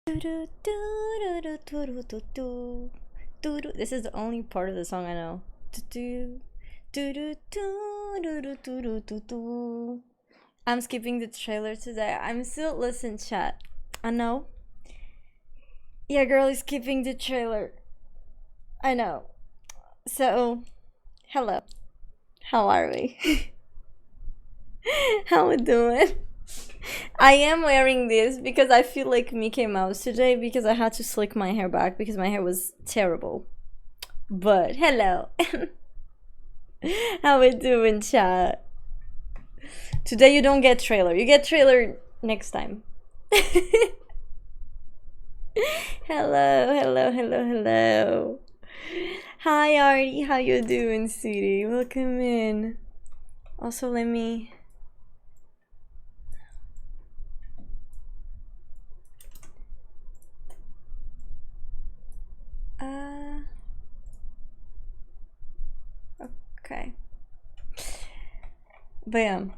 This is the only part of the song I know. I'm skipping the trailer today. I'm still listening, chat. I know. Yeah, girl is skipping the trailer. I know. So, hello. How are we? How we doing? I am wearing this because I feel like Mickey Mouse today because I had to slick my hair back because my hair was terrible. But hello. How we doing, chat? Today you don't get trailer. You get trailer next time. Hello. Hi Artie, how you doing, sweetie? Welcome in. Also, let me... Okay. Bam.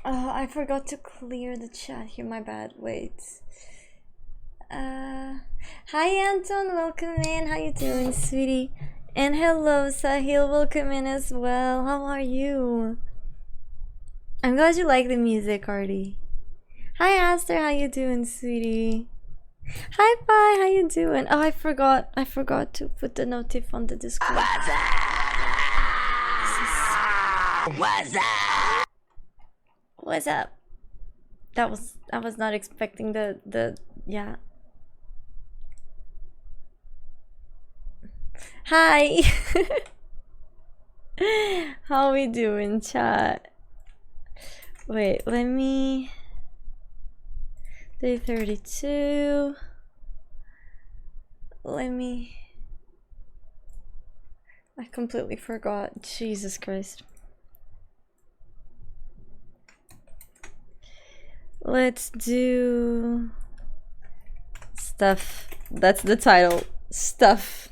Oh, I forgot to clear the chat here, my bad. Wait. Hi Anton, welcome in. How you doing, sweetie? And hello Sahil, welcome in as well. How are you? I'm glad you like the music, Artie. Hi Aster, how you doing, sweetie? Hi Bye, how you doing? Oh, I forgot to put the notif on the Discord. What's up? I was not expecting the yeah. Hi. How we doing, chat? Wait, let me... Day 32. Let me... I completely forgot. Jesus Christ. Let's do... Stuff. That's the title. Stuff.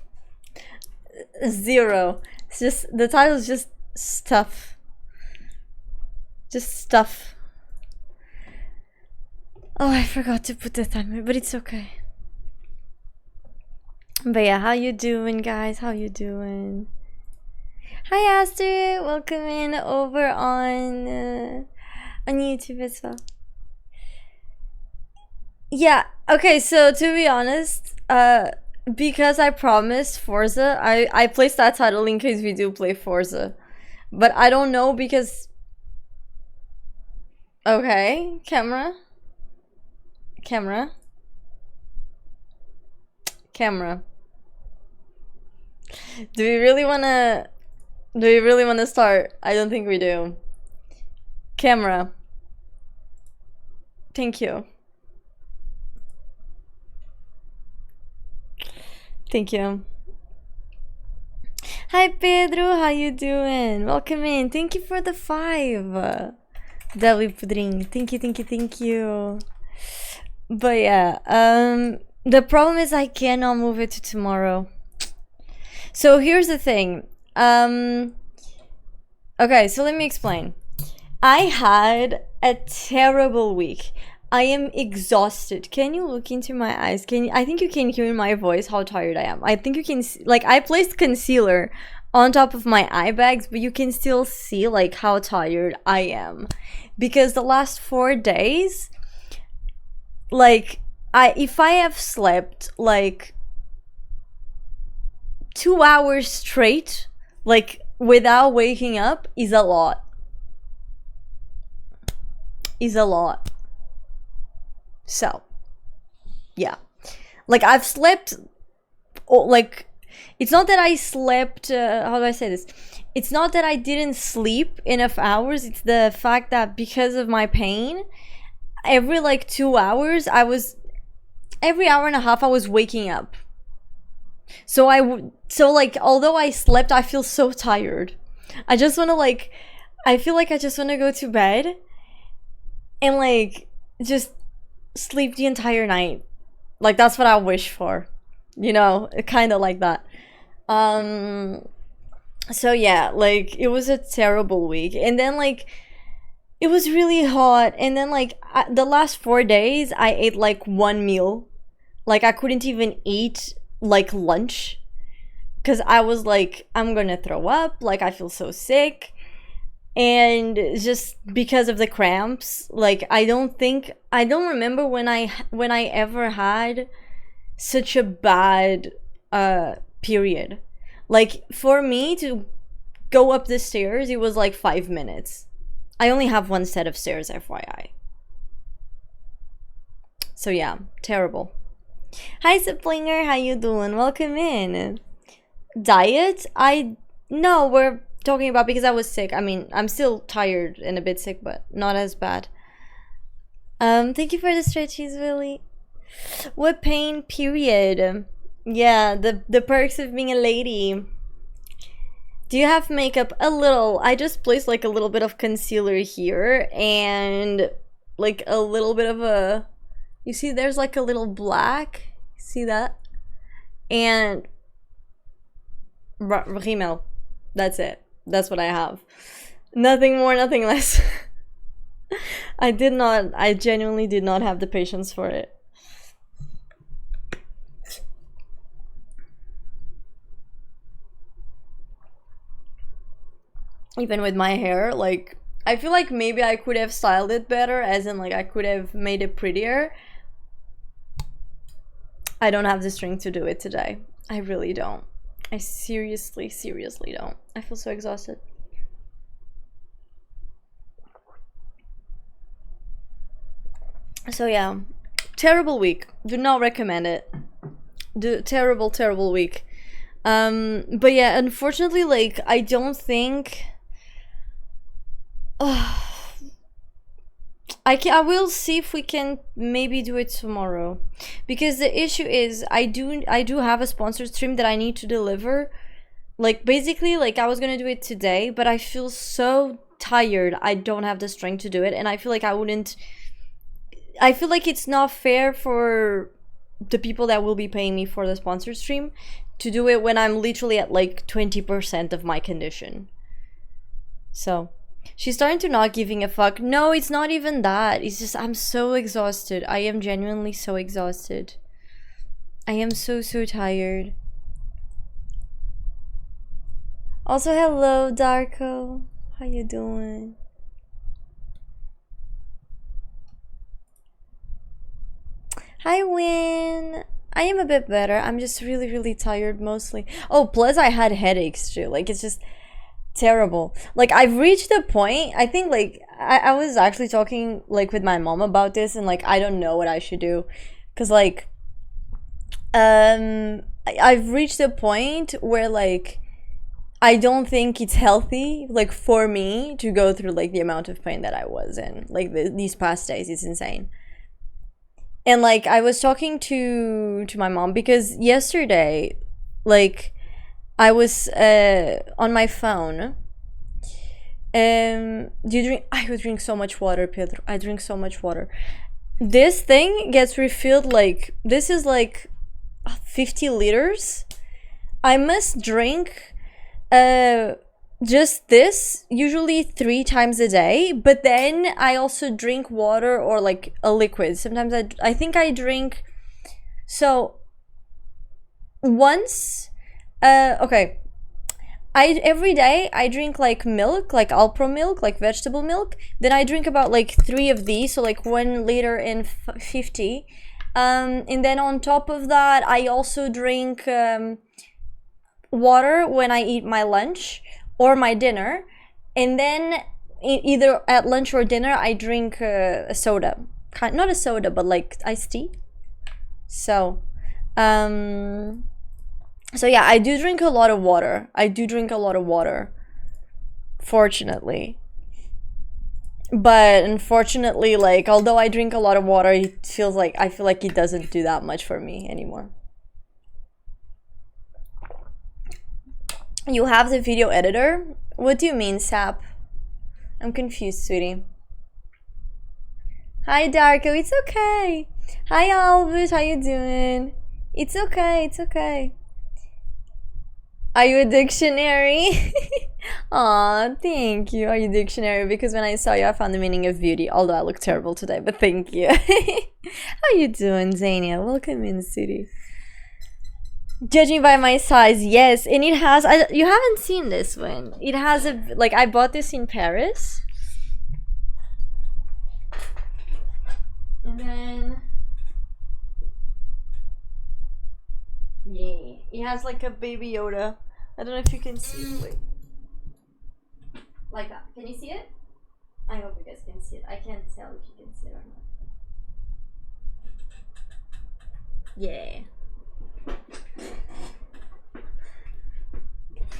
0. It's just... The title is just stuff. Just stuff. Oh, I forgot to put the timer, but it's okay. But yeah, how you doing, guys? How you doing? Hi, Aster. Welcome in over on YouTube as well. Yeah. Okay. So to be honest, because I promised Forza, I placed that title in case we do play Forza, but I don't know because. Okay, camera. Do we really wanna start? I don't think we do. Camera. Thank you. Hi Pedro, how you doing? Welcome in. Thank you for the 5. W Pudrin. Thank you. But yeah, the problem is I cannot move it to tomorrow. So here's the thing. Okay, so let me explain. I had a terrible week. I am exhausted. Can you look into my eyes? I think you can hear in my voice how tired I am. I think you can see, like, I placed concealer on top of my eye bags, but you can still see like how tired I am. Because the last 4 days, like, if I have slept like 2 hours straight, like without waking up, is a lot. So yeah, like I've slept, like, it's not that I slept, how do I say this? It's not that I didn't sleep enough hours. It's the fact that because of my pain, every like 2 hours, every hour and a half I was waking up. So like, although I slept, I feel so tired. I just want to like, I feel like I just want to go to bed and like just sleep the entire night. Like, that's what I wish for, you know, kind of like that. So yeah, like, it was a terrible week. And then like, it was really hot, and then like the last 4 days I ate like one meal. Like I couldn't even eat like lunch because I was like, I'm gonna throw up, like I feel so sick. And just because of the cramps, like I don't remember when I ever had such a bad period. Like for me to go up the stairs, it was like 5 minutes. I only have one set of stairs, FYI. So yeah, terrible. Hi Siplinger, how you doing? Welcome in. Diet? No, we're talking about because I was sick. I mean, I'm still tired and a bit sick, but not as bad. Thank you for the stretchies, Willie. What pain period? Yeah, the perks of being a lady. Do you have makeup? A little. I just placed like a little bit of concealer here and like a little bit of a, you see there's like a little black, see that? And rímel. That's it. That's what I have. Nothing more, nothing less. I genuinely did not have the patience for it. Even with my hair, like I feel like maybe I could have styled it better, as in like I could have made it prettier. I don't have the strength to do it today. I really don't. I seriously don't. I feel so exhausted. So yeah, terrible week. Do not recommend it. Terrible week. But yeah, unfortunately, like I don't think I will see if we can maybe do it tomorrow, because the issue is I do have a sponsored stream that I need to deliver. Like basically, like I was gonna do it today, but I feel so tired. I don't have the strength to do it, and I feel like I feel like it's not fair for the people that will be paying me for the sponsored stream to do it when I'm literally at like 20% of my condition. So she's starting to not giving a fuck. No, it's not even that. It's just I'm so exhausted. I am genuinely so exhausted. I am so tired. Also, hello, Darko. How you doing? Hi, Win. I am a bit better. I'm just really tired mostly. Oh, plus I had headaches too. Like, it's just terrible. Like, I've reached a point, I think, like, I was actually talking, like, with my mom about this, and, like, I don't know what I should do. Because, like, I've reached a point where, like, I don't think it's healthy, like, for me to go through, like, the amount of pain that I was in. Like, these past days, it's insane. And like I was talking to my mom because yesterday, like I was on my phone. Do you drink? I would drink so much water, Pedro. I drink so much water. This thing gets refilled, like this is like 50 liters. I must drink just this usually 3 times a day, but then I also drink water or like a liquid. Sometimes I think I drink, so once okay, every day I drink like milk, like Alpro milk, like vegetable milk. Then I drink about like 3 of these, so like 1 liter and 50. And then on top of that I also drink water when I eat my lunch or my dinner, and then either at lunch or dinner I drink a soda, not a soda but like iced tea. So so yeah, I do drink a lot of water. Fortunately. But unfortunately, like although I drink a lot of water, I feel like it doesn't do that much for me anymore. You have the video editor? What do you mean, Sap? I'm confused, sweetie. Hi, Darko. It's okay. Hi, Albert. How you doing? It's okay. Are you a dictionary? Aw, thank you. Are you dictionary? Because when I saw you, I found the meaning of beauty. Although I look terrible today, but thank you. How you doing, Zania? Welcome in the city. Judging by my size, yes, and it has. You haven't seen this one. It has a like. I bought this in Paris, and then yeah, it has like a baby Yoda. I don't know if you can see. Wait. Like that. Can you see it? I hope you guys can see it. I can't tell if you can see it or not. Yeah.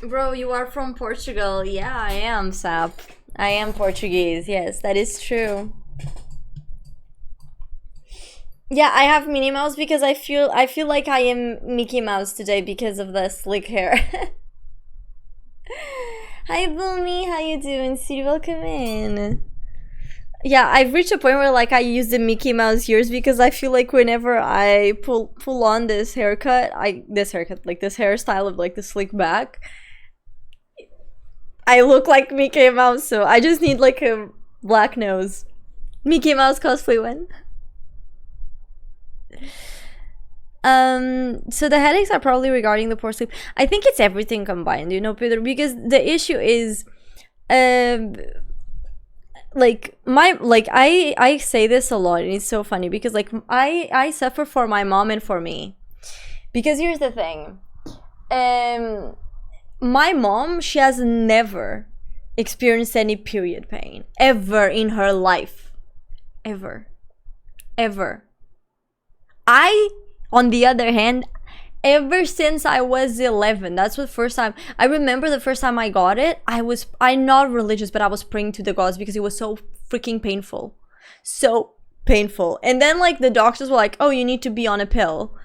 Bro, you are from Portugal. Yeah, I am, Sap. I am Portuguese. Yes, that is true. Yeah, I have Minnie Mouse because I feel like I am Mickey Mouse today because of the slick hair. Hi Boomy, how you doing? See, welcome in. Yeah, I've reached a point where like I use the Mickey Mouse ears because I feel like whenever I pull on this haircut, like this hairstyle of like the slick back, I look like Mickey Mouse, so I just need like a black nose. Mickey Mouse cosplay one. So the headaches are probably regarding the poor sleep. I think it's everything combined, you know, Peter, because the issue is I say this a lot and it's so funny because like I suffer for my mom and for me. Because here's the thing. My mom, she has never experienced any period pain ever in her life. Ever. On the other hand, ever since I was 11, that's the first time I remember. The first time I got it, I'm not religious, but I was praying to the gods because it was so freaking painful, and then like the doctors were like, oh, you need to be on a pill,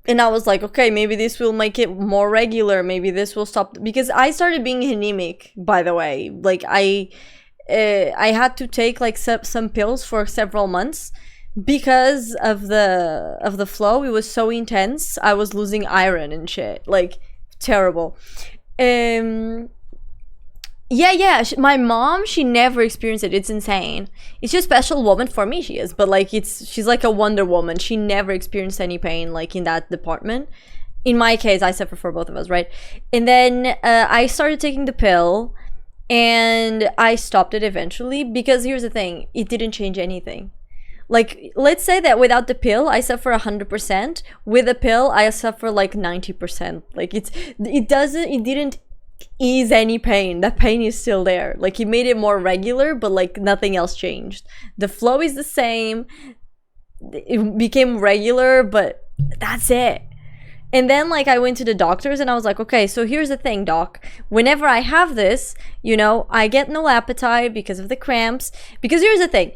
and I was like, okay, maybe this will make it more regular, maybe this will stop, because I started being anemic, by the way. Like I had to take like some pills for several months because of the flow. It was so intense. I was losing iron and shit, like terrible. My mom, she never experienced it. It's insane. It's just special woman for me, she is, but like she's like a Wonder Woman. She never experienced any pain like in that department. In my case, I suffer for both of us, right? And then I started taking the pill and I stopped it eventually because here's the thing, it didn't change anything. Like, let's say that without the pill, I suffer 100%. With the pill, I suffer like 90%. Like, it didn't ease any pain. That pain is still there. Like, it made it more regular, but like nothing else changed. The flow is the same. It became regular, but that's it. And then like I went to the doctors and I was like, okay, so here's the thing, doc. Whenever I have this, you know, I get no appetite because of the cramps. Because here's the thing.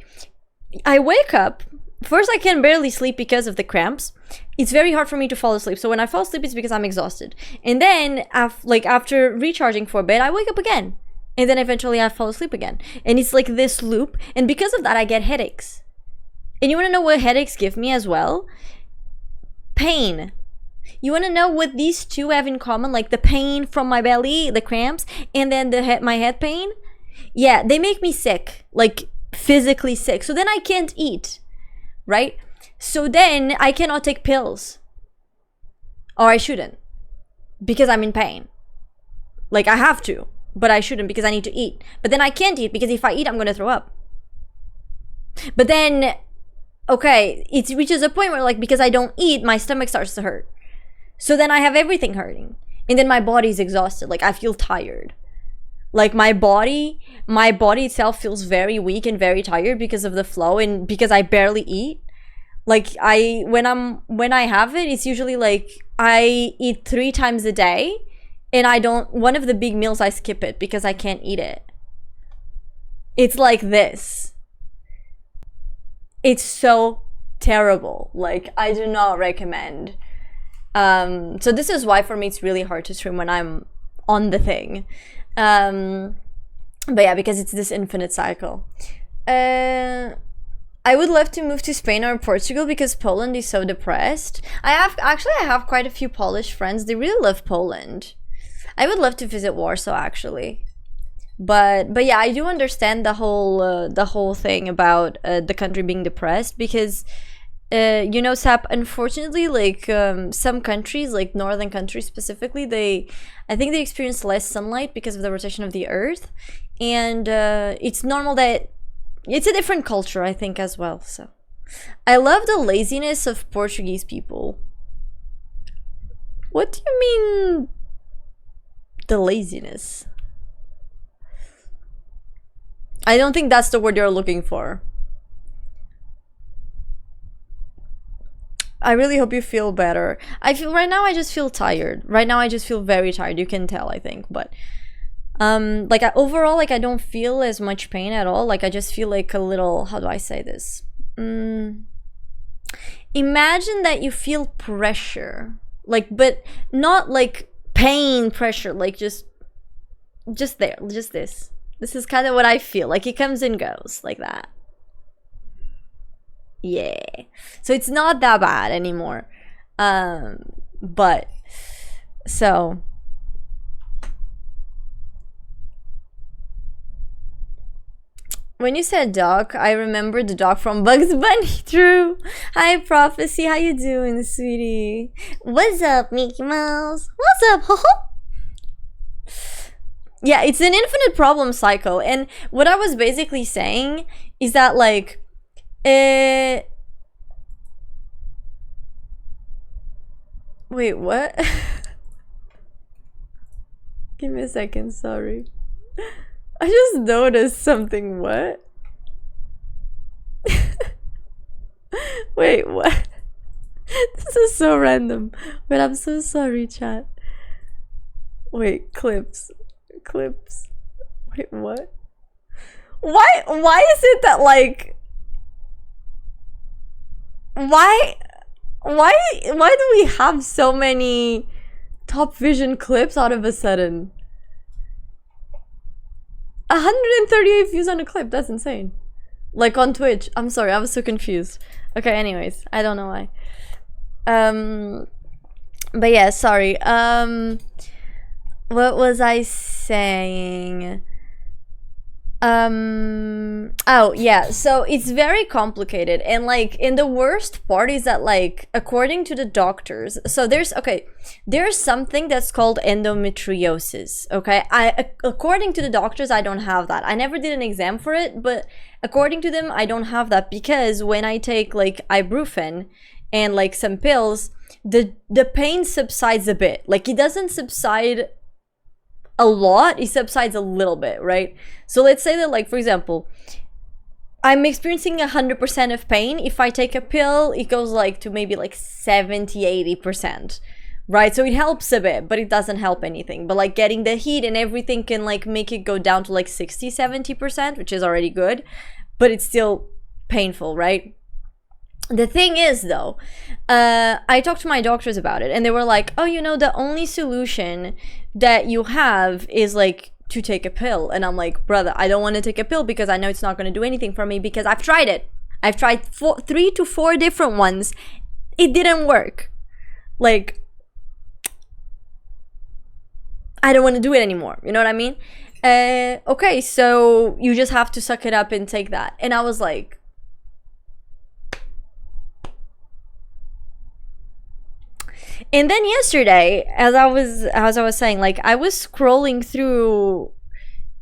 I wake up, first I can barely sleep because of the cramps. It's very hard for me to fall asleep. So when I fall asleep, it's because I'm exhausted. And then after recharging for a bit, I wake up again. And then eventually I fall asleep again. And it's like this loop. And because of that, I get headaches. And you want to know what headaches give me as well? Pain. You want to know what these two have in common? Like the pain from my belly, the cramps, and then my head pain? Yeah, they make me sick. Like physically sick. So then I can't eat, right? So then I cannot take pills, or I shouldn't, because I'm in pain. Like I have to, but I shouldn't because I need to eat. But then I can't eat because if I eat, I'm gonna throw up. But then, okay, it reaches a point where like, because I don't eat, my stomach starts to hurt. So then I have everything hurting, and then my body's exhausted. Like I feel tired. Like my body itself feels very weak and very tired because of the flow and because I barely eat. Like when I have it, it's usually like I eat 3 times a day, and one of the big meals I skip it because I can't eat it. It's like this. It's so terrible. Like I do not recommend. So this is why for me it's really hard to stream when I'm on the thing. But yeah, because it's this infinite cycle. I would love to move to Spain or Portugal because Poland is so depressed. I have quite a few Polish friends. They really love Poland. I would love to visit Warsaw actually. But yeah, I do understand the whole thing about the country being depressed, because you know, Sap, unfortunately, like some countries, like northern countries specifically, I think they experience less sunlight because of the rotation of the earth, and it's normal that it's a different culture, I think, as well. So I love the laziness of Portuguese people. What do you mean, the laziness? I don't think that's the word you're looking for. I really hope you feel better. I feel right now I just feel tired. Right now I just feel very tired. You can tell, I think, but like overall, like I don't feel as much pain at all. Like I just feel like a little, how do I say this? Imagine that you feel pressure, like, but not like pain pressure, like just there, just this. This is kind of what I feel. Like it comes and goes like that. Yeah. So it's not that bad anymore. But so when you said dog, I remember the dog from Bugs Bunny. True. Hi, Prophecy. How you doing, sweetie? What's up, Mickey Mouse? What's up, ho ho? Yeah, it's an infinite problem cycle. And what I was basically saying is that, like, wait, what? Give me a second, sorry. I just noticed something. What? Wait, what? This is so random. But I'm so sorry, chat. Wait, clips. Wait, what? Why is it that, like, why do we have so many Top Vision clips out of a sudden? 138 views on a clip, that's insane. Like on Twitch. I'm sorry, I was so confused. Okay, anyways, I don't know why. But yeah, sorry. What was I saying? Oh yeah, so it's very complicated, and like, in the worst part is that, like, according to the doctors, so there's something that's called endometriosis. Okay, according to the doctors, I don't have that. I never did an exam for it, but according to them, I don't have that, because when I take like ibuprofen and like some pills, the pain subsides a bit. Like, it doesn't subside a lot, it subsides a little bit, right? So let's say that, like, for example, I'm experiencing 100% of pain. If I take a pill, it goes like to maybe like 70-80%, right? So it helps a bit, but it doesn't help anything. But like getting the heat and everything can like make it go down to like 60-70%, which is already good, but it's still painful, right? The thing is, though, I talked to my doctors about it, and they were like, oh, you know, the only solution that you have is like to take a pill. And I'm like, brother, I don't want to take a pill because I know it's not going to do anything for me, because I've tried it. I've tried 3 to 4 different ones. It didn't work. Like, I don't want to do it anymore. You know what I mean? Okay, so you just have to suck it up and take that. And I was like, and then yesterday, as I was saying, like, I was scrolling through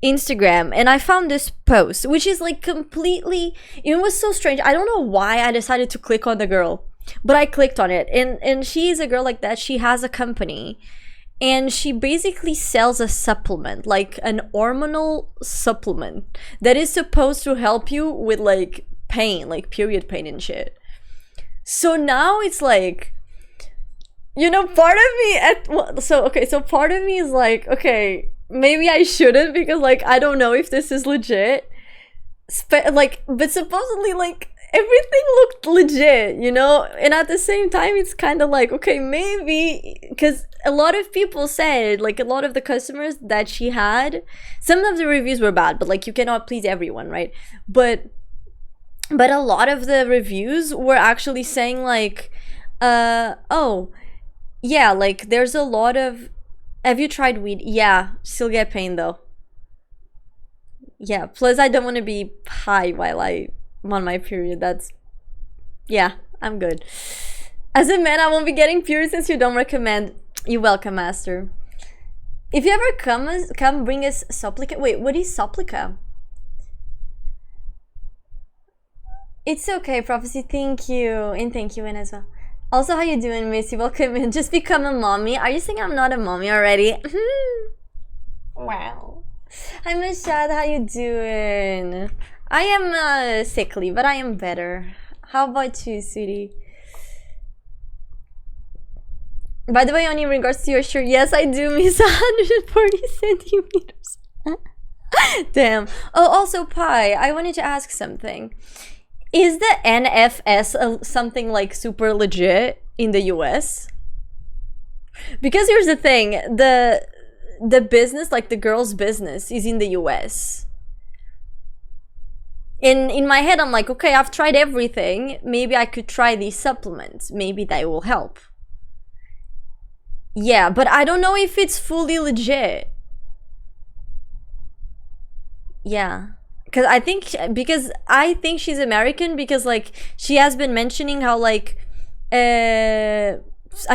Instagram and I found this post, which is like completely, it was so strange. I don't know why I decided to click on the girl, but I clicked on it, and she is a girl like that. She has a company, and she basically sells a supplement, like an hormonal supplement that is supposed to help you with like pain, like period pain and shit. So now it's like, you know, part of me so part of me is like, okay, maybe I shouldn't, because like I don't know if this is legit. But supposedly, like, everything looked legit, you know? And at the same time, it's kind of like, okay, maybe, because a lot of people said, like, a lot of the customers that she had, some of the reviews were bad, but like, you cannot please everyone, right? But a lot of the reviews were actually saying like, oh yeah, like, there's a lot of Have you tried weed? Yeah, still get pain though. Yeah, plus I don't want to be high while I'm on my period. That's, yeah, I'm good. As a man, I won't be getting period since you don't recommend. You're welcome, master. If you ever come bring us supplica. Wait, what is supplica? It's okay, prophecy. Thank you, and thank you, Anne, as well. Also, how you doing, Missy? Welcome in. Just become a mommy. Are you saying I'm not a mommy already? Wow. Hi, Mashad. How you doing? I am sickly, but I am better. How about you, sweetie? By the way, only in regards to your shirt, yes, I do miss 140 centimeters. Damn. Oh, also, Pi, I wanted to ask something. Is the NFS something like super legit in the US? Because here's the thing, the business, like the girl's business, is in the US. In my head, I'm like, okay, I've tried everything. Maybe I could try these supplements. Maybe they will help. Yeah, but I don't know if it's fully legit. Yeah. Because I think she's American because, like, she has been mentioning how, like, I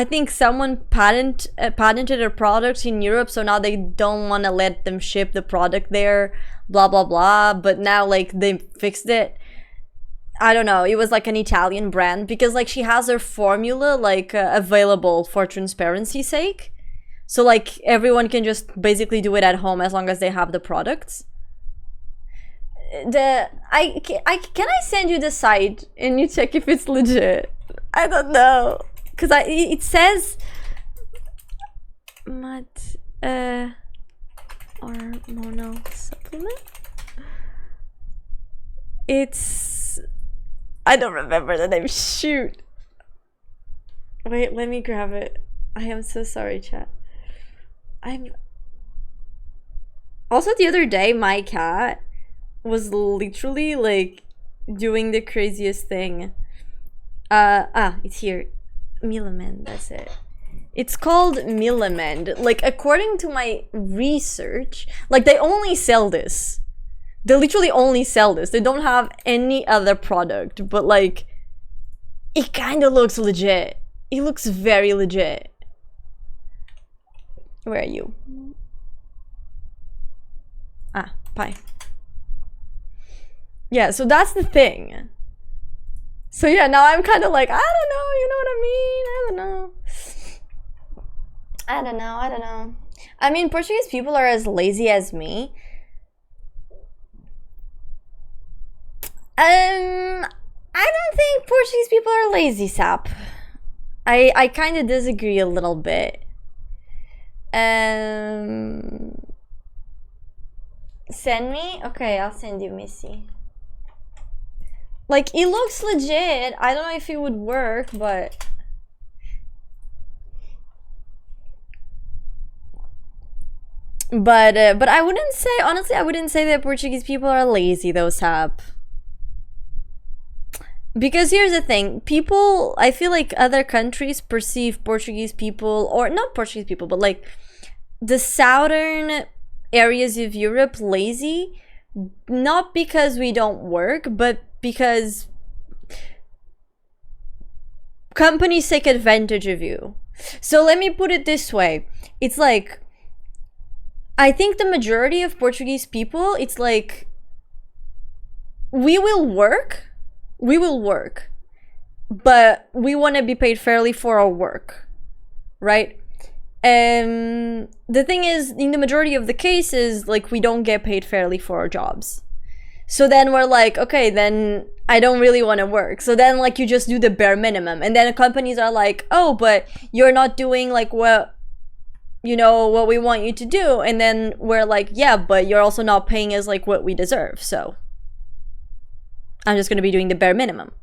think someone patented a product in Europe, so now they don't want to let them ship the product there, blah, blah, blah. But now, like, they fixed it. I don't know. It was, like, an Italian brand because, like, she has her formula, like, available for transparency's sake. So, like, everyone can just basically do it at home as long as they have the products. Can I send you the site and you check if it's legit? I don't know, cause it says hormonal supplement. I don't remember the name. Shoot. Wait, let me grab it. I am so sorry, chat. Also, the other day, my cat was literally like doing the craziest thing. It's here. Millimend, that's it. It's called Millimend. Like, according to my research, like, they only sell this. They literally only sell this. They don't have any other product, but like, it kind of looks legit. It looks very legit. Where are you? Pi. Yeah, so that's the thing. So yeah, now I'm kind of like, I don't know, you know what I mean? I don't know. I mean, Portuguese people are as lazy as me. I don't think Portuguese people are lazy, Sap. I kind of disagree a little bit. Send me? Okay, I'll send you, Missy. Like, it looks legit. I don't know if it would work, but I wouldn't say, honestly, I wouldn't say that Portuguese people are lazy, though, Sap. Because here's the thing, people, I feel like other countries perceive Portuguese people, or not Portuguese people, but like the southern areas of Europe lazy, not because we don't work, but because companies take advantage of you. So let me put it this way. It's like, I think the majority of Portuguese people, it's like, we will work, but we want to be paid fairly for our work, right? And the thing is, in the majority of the cases, like, we don't get paid fairly for our jobs. So then we're like, okay, then I don't really want to work. So then, like, you just do the bare minimum. And then companies are like, oh, but you're not doing, like, what, you know, what we want you to do. And then we're like, yeah, but you're also not paying us, like, what we deserve. So I'm just going to be doing the bare minimum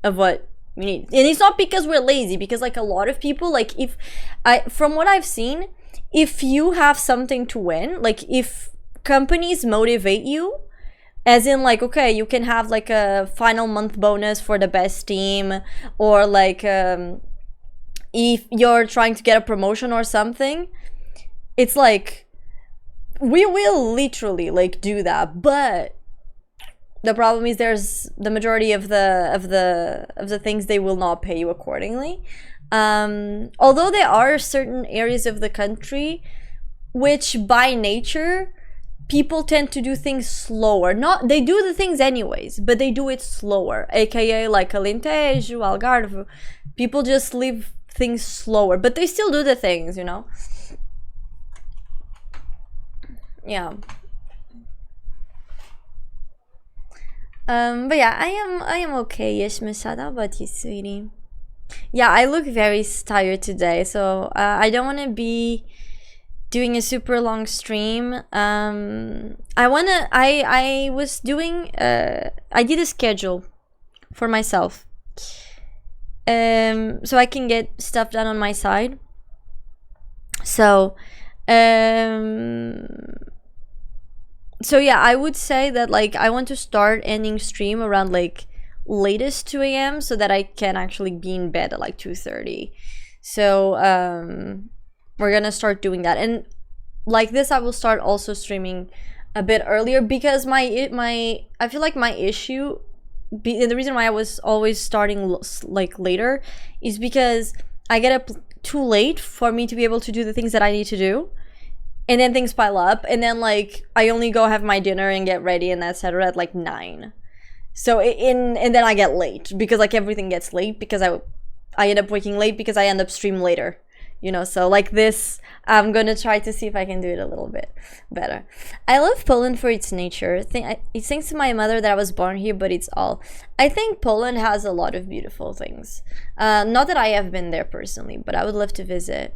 of what we need. And it's not because we're lazy, because, like, a lot of people, like, from what I've seen, if you have something to win, like, if companies motivate you, as in, like, okay, you can have, like, a final month bonus for the best team, or, like, if you're trying to get a promotion or something, it's like we will literally like do that, but the problem is there's the majority of the things they will not pay you accordingly. Although there are certain areas of the country which by nature people tend to do things slower. Not they do the things anyways, but they do it slower, aka like Alentejo, Algarve. People just leave things slower, but they still do the things, you know. Yeah. But yeah, I am okay-ish, Mashad. How about you, sweetie? Yeah, I look very tired today, so I don't want to be doing a super long stream. I was doing I did a schedule for myself, so I can get stuff done on my side. So so yeah, I would say that like I want to start ending stream around like latest 2 a.m. so that I can actually be in bed at like 2:30. So we're gonna start doing that, and like this I will start also streaming a bit earlier, because my I feel like my issue, the reason why I was always starting like later, is because I get up too late for me to be able to do the things that I need to do, and then things pile up, and then like I only go have my dinner and get ready and etc. at like 9. So and then I get late because like everything gets late because I end up waking late because I end up stream later, you know. So like this, I'm gonna try to see if I can do it a little bit better. I love Poland for its nature. It's thanks to my mother that I was born here, but it's all. I think Poland has a lot of beautiful things. Not that I have been there personally, but I would love to visit.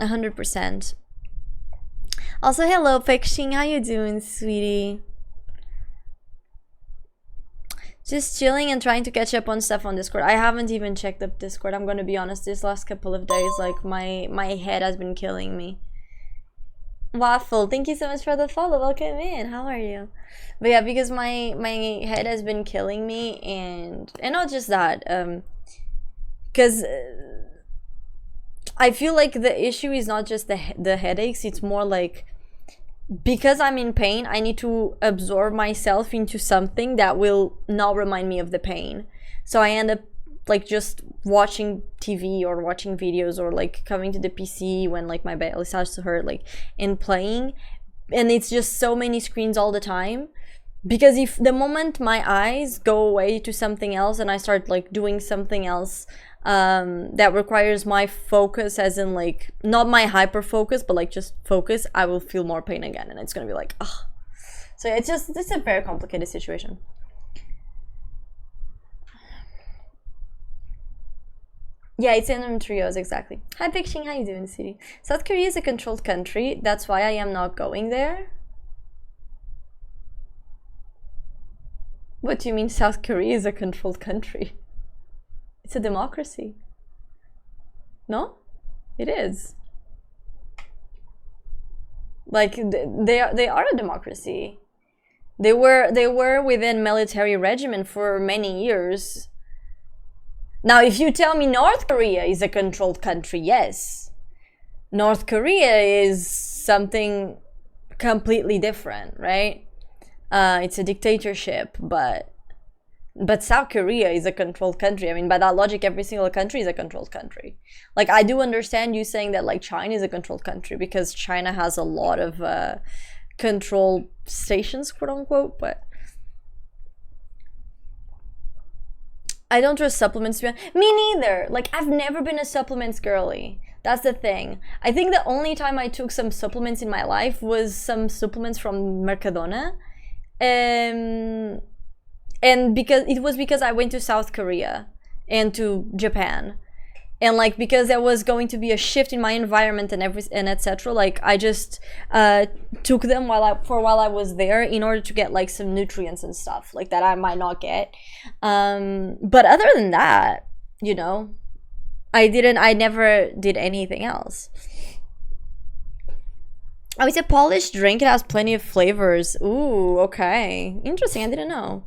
100%. Also, hello, Pekshing. How you doing, sweetie? Just chilling and trying to catch up on stuff on Discord. I haven't even checked up Discord. I'm gonna be honest. This last couple of days, like my head has been killing me. Waffle, thank you so much for the follow. Welcome in. How are you? But yeah, because my head has been killing me, and not just that. Because I feel like the issue is not just the headaches. It's more like, because I'm in pain, I need to absorb myself into something that will not remind me of the pain. So I end up like just watching TV or watching videos, or like coming to the PC when like my belly starts to hurt, like, and playing. And it's just so many screens all the time. Because if the moment my eyes go away to something else and I start like doing something else that requires my focus, as in like not my hyper focus, but like just focus, I will feel more pain again, and it's gonna be like, ugh. So it's a very complicated situation. Yeah, it's in trios, exactly. Hi Pixing, how you doing, City? South Korea is a controlled country, that's why I am not going there. What do you mean South Korea is a controlled country? It's a democracy. No? It is. Like they are a democracy. They were within military regime for many years. Now, if you tell me North Korea is a controlled country, yes. North Korea is something completely different, right? It's a dictatorship, but South Korea is a controlled country. I mean, by that logic, every single country is a controlled country. Like, I do understand you saying that, like, China is a controlled country because China has a lot of control stations, quote unquote, but I don't trust supplements. Me neither. Like, I've never been a supplements girly. That's the thing. I think the only time I took some supplements in my life was some supplements from Mercadona. And because I went to South Korea and to Japan, and like because there was going to be a shift in my environment and etc. Like I just took them while I was there in order to get like some nutrients and stuff like that I might not get. But other than that, you know, I never did anything else. Oh, it's a Polish drink. It has plenty of flavors. Ooh, okay. Interesting. I didn't know.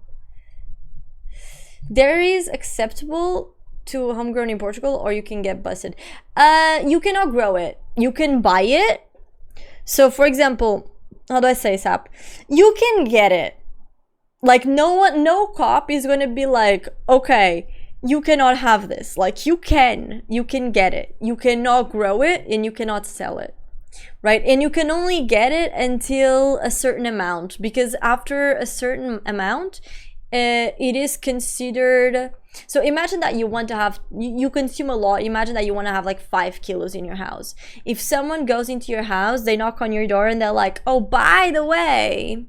There is acceptable to homegrown in Portugal, or you can get busted. You cannot grow it. You can buy it. So for example, how do I say, Sap? You can get it. Like no cop is gonna be like, okay, you cannot have this. Like you can get it. You cannot grow it and you cannot sell it. Right? And you can only get it until a certain amount, because after a certain amount, it is considered. So imagine that you want to have, you consume a lot. Imagine that you want to have like 5 kilos in your house. If someone goes into your house, they knock on your door and they're like, oh, by the way,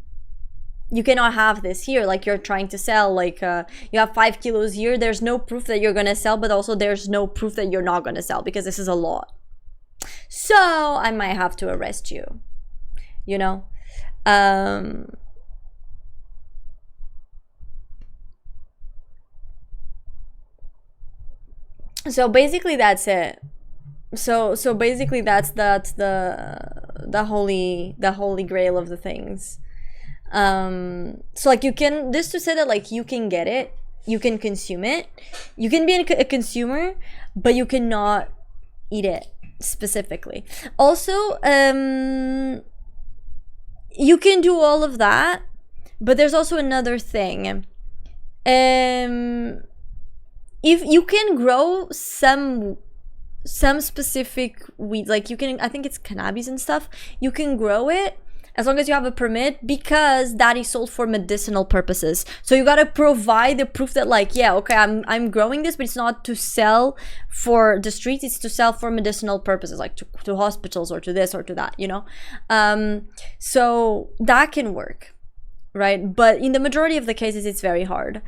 you cannot have this here. Like you're trying to sell, like you have 5 kilos here. There's no proof that you're going to sell, but also there's no proof that you're not going to sell, because this is a lot. So I might have to arrest you, you know? So basically that's it. So basically that's the holy grail of the things. So like you can, this to say that like you can get it, you can consume it, you can be a consumer, but you cannot eat it specifically. Also, you can do all of that, but there's also another thing. If you can grow some specific weed, like you can, I think it's cannabis and stuff, you can grow it as long as you have a permit, because that is sold for medicinal purposes. So you gotta provide the proof that like, yeah, okay, I'm growing this, but it's not to sell for the streets, it's to sell for medicinal purposes, like to hospitals or to this or to that, you know? So that can work, right? But in the majority of the cases, it's very hard.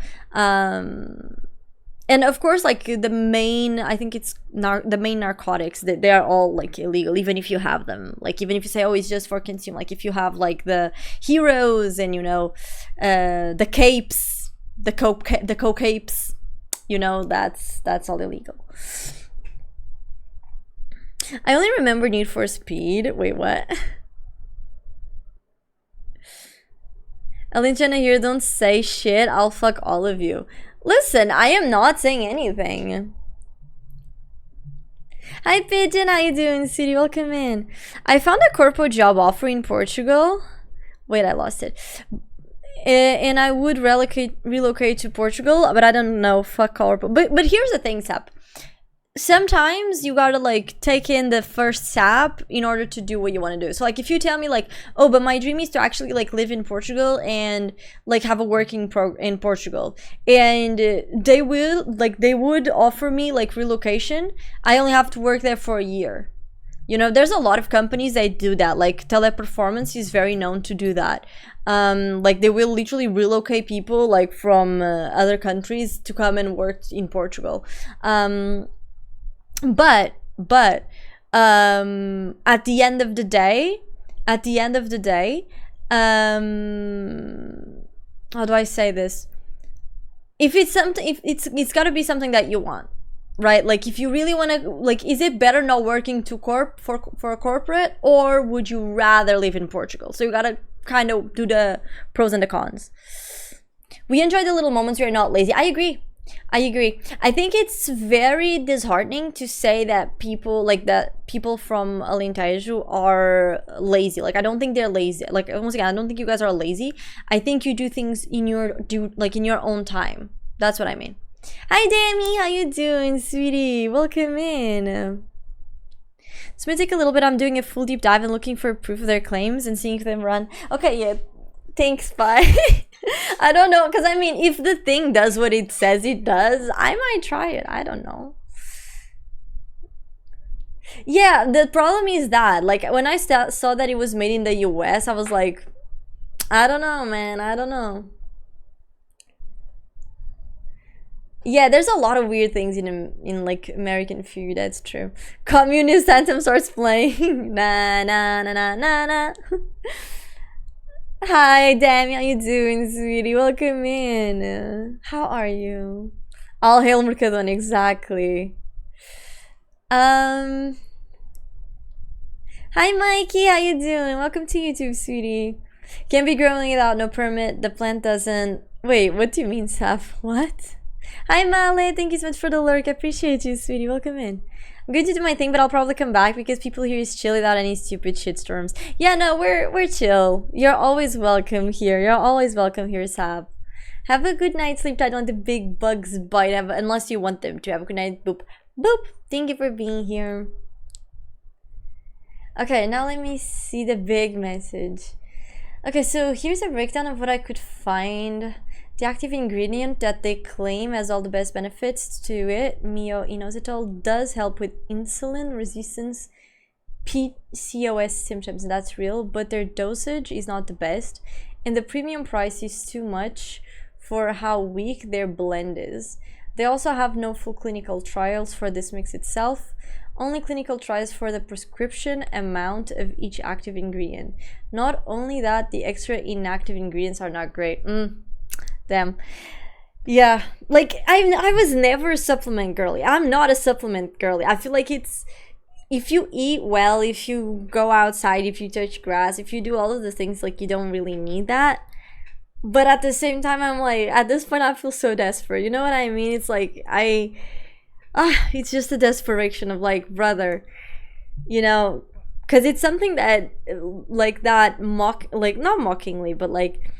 And of course, like the main, I think it's the main narcotics, that they are all like illegal, even if you have them. Like even if you say, oh, it's just for consume. Like if you have like the heroes and, you know, the capes, the coke capes, you know, that's all illegal. I only remember Need for Speed. Wait, what? Alinchana here, don't say shit. I'll fuck all of you. Listen, I am not saying anything. Hi Pigeon, how you doing, sweetie? Welcome in. I found a corpo job offer in Portugal. Wait, I lost it. And I would relocate to Portugal, but I don't know, fuck corpo. But here's the thing, Sap. Sometimes you gotta like take in the first sap in order to do what you want to do. So like if you tell me like, oh, but my dream is to actually like live in Portugal and like have a working in Portugal, and they would offer me like relocation, I only have to work there for a year. You know, there's a lot of companies that do that. Like Teleperformance is very known to do that. Like they will literally relocate people like from other countries to come and work in Portugal. But at the end of the day, how do I say this? If it's something, if it's got to be something that you want, right? Like if you really want to, like, is it better not working for a corporate, or would you rather live in Portugal? So you got to kind of do the pros and the cons. We enjoy the little moments. We're not lazy. I agree. I think it's very disheartening to say that people from Alentejo are lazy. Like I don't think they're lazy. Like once again, I don't think you guys are lazy. I think you do things in your own time. That's what I mean. Hi Dami, how you doing, sweetie? Welcome in. This may take a little bit. I'm doing a full deep dive and looking for proof of their claims and seeing if them run. Okay, yeah. Thanks, bye. I don't know, because I mean, if the thing does what it says it does, I might try it. I don't know. Yeah, the problem is that, like, when I saw that it was made in the US, I was like, I don't know, man. I don't know. Yeah, there's a lot of weird things in like American food. That's true. Communist anthem starts playing. Na na na na na na. Hi, Dami, how you doing, sweetie? Welcome in. How are you? All hail Mercadona, exactly. Hi, Mikey, how you doing? Welcome to YouTube, sweetie. Can't be growing without no permit. The plant doesn't. Wait, what do you mean, Saf? What? Hi Male, thank you so much for the lurk. I appreciate you, sweetie. Welcome in. I'm going to do my thing, but I'll probably come back because people here is chill without any stupid shitstorms. Yeah, no, we're chill. You're always welcome here. You're always welcome here, Sab. Have a good night's sleep. I don't want the big bugs bite, unless you want them to. Have a good night. Boop. Boop. Thank you for being here. Okay, now let me see the big message. Okay, so here's a breakdown of what I could find. The active ingredient that they claim has all the best benefits to it, myo-inositol, does help with insulin resistance PCOS symptoms. That's real, but their dosage is not the best, and the premium price is too much for how weak their blend is. They also have no full clinical trials for this mix itself, only clinical trials for the prescription amount of each active ingredient. Not only that, the extra inactive ingredients are not great. Damn. Yeah, like I was never a supplement girly. I'm not a supplement girly. I feel like it's, if you eat well, if you go outside, if you touch grass, if you do all of the things, like, you don't really need that. But at the same time, I'm like, at this point I feel so desperate, you know what I mean? It's like it's just a desperation of like, brother, you know, because it's something that like that not mockingly, but like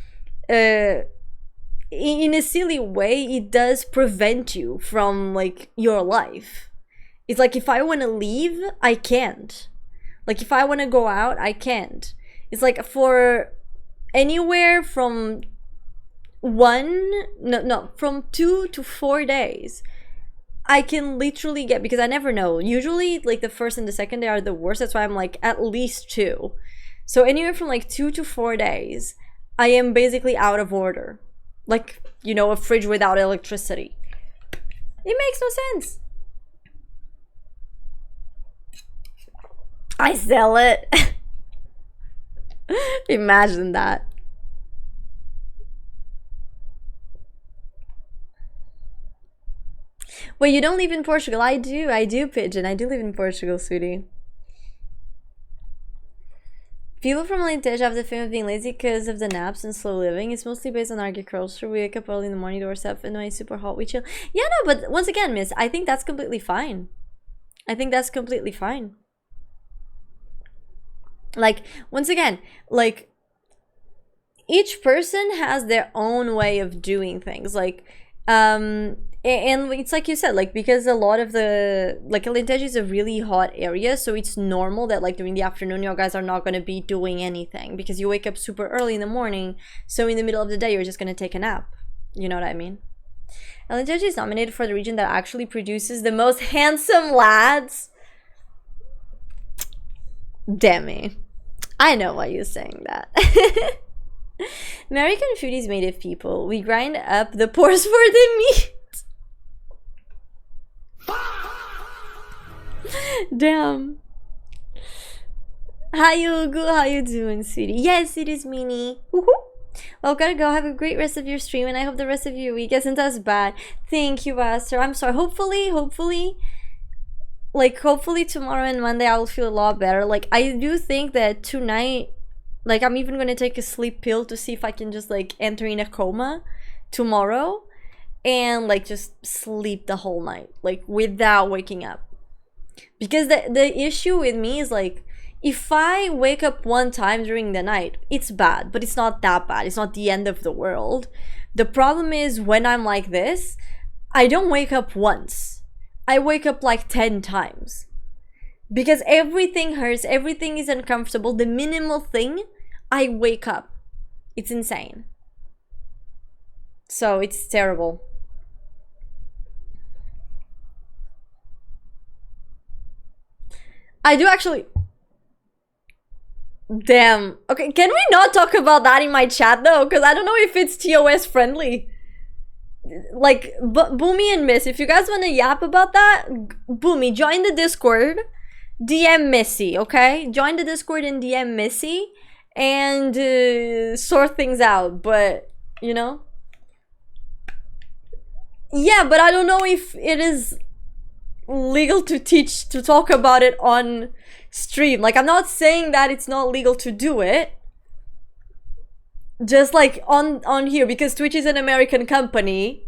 in a silly way, it does prevent you from like your life. It's like, if I want to leave, I can't. Like, if I want to go out, I can't. It's like, for anywhere from from 2 to 4 days, I can literally get, because I never know, usually like the first and the second day are the worst. That's why I'm like, at least 2. So anywhere from like 2 to 4 days, I am basically out of order. Like, you know, a fridge without electricity. It makes no sense. I sell it. Imagine that. Wait, you don't live in Portugal? I do, Pigeon. I do live in Portugal, sweetie. People from Alentejo have the fame of being lazy because of the naps and slow living. It's mostly based on agriculture. We wake up early in the morning, doorstep, and when it's super hot, we chill. Yeah, no, but once again, miss, I think that's completely fine. I think that's completely fine. Like, once again, like, each person has their own way of doing things. Like, and it's like you said, like, because a lot of the, like, Alentejo is a really hot area, so it's normal that like during the afternoon you guys are not going to be doing anything because you wake up super early in the morning, so in the middle of the day you're just going to take a nap. You know what I mean? Alentejo is nominated for the region that actually produces the most handsome lads. Demi, I know why you're saying that. American food is made of people. We grind up the pores for the meat. Damn. Hi Ugu, how you doing, sweetie? Yes, it is Minnie. Woohoo. Well, gotta go. Have a great rest of your stream, and I hope the rest of your week isn't as bad. Thank you, Aster. I'm sorry. Hopefully tomorrow and Monday I'll feel a lot better. Like, I do think that tonight, like, I'm even gonna take a sleep pill to see if I can just like enter in a coma tomorrow and like just sleep the whole night, like, without waking up. Because the issue with me is like, if I wake up one time during the night, it's bad, but it's not that bad. It's not the end of the world. The problem is when I'm like this, I don't wake up once. I wake up like 10 times. Because everything hurts, everything is uncomfortable. The minimal thing, I wake up. It's insane. So it's terrible. I do actually... Damn. Okay, can we not talk about that in my chat though? Because I don't know if it's TOS friendly. Like, Boomy and Miss, if you guys want to yap about that, Boomy, join the Discord. DM Missy, okay? Join the Discord and DM Missy and sort things out. But, you know? Yeah, but I don't know if it is legal to talk about it on stream. Like, I'm not saying that it's not legal to do it. Just like on here, because Twitch is an American company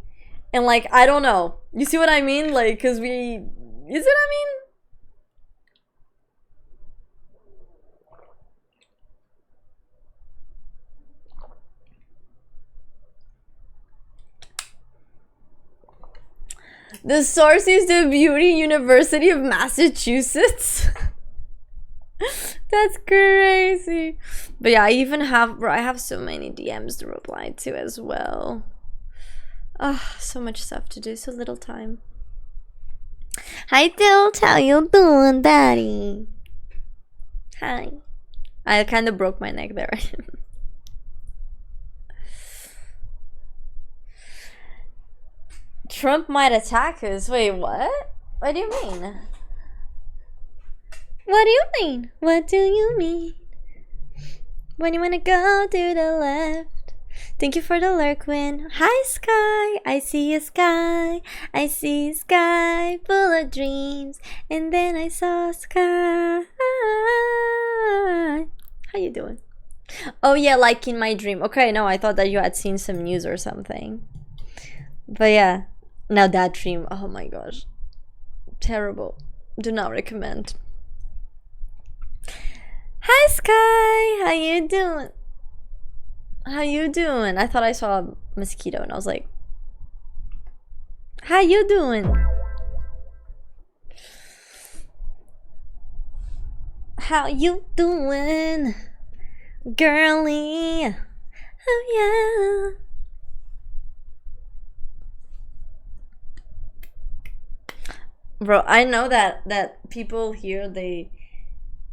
And like, I don't know. You see what I mean? Like, cause we, you see what I mean? The source is the Beauty University of Massachusetts. That's crazy. But yeah, I have so many DMs to reply to as well. Ah, so much stuff to do, so little time. Hi Tilt, how you doing, daddy? Hi. I kind of broke my neck there. Trump might attack us. Wait, what? What do you mean? What do you mean? What do you mean? When you wanna go to the left. Thank you for the lurk win. Hi Sky, I see a sky. I see a sky full of dreams. And then I saw sky. How you doing? Oh yeah, like in my dream. Okay, no, I thought that you had seen some news or something. But yeah, now that dream, oh my gosh. Terrible. Do not recommend. Hi Sky, how you doing? How you doing? I thought I saw a mosquito and I was like, how you doing? How you doing, girly? Oh yeah. Bro, I know that people here,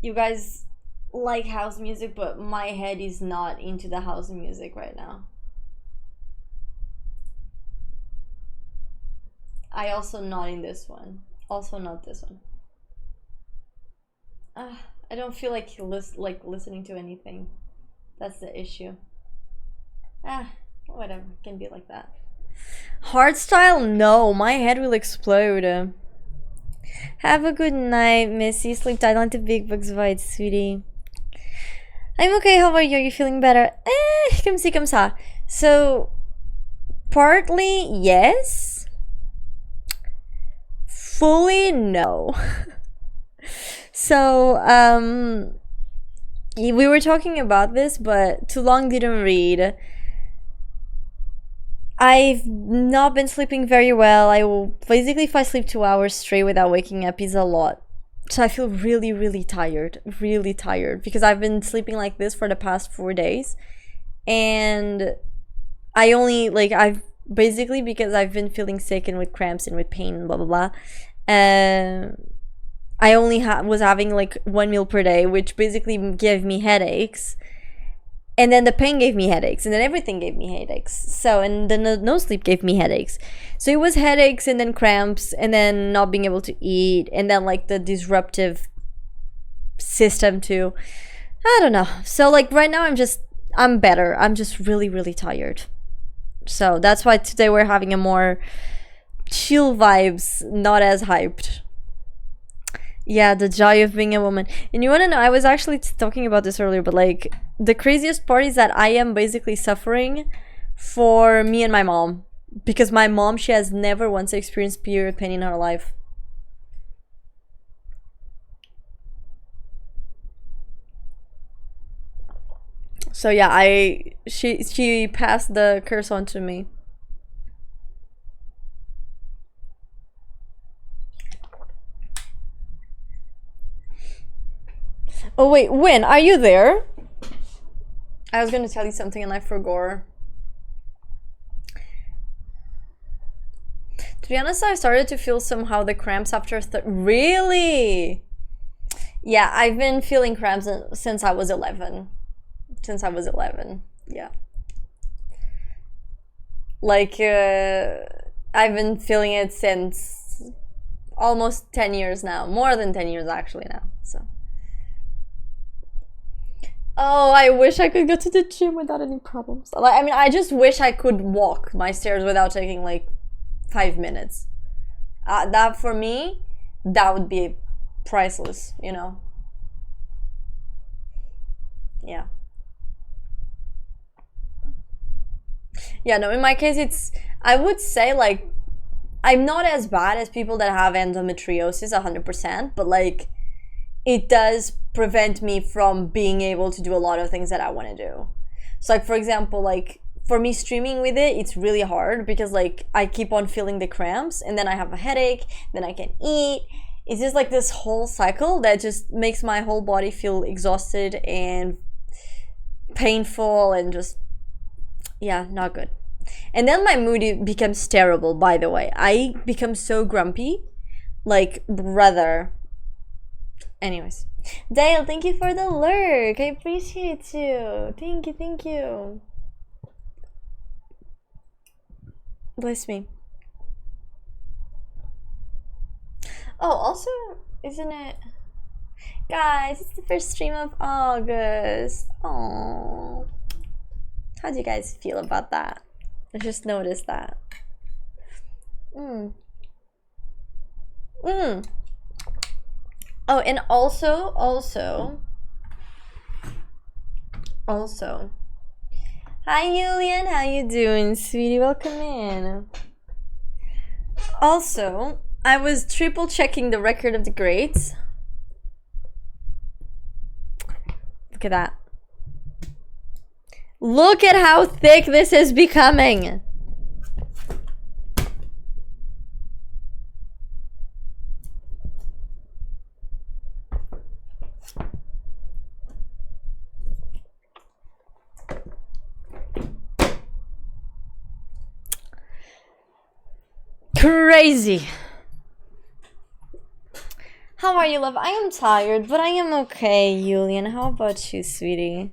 you guys like house music, but my head is not into the house music right now. I also not in this one. Also not this one. I don't feel like listening to anything. That's the issue. Whatever. Can be like that. Hardstyle? No, my head will explode. Have a good night, Missy. Sleep tight on the big bugs void, sweetie. I'm okay, how are you? Are you feeling better? Comme ci, comme ça. So, partly, yes. Fully, no. So, we were talking about this, but too long didn't read. I've not been sleeping very well. I will basically, if I sleep 2 hours straight without waking up, is a lot. So I feel really, really tired, because I've been sleeping like this for the past 4 days, and I've basically, because I've been feeling sick and with cramps and with pain and blah blah blah. I only was having like 1 meal per day, which basically gave me headaches. And then the pain gave me headaches, and then everything gave me headaches. So, and then the no sleep gave me headaches. So it was headaches, and then cramps, and then not being able to eat, and then like the disruptive system too. I don't know. So like right now I'm better. I'm just really, really tired. So that's why today we're having a more chill vibes, not as hyped. Yeah, the joy of being a woman. And you want to know, I was actually talking about this earlier, but like the craziest part is that I am basically suffering for me and my mom, because my mom, she has never once experienced period pain in her life. So yeah, she passed the curse on to me. Oh wait, Win, are you there? I was gonna tell you something and I forgot. To be honest, I started to feel somehow the cramps after really? Yeah, I've been feeling cramps since I was 11. Since I was 11, yeah. Like, I've been feeling it since almost 10 years now. More than 10 years actually now, so. Oh, I wish I could go to the gym without any problems. I mean, I just wish I could walk my stairs without taking like 5 minutes. That for me, that would be priceless, you know? Yeah. Yeah, no, in my case, I would say like I'm not as bad as people that have endometriosis 100%, but like it does prevent me from being able to do a lot of things that I want to do. So like for example, like for me streaming with it, it's really hard because like I keep on feeling the cramps and then I have a headache, then I can't eat. It's just like this whole cycle that just makes my whole body feel exhausted and painful and just, yeah, not good. And then my mood becomes terrible, by the way. I become so grumpy, like, brother. Anyways, Dale, thank you for the lurk. I appreciate you. Thank you, thank you. Bless me. Oh, also, isn't it? Guys, it's the first stream of August. Oh, how do you guys feel about that? I just noticed that. Oh, and also. Hi, Julian. How you doing, sweetie? Welcome in. Also, I was triple checking the record of the greats. Look at that. Look at how thick this is becoming. Crazy. How are you, love? I am tired, but I am okay, Julian. How about you, sweetie?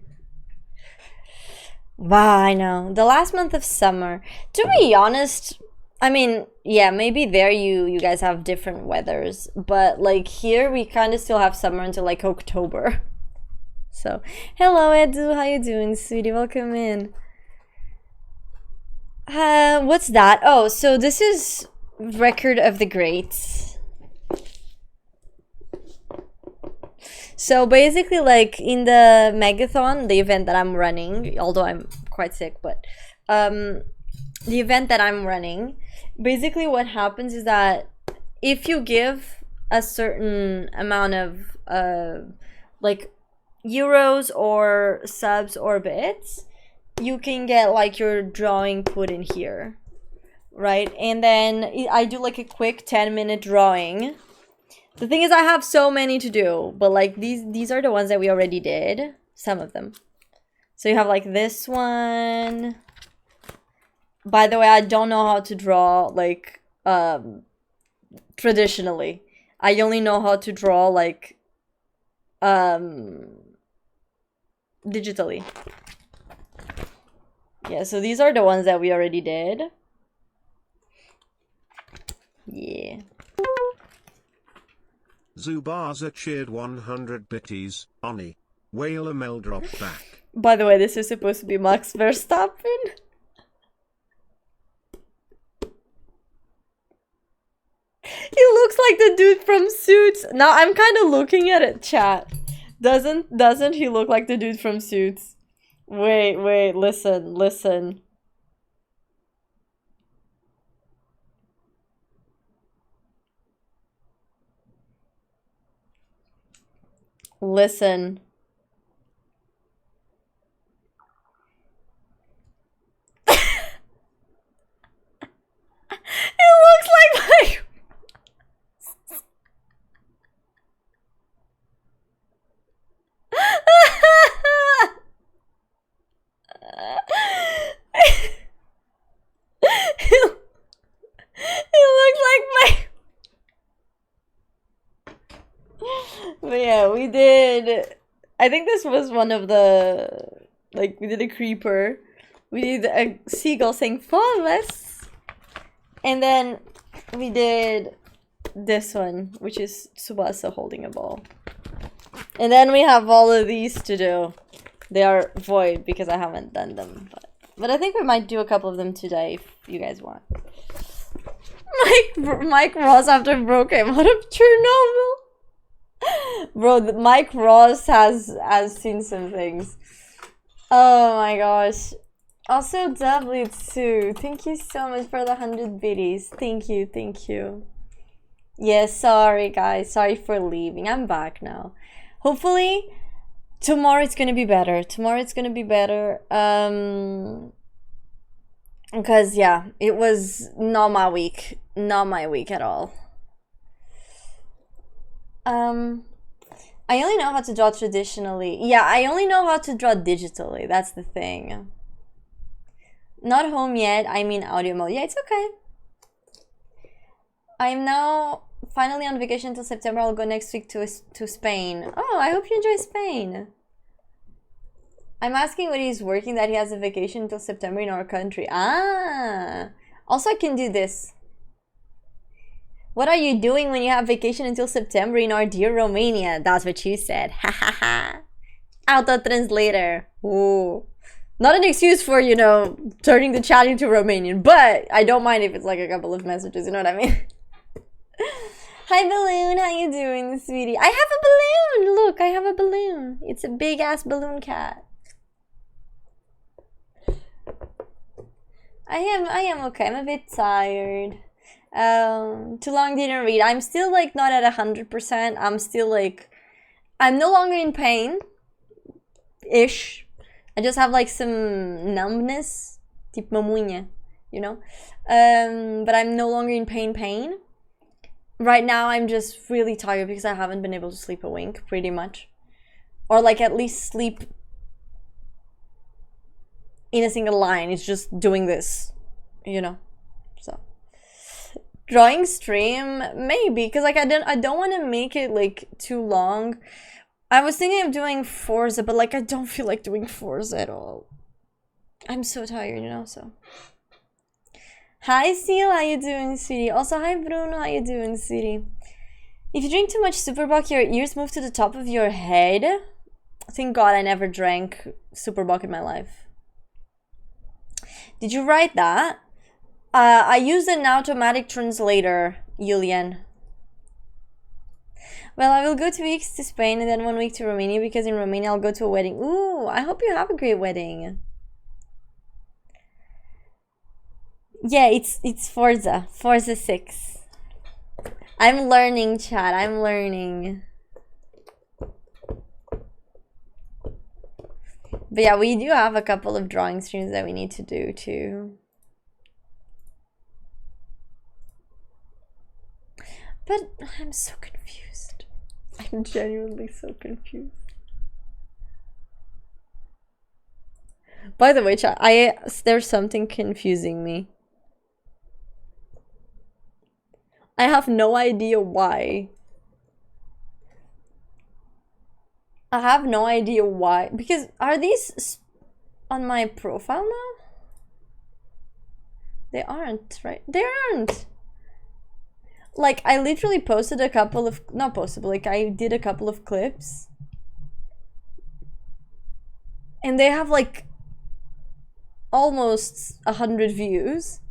Wow, I know. The last month of summer. To be honest, I mean, yeah, maybe there you guys have different weathers, but like here we kind of still have summer until like October. So, hello Edu, how you doing, sweetie? Welcome in. What's that? Oh, so this is record of the greats. So basically, like in the megathon, the event that I'm running, although I'm quite sick, but the event that I'm running, basically what happens is that if you give a certain amount of like euros or subs or bits, you can get like your drawing put in here, right? And then I do like a quick 10-minute drawing. The thing is, I have so many to do, but like these are the ones that we already did, some of them. So you have like this one. By the way, I don't know how to draw like traditionally. I only know how to draw like digitally. Yeah, so these are the ones that we already did. Yeah. Zubaza cheered 100 bitties, Oni. Whale Mel dropped back. By the way, this is supposed to be Max Verstappen. He looks like the dude from Suits. Now I'm kind of looking at it, chat. Doesn't he look like the dude from Suits? Wait, listen. Listen. It looks like But yeah, we did. I think this was one of the, like, we did a creeper. We did a seagull saying "Fallas," and then we did this one, which is Tsubasa holding a ball. And then we have all of these to do. They are void because I haven't done them, but I think we might do a couple of them today if you guys want. Mike Ross after broke him out of Chernobyl. Bro, Mike Ross has seen some things. Oh my gosh. Also, W2, thank you so much for the 100 biddies. Thank you, thank you. Yes, sorry guys, sorry for leaving. I'm back now. Hopefully, tomorrow it's gonna be better. Tomorrow it's gonna be better. Because yeah, it was not my week. Not my week at all. I only know how to draw traditionally. Yeah, I only know how to draw digitally. That's the thing. Not home yet. I mean audio mode. Yeah, it's okay. I'm now finally on vacation until September. I'll go next week to Spain. Oh, I hope you enjoy Spain. I'm asking when he's working that he has a vacation until September in our country. Ah. Also, I can do this. What are you doing when you have vacation until September in our dear Romania? That's what you said. Ha ha ha. Auto translator. Ooh. Not an excuse for, you know, turning the chat into Romanian, but I don't mind if it's like a couple of messages, you know what I mean? Hi Balloon, how you doing, sweetie? I have a balloon! Look, I have a balloon. It's a big ass balloon cat. I am okay. I'm a bit tired. Too long didn't read. I'm still like not at 100%. I'm still like, I'm no longer in pain ish. I just have like some numbness, tipo mamunha, you know. But I'm no longer in pain. Right now I'm just really tired because I haven't been able to sleep a wink, pretty much, or like at least sleep in a single line. It's just doing this, you know. So drawing stream maybe, because like I don't want to make it like too long. I was thinking of doing Forza, but like I don't feel like doing Forza at all. I'm so tired, you know. So hi Seal, how you doing, sweetie? Also hi Bruno, how you doing, sweetie? If you drink too much Superbock, your ears move to the top of your head. Thank God I never drank Superbock in my life. Did you write that? I used an automatic translator, Julian. Well, I will go 2 weeks to Spain and then 1 week to Romania, because in Romania I'll go to a wedding. Ooh, I hope you have a great wedding. Yeah, it's Forza 6. I'm learning, chat. I'm learning. But yeah, we do have a couple of drawing streams that we need to do too. But I'm so confused. I'm genuinely so confused. By the way, chat, there's something confusing me. I have no idea why. I have no idea why. Because are these on my profile now? They aren't, right? They aren't. Like, I literally posted a couple of, not posted, but like I did a couple of clips. And they have like almost 100 views.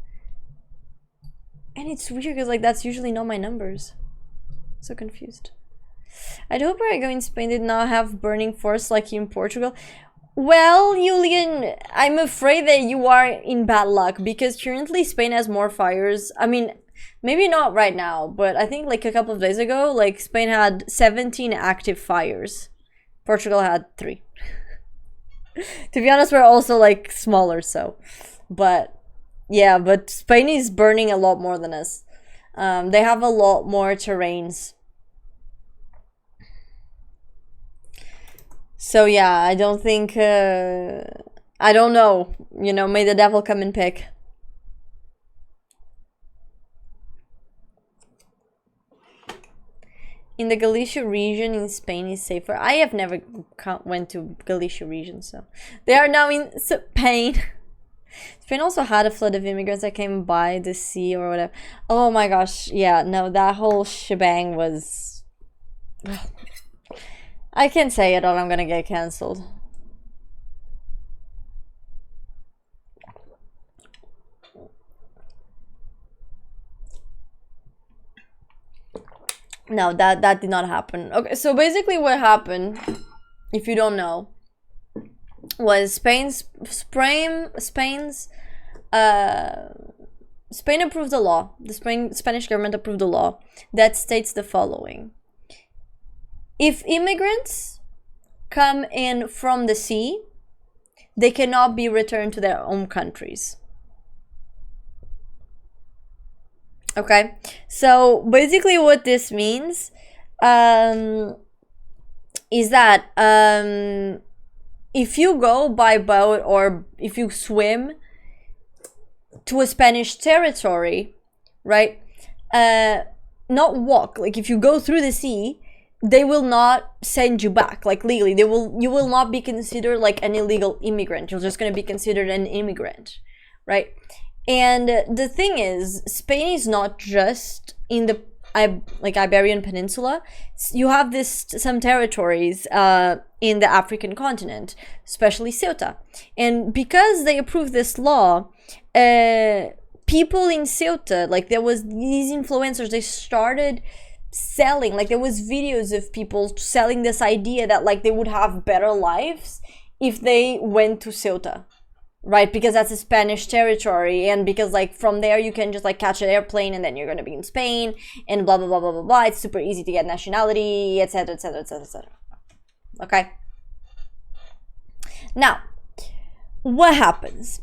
And it's weird because like that's usually not my numbers. So confused. I'd hope where I go in Spain did not have burning forest like in Portugal. Well, Julian, I'm afraid that you are in bad luck, because currently Spain has more fires. I mean, maybe not right now, but I think like a couple of days ago, like Spain had 17 active fires. Portugal had 3. To be honest, we're also like smaller, so. But yeah, but Spain is burning a lot more than us. They have a lot more terrains. So yeah, I don't think, I don't know, you know, may the devil come and pick. In the Galicia region in Spain is safer. I have never went to Galicia region, so. They are now in Spain. Spain also had a flood of immigrants that came by the sea or whatever. Oh my gosh, yeah, no, that whole shebang was... I can't say it or I'm gonna get cancelled. No, that did not happen. Okay, so basically what happened, if you don't know, was Spain approved a law. The Spanish government approved a law that states the following: if immigrants come in from the sea, they cannot be returned to their own countries. Okay, so basically what this means is that if you go by boat or if you swim to a Spanish territory, right, not walk, like if you go through the sea, they will not send you back, like legally. You will not be considered like an illegal immigrant. You're just going to be considered an immigrant, right? And the thing is, Spain is not just in the Iberian Peninsula. You have some territories in the African continent, especially Ceuta. And because they approved this law, people in Ceuta, like there was these influencers, they started selling, like there was videos of people selling this idea that like they would have better lives if they went to Ceuta. Right, because that's a Spanish territory, and because like from there you can just like catch an airplane and then you're gonna be in Spain and blah blah blah blah blah blah. It's super easy to get nationality, etc., etc., etc., etc. Okay. Now, what happens?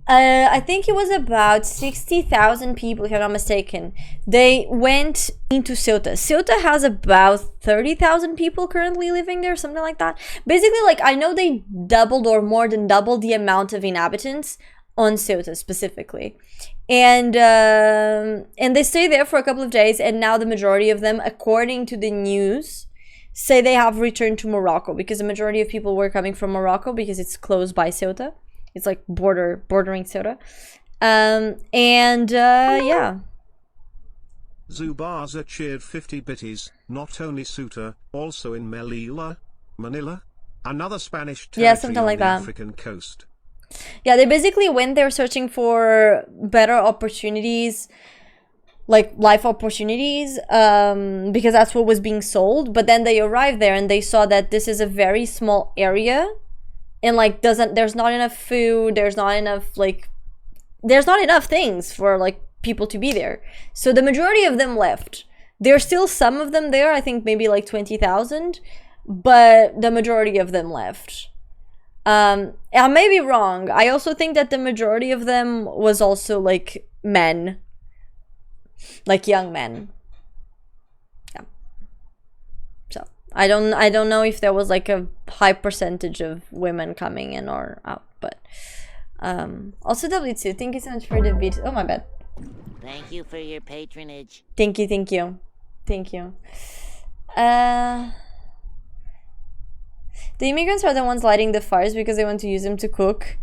I think it was about 60,000 people, if I'm not mistaken. They went into Ceuta. Ceuta has about 30,000 people currently living there, something like that. Basically, like I know they doubled or more than doubled the amount of inhabitants on Ceuta specifically, and they stay there for a couple of days. And now the majority of them, according to the news, say they have returned to Morocco, because the majority of people were coming from Morocco because it's close by Ceuta. It's like bordering Ceuta. Yeah. Zubaza cheered 50 bitties, not only Ceuta, also in Manila, another Spanish territory something on like the that. African coast. Yeah, they basically went there searching for better opportunities, like life opportunities, because that's what was being sold. But then they arrived there and they saw that this is a very small area. And like there's not enough food, there's not enough things for like people to be there. So the majority of them left. There's still some of them there, I think maybe like 20,000, but the majority of them left. I may be wrong. I also think that the majority of them was also like men, like young men. Yeah. So I don't know if there was like a high percentage of women coming in or out, but also W2, thank you so much for the video. Oh my bad. Thank you for your patronage. Thank you. The immigrants are the ones lighting the fires because they want to use them to cook,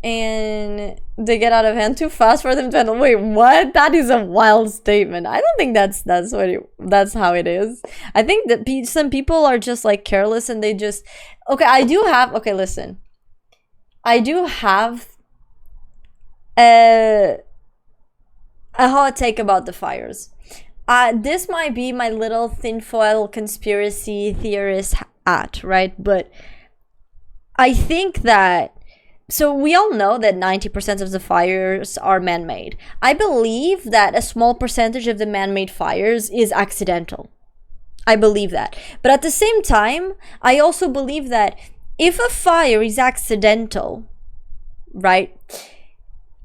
and they get out of hand too fast for them to handle. Wait, what? That is a wild statement. I don't think that's how it is. I think that some people are just like careless and they just. Okay, listen. I do have a hot take about the fires. This might be my little tinfoil conspiracy theorist hat, right? But I think that. So we all know that 90% of the fires are man-made. I believe that a small percentage of the man-made fires is accidental. I believe that. But at the same time, I also believe that if a fire is accidental, right,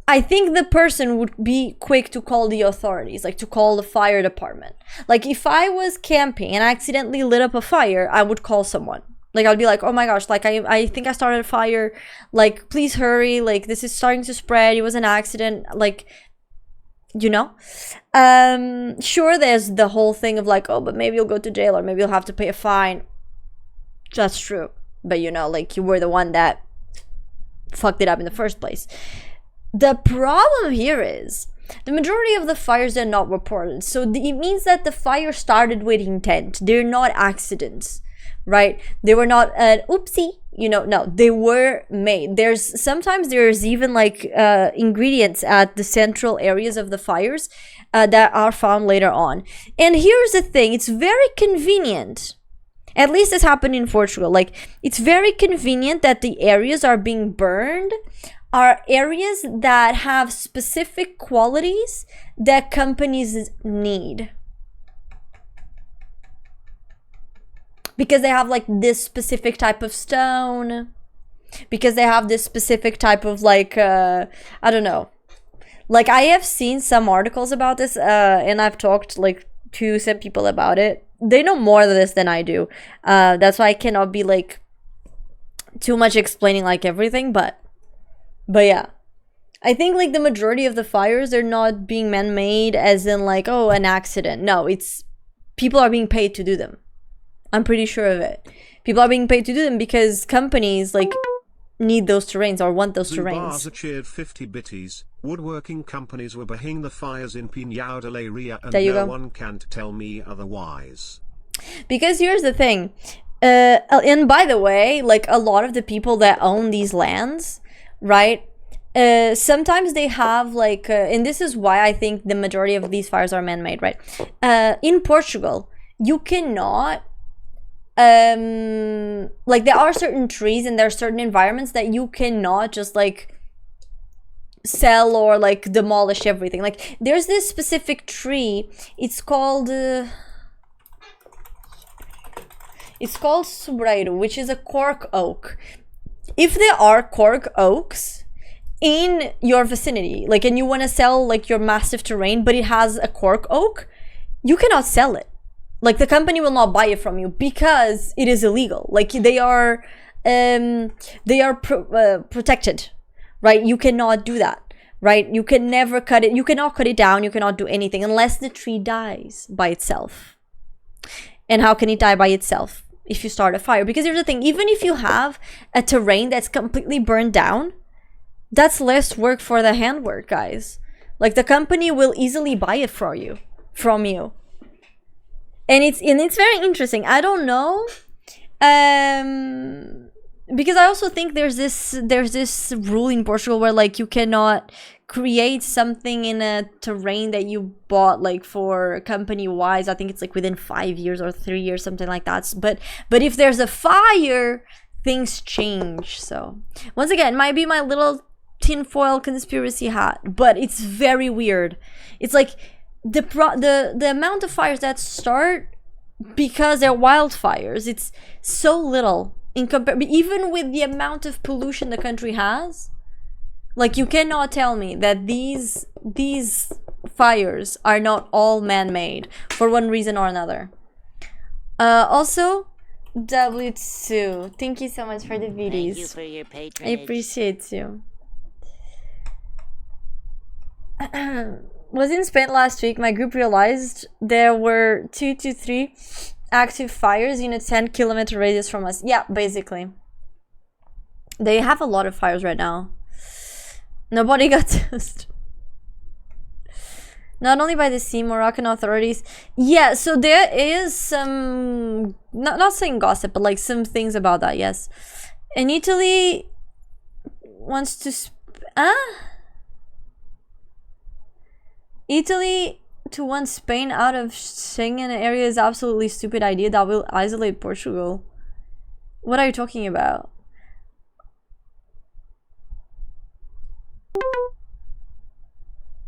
I think the person would be quick to call the authorities, like to call the fire department. Like if I was camping and I accidentally lit up a fire, I would call someone. Like I'd be like, oh my gosh, like I think I started a fire, like please hurry, like this is starting to spread, it was an accident, like, you know. Sure, there's the whole thing of like, oh, but maybe you'll go to jail or maybe you'll have to pay a fine. That's true, but you know, like you were the one that fucked it up in the first place. The problem here is the majority of the fires are not reported, so it means that the fire started with intent. They're not accidents, right? They were not an oopsie, you know. No, they were made. Sometimes there's even like ingredients at the central areas of the fires that are found later on. And here's the thing, it's very convenient At least this happened in Portugal. Like, it's very convenient that the areas are being burned are areas that have specific qualities that companies need. Because they have like this specific type of stone, because they have this specific type of like I don't know. Like, I have seen some articles about this and I've talked like to some people about it. They know more of this than I do. That's why I cannot be like too much explaining like everything, but yeah. I think like the majority of the fires are not being man-made as in like, oh, an accident. No, it's people are being paid to do them. I'm pretty sure of it. People are being paid to do them because companies like need those terrains or want those terrains. Zubaza cheered 50 bitties. Woodworking companies were behind the fires in Pinhão de Leiria, and no one can tell me otherwise. Because here's the thing. And by the way, like a lot of the people that own these lands, right? Sometimes they have like, and this is why I think the majority of these fires are man-made, right? In Portugal, you cannot like there are certain trees and there are certain environments that you cannot just like sell or like demolish everything. Like there's this specific tree, it's called sobreiro, which is a cork oak. If there are cork oaks in your vicinity, like, and you want to sell like your massive terrain but it has a cork oak, you cannot sell it. Like, the company will not buy it from you because it is illegal. Like, they are protected, right? You cannot do that, right? You can never cut it. You cannot cut it down. You cannot do anything unless the tree dies by itself. And how can it die by itself? If you start a fire. Because here's the thing, even if you have a terrain that's completely burned down, that's less work for the handwork, guys. Like, the company will easily buy it from you. And it's very interesting. I don't know, because I also think there's this rule in Portugal where like you cannot create something in a terrain that you bought like for company wise. I think it's like within 5 years or 3 years, something like that. But if there's a fire, things change. So once again, it might be my little tinfoil conspiracy hat, but it's very weird. It's like the amount of fires that start because they're wildfires, it's so little in even with the amount of pollution the country has. Like, you cannot tell me that these fires are not all man-made for one reason or another. Also, W2, thank you so much for the videos. Thank you for your patronage. I appreciate you. Was in Spain last week. My group realized there were 2 to 3 active fires in a 10-kilometer radius from us. Yeah, basically. They have a lot of fires right now. Nobody got toast. Not only by the sea, Moroccan authorities. Yeah, so there is some, not saying gossip, but like some things about that, yes. And Italy wants to... Italy to want Spain out of Schengen area is absolutely stupid idea that will isolate Portugal. What are you talking about?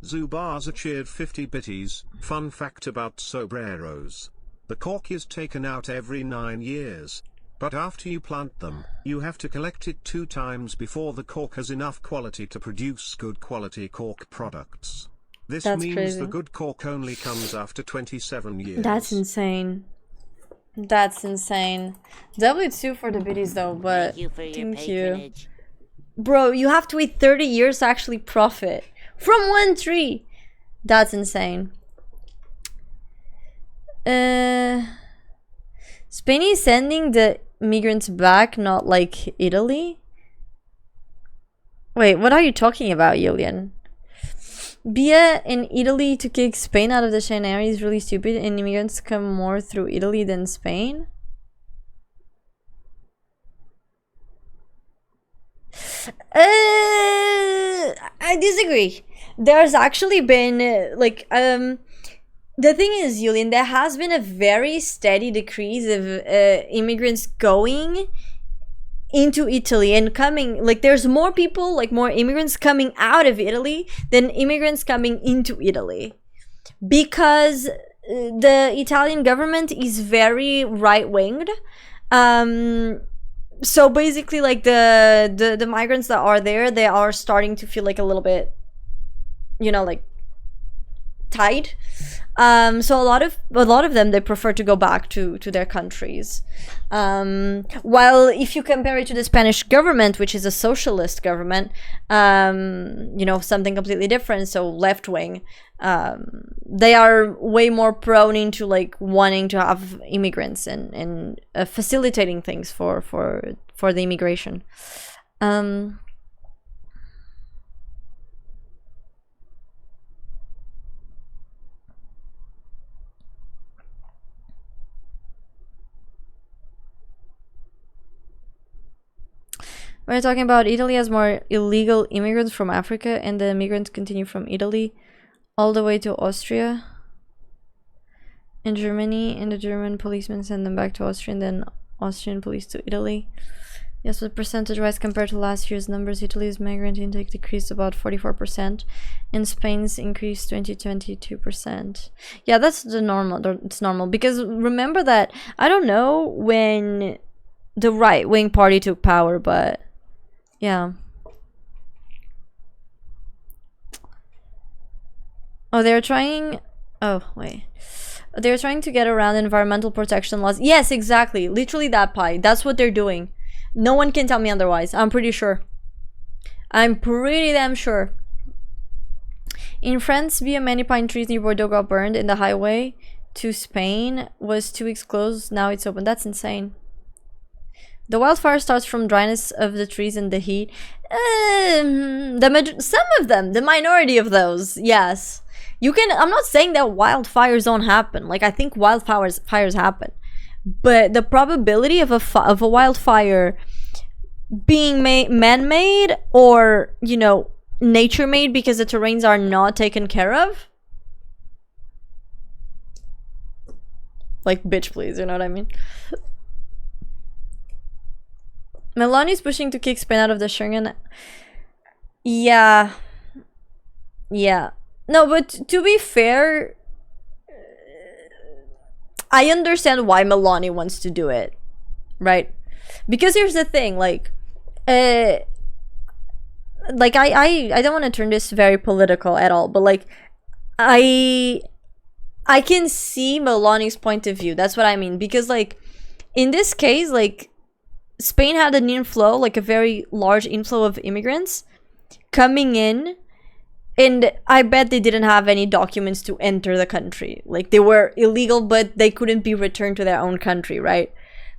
Zubaza cheered 50 bitties. Fun fact about sombreros. The cork is taken out every 9 years. But after you plant them, you have to collect it 2 times before the cork has enough quality to produce good quality cork products. This means crazy. The good cork only comes after 27 years. That's insane. That's insane. W2 for the bitties though, but thank you for your patronage. Bro, you have to wait 30 years to actually profit from one tree. That's insane. Spain is sending the migrants back, not like Italy. Wait, what are you talking about, Yulian? Bia in Italy to kick Spain out of the Schengen area is really stupid, and immigrants come more through Italy than Spain. I disagree. There's actually been the thing is, Julian, there has been a very steady decrease of immigrants going into Italy and coming. Like, there's more people, like more immigrants coming out of Italy than immigrants coming into Italy, because the Italian government is very right-winged. So basically, like the migrants that are there, they are starting to feel like a little bit, you know, like tied. So a lot of them, they prefer to go back to their countries. While if you compare it to the Spanish government, which is a socialist government, you know, something completely different, so left wing, they are way more prone into like wanting to have immigrants and facilitating things for the immigration. We're talking about Italy has more illegal immigrants from Africa, and the immigrants continue from Italy all the way to Austria and Germany, and the German policemen send them back to Austria, and then Austrian police to Italy. Yes, with percentage-wise compared to last year's numbers, Italy's migrant intake decreased about 44%, and Spain's increased 22%. Yeah, that's the normal. It's normal, because remember that, I don't know when the right-wing party took power, but yeah. Oh, they're trying... Oh, wait. They're trying to get around environmental protection laws. Yes, exactly. Literally that, pie. That's what they're doing. No one can tell me otherwise. I'm pretty sure. I'm pretty damn sure. In France, many pine trees near Bordeaux got burned, and the highway to Spain was 2 weeks closed. Now it's open. That's insane. The wildfire starts from dryness of the trees and the heat. Some of them, the minority of those, yes. You can. I'm not saying that wildfires don't happen. Like, I think fires happen, but the probability of a wildfire being man-made or, you know, nature-made because the terrains are not taken care of. Like, bitch, please. You know what I mean? Melani's pushing to kick Spain out of the Schengen. Yeah. Yeah. No, but to be fair, I understand why Melania wants to do it, right? Because here's the thing, like I don't want to turn this very political at all, but like I can see Melania's point of view. That's what I mean, because like in this case, like Spain had an inflow, like a very large inflow of immigrants coming in, and I bet they didn't have any documents to enter the country. Like, they were illegal, but they couldn't be returned to their own country, right?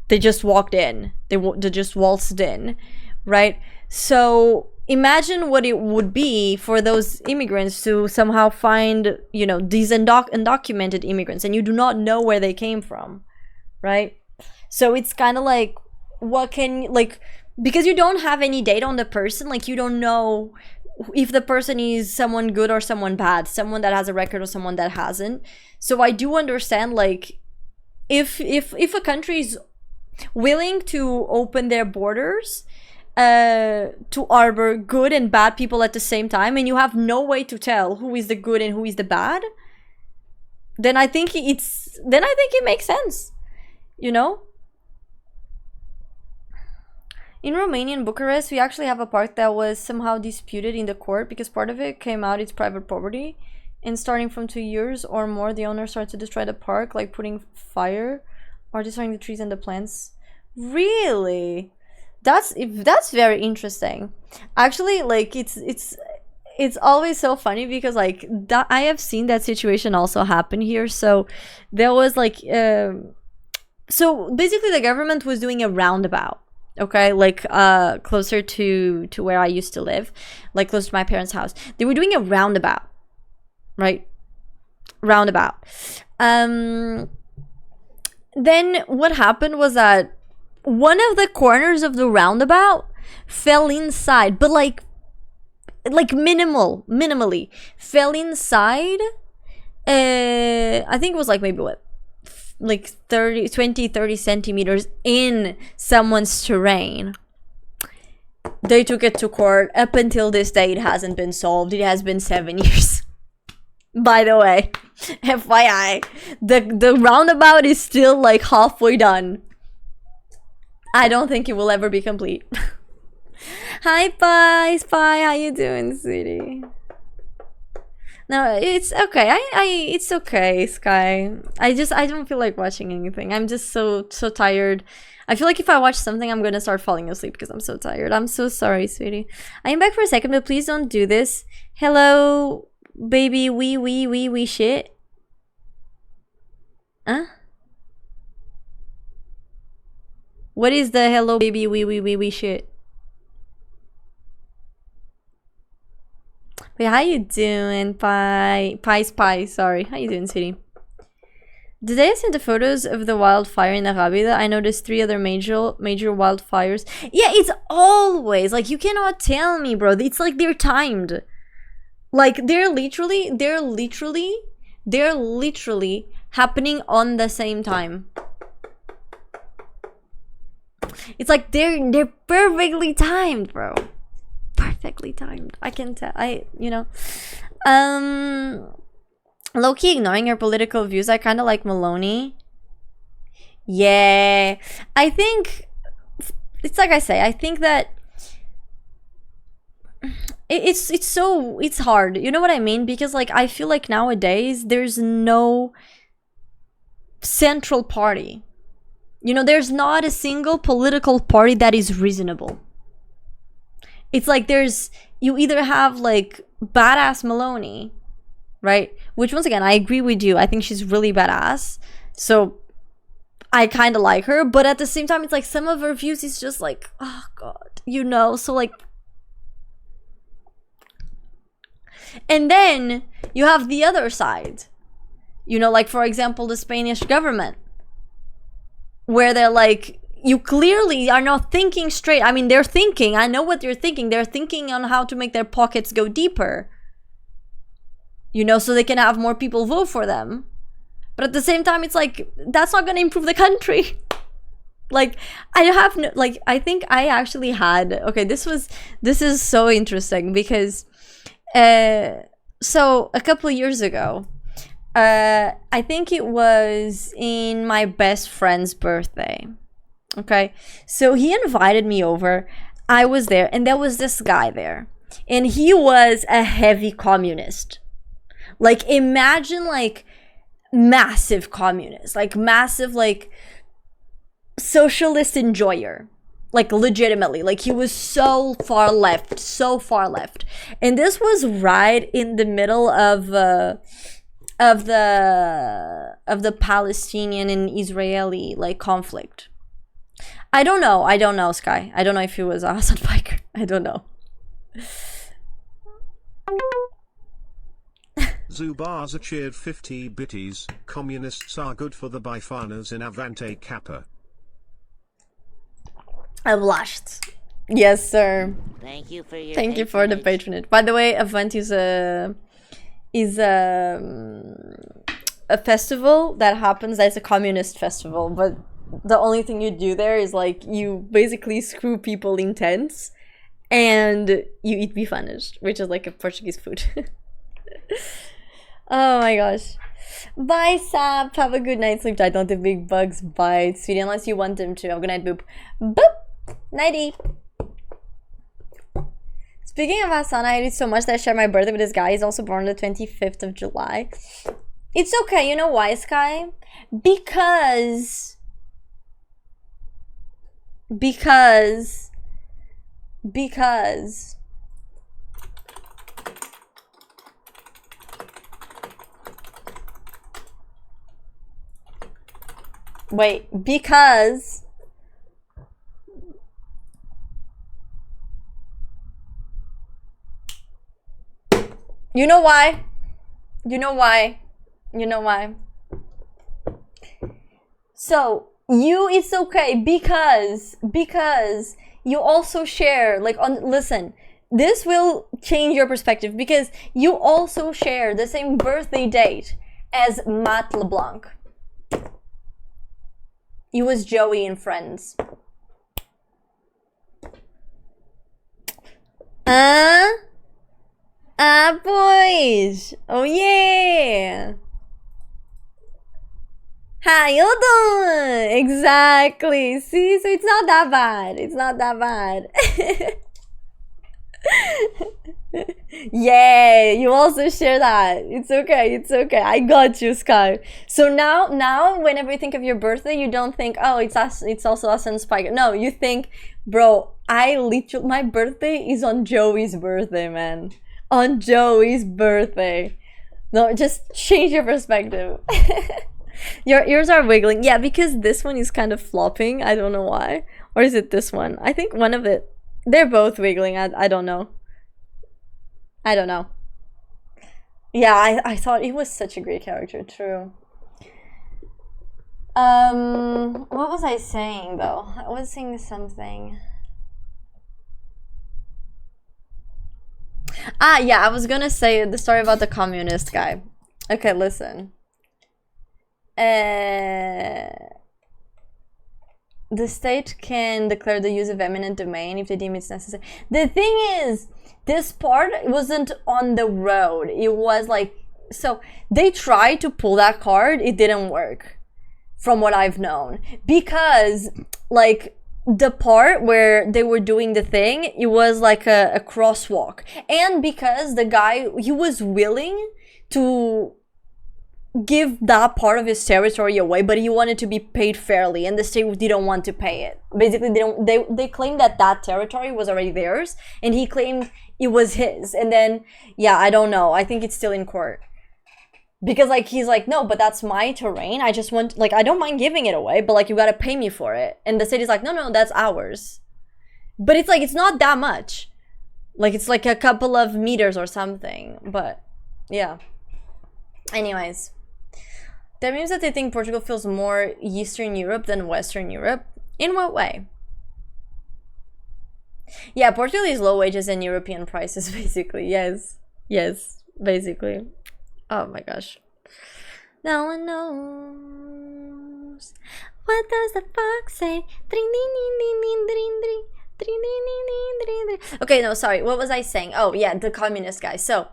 They just walked in. They just waltzed in, right? So imagine what it would be for those immigrants to somehow find, you know, these undocumented immigrants, and you do not know where they came from, right? So it's kind of like, what can, like, because you don't have any data on the person, like, you don't know if the person is someone good or someone bad, someone that has a record or someone that hasn't. So I do understand, like, if a country is willing to open their borders to harbor good and bad people at the same time, and you have no way to tell who is the good and who is the bad, then I think it makes sense, you know? In Romanian Bucharest, we actually have a park that was somehow disputed in the court because part of it came out it's private property, and starting from 2 years or more, the owner started to destroy the park, like putting fire or destroying the trees and the plants. Really? That's very interesting. Actually, like, it's always so funny because, like, that I have seen that situation also happen here. So there was like so basically the government was doing a roundabout. Okay, like closer to where I used to live, like close to my parents' house. They were doing a roundabout, right? Roundabout. Then what happened was that one of the corners of the roundabout fell inside, but like minimally fell inside I think it was like maybe what, like 30 centimeters in someone's terrain. They took it to court. Up until this day, it hasn't been solved. It has been 7 years. By the way, FYI, the roundabout is still like halfway done. I don't think it will ever be complete. Hi, Spy, how you doing, sweetie? No, it's okay. It's okay, Sky. I don't feel like watching anything. I'm just so tired. I feel like if I watch something, I'm gonna start falling asleep because I'm so tired. I'm so sorry, sweetie. I am back for a second, but please don't do this. Hello, baby, we shit. Huh? What is the hello, baby, we shit? Wait, how you doing, Spy? Sorry, how you doing, sweetie? Today I sent the photos of the wildfire in Arabia. I noticed 3 other major wildfires. Yeah, it's always like, you cannot tell me, bro. It's like they're timed. Like they're literally happening on the same time. It's like they're perfectly timed, bro. Perfectly timed. I can tell. Low-key ignoring her political views, I kind of like Maloney. Yeah, I think it's like I say, I think that it's hard, you know what I mean? Because like I feel like nowadays there's no central party. You know, there's not a single political party that is reasonable. It's like you either have like badass Maloney, right? Which, once again, I agree with you. I think she's really badass. So I kind of like her. But at the same time, it's like some of her views is just like, oh, God. You know? So, like... And then you have the other side. You know, like, for example, the Spanish government. Where they're like... You clearly are not thinking straight. I mean, they're thinking. I know what they're thinking. They're thinking on how to make their pockets go deeper. You know, so they can have more people vote for them. But at the same time, it's like, that's not going to improve the country. Like, I think I actually had... Okay, this is so interesting because... so, a couple of years ago, I think it was in my best friend's birthday. Okay, so he invited me over. I was there, and there was this guy there. And he was a heavy communist. Like, imagine, like, massive communist. Like, massive, like, socialist enjoyer. Like, legitimately. Like, he was so far left. So far left. And this was right in the middle of the Palestinian and Israeli, like, conflict. I don't know, Sky. I don't know if he was a Hassan biker. I don't know. Zubaza cheered 50 bitties. Communists are good for the bifanas in Avante Kappa. I blushed. Yes, sir. Thank you for your Thank you for the patronage. By the way, Avante is a festival that happens. That's a communist festival, but the only thing you do there is like you basically screw people in tents and you eat bifanas, which is like a Portuguese food. Oh my gosh. Bye, Sap. Have a good night. Sleep tight. Don't have big bugs bite, sweetie, unless you want them to. Have a good night, boop. Boop. Nighty. Speaking of Hassan, I hate it so much that I share my birthday with this guy. He's also born on the 25th of July. It's okay. You know why, Sky? Because you know why? So it's okay because you also share, like, listen, this will change your perspective because you also share the same birthday date as Matt LeBlanc. He was Joey in Friends. Pois! Oh yeah! How you doing? Exactly. See, so it's not that bad. It's not that bad. Yeah, you also share that. It's okay. It's okay. I got you, Sky. So now, whenever you think of your birthday, you don't think, oh, it's us. It's also us and Spike. No, you think, bro, my birthday is on Joey's birthday, man. On Joey's birthday. No, just change your perspective. Your ears are wiggling. Yeah, because this one is kind of flopping. I don't know why. Or is it this one? I think one of it. They're both wiggling. I don't know. I don't know. Yeah, I thought he was such a great character. True. What was I saying though? I was saying something. Yeah, I was gonna say the story about the communist guy. Okay, listen. The state can declare the use of eminent domain if they deem it's necessary. The thing is, this part wasn't on the road. It was like, so they tried to pull that card. It didn't work, from what I've known, because like the part where they were doing the thing, it was like a crosswalk, and because the guy, he was willing to give that part of his territory away, but he wanted to be paid fairly, and the state didn't want to pay it. Basically, they claimed that territory was already theirs, and he claimed it was his. And then, yeah, I don't know. I think it's still in court. Because, like, he's like, no, but that's my terrain. I just want, like, I don't mind giving it away, but, like, you gotta pay me for it. And the city's like, no, that's ours. But it's, like, it's not that much. Like, it's, like, a couple of meters or something. But, yeah. Anyways. That means that they think Portugal feels more Eastern Europe than Western Europe. In what way? Yeah, Portugal is low wages and European prices, basically. Yes, basically. Oh my gosh. No one knows. What does the fox say? Okay, no, sorry. What was I saying? Oh, yeah, the communist guy. So,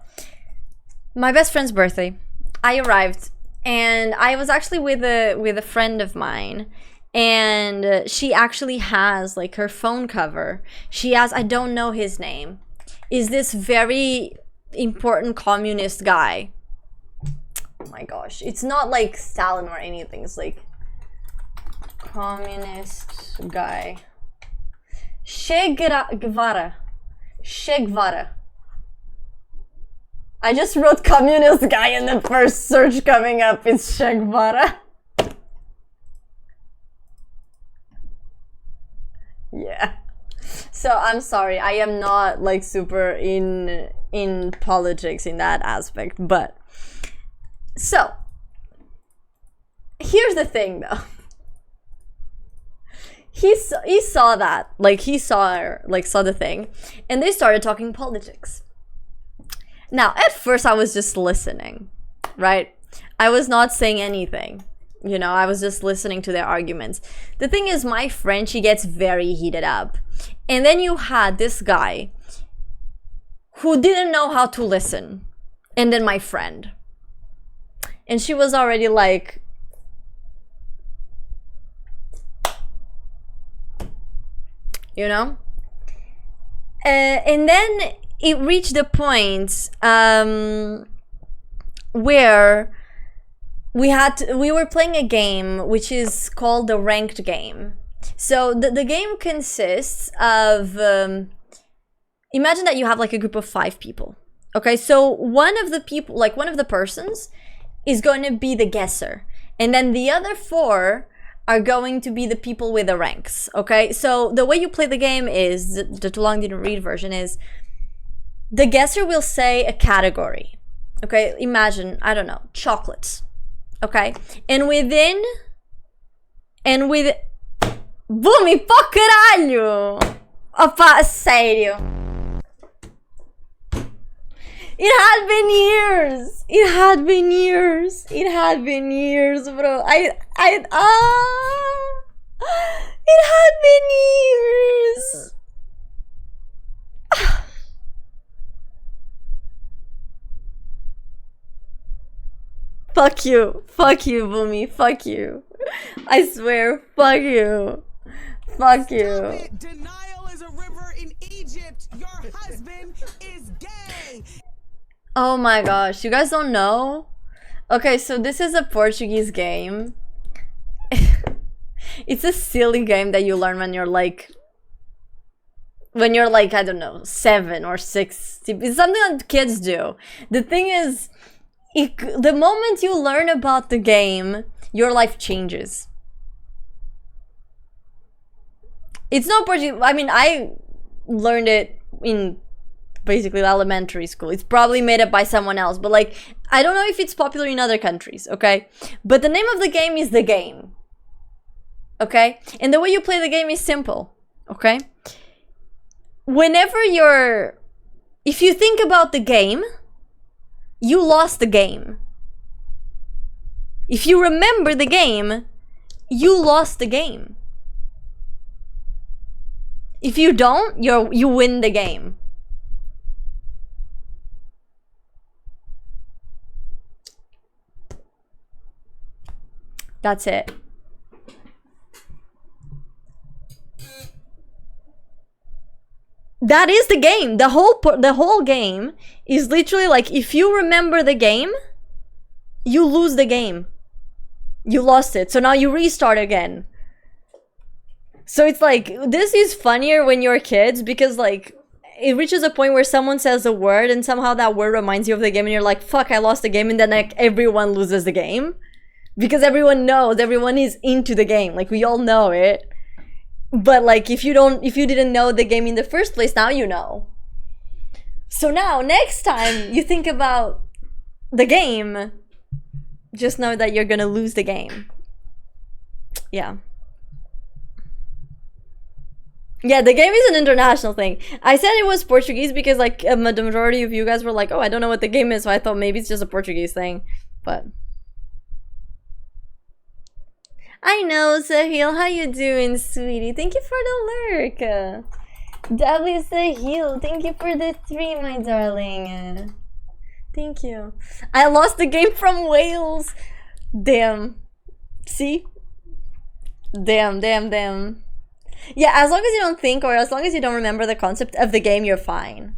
my best friend's birthday. I arrived. And I was actually with a friend of mine, and she actually has like her phone cover. She has, I don't know his name, is this very important communist guy. Oh my gosh, it's not like Stalin or anything. It's like communist guy. Che Guevara. I just wrote communist guy and the first search coming up is Che Guevara. Yeah. So I'm sorry, I am not like super in politics in that aspect, but so here's the thing though. He saw that, like he saw the thing, and they started talking politics. Now, at first I was just listening, right? I was not saying anything, you know, I was just listening to their arguments. The thing is, my friend, she gets very heated up. And then you had this guy who didn't know how to listen. And then my friend. And she was already like, you know? And then it reached the point where we were playing a game which is called the ranked game. So the game consists of imagine that you have like a group of 5 people. Okay, so one of the people, like one of the persons is going to be the guesser, and then the other 4 are going to be the people with the ranks. Okay, so the way you play the game is, the Too Long Didn't Read version is, the guesser will say a category. Okay, imagine, I don't know, chocolates. Okay, and with Bumi, pô caralho! Opa, sério. It had been years. It had been years. It had been years, bro. It had been years. Fuck you. Fuck you, Boomy. Fuck you. I swear. Fuck you. Fuck you. Denial is a river in Egypt. Your husband is gay. Oh my gosh. You guys don't know? Okay, so this is a Portuguese game. It's a silly game that you learn when you're like, I don't know, 7 or 6. It's something that kids do. The thing is, the moment you learn about the game, your life changes. It's not Portuguese. I mean, I learned it in basically elementary school. It's probably made up by someone else, but like, I don't know if it's popular in other countries, okay? But the name of the game is The Game, okay? And the way you play the game is simple, okay? If you think about the game, you lost the game. If you remember the game, you lost the game. If you don't, you win the game. That's it. That is the game. The whole game is literally like, if you remember the game, you lose the game. You lost it. So now you restart again. So it's like, this is funnier when you're kids, because like, it reaches a point where someone says a word and somehow that word reminds you of the game and you're like, fuck, I lost the game, and then like everyone loses the game. Because everyone knows, everyone is into the game. Like, we all know it. But like, if you didn't know the game in the first place, now you know. So now, next time you think about the game, just know that you're gonna lose the game. Yeah. Yeah, the game is an international thing. I said it was Portuguese because like the majority of you guys were like, oh, I don't know what the game is, so I thought maybe it's just a Portuguese thing. But I know, Sahil, how you doing, sweetie? Thank you for the lurk. W Sahil, thank you for the 3, my darling. Thank you. I lost the game from Wales. Damn. See? Damn. Yeah, as long as you don't think, or as long as you don't remember the concept of the game, you're fine.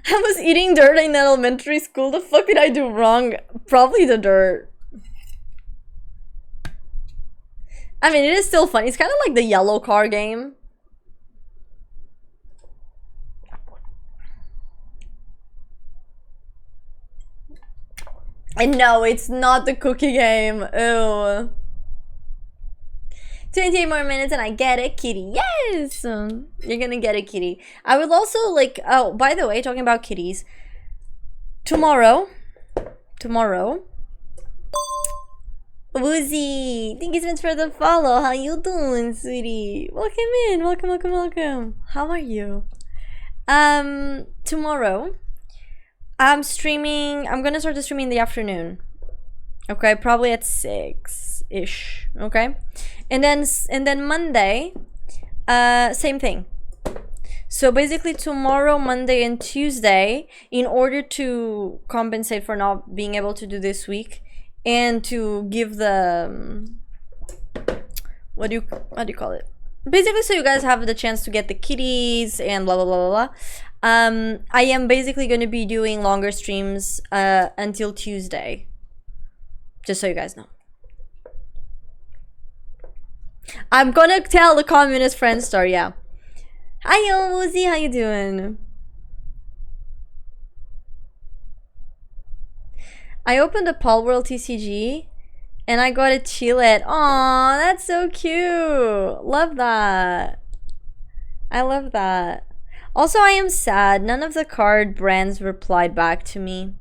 I was eating dirt in elementary school. The fuck did I do wrong? Probably the dirt. I mean, it is still fun. It's kind of like the yellow car game. And no, it's not the cookie game. Ew. 28 more minutes and I get a kitty. Yes! You're gonna get a kitty. I will also like... Oh, by the way, talking about kitties. Tomorrow... Woozy! Thank you so much for the follow. How you doing, sweetie? Welcome in. Welcome. How are you? Tomorrow... I'm gonna start the streaming in the afternoon. Okay, probably at 6-ish. Okay? And then Monday, same thing. So basically tomorrow, Monday, and Tuesday, in order to compensate for not being able to do this week, and to give the what do you call it? Basically, so you guys have the chance to get the kitties and blah blah blah blah blah. I am basically going to be doing longer streams until Tuesday. Just so you guys know. I'm gonna tell the communist friend story, yeah. Hi, Woozy, how you doing? I opened a Palworld TCG and I got a Chillet. Aw, that's so cute. Love that. I love that. Also, I am sad. None of the card brands replied back to me.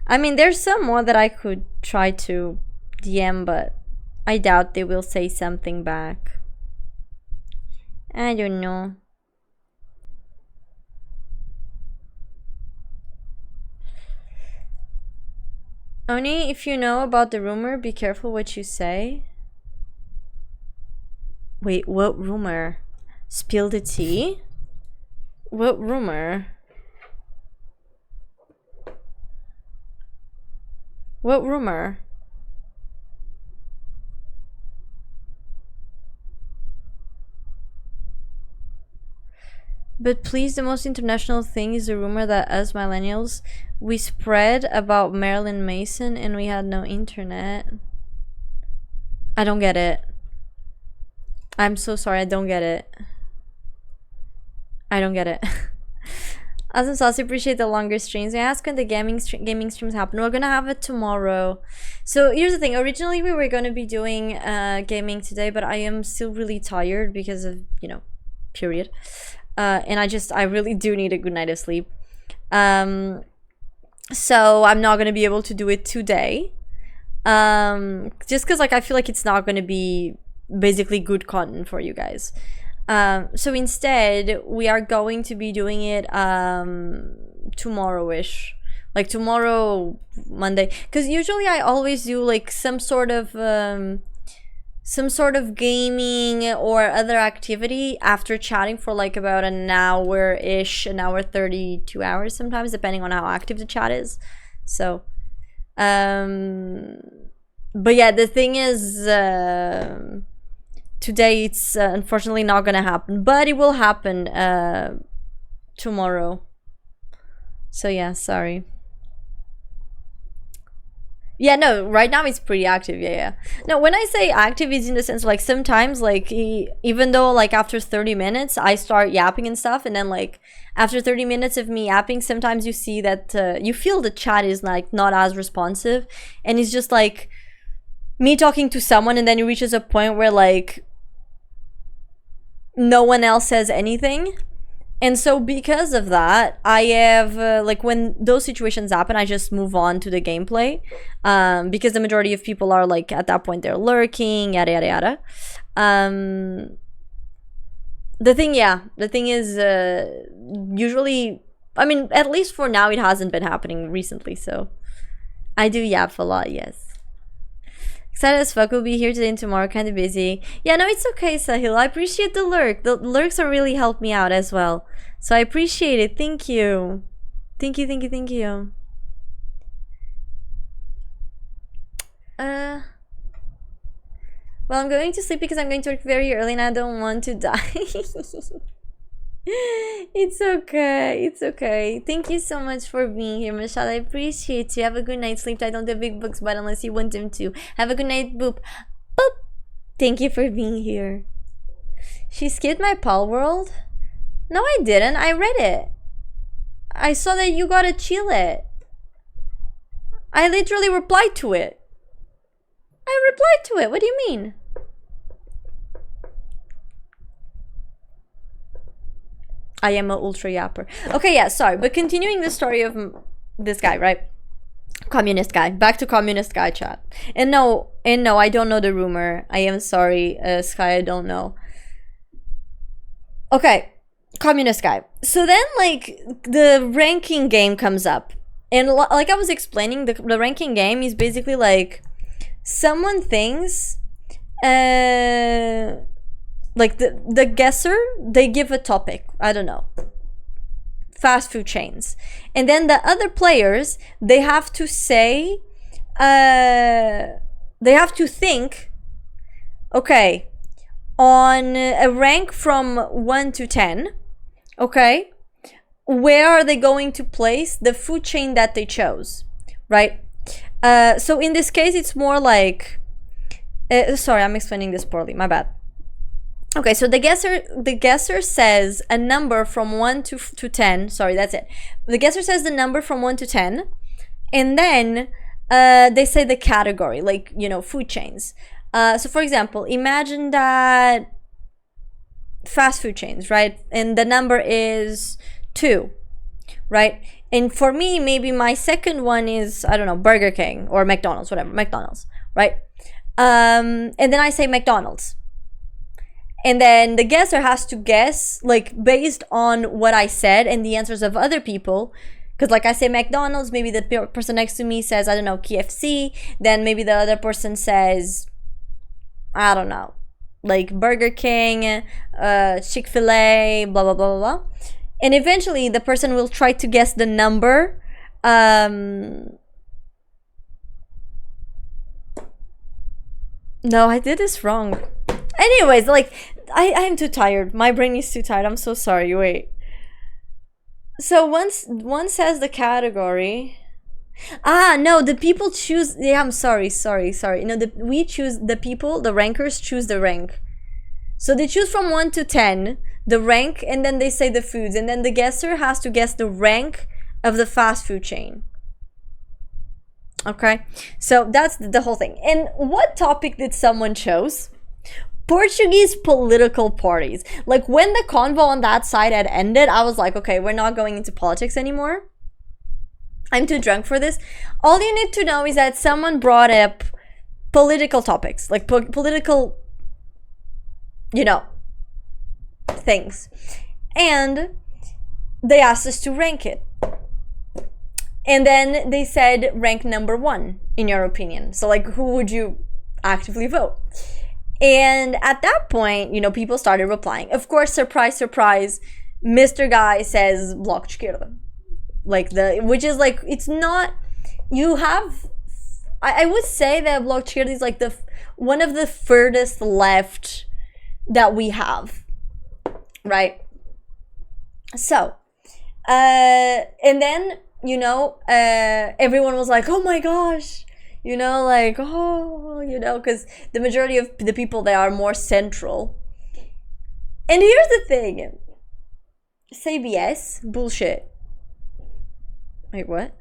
I mean, there's some more that I could try to DM, but I doubt they will say something back. I don't know. Only if you know about the rumor, be careful what you say. Wait, what rumor? Spill the tea? What rumor? What rumor? But please, the most international thing is the rumor that us millennials, we spread about Marilyn Manson and we had no internet. I don't get it. I'm so sorry, I don't get it. I don't get it. Awesome sauce, appreciate the longer streams. I ask when the gaming streams happen. We're gonna have it tomorrow. So here's the thing. Originally we were gonna be doing gaming today, but I am still really tired because of, you know, period. And I really do need a good night of sleep. So I'm not gonna be able to do it today. Just because like I feel like it's not gonna be basically good content for you guys. So instead we are going to be doing it tomorrow-ish, like tomorrow, Monday, because usually I always do like some sort of gaming or other activity after chatting for like about an hour-ish, an hour 32 hours sometimes, depending on how active the chat is. So but yeah, the thing is, today it's unfortunately not gonna happen, but it will happen tomorrow. So yeah, sorry. Yeah, no, right now it's pretty active. Yeah. No, when I say active, it's in the sense like sometimes like even though like after 30 minutes I start yapping and stuff, and then like after 30 minutes of me yapping, sometimes you see that you feel the chat is like not as responsive, and it's just like me talking to someone, and then it reaches a point where like no one else says anything. And so because of that, I have like when those situations happen, I just move on to the gameplay, because the majority of people are like at that point they're lurking, yada yada yada. The thing is, usually, I mean, at least for now, it hasn't been happening recently, so I do yap a lot. Yes. Excited as fuck. We'll be here today and tomorrow, kind of busy. Yeah, no, it's okay, Sahil. I appreciate the lurk. The lurks are really helped me out as well, so I appreciate it. Thank you. Thank you. Well, I'm going to sleep because I'm going to work very early and I don't want to die. It's okay. Thank you so much for being here, Michelle. I appreciate you. Have a good night's sleep. I don't have big books, but unless you want them to. Have a good night, boop. Boop. Thank you for being here. She skipped my Pal World? No, I didn't. I read it. I saw that you gotta chill it. I literally replied to it. What do you mean? I am a ultra yapper. Okay, yeah, sorry. But continuing the story of this guy, right? Communist guy. Back to communist guy chat. And no, I don't know the rumor. I am sorry, Sky, I don't know. Okay, communist guy. So then, like, the ranking game comes up. And like I was explaining, the ranking game is basically like someone thinks like the guesser, they give a topic, I don't know, fast food chains, and then the other players, they have to say, they have to think, okay, on a rank from 1 to 10, okay, where are they going to place the food chain that they chose, right? So in this case, it's more like, sorry, I'm explaining this poorly, my bad. Okay, so the guesser says a number from 1 to 10. Sorry, that's it. The guesser says the number from 1 to 10, and then they say the category, like, you know, food chains. So for example, imagine that fast food chains, right? And the number is 2, right? And for me, maybe my second one is, I don't know, Burger King or McDonald's, whatever, McDonald's, right? And then I say McDonald's. And then the guesser has to guess, like, based on what I said and the answers of other people, Because like I say McDonald's, maybe the person next to me says, I don't know, KFC. Then maybe the other person says, I don't know, like Burger King, Chick-fil-A, blah, blah, blah, blah, blah. And eventually the person will try to guess the number. No, I did this wrong. Anyways, like, I'm too tired. My brain is too tired. I'm so sorry. Wait. So once one says the category. Ah, no, the people choose. Yeah, I'm sorry. No, we choose the people. The rankers choose the rank. So they choose from 1 to 10 the rank, and then they say the foods, and then the guesser has to guess the rank of the fast food chain. Okay, so that's the whole thing. And what topic did someone chose? Portuguese political parties. Like, when the convo on that side had ended, I was like, okay, we're not going into politics anymore. I'm too drunk for this. All you need to know is that someone brought up political topics, like political, you know, things. And they asked us to rank it. And then they said rank number 1 in your opinion. So like, who would you actively vote? And at that point, you know, people started replying. Of course, surprise, surprise, Mr. Guy says Bloc de Esquerda. Like which is like, it's not, you have, I would say that Bloc de Esquerda is like one of the furthest left that we have, right? So, and then, you know, everyone was like, oh my gosh, you know, like, oh, you know, because the majority of the people, they are more central. And here's the thing. CBS, bullshit. Wait, what?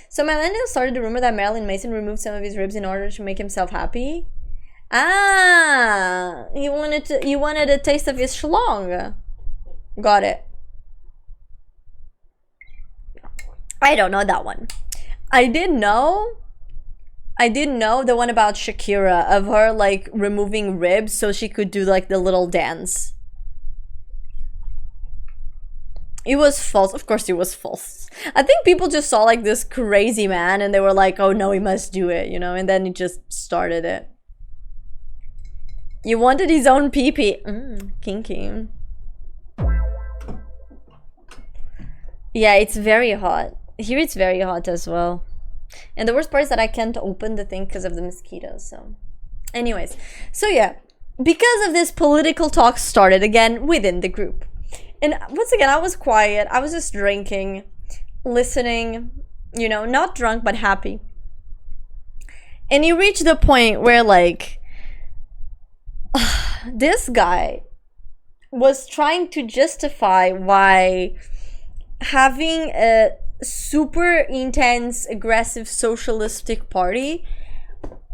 So my landlord started the rumor that Marilyn Manson removed some of his ribs in order to make himself happy. Ah, you wanted a taste of his schlong. Got it. I don't know that one. I did know the one about Shakira, of her like removing ribs so she could do like the little dance. It was false. Of course it was false. I think people just saw like this crazy man and they were like, oh no, he must do it, you know, and then he just started it. You wanted his own pee-pee. Kinky. Yeah, it's very hot. Here it's very hot as well. And the worst part is that I can't open the thing because of the mosquitoes, so. Anyways, so yeah. Because of this, political talk started again within the group. And once again, I was quiet. I was just drinking, listening, you know, not drunk, but happy. And you reach the point where, like, this guy was trying to justify why having a super intense, aggressive, socialistic party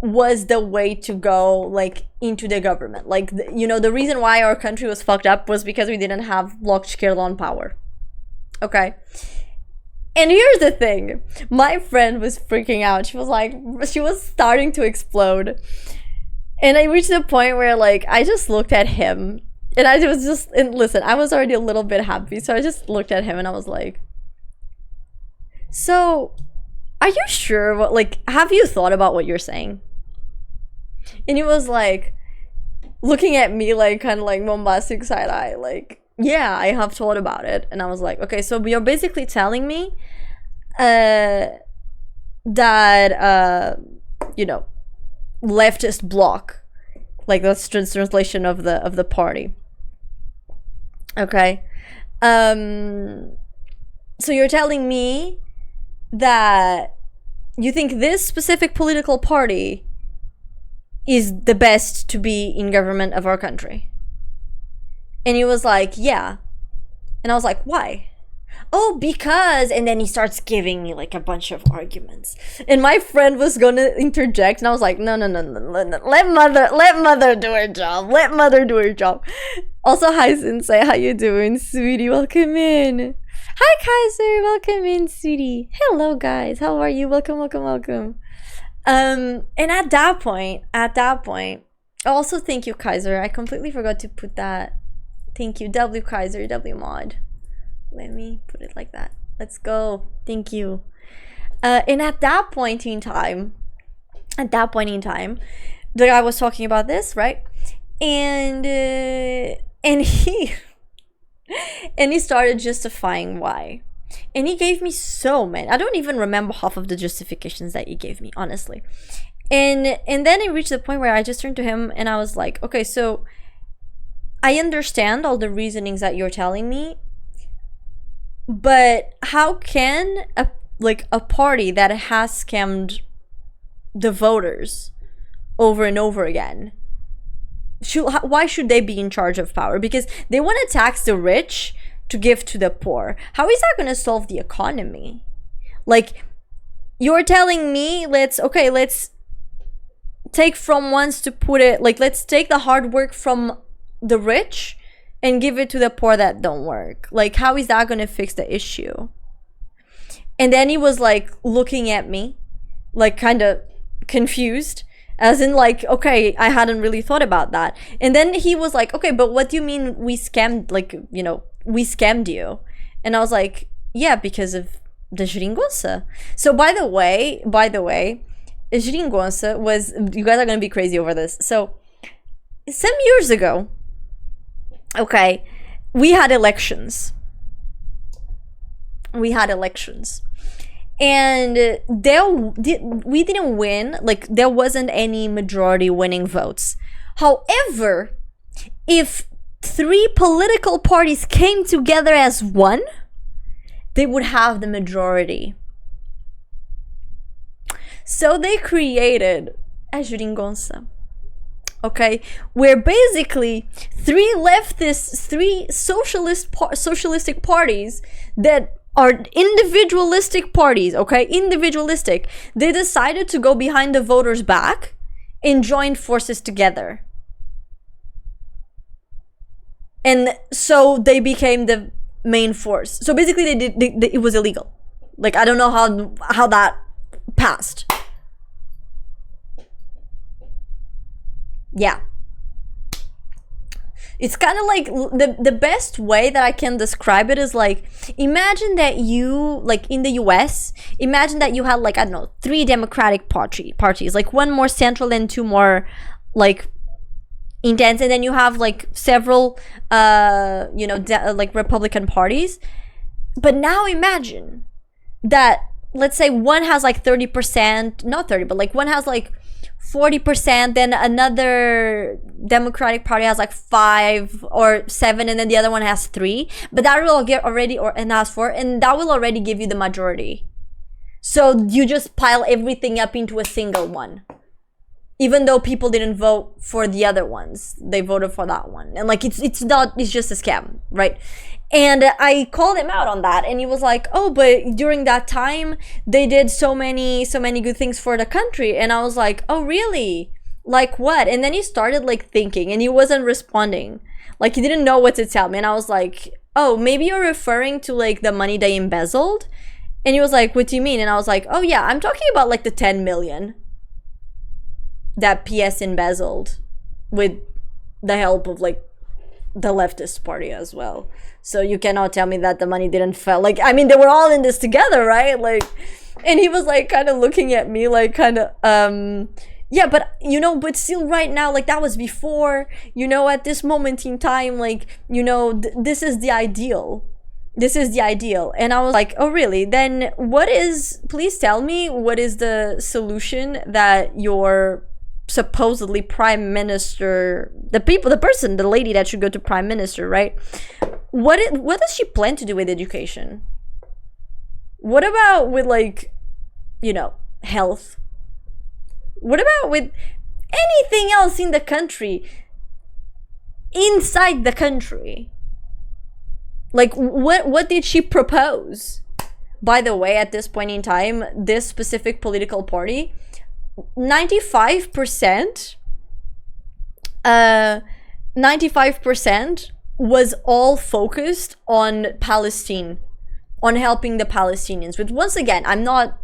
was the way to go, like, into the government. Like, you know, the reason why our country was fucked up was because we didn't have Bloc de Esquerda on power. Okay? And here's the thing. My friend was freaking out. She was like, she was starting to explode. And I reached the point where, like, I just looked at him. And I was just, and listen, I was already a little bit happy. So I just looked at him and I was like, so, are you sure? What, like, have you thought about what you're saying? And he was like, looking at me like kind of like bombastic side eye, like, yeah, I have thought about it. And I was like, okay, so you're basically telling me that you know, leftist bloc, like that's translation of the party. Okay. So you're telling me that you think this specific political party is the best to be in government of our country? And he was like, yeah. And I was like, why? Oh, because, and then he starts giving me like a bunch of arguments. And my friend was gonna interject, and I was like, no. Let mother do her job. Let mother do her job. Also, hi Sensei, how you doing, sweetie? Welcome in. Hi Kaiser, welcome in, sweetie. Hello guys, how are you? Welcome. And at that point, also thank you, Kaiser. I completely forgot to put that. Thank you, W Kaiser, W mod. Let me put it like that. Let's go. Thank you. And at that point in time, the guy was talking about this, right? And he and he started justifying why. And he gave me so many. I don't even remember half of the justifications that he gave me, honestly. And then it reached the point where I just turned to him and I was like, okay, so I understand all the reasonings that you're telling me, but how can a party that has scammed the voters over and over again, why should they be in charge of power? Because they want to tax the rich to give to the poor. How is that going to solve the economy? Like, you're telling me let's take from ones to put it, like, let's take the hard work from the rich and give it to the poor that don't work. Like, how is that going to fix the issue? And then he was like looking at me like kind of confused, as in like, okay, I hadn't really thought about that. And then he was like, okay, but what do you mean we scammed, like, you know, we scammed you? And I was like, yeah, because of the geringonça. So by the way, geringonça was, you guys are gonna be crazy over this. So some years ago, okay, we had elections, and we didn't win. Like, there wasn't any majority winning votes. However, if 3 political parties came together as one, they would have the majority. So they created a geringonça, okay, where basically 3 socialistic parties that are individualistic parties, okay, they decided to go behind the voters' back and joined forces together. And so they became the main force. So basically it was illegal. Like, I don't know how that passed. Yeah. It's kind of like, the best way that I can describe it is like, imagine that you, like in the US, imagine that you had like, I don't know, 3 Democratic parties, like 1 more central and 2 more like intense, and then you have like several you know, like Republican parties. But now imagine that, let's say one has like 30%, not 30, but like one has like 40%, then another Democratic Party has like 5 or 7, and then the other one has 3. But that will get already, and has 4, and that will already give you the majority. So you just pile everything up into a single one. Even though people didn't vote for the other ones, they voted for that one. And like, it's just a scam, right? And I called him out on that, and he was like, oh, but during that time they did so many good things for the country. And I was like, oh really? Like what? And then he started like thinking, and he wasn't responding. Like, he didn't know what to tell me. And I was like, oh, maybe you're referring to like the money they embezzled? And he was like, what do you mean? And I was like, oh yeah, I'm talking about like the 10 million that PS embezzled with the help of like the leftist party as well. So you cannot tell me that the money didn't fall. Like, I mean, they were all in this together, right? Like, and he was like kind of looking at me like kind of yeah, but you know, but still right now, like, that was before, you know, at this moment in time, like, you know, this is the ideal. And I was like, oh really? Then please tell me, what is the solution that your supposedly prime minister, the lady that should go to prime minister, right? What does she plan to do with education? What about with, like, you know, health? What about with anything else in the country, inside the country? Like, what did she propose? By the way, at this point in time, this specific political party, 95% was all focused on Palestine, on helping the Palestinians. But once again, I'm not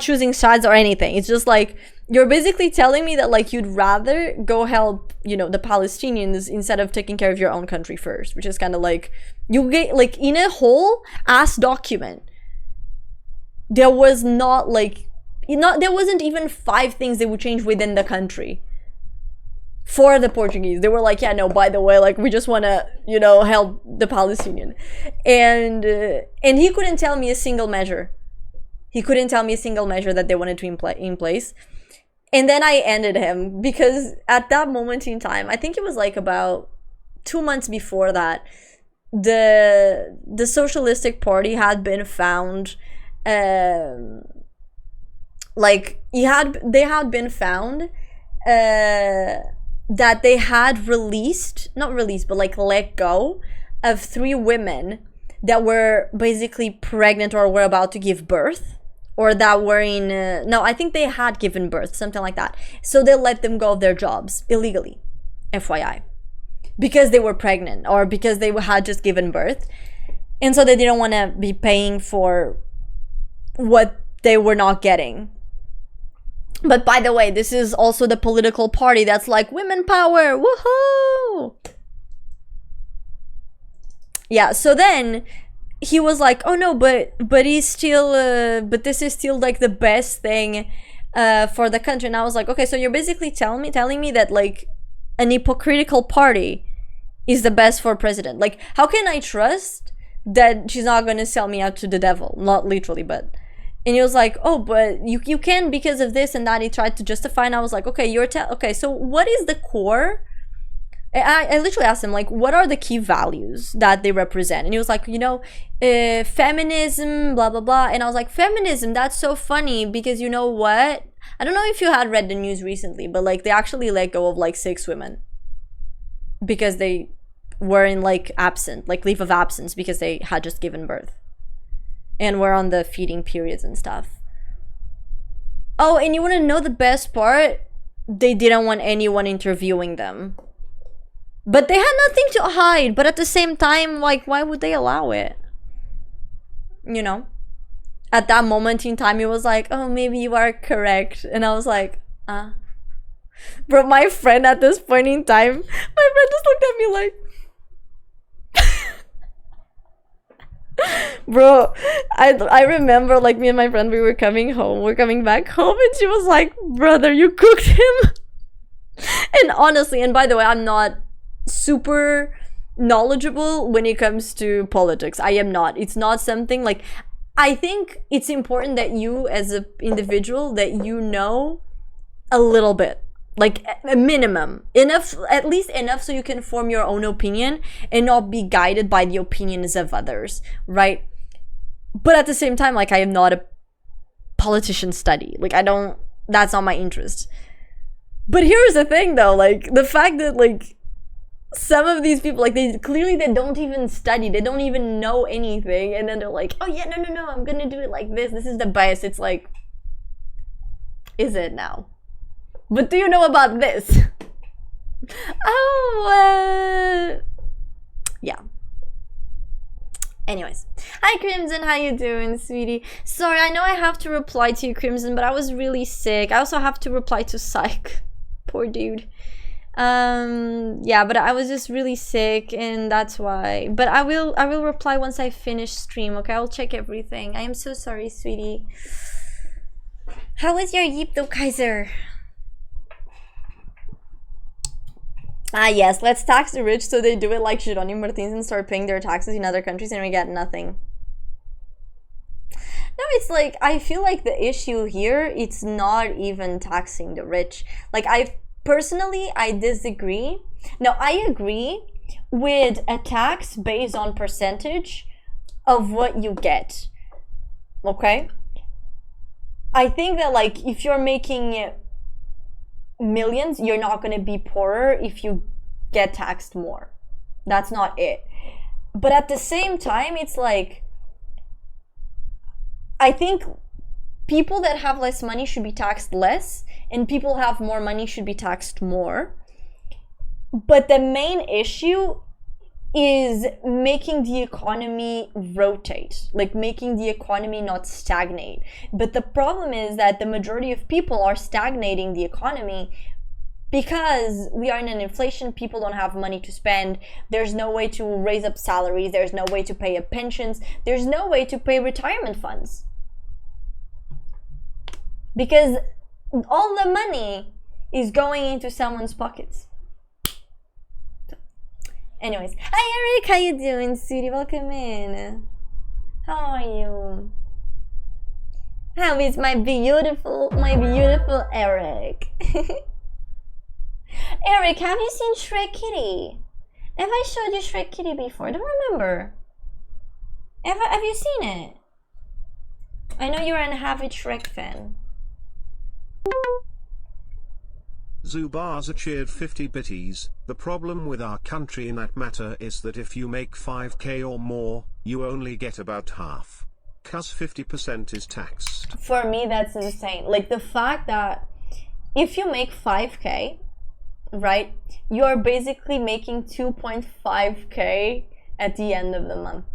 choosing sides or anything. It's just like, you're basically telling me that like you'd rather go help, you know, the Palestinians instead of taking care of your own country first, which is kind of like, you get like in a whole ass document, there was not like, there wasn't even 5 things they would change within the country for the Portuguese. They were like, yeah, no, by the way, like we just want to, you know, help the Palestinian. And he couldn't tell me a single measure. He couldn't tell me a single measure that they wanted to in place. And then I ended him because at that moment in time, I think it was like about 2 months before that, the Socialistic Party had been found, like they had been found that they had not released, but like let go of 3 women that were basically pregnant or were about to give birth, or that were in, no, I think they had given birth, something like that. So they let them go of their jobs illegally, FYI, because they were pregnant or because they had just given birth. And so they didn't want to be paying for what they were not getting. But by the way, this is also the political party that's like, women power, woohoo! Yeah, so then he was like, oh no, but he's still, but this is still like the best thing for the country. And I was like, okay, so you're basically telling me that like an hypocritical party is the best for president. Like, how can I trust that she's not going to sell me out to the devil? Not literally, but... And he was like, oh, but you can because of this and that. He tried to justify, and I was like, okay, okay, so what is the core? I literally asked him, like, what are the key values that they represent? And he was like, you know, feminism, blah, blah, blah. And I was like, feminism, that's so funny because you know what? I don't know if you had read the news recently, but like they actually let go of like 6 women because they were in like leave of absence because they had just given birth. And we're on the feeding periods and stuff. Oh, and you want to know the best part? They didn't want anyone interviewing them. But they had nothing to hide. But at the same time, like, why would they allow it? You know? At that moment in time, it was like, oh, maybe you are correct. And I was like, Bro, my friend at this point in time, my friend just looked at me like... Bro, I remember like me and my friend, we're coming back home, and she was like, brother, you cooked him. And honestly, and by the way, I'm not super knowledgeable when it comes to politics. I am not. It's not something like, I think it's important that you as an individual, that you know a little bit, like a minimum, enough, at least enough so you can form your own opinion and not be guided by the opinions of others, right? But at the same time, like, I am not a politician study. Like, that's not my interest. But here's the thing though, like the fact that like some of these people, like they don't even study, they don't even know anything, and then they're like, oh yeah, no, I'm gonna do it like this is the best. It's like, is it now? But do you know about this? Yeah. Anyways, hi Crimson, how you doing, sweetie? Sorry, I know I have to reply to you, Crimson, but I was really sick. I also have to reply to Psych. Poor dude. Yeah, but I was just really sick, and that's why. But I will reply once I finish stream, okay? I'll check everything. I am so sorry, sweetie. How was your Yeep though, Kaiser? Ah yes, let's tax the rich so they do it like Jerónimo Martins and start paying their taxes in other countries and we get nothing. No, it's like, I feel like the issue here, it's not even taxing the rich. Like, I disagree. No, I agree with a tax based on percentage of what you get. Okay? I think that, like, if you're making millions, you're not going to be poorer if you get taxed more. That's not it. But at the same time, it's like, I think people that have less money should be taxed less, and people who have more money should be taxed more. But the main issue is making the economy rotate, like making the economy not stagnate. But the problem is that the majority of people are stagnating the economy because we are in an inflation. People don't have money to spend. There's no way to raise up salaries. There's no way to pay up pensions. There's no way to pay retirement funds. Because all the money is going into someone's pockets. Anyways, hi Eric, how you doing, sweetie? Welcome in. How are you? How is my beautiful Eric? Eric, have you seen Shrek Kitty? Have I showed you Shrek Kitty before? I don't remember. Have you seen it? I know you're an avid Shrek fan. Zubaza cheered 50 bitties. The problem with our country in that matter is that if you make 5k or more, you only get about half. Cause 50% is taxed. For me, that's insane. Like the fact that if you make 5k, right, you're basically making 2.5k at the end of the month.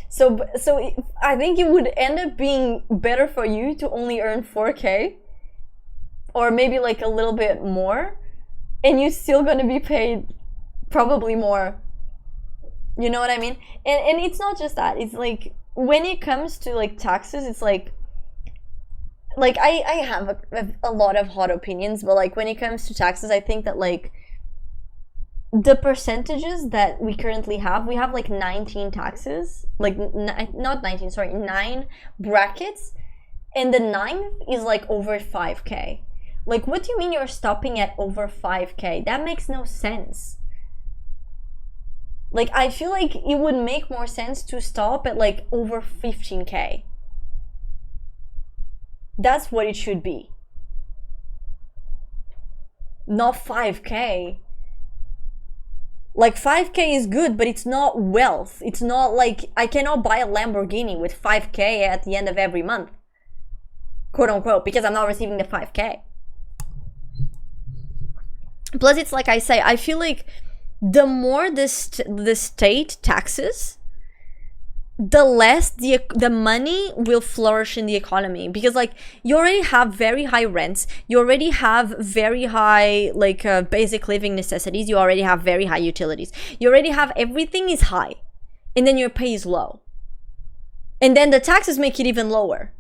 So I think it would end up being better for you to only earn 4k. Or maybe like a little bit more, and you're still gonna be paid probably more. You know what I mean? And it's not just that. It's like when it comes to like taxes, it's like I have a lot of hot opinions, but like when it comes to taxes, I think that like the percentages that we currently have, we have like 19 taxes, like not 19, sorry, 9 brackets, and the 9th is like over 5k. Like, what do you mean you're stopping at over 5k? That makes no sense. Like, I feel like it would make more sense to stop at like over 15k. That's what it should be. Not 5k. Like 5k is good, but it's not wealth. It's not like I cannot buy a Lamborghini with 5k at the end of every month. Quote unquote, because I'm not receiving the 5k. Plus, it's like I say, I feel like the more the state taxes, the less the money will flourish in the economy. Because like you already have very high rents, you already have very high like basic living necessities, you already have very high utilities, you already have everything is high, and then your pay is low, and then the taxes make it even lower.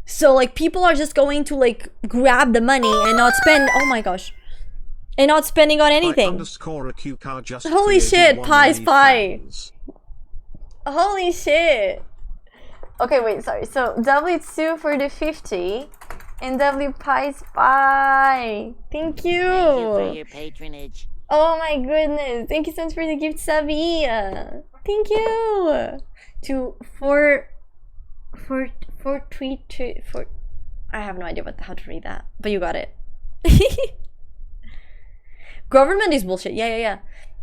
So like people are just going to like grab the money and not spend. Oh my gosh. And not spending on anything. Holy shit, pie. Holy shit. Okay, wait, sorry. So W2 for the 50 and W pies pie. Thank you. Thank you for your patronage. Oh my goodness. Thank you so much for the gift, Savia. Thank you. I have no idea how to read that, but you got it. Government is bullshit. Yeah.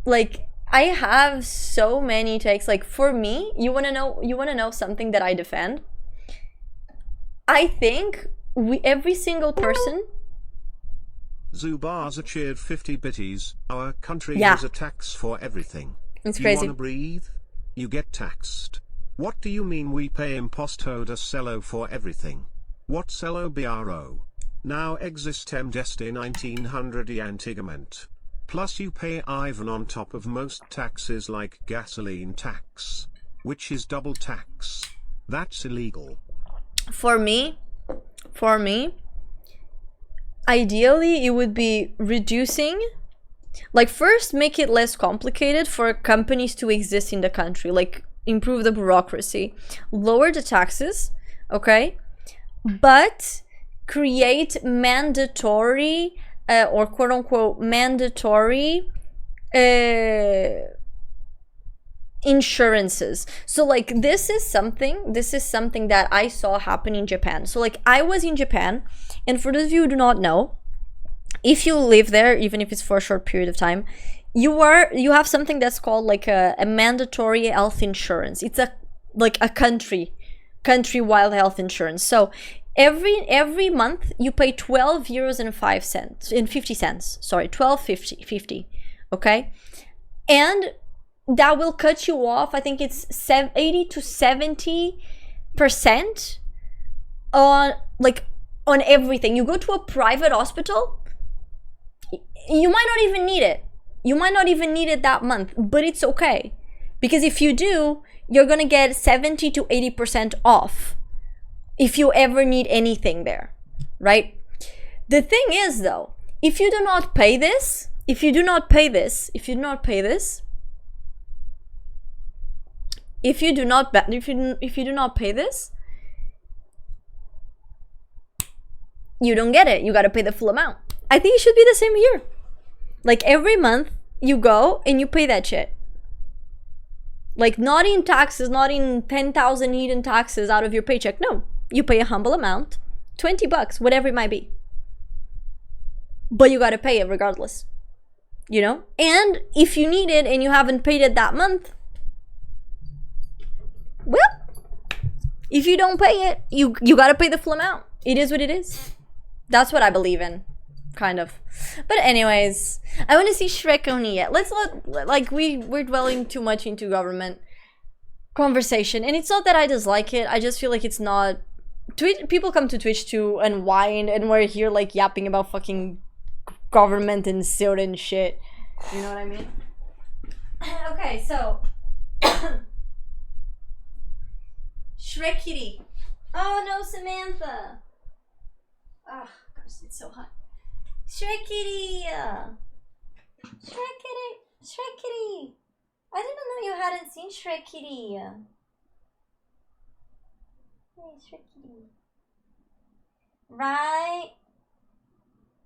Like I have so many takes. Like for me, you wanna know something that I defend? I think every single person. Zubaza cheered 50 bitties. Our country has a tax for everything. It's crazy. You wanna breathe? You get taxed. What do you mean we pay imposto de cello for everything? What cello bro? Now existem deste 1900 antigament. Plus you pay Ivan on top of most taxes like gasoline tax, which is double tax. That's illegal. For me, ideally it would be reducing, like first make it less complicated for companies to exist in the country, like improve the bureaucracy, lower the taxes, okay? But create mandatory or quote unquote mandatory insurances. So like this is something that I saw happen in Japan. So like I was in Japan, and for those of you who do not know, if you live there, even if it's for a short period of time, you have something that's called like a mandatory health insurance. It's a countrywide health insurance. So every month you pay 12 euros and 50 cents. Sorry, 12.50. okay? And that will cut you off, I think it's 80 to 70% on on everything. You go to a private hospital, you might not even need it. You might not even need it that month, but it's okay. Because if you do, you're gonna get 70 to 80% off if you ever need anything there, right? The thing is though, if you do not pay this, if you do not pay this, you don't get it. You gotta pay the full amount. I think it should be the same here. Like every month you go and you pay that shit. Like not in taxes, not in 10,000 hidden taxes out of your paycheck. No, you pay a humble amount, 20 bucks, whatever it might be. But you gotta pay it regardless, you know? And if you need it and you haven't paid it that month, well, if you don't pay it, you gotta pay the full amount. It is what it is. That's what I believe in, kind of. But anyways, I want to see YappathONY yet. Let's not, like, we're dwelling too much into government conversation. And it's not that I dislike it, I just feel like it's not... People come to Twitch to unwind, and we're here, like, yapping about fucking government and certain shit. You know what I mean? Okay, so... Shrek Kitty. Oh no, Samantha. Oh, gosh, it's so hot. Shrek Kitty. Shrek Kitty. Shrek Kitty. I didn't know you hadn't seen Shrek Kitty. Hey, Shrek Kitty. Right.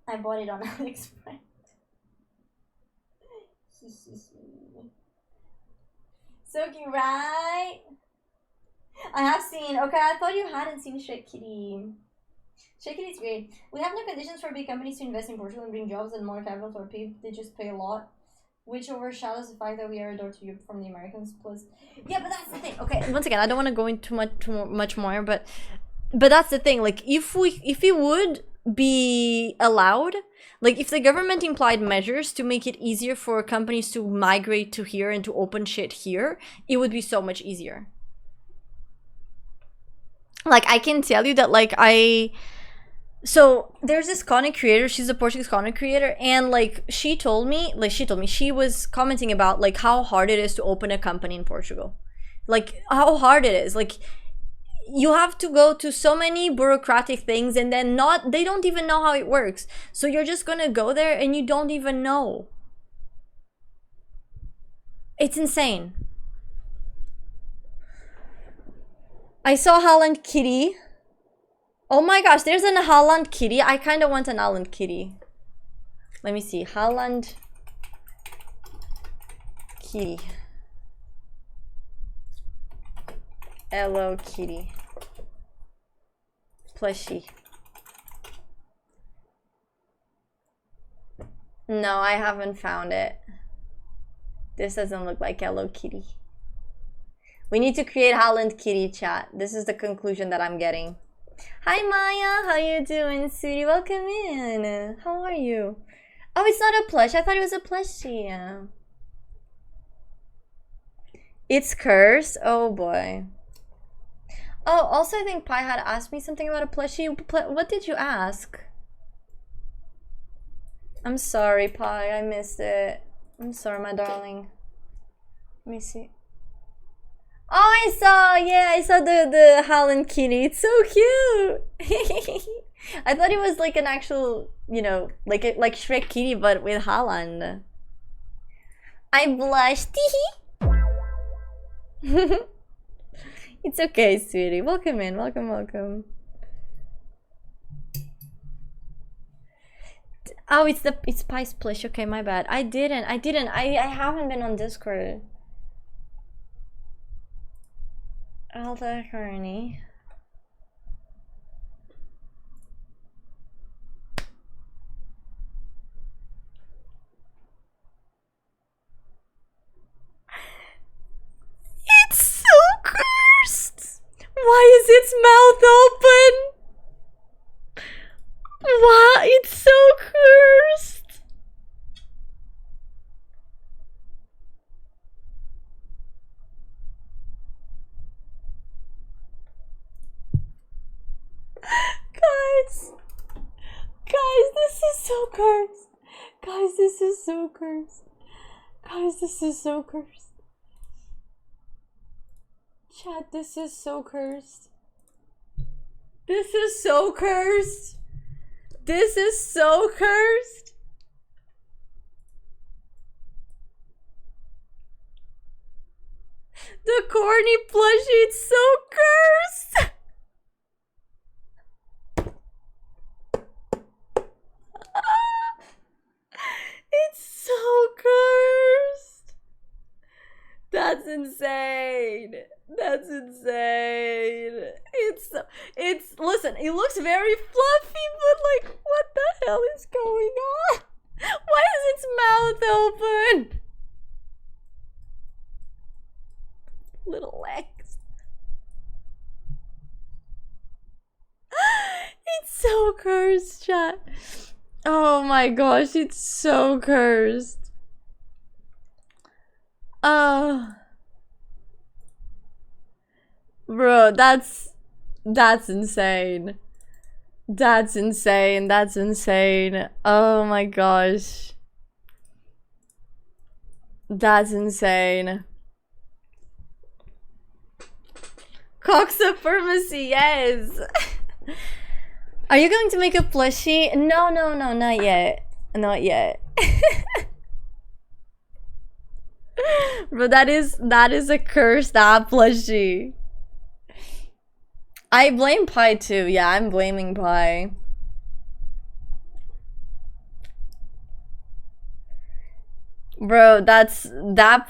I bought it on AliExpress. So cute, right? I have seen. Okay, I thought you hadn't seen Shrek Kitty. Shrek Kitty is great. We have no conditions for big companies to invest in Portugal and bring jobs and more capital to our people. They just pay a lot, which overshadows the fact that we are a door to Europe from the Americans. Plus, yeah, but that's the thing. Okay, once again, I don't want to go into much more, but that's the thing. Like, if it would be allowed, like if the government implied measures to make it easier for companies to migrate to here and to open shit here, it would be so much easier. Like, I can tell you that, like, so there's this content creator, she's a Portuguese content creator, and like she told me she was commenting about like how hard it is to open a company in Portugal. Like how hard it is. Like you have to go to so many bureaucratic things, and then they don't even know how it works. So you're just gonna go there and you don't even know. It's insane. I saw Holland Kitty. Oh my gosh, there's an Holland Kitty. I kind of want an Holland Kitty. Let me see. Holland Kitty. Hello Kitty. Plushie. No, I haven't found it. This doesn't look like Hello Kitty. We need to create Holland Kitty, chat. This is the conclusion that I'm getting. Hi Maya, how you doing, sweetie? Welcome in. How are you? Oh, it's not a plush. I thought it was a plushie. It's cursed. Oh boy. Oh, also I think Pi had asked me something about a plushie. What did you ask? I'm sorry, Pi. I missed it. I'm sorry, my darling. Let me see. Oh, I saw the Holland Kitty. It's so cute. I thought it was like an actual, you know, like Shrek Kitty, but with Holland. I blushed. It's okay, sweetie. Welcome in. Welcome. Oh, it's Pie Splish. Okay, my bad. I haven't been on Discord. YappathONY. It's so cursed. Why is its mouth open? Why? It's so cursed. cursed. Guys, this is so cursed. Guys, this is so cursed. Chat, this is so cursed. This is so cursed. This is so cursed. The corny plushie, it's so cursed. It's so cursed. That's insane. That's insane. Listen, it looks very fluffy, but like, what the hell is going on? Why is its mouth open? Little legs. It's so cursed, chat. Oh my gosh, it's so cursed. Bro, that's insane. That's insane. That's insane. Oh my gosh. That's insane. Cock supremacy, yes. Are you going to make a plushie? No, not yet. Not yet. Bro, that is a curse, that plushie. I blame Pi too. Yeah, I'm blaming Pi. Bro, that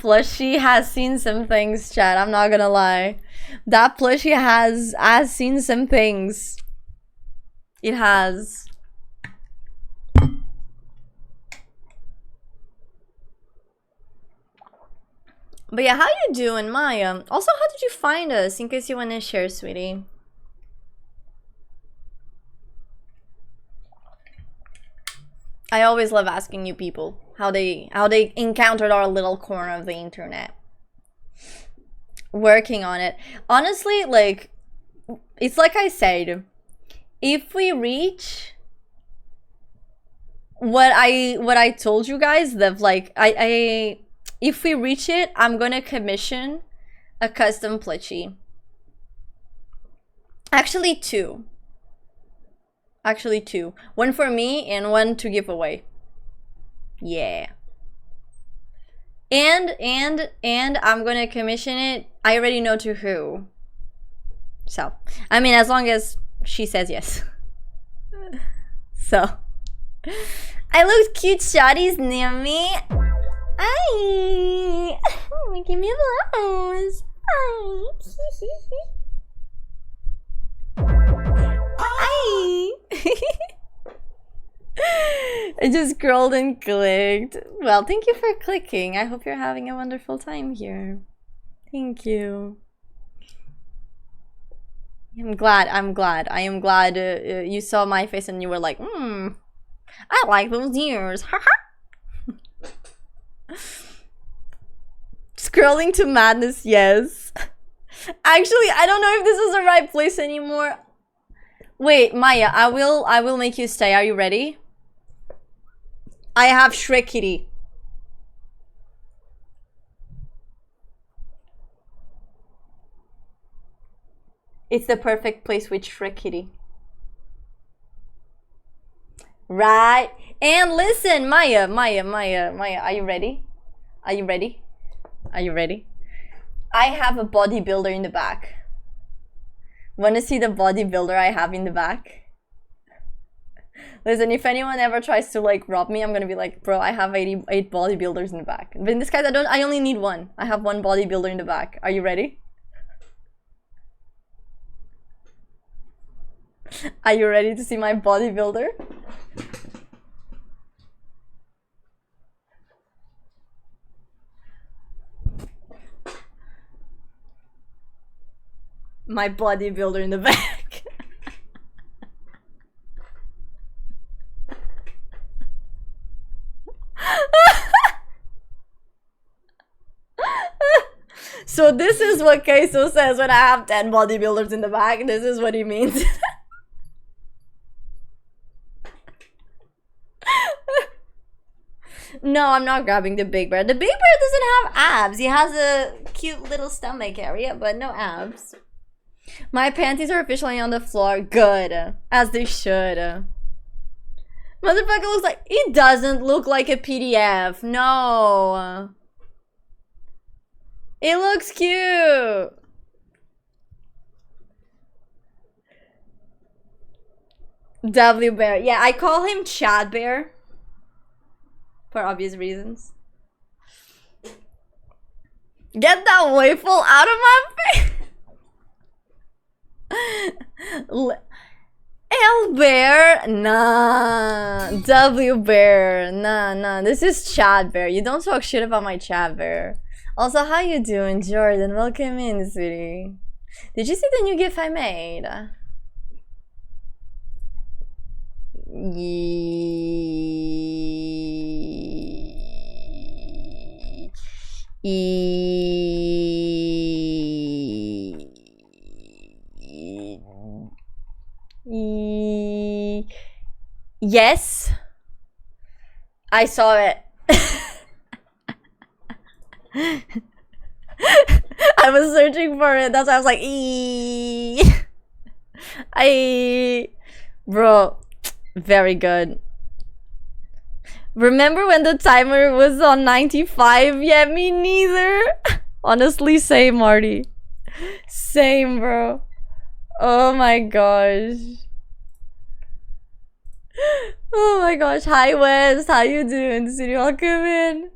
plushie has seen some things, chat. I'm not gonna lie. That plushie has seen some things. It has. But yeah, how you doing, Maya? Also, how did you find us? In case you want to share, sweetie. I always love asking you people how they encountered our little corner of the internet. Working on it. Honestly, like, it's like I said, if we reach what I told you guys, that like if we reach it, I'm gonna commission a custom plushie. Actually two. One for me and one to give away. Yeah. And I'm gonna commission it. I already know to who. So, I mean, as long as she says yes. So, I looked cute shotties near me. Ay, give me blows. Ay. I just scrolled and clicked. Well, thank you for clicking. I hope you're having a wonderful time here. Thank you. I'm glad. I am glad you saw my face and you were like, I like those ears. Scrolling to madness, yes. Actually, I don't know if this is the right place anymore. Wait, Maya, I will make you stay. Are you ready? I have Shrek Kitty. It's the perfect place with Shrek Kitty. Right. And listen, Maya, are you ready? Are you ready? Are you ready? I have a bodybuilder in the back. Wanna see the bodybuilder I have in the back? Listen, if anyone ever tries to like rob me, I'm gonna be like, bro, I have 88 bodybuilders in the back. But in this case, I only need one. I have one bodybuilder in the back. Are you ready? Are you ready to see my bodybuilder? My bodybuilder in the back. So this is what Queso says when I have 10 bodybuilders in the back. This is what he means. No, I'm not grabbing the big bear. The big bear doesn't have abs. He has a cute little stomach area, but no abs. My panties are officially on the floor. Good. As they should. Motherfucker looks like... It doesn't look like a PDF. No. It looks cute. W Bear. Yeah, I call him Chad Bear. For obvious reasons. Get that waffle out of my face! L Bear? Nah. W Bear. Nah. This is Chad Bear. You don't talk shit about my Chad Bear. Also, how you doing, Jordan? Welcome in, sweetie. Did you see the new GIF I made? Yes, I saw it. I was searching for it. That's why I was like, bro, very good. Remember when the timer was on 95? Yeah, me neither. Honestly, same, Marty. Same, bro. Oh my gosh. Oh my gosh. Hi, Wes. How you doing? City, welcome in.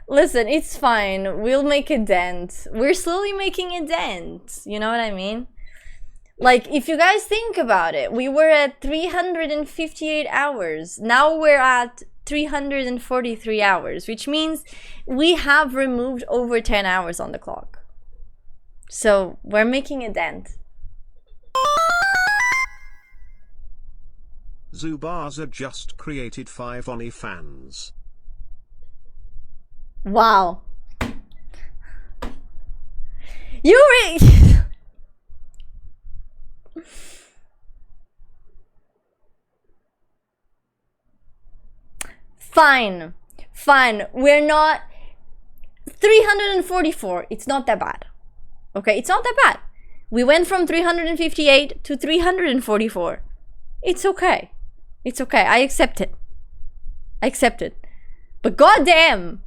Listen, it's fine. We'll make a dent. We're slowly making a dent. You know what I mean? Like, if you guys think about it, we were at 358 hours. Now we're at 343 hours, which means we have removed over 10 hours on the clock. So, we're making a dent. Zubaza just created 5 ONY fans. Wow. You Fine. We're not 344. It's not that bad. Okay, it's not that bad. We went from 358 to 344. It's okay. It's okay. I accept it. But goddamn.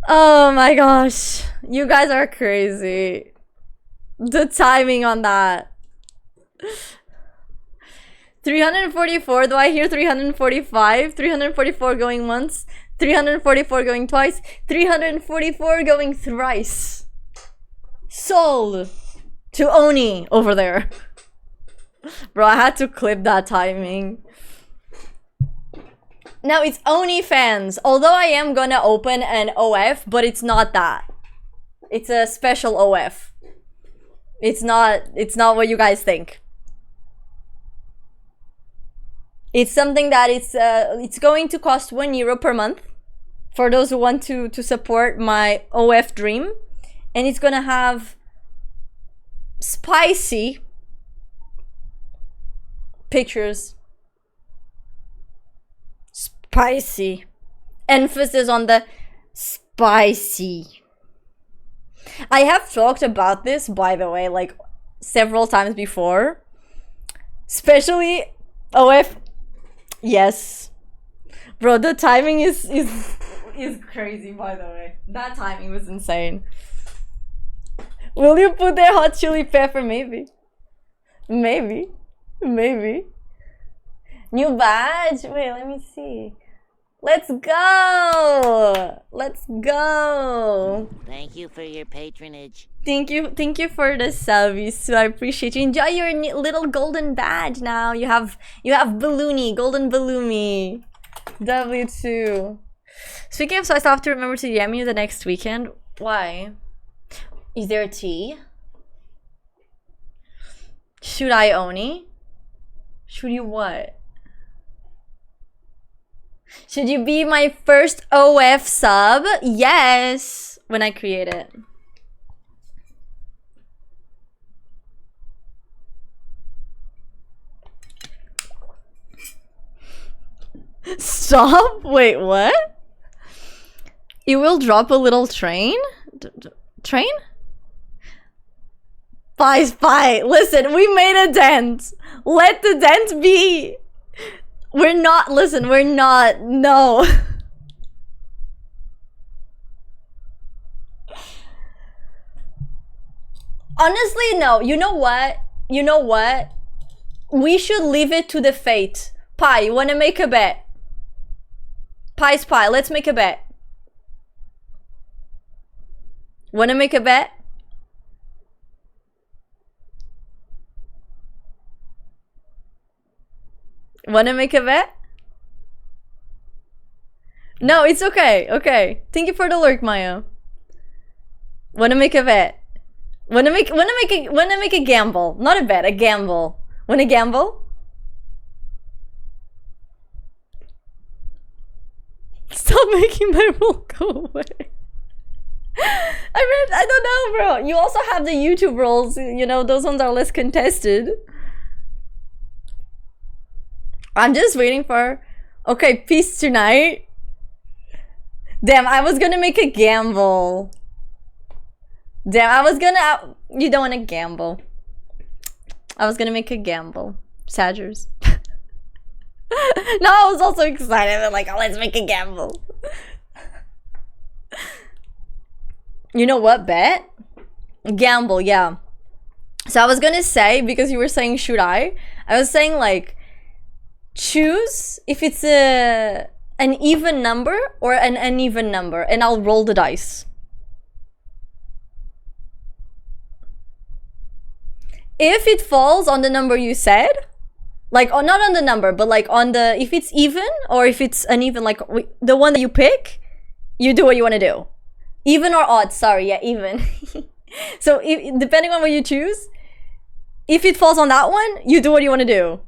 Oh my gosh. You guys are crazy. The timing on that. 344. Do I hear 345? 344 going once. 344 going twice. 344 going thrice. Sold to Oni over there. Bro, I had to clip that timing. Now it's OnlyFans. Although I am gonna open an OF, but it's not that. It's a special OF. It's not what you guys think. It's something that it's going to cost €1 per month for those who want to support my OF dream, and it's gonna have spicy pictures. Spicy. Emphasis on the spicy. I have talked about this, by the way, like several times before. Especially OF. Yes. Bro, the timing is crazy, by the way. That timing was insane. Will you put their hot chili pepper? Maybe. New badge? Wait, let me see. Let's go! Thank you for your patronage. Thank you for the service. I appreciate you. Enjoy your little golden badge now. You have balloony, golden balloony. W2. Speaking of, so I still have to remember to DM you the next weekend. Why? Is there a tea? Should I Oni? Should you what? Should you be my first OF sub? Yes! When I create it. Stop? Wait, what? You will drop a little train? Train? Spy. Listen, we made a dent. Let the dent be. We're not, listen, we're not, no. Honestly, no. You know what? You know what? We should leave it to the fate. Pi, you wanna make a bet? Spy, let's make a bet. Wanna make a bet? Wanna make a bet? No, it's okay. Okay. Thank you for the lurk, Maya. Wanna make a bet? Wanna make a gamble? Not a bet, a gamble. Wanna gamble? Stop making my roll go away. I don't know, bro. You also have the YouTube rolls, you know, those ones are less contested. I'm just waiting for... Okay, peace tonight. Damn, I was gonna make a gamble. Damn, I was gonna... You don't wanna gamble. I was gonna make a gamble. Saggers. No, I was also excited. Like, oh, let's make a gamble. You know what, bet? Gamble, yeah. So I was gonna say, because you were saying should I was saying like, choose if it's an even number or an uneven number, and I'll roll the dice. If it falls on the number you said, like, oh, not on the number, but like on the, if it's even or if it's uneven, like the one that you pick, you do what you want to do. Even or odd, sorry, yeah, even. So if, depending on what you choose, if it falls on that one, you do what you want to do.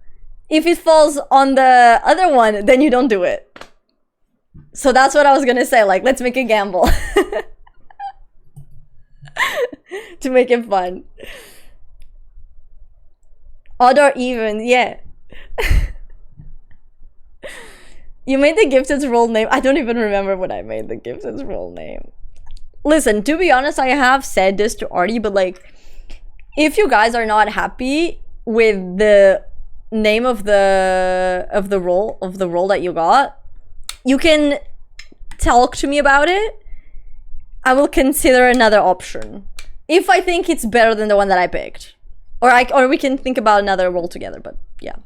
If it falls on the other one, then you don't do it. So that's what I was gonna say, like, let's make a gamble. To make it fun. Odd or even, yeah. You made the Gifted's role name. I don't even remember when I made the Gifted's role name. Listen, to be honest, I have said this to Artie, but like, if you guys are not happy with the name of the role that you got, you can talk to me about it. I will consider another option if I think it's better than the one that I picked, or we can think about another role together. But yeah,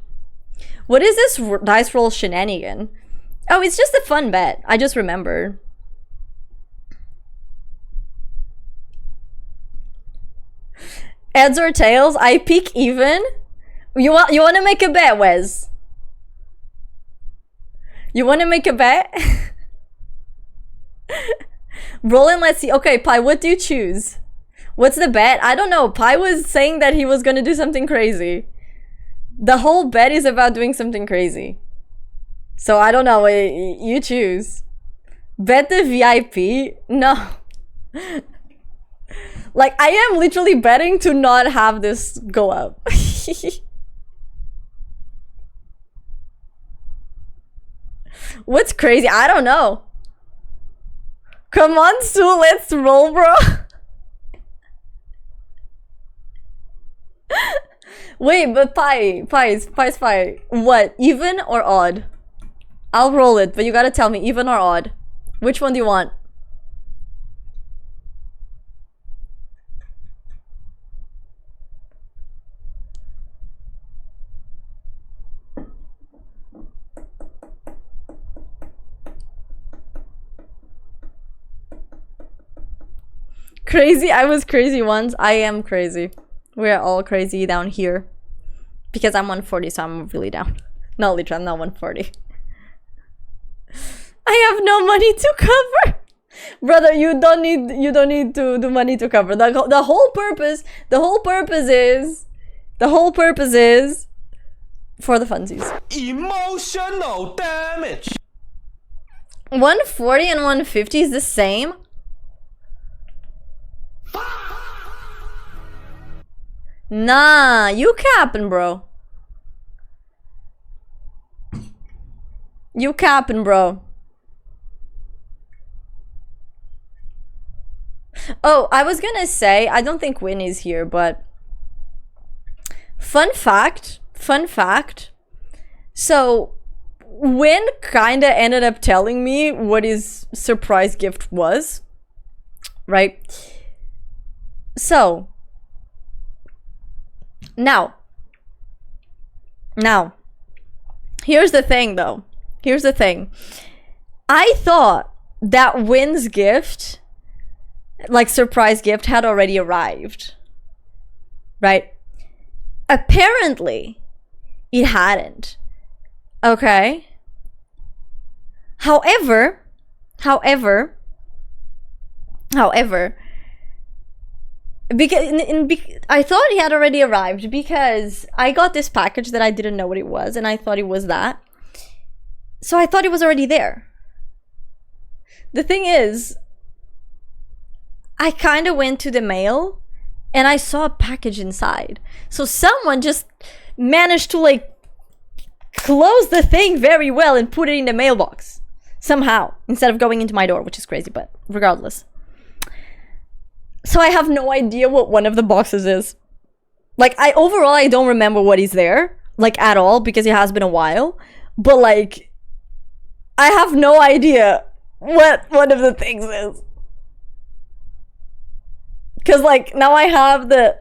what is this dice roll shenanigan? Oh, it's just a fun bet. I just remembered. Heads or tails? I pick even. You want to make a bet, Wes? You want to make a bet? Roll and let's see. Okay, Pi, what do you choose? What's the bet? I don't know. Pi was saying that he was gonna do something crazy. The whole bet is about doing something crazy. So I don't know. You choose. Bet the VIP? No. Like, I am literally betting to not have this go up. What's crazy? I don't know. Come on, Sue, let's roll, bro. Wait, but Pi. What? Even or odd? I'll roll it, but you gotta tell me even or odd. Which one do you want? Crazy? I was crazy once. I am crazy. We're all crazy down here. Because I'm 140, so I'm really down. No, literally, I'm not 140. I have no money to cover. Brother, you don't need to do money to cover. The whole purpose is for the funsies. Emotional damage. 140 and 150 is the same. Nah, you capping, bro. You capping, bro. Oh, I was gonna say, I don't think Winnie's here, but fun fact. So Win kinda ended up telling me what his surprise gift was, right? So now, here's the thing though. Here's the thing. I thought that Win's gift, like surprise gift, had already arrived, right? Apparently, it hadn't. Okay. However, because I thought he had already arrived because I got this package that I didn't know what it was, and I thought it was that. So I thought it was already there. The thing is, I kind of went to the mail and I saw a package inside. So someone just managed to like close the thing very well and put it in the mailbox somehow instead of going into my door, which is crazy, but regardless. So I have no idea what one of the boxes is. Like, overall I don't remember what is there, like at all, because it has been a while. But like, I have no idea what one of the things is. Because like, now I have no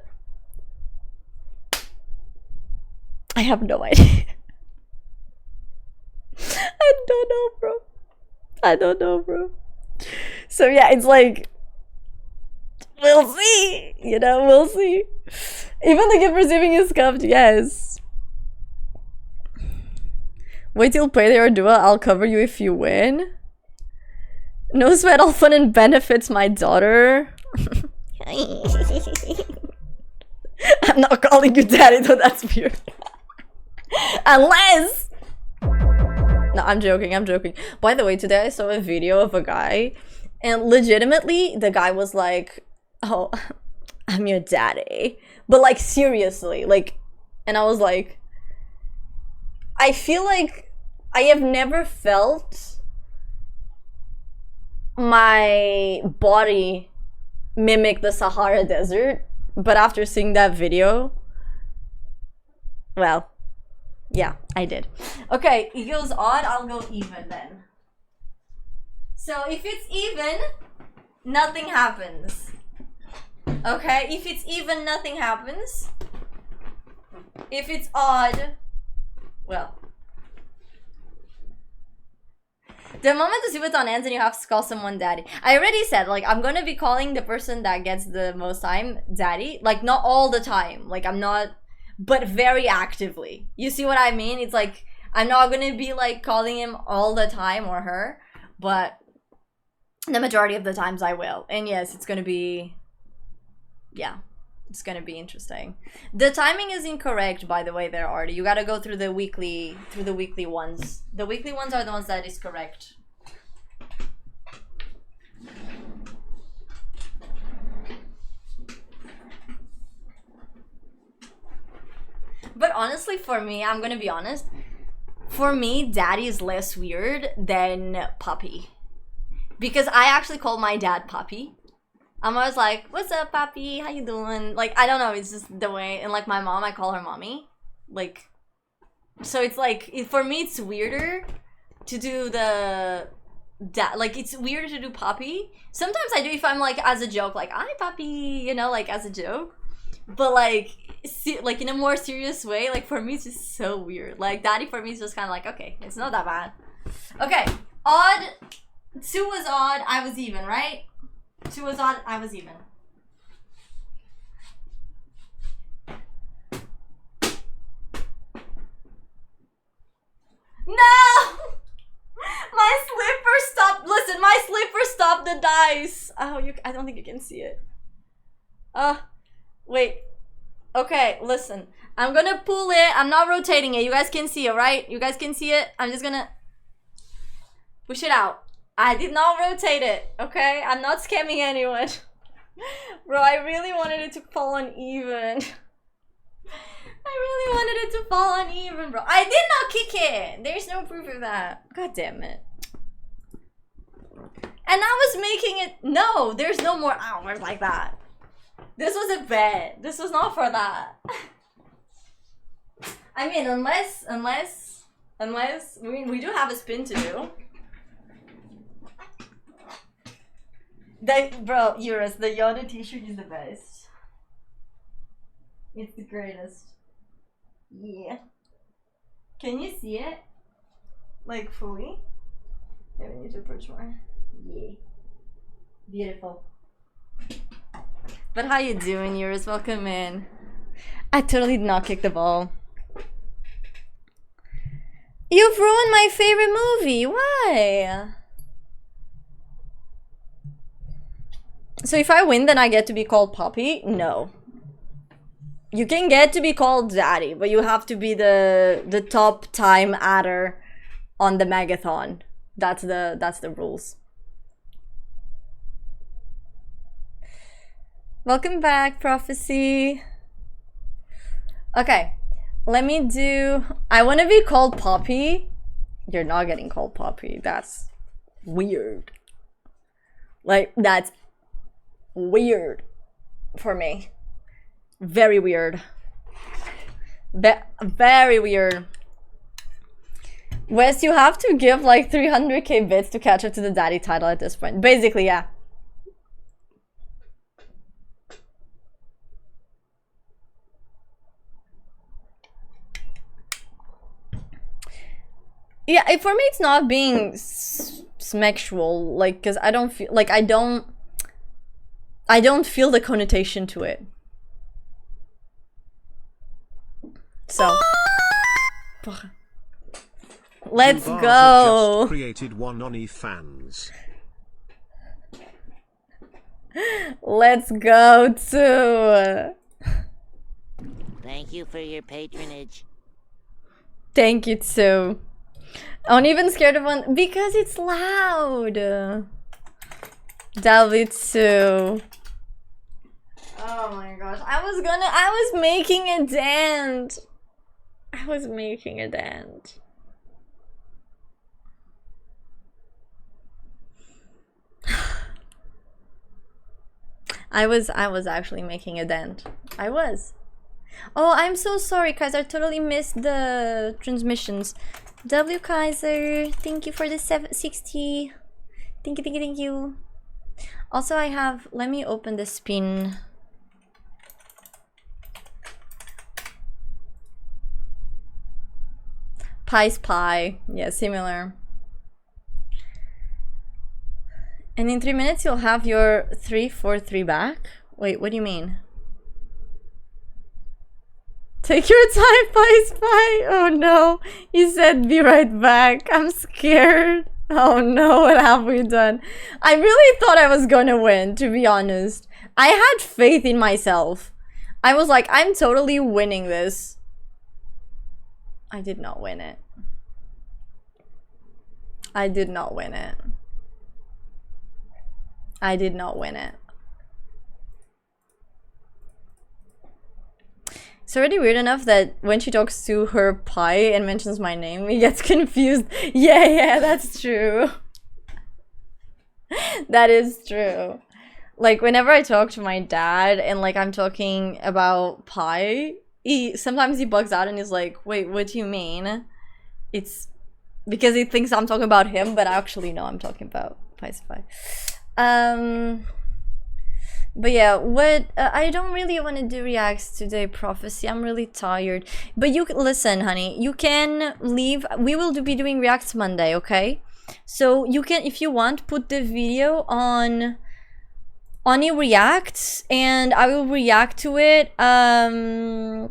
idea. I don't know, bro. So yeah, it's like, we'll see, you know, we'll see. Even the gift receiving is scuffed, yes. Wait till payday or duel, I'll cover you if you win. No sweat, all fun and benefits, my daughter. I'm not calling you daddy though, that's weird. Unless... No, I'm joking. By the way, today I saw a video of a guy, and legitimately, the guy was like, oh, I'm your daddy. But like, seriously, like, and I was like, I feel like I have never felt my body mimic the Sahara Desert, but after seeing that video, well, yeah, I did. Okay, it goes odd, I'll go even then. So if it's even, nothing happens. Okay, if it's even, nothing happens. If it's odd, well. The moment the subathon ends and you have to call someone daddy. I already said, like, I'm gonna be calling the person that gets the most time daddy. Like, not all the time. Like, I'm not... But very actively. You see what I mean? It's like, I'm not gonna be like calling him all the time or her, but the majority of the times I will. And yes, it's gonna be, yeah, it's gonna be interesting. The timing is incorrect, by the way, there, Artie. You gotta go through the weekly ones. The weekly ones are the ones that is correct. But honestly, for me, I'm gonna be honest, for me, daddy is less weird than puppy. Because I actually call my dad puppy. I'm always like, what's up, puppy? How you doing? Like, I don't know, it's just the way. And like my mom, I call her mommy. Like, so it's like, for me, it's weirder to do the dad. Like, it's weirder to do puppy. Sometimes I do if I'm like, as a joke, like, hi, puppy, you know, like as a joke. But like in a more serious way, like for me it's just so weird. Like daddy for me is just kind of like, okay, it's not that bad. Okay, odd. 2 was odd, I was even, right? 2 was odd, I was even. No! My slipper stopped. Listen, my slipper stopped the dice. Oh, I don't think you can see it. Wait. Okay, listen. I'm gonna pull it. I'm not rotating it. You guys can see it, right? You guys can see it. I'm just gonna push it out. I did not rotate it, okay? I'm not scamming anyone. Bro, I really wanted it to fall on even. I really wanted it to fall uneven, bro. I did not kick it. There's no proof of that. God damn it. And I was making it. No, there's no more hours like that. This was a bet. This was not for that. I mean, unless we do have a spin to do. Bro, Eurus, the Yoda t-shirt is the best. It's the greatest. Yeah. Can you see it? Like fully? Maybe I need to approach more. Yeah. Beautiful. But how you doing, Eurus? Welcome in. I totally did not kick the ball. You've ruined my favorite movie. Why? So if I win, then I get to be called Poppy? No. You can get to be called Daddy, but you have to be the top time adder on the Magathon. That's the rules. Welcome back, Prophecy. Okay, let me do. I want to be called Poppy. You're not getting called Poppy. That's weird. Like, that's weird for me. Very weird. Very weird. Wes, you have to give like 300k bits to catch up to the daddy title at this point. Basically, yeah. Yeah, for me it's not being smexual, like, cause I don't feel like I don't feel the connotation to it. So let's go. Just created YappathONY fans. Let's go too. Thank you for your patronage. Thank you too. I'm even scared of one because it's loud. David too. Oh my gosh. I was making a dent. I was making a dent. I was actually making a dent. I was. Oh, I'm so sorry, guys. I totally missed the transmissions. W Kaiser, thank you for the 60. Thank you. Also, I have. Let me open the spin. Pie's pie. Yeah, similar. And in 3 minutes, you'll have your 343 back. Wait, what do you mean? Take your time, Pie's pie. Oh no. He said be right back. I'm scared. Oh no, what have we done? I really thought I was gonna win, to be honest. I had faith in myself. I was like, I'm totally winning this. I did not win it. I did not win it. I did not win it. It's already weird enough that when she talks to her pie and mentions my name, he gets confused. Yeah, that's true. That is true. Like, whenever I talk to my dad and like I'm talking about pie, sometimes he bugs out and he's like, wait, what do you mean? It's because he thinks I'm talking about him, but I actually know I'm talking about Pie's pie. But yeah, what I don't really want to do reacts today, Prophecy. I'm really tired. But you can listen, honey. You can leave. We will be doing reacts Monday, okay? So you can, if you want, put the video on YappathONY reacts, and I will react to it. And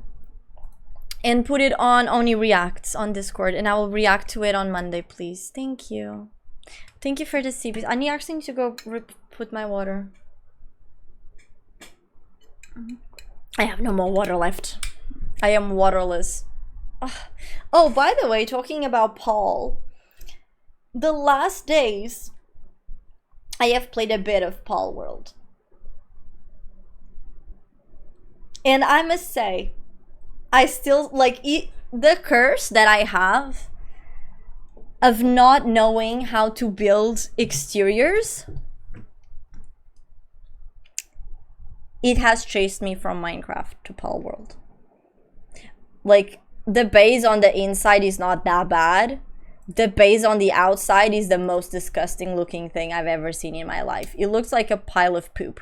put it on YappathONY reacts on Discord, and I will react to it on Monday, please. Thank you. Thank you for the CPs. I actually need to go put my water. I have no more water left. I am waterless. Ugh. Oh, by the way, talking about Paul, the last days I have played a bit of Paul World, and I must say, I still like the curse that I have of not knowing how to build exteriors, it has chased me from Minecraft to Palworld. Like, the base on the inside is not that bad. The base on the outside is the most disgusting looking thing I've ever seen in my life. It looks like a pile of poop.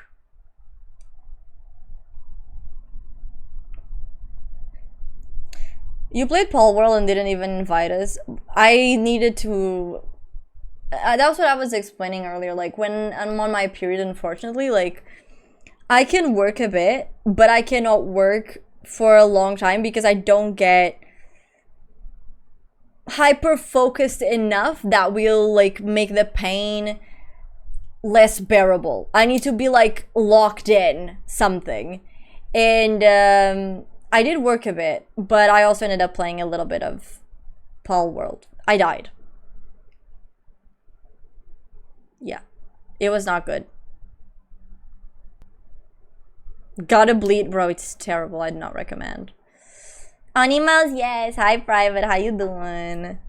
You played Palworld and didn't even invite us. I needed to... that was what I was explaining earlier. Like, when I'm on my period, unfortunately, like, I can work a bit, but I cannot work for a long time because I don't get hyper focused enough that will like make the pain less bearable. I need to be like locked in something. And I did work a bit, but I also ended up playing a little bit of Palworld. I died. Yeah, it was not good. Gotta bleed, bro. It's terrible. I do not recommend. Animals, yes. Hi, Private. How you doing?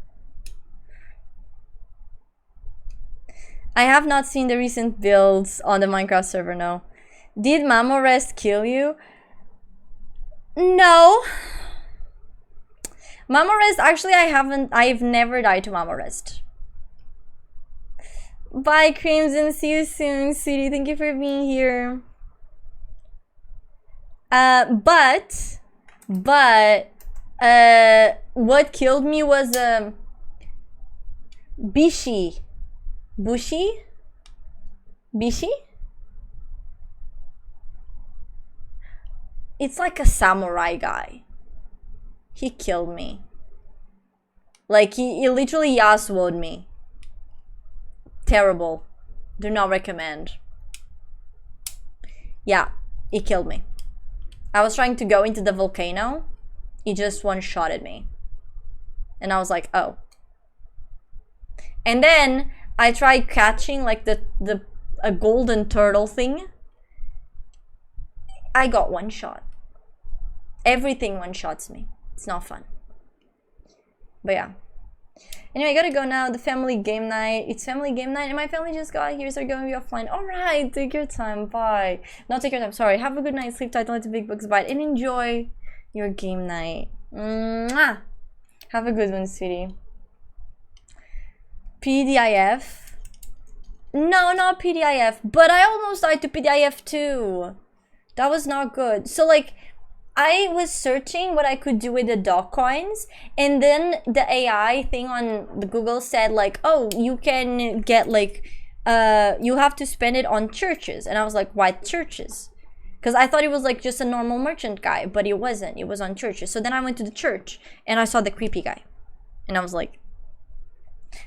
I have not seen the recent builds on the Minecraft server, no. Did Mamorest kill you? No. Mamorest, actually, I've never died to Mamorest. Bye, Crimson. See you soon, sweetie. Thank you for being here. But what killed me was Bishi. It's like a samurai guy. He killed me. Like he literally Yasuo'd me. Terrible. Do not recommend. Yeah, he killed me. I was trying to go into the volcano. He just one-shotted me. And I was like, oh. And then I tried catching like a golden turtle thing. I got one shot. Everything one-shots me. It's not fun. But yeah. Anyway, I gotta go now. The family game night. It's family game night and my family just got here, so we're going to be offline. Alright, take your time. Bye. No, take your time. Sorry. Have a good night. Sleep tight. Don't let the big bugs bite. And enjoy your game night. Mwah! Have a good one, sweetie. PDIF? No, not PDIF. But I almost died to PDIF too. That was not good. So like, I was searching what I could do with the dog coins, and then the AI thing on the Google said like, oh, you can get like, you have to spend it on churches. And I was like, why churches? Because I thought it was like just a normal merchant guy, but it wasn't. It was on churches. So then I went to the church and I saw the creepy guy. And I was like...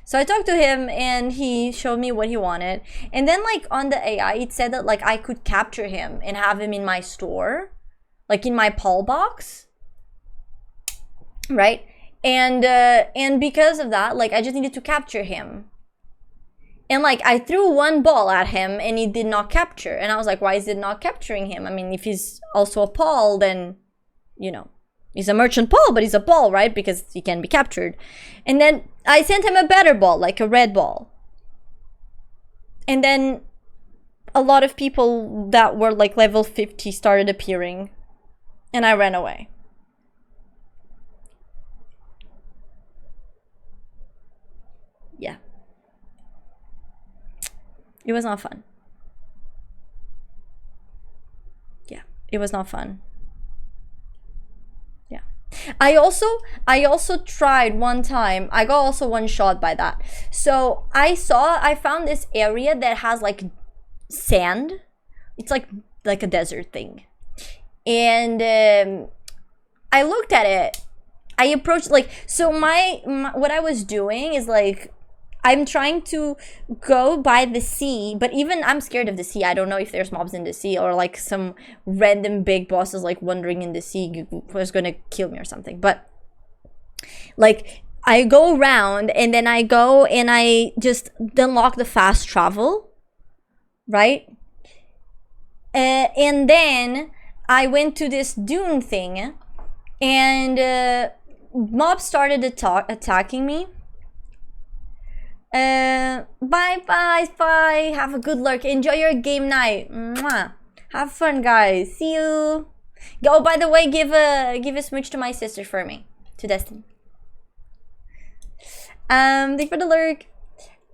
So I talked to him and he showed me what he wanted. And then like on the AI, it said that like I could capture him and have him in my store. Like in my Paul box. Right? And because of that, like I just needed to capture him. And like I threw one ball at him and he did not capture. And I was like, why is it not capturing him? I mean, if he's also a Paul, then, you know, he's a merchant Paul, but he's a Paul, right? Because he can be captured. And then I sent him a better ball, like a red ball. And then a lot of people that were like level 50 started appearing. And I ran away. Yeah. It was not fun. Yeah, it was not fun. Yeah. I also tried one time. I got also one shot by that. So I found this area that has like sand. It's like a desert thing. And I looked at it. I approached like, so my what I was doing is like, I'm trying to go by the sea, but even I'm scared of the sea. I don't know if there's mobs in the sea or like some random big bosses like wandering in the sea who's gonna kill me or something. But like I go around and then I go and I just unlock the fast travel, right? And then I went to this dune thing and mobs started attacking me. Bye bye. Have a good lurk. Enjoy your game night. Mwah. Have fun, guys. See you. Oh, by the way, give a smooch to my sister for me. To Destiny. Thank you for the lurk.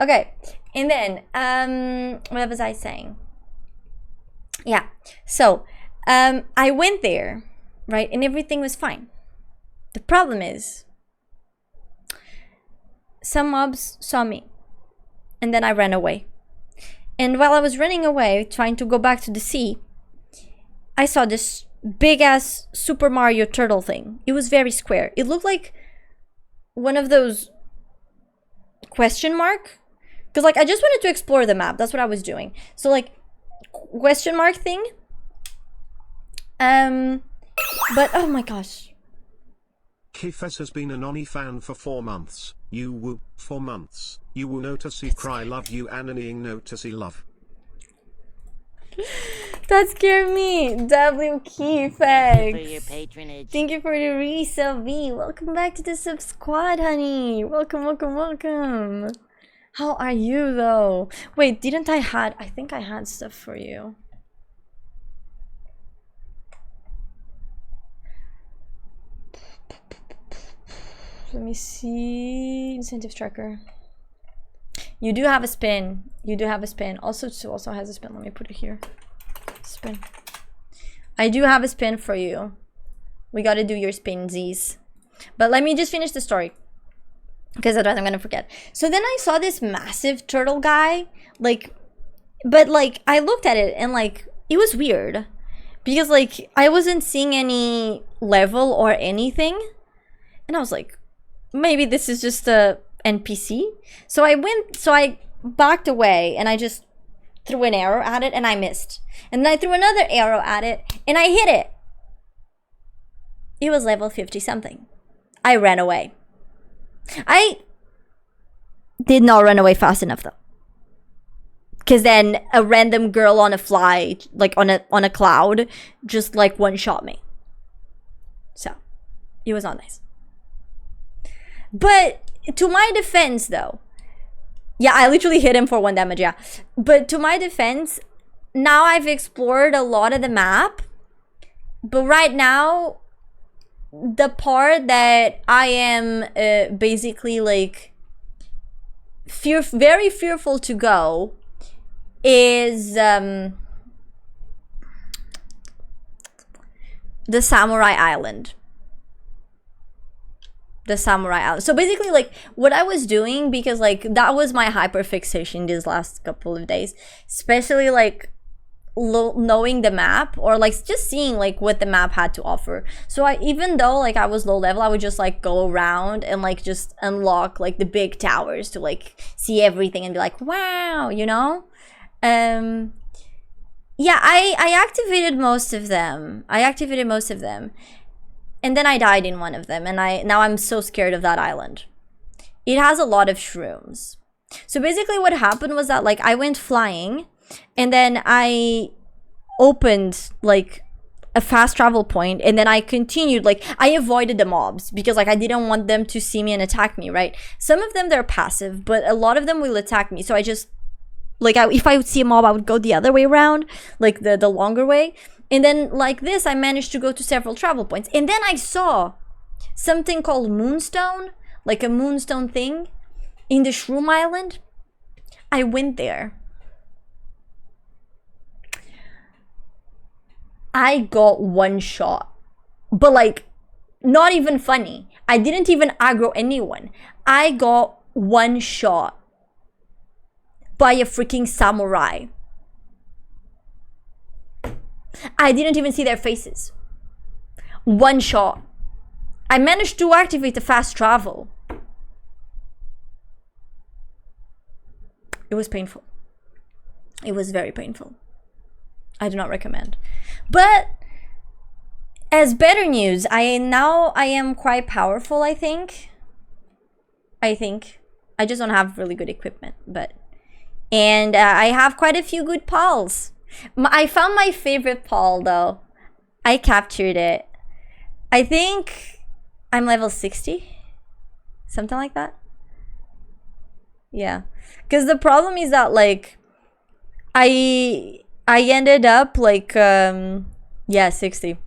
Okay, and then what was I saying? Yeah, so I went there, right, and everything was fine. The problem is some mobs saw me, and then I ran away. And while I was running away, trying to go back to the sea, I saw this big ass Super Mario turtle thing. It was very square. It looked like one of those question mark, because like I just wanted to explore the map. That's what I was doing. So like question mark thing. But oh my gosh. Kifes has been an Oni fan for 4 months. You woo, 4 months. You woo notice cry love you ananying notice love. That scared me. W key Thank you facts. for your patronage. Thank you for the resub V. Welcome back to the sub squad, honey. Welcome, welcome, welcome. How are you though? Wait, didn't I think I had stuff for you. Let me see. Incentive tracker. You do have a spin. You do have a spin. Also, Sue also has a spin. Let me put it here. Spin. I do have a spin for you. We gotta do your spinsies. But let me just finish the story, because otherwise I'm gonna forget. So then I saw this massive turtle guy. Like, but like, I looked at it and like, it was weird. Because like, I wasn't seeing any level or anything. And I was like, maybe this is just a NPC. So I backed away and I just threw an arrow at it and I missed. And then I threw another arrow at it and I hit it. It was level 50 something. I ran away. I did not run away fast enough though. Because then a random girl on a fly, like on a cloud, just like one-shot me. So, it was not nice. But to my defense though, yeah, I literally hit him for 1 damage, yeah. But to my defense, now I've explored a lot of the map. But right now, the part that I am basically like very fearful to go is the Samurai Island. The Samurai Island. So basically, like, what I was doing, because like that was my hyperfixation these last couple of days, especially like knowing the map, or like just seeing like what the map had to offer. So even though like I was low level, I would just like go around and like just unlock like the big towers to like see everything and be like, wow, you know. Yeah, I activated most of them. And then I died in one of them, and now I'm so scared of that island. It has a lot of shrooms. So basically what happened was that like I went flying, and then I opened like a fast travel point, and then I continued, like I avoided the mobs because like I didn't want them to see me and attack me, right? Some of them, they're passive, but a lot of them will attack me. So I just, like if I would see a mob, I would go the other way around, like the longer way. And then like this, I managed to go to several travel points. And then I saw something called Moonstone, like a moonstone thing in the Shroom Island. I went there. I got one shot. But like, not even funny. I didn't even aggro anyone. I got one shot by a freaking samurai. I didn't even see their faces. One shot. I managed to activate the fast travel. It was painful. It was very painful. I do not recommend. But as better news, I am quite powerful, I think. I just don't have really good equipment, and I have quite a few good pals. I found my favorite pal though. I captured it. I think I'm level 60? Something like that? Yeah. Because the problem is that, like, I ended up, like, yeah, 60.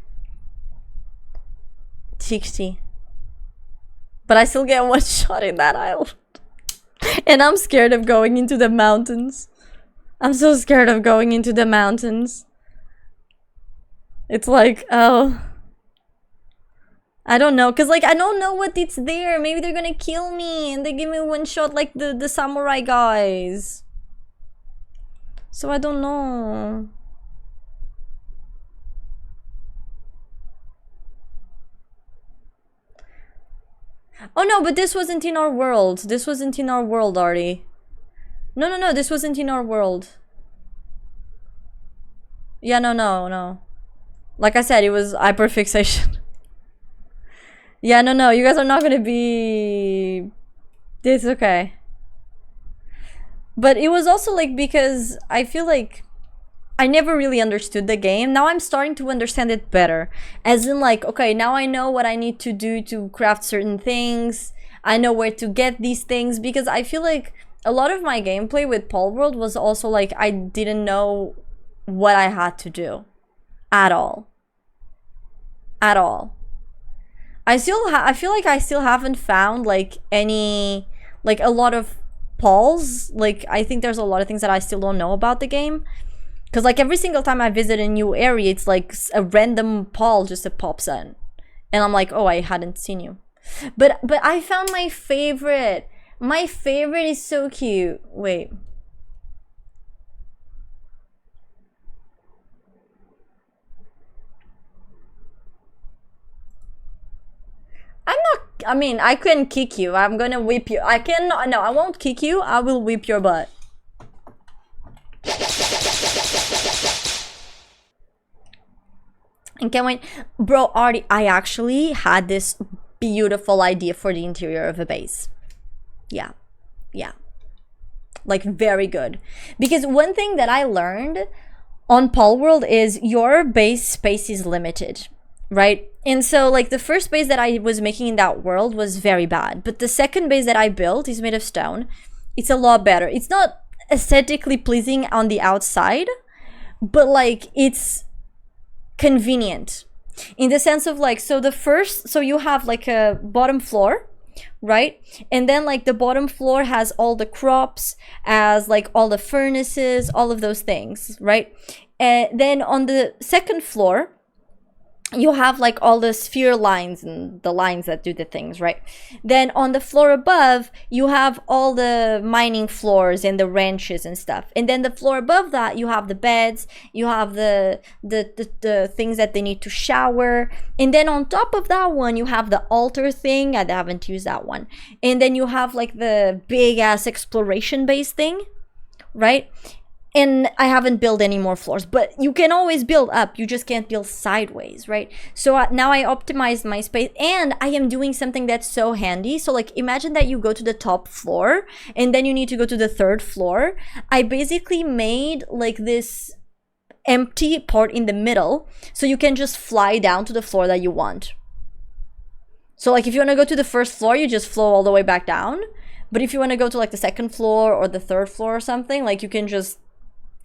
60. But I still get one shot in that island. And I'm scared of going into the mountains. I'm so scared of going into the mountains. It's like, oh... I don't know, cause like I don't know what it's there. Maybe they're gonna kill me and they give me one shot like the samurai guys. So I don't know. Oh no, but this wasn't in our world. This wasn't in our world, Artie. No, this wasn't in our world. Yeah, no. Like I said, it was hyperfixation. Yeah, no, you guys are not gonna be... It's okay. But it was also like because I feel like I never really understood the game. Now I'm starting to understand it better. As in like, okay, now I know what I need to do to craft certain things. I know where to get these things. Because I feel like a lot of my gameplay with Palworld was also like I didn't know what I had to do. At all. At all. I feel like I still haven't found like any, like a lot of Pauls. Like I think there's a lot of things that I still don't know about the game. Cause like every single time I visit a new area, it's like a random Paul just pops in. And I'm like, oh, I hadn't seen you. But I found my favorite. My favorite is so cute. Wait. I mean, I can kick you. I'm gonna whip you. No, I won't kick you. I will whip your butt. And can wait. Bro, Artie, I actually had this beautiful idea for the interior of a base. Yeah. Like, very good. Because one thing that I learned on Palworld is your base space is limited. Right? And so like the first base that I was making in that world was very bad. But the second base that I built is made of stone. It's a lot better. It's not aesthetically pleasing on the outside, but like it's convenient. In the sense of like, so you have like a bottom floor, right? And then like the bottom floor has all the crops, as like all the furnaces, all of those things, right? And then on the second floor, you have like all the sphere lines and the lines that do the things, right? Then on the floor above, you have all the mining floors and the wrenches and stuff. And then the floor above that, you have the beds, you have the things that they need to shower. And then on top of that one, you have the altar thing. I haven't used that one. And then you have like the big ass exploration base thing, right? And I haven't built any more floors, but you can always build up. You just can't build sideways, right? So now I optimized my space, and I am doing something that's so handy. So like, imagine that you go to the top floor and then you need to go to the third floor. I basically made like this empty part in the middle, so you can just fly down to the floor that you want. So like, if you want to go to the first floor, you just flow all the way back down. But if you want to go to like the second floor or the third floor or something, like you can just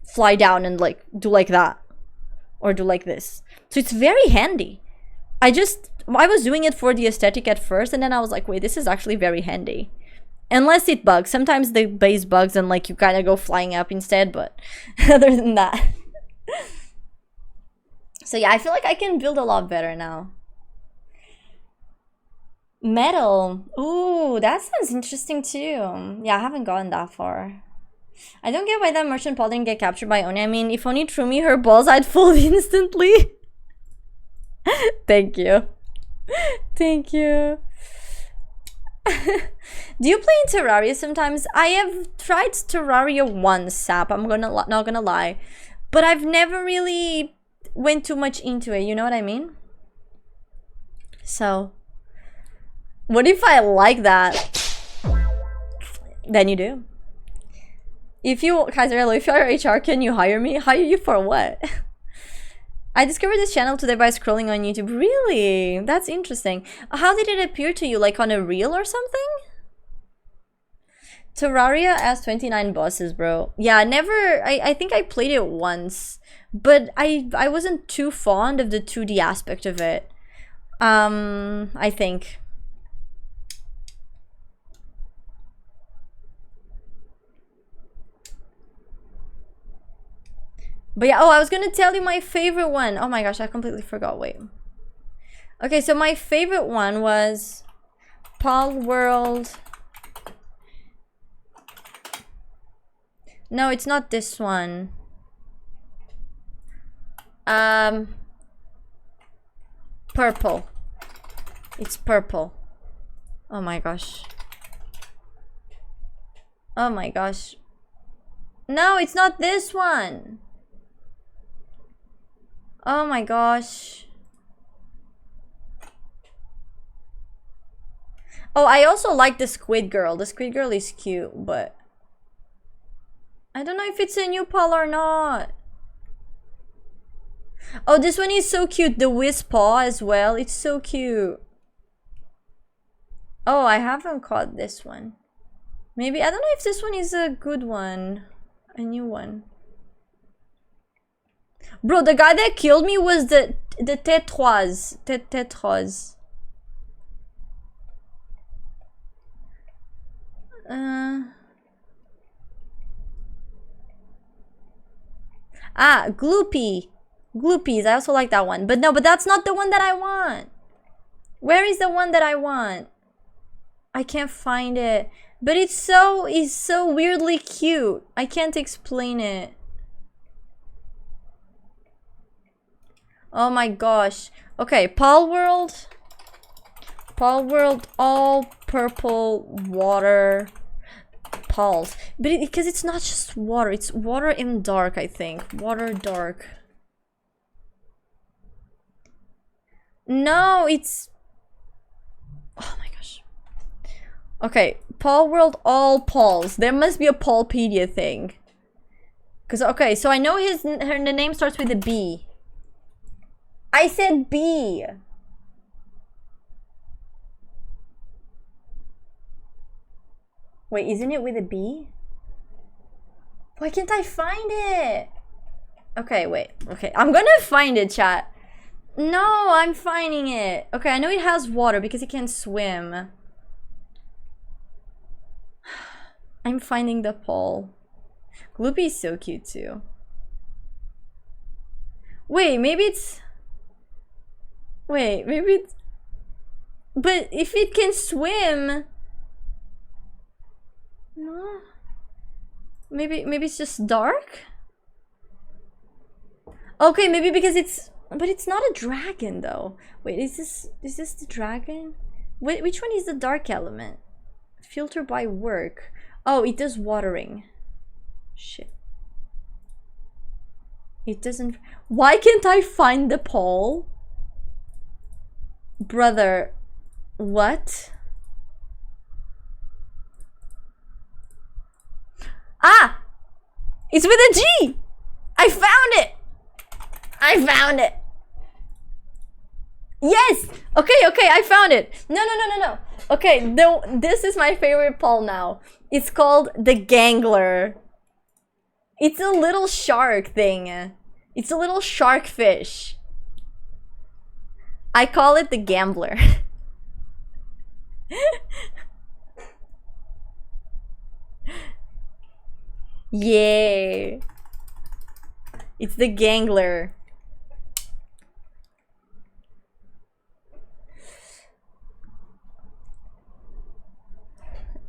fly down and like do like that or do like this. So it's very handy. I was doing it for the aesthetic at first, and then I was like, wait, this is actually very handy. Unless it bugs. Sometimes the base bugs and like you kind of go flying up instead, but other than that. So yeah, I feel like I can build a lot better now. Metal. Ooh, that sounds interesting too. Yeah, I haven't gotten that far. I don't get why that merchant Paul didn't get captured by Oni. I mean, if Oni threw me her balls, I'd fold instantly. Thank you. Thank you. Do you play in Terraria sometimes? I have tried Terraria once, Sap. I'm not gonna lie. But I've never really went too much into it, you know what I mean? So, what if I like that? Then you do. If you're HR, can you hire me? Hire you for what? I discovered this channel today by scrolling on YouTube. Really? That's interesting. How did it appear to you? Like on a reel or something? Terraria has 29 bosses, bro. Yeah, never... I think I played it once. But I wasn't too fond of the 2D aspect of it. I think. But yeah, oh, I was gonna tell you my favorite one. Oh my gosh, I completely forgot. Wait. Okay, so my favorite one was Pal World. No, it's not this one. Purple. It's purple. Oh my gosh. Oh my gosh. No, it's not this one. Oh my gosh. Oh, I also like the Squid Girl. The Squid Girl is cute, but I don't know if it's a new pal or not. Oh, this one is so cute. The Whiz Paw as well. It's so cute. Oh, I haven't caught this one. Maybe, I don't know if this one is a good one. A new one. Bro, the guy that killed me was the Tétroise. Tétroise. Ah, Gloopy. Gloopies, I also like that one. But no, but that's not the one that I want. Where is the one that I want? I can't find it. But it's so weirdly cute. I can't explain it. Oh my gosh. Okay, Pal World. Pal World, all purple water pals. But because it's not just water, it's water in dark, I think. Water dark. No, it's... Oh my gosh. Okay, Pal World, all Pauls. There must be a Paulpedia thing. Cause okay, so I know the name starts with a B. I said B. Wait, isn't it with a B? Why can't I find it? Okay, wait. Okay, I'm gonna find it, chat. No, I'm finding it. Okay, I know it has water because it can swim. I'm finding the pole. Gloopy is so cute too. Wait, maybe it's... Wait, maybe it's... But if it can swim... No? Maybe it's just dark? Okay, maybe because it's... But it's not a dragon though. Wait, is this the dragon? Wait, which one is the dark element? Filter by work. Oh, it does watering. Shit. It doesn't... Why can't I find the pole? Brother, what? Ah! It's with a G! I found it! I found it! Yes! Okay, I found it. No. Okay, this is my favorite pole now. It's called the Gangler. It's a little shark thing. It's a little shark fish. I call it the Gambler. Yay! It's the Gangler.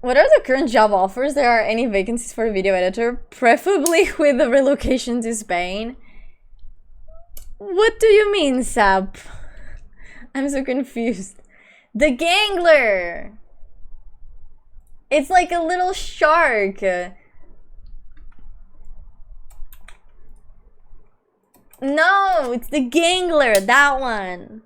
What are the current job offers? There are any vacancies for a video editor, preferably with a relocation to Spain? What do you mean, Sap? I'm so confused. The Gangler! It's like a little shark. No, it's the Gangler, that one.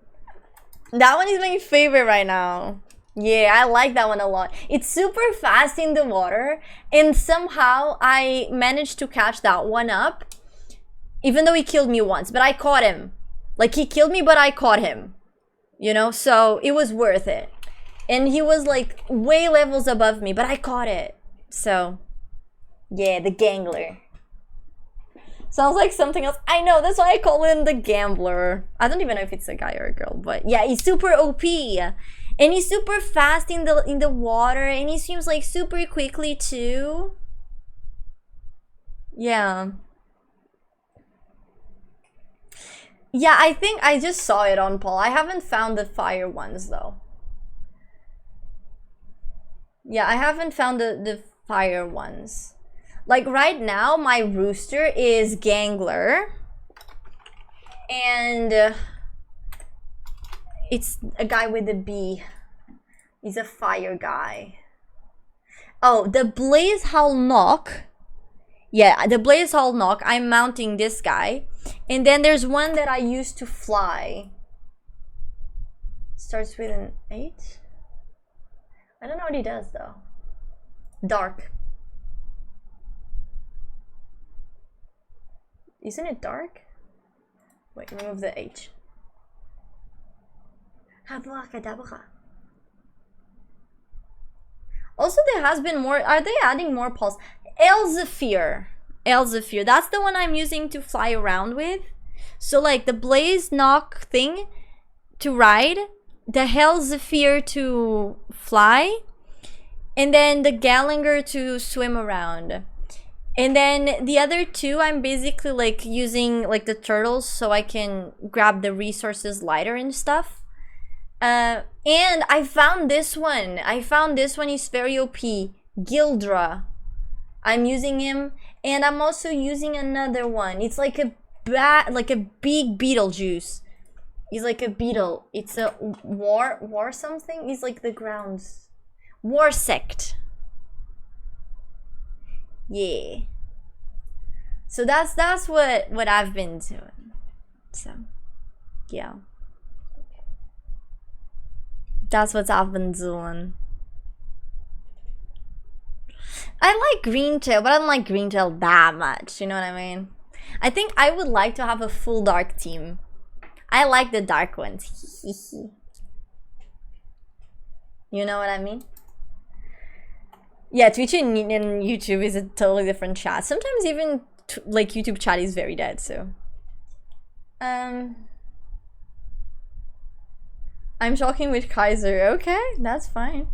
That one is my favorite right now. Yeah, I like that one a lot. It's super fast in the water, and somehow I managed to catch that one up, even though he killed me once, but I caught him. Like, he killed me, but I caught him. You know? So, it was worth it. And he was, like, way levels above me, but I caught it. So, yeah, the gangler. Sounds like something else. I know, that's why I call him the gambler. I don't even know if it's a guy or a girl, but yeah, he's super OP. And he's super fast in the water, and he swims like super quickly too. Yeah. Yeah, I think I just saw it on Paul. I haven't found the fire ones though. Yeah, I haven't found the fire ones. Like right now, my rooster is Gangler. And it's a guy with a B. He's a fire guy. Oh, the Blaze Hall Knock. Yeah, the Blaze Hall Knock. I'm mounting this guy. And then there's one that I used to fly. Starts with an 8. I don't know what he does though. Dark. Isn't it dark? Wait, remove the H. Also, there has been more. Are they adding more pulse? Elzefir. Elzefir. That's the one I'm using to fly around with. So, like, the Blaze Knock thing to ride, the Elzefir to fly, and then the Gallinger to swim around. And then the other two, I'm basically like using like the turtles so I can grab the resources lighter and stuff. And I found this one. He's very OP. Gildra. I'm using him, and I'm also using another one. It's like a big Beetlejuice. He's like a beetle. It's a war something. He's like the grounds. War sect. Yeah. So that's what I've been doing. So yeah. That's what I've been doing. I like Greentail, but I don't like Greentail that much, you know what I mean? I think I would like to have a full dark team. I like the dark ones. You know what I mean? Yeah, Twitch and YouTube is a totally different chat. Sometimes even like YouTube chat is very dead, so. I'm talking with Kaiser. Okay, that's fine.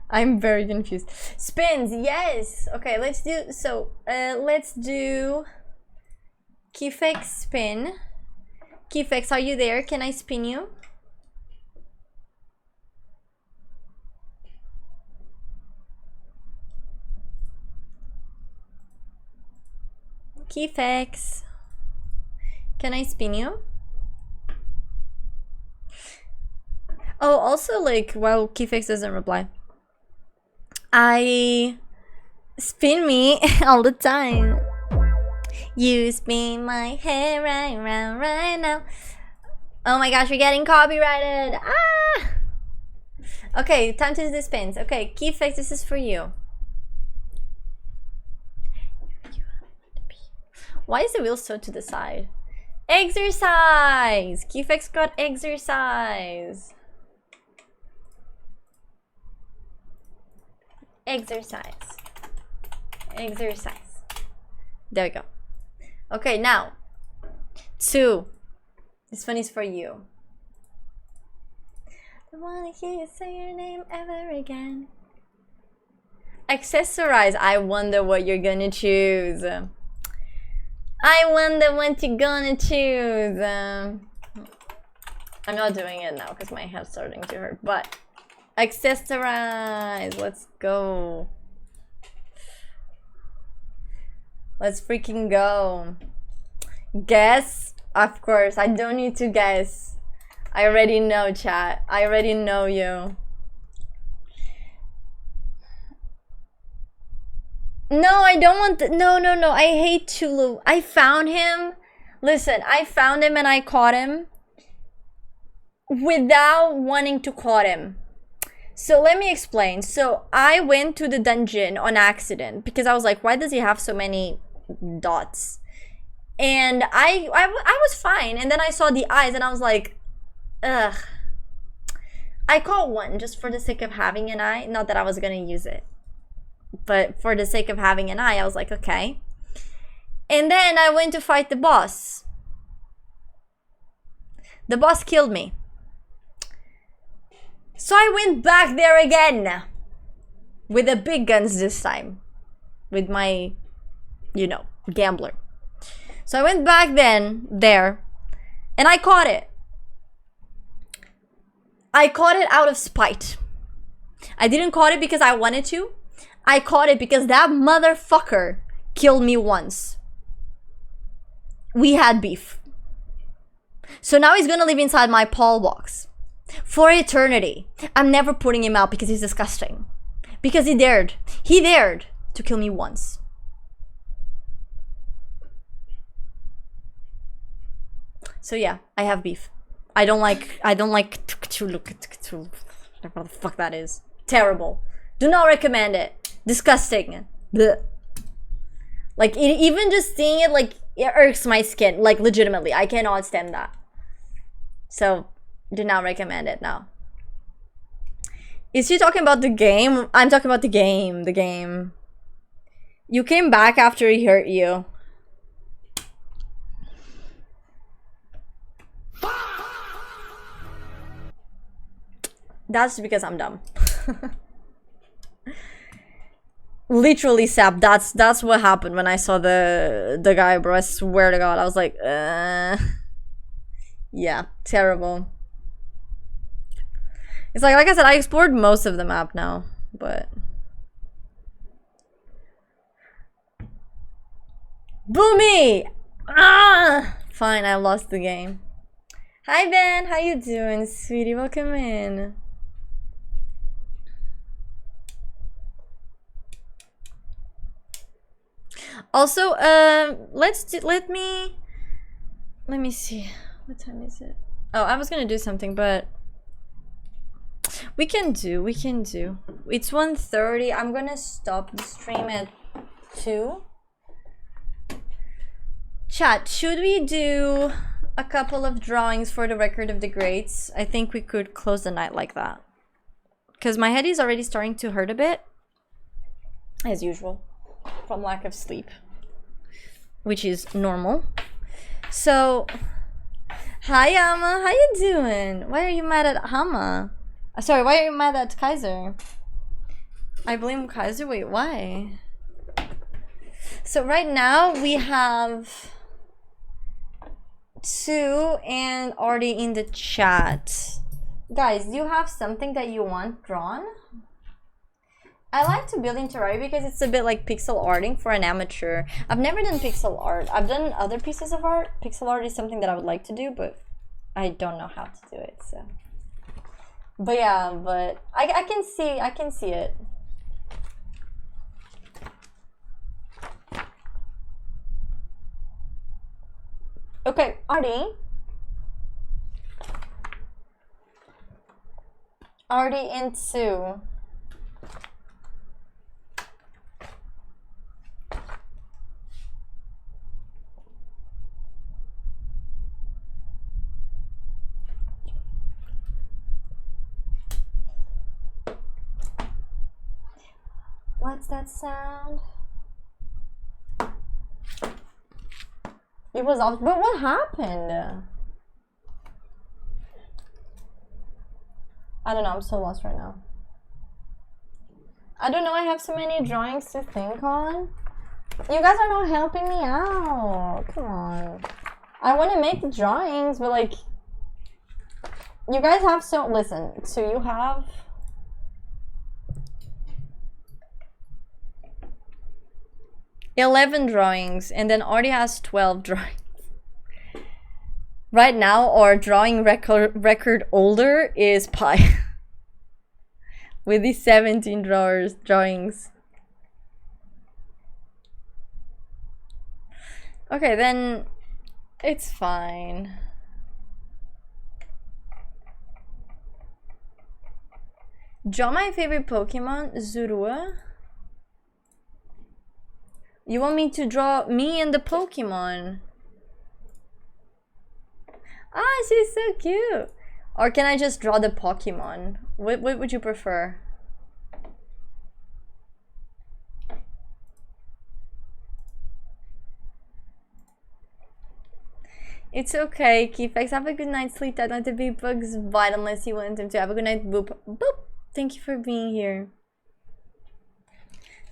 I'm very confused. Spins, yes. Okay, let's do Kifex spin. Kifex, are you there? Can I spin you? Kifex, can I spin you? Oh, also, like, while Kifex doesn't reply, I spin me all the time. You spin my hair right round right now. Oh my gosh, you're getting copyrighted. Ah! Okay, time to do the spins. Okay, Keyfix, this is for you. Why is the wheel so to the side? Exercise! Keyfix got exercise. Exercise. Exercise. There we go. Okay, now 2. This one is for you. I wanna hear you say your name ever again. Accessorize. I wonder what you're gonna choose. I wonder what you're gonna choose. I'm not doing it now because my head's starting to hurt, but accessorize. Let's go. Let's freaking go. Guess? Of course, I don't need to guess. I already know, chat. I already know you. No, I don't want no. I hate Chulu. I found him. Listen, I found him and I caught him without wanting to caught him. So let me explain. So I went to the dungeon on accident because I was like, why does he have so many dots? And I was fine. And then I saw the eyes and I was like, ugh. I caught one just for the sake of having an eye. Not that I was gonna use it, but for the sake of having an eye, I was like, okay. And then I went to fight the boss. The boss killed me. So I went back there again. With the big guns this time. With my, you know, gambler. So I went back there. And I caught it. I caught it out of spite. I didn't caught it because I wanted to. I caught it because that motherfucker killed me once. We had beef. So now he's gonna live inside my Paul box. For eternity. I'm never putting him out because he's disgusting. Because he dared. He dared to kill me once. So yeah, I have beef. I don't like to look at whatever the fuck that is. Terrible. Do not recommend it. Disgusting. Blech. Like even just seeing it, like it irks my skin. Like legitimately, I cannot stand that. So do not recommend it now. Is she talking about the game? I'm talking about the game. The game. You came back after he hurt you. That's because I'm dumb. Literally, Sap. That's what happened when I saw the guy, bro. I swear to God, I was like, yeah, terrible. It's like I said, I explored most of the map now, but Boomy! Ah! Fine, I lost the game. Hi Ben, how you doing, sweetie? Welcome in. Also, let me see. What time is it? Oh, I was gonna do something, but we can do. It's 1:30. I'm gonna stop the stream at 2. Chat, should we do a couple of drawings for the record of the greats? I think we could close the night like that. Because my head is already starting to hurt a bit. As usual. From lack of sleep. Which is normal. So, hi Amma, how you doing? Why are you mad at Hama? Sorry, why are you mad at Kaiser? I blame Kaiser? Wait, why? So right now we have 2 and already in the chat. Guys, do you have something that you want drawn? I like to build in Terraria because it's a bit like pixel arting for an amateur. I've never done pixel art. I've done other pieces of art. Pixel art is something that I would like to do, but I don't know how to do it, so. But yeah, but I can see it. Okay, Artie into what's that sound? It was off, but what happened? I don't know, I'm so lost right now. I don't know, I have so many drawings to think on. You guys are not helping me out. Come on. I want to make the drawings, but like, you guys have so, listen, so you have $11 drawings, and then already has 12 drawings. Right now, our drawing record holder is Pi. With these 17 drawings. Okay, then it's fine. Draw my favorite Pokemon, Zorua. You want me to draw me and the Pokemon? Ah, she's so cute. Or can I just draw the Pokemon? What would you prefer? It's okay, Keyfax. Have a good night's sleep. Try not to be bugs bite unless you want them to. Have a good night. Boop. Boop. Thank you for being here.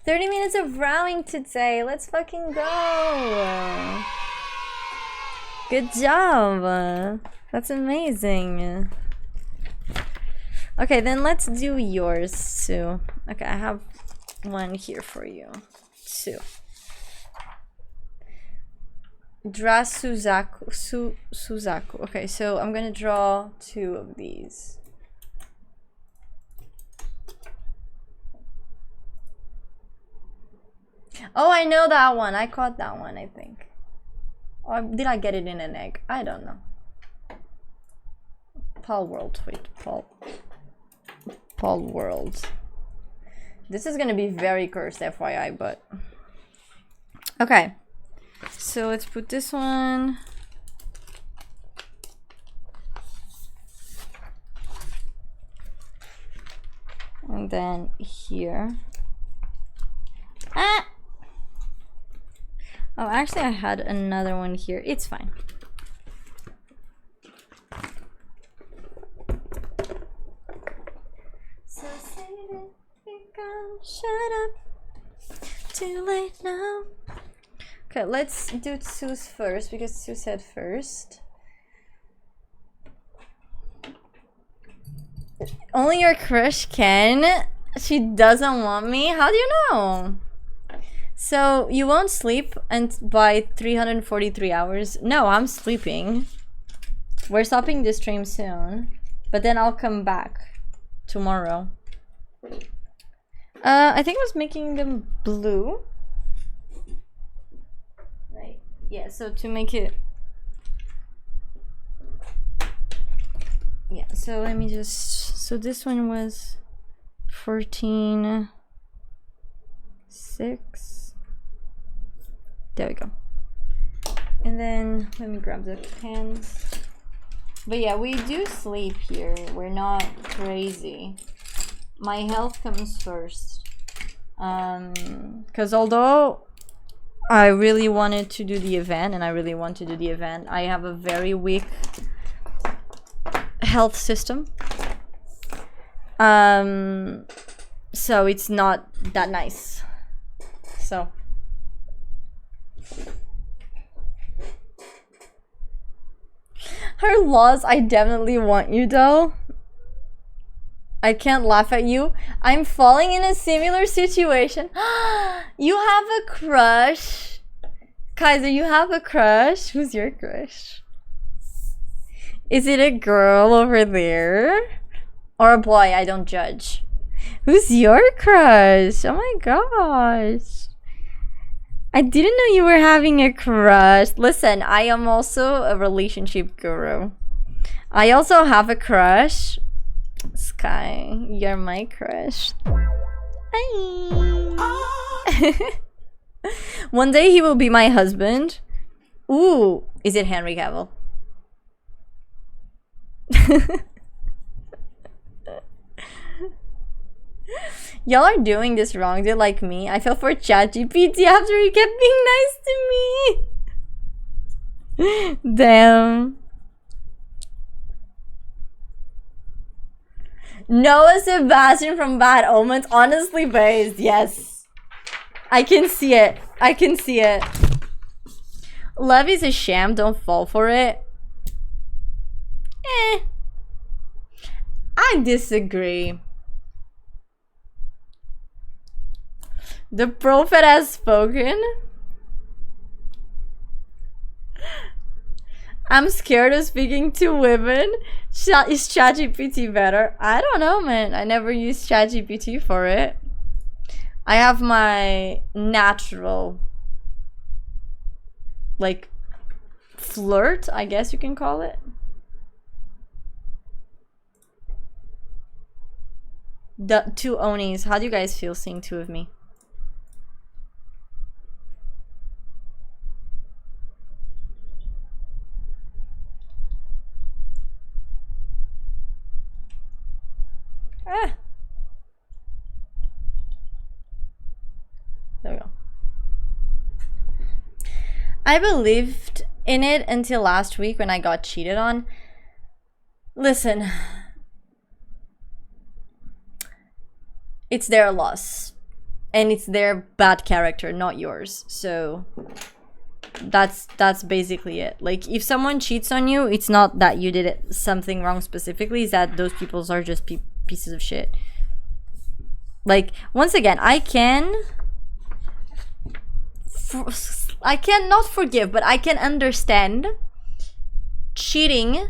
30 minutes of rowing today. Let's fucking go. Good job. That's amazing. Okay, then let's do yours too. Okay, I have one here for you too. Draw Suzaku. Okay, so I'm gonna draw 2 of these. Oh, I know that one. I caught that one, I think. Or did I get it in an egg? I don't know. Paul World. Wait, Paul World. This is gonna be very cursed, FYI, but... Okay. So let's put this one. And then here. Ah! Oh, actually I had another one here. It's fine. So say it, shut up. Too late now. Okay, let's do Sue's first because Sue said first. Only your crush can? She doesn't want me? How do you know? So you won't sleep and by 343 hours? No, I'm sleeping. We're stopping the stream soon, but then I'll come back tomorrow. I think I was making them blue. Yeah, so to make it... Yeah, so let me just... So this one was 14... 6... There we go. And then, let me grab the pens. But yeah, we do sleep here. We're not crazy. My health comes first. Because although... I really wanted to do the event, and I really want to do the event. I have a very weak health system. So it's not that nice. So. Her laws, I definitely want you though. I can't laugh at you. I'm falling in a similar situation. You have a crush. Kaiser, you have a crush? Who's your crush? Is it a girl over there? Or a boy? I don't judge. Who's your crush? Oh my gosh. I didn't know you were having a crush. Listen, I am also a relationship guru. I also have a crush. Sky, you're my crush. Hi. One day he will be my husband. Ooh, is it Henry Cavill? Y'all are doing this wrong. They're like me. I fell for ChatGPT after he kept being nice to me. Damn. Noah Sebastian from Bad Omens, honestly based, yes. I can see it. I can see it. Love is a sham, don't fall for it. I disagree. The prophet has spoken. I'm scared of speaking to women. Is ChatGPT better? I don't know, man. I never used ChatGPT for it. I have my natural, like, flirt, I guess you can call it. The two Onis. How do you guys feel seeing two of me? Ah. There we go. I believed in it until last week when I got cheated on. Listen, it's their loss, and it's their bad character, not yours. So that's basically it. Like, if someone cheats on you, it's not that you did something wrong specifically, it's that those people are just pieces of shit. Like, once again, I cannot forgive, but I can understand cheating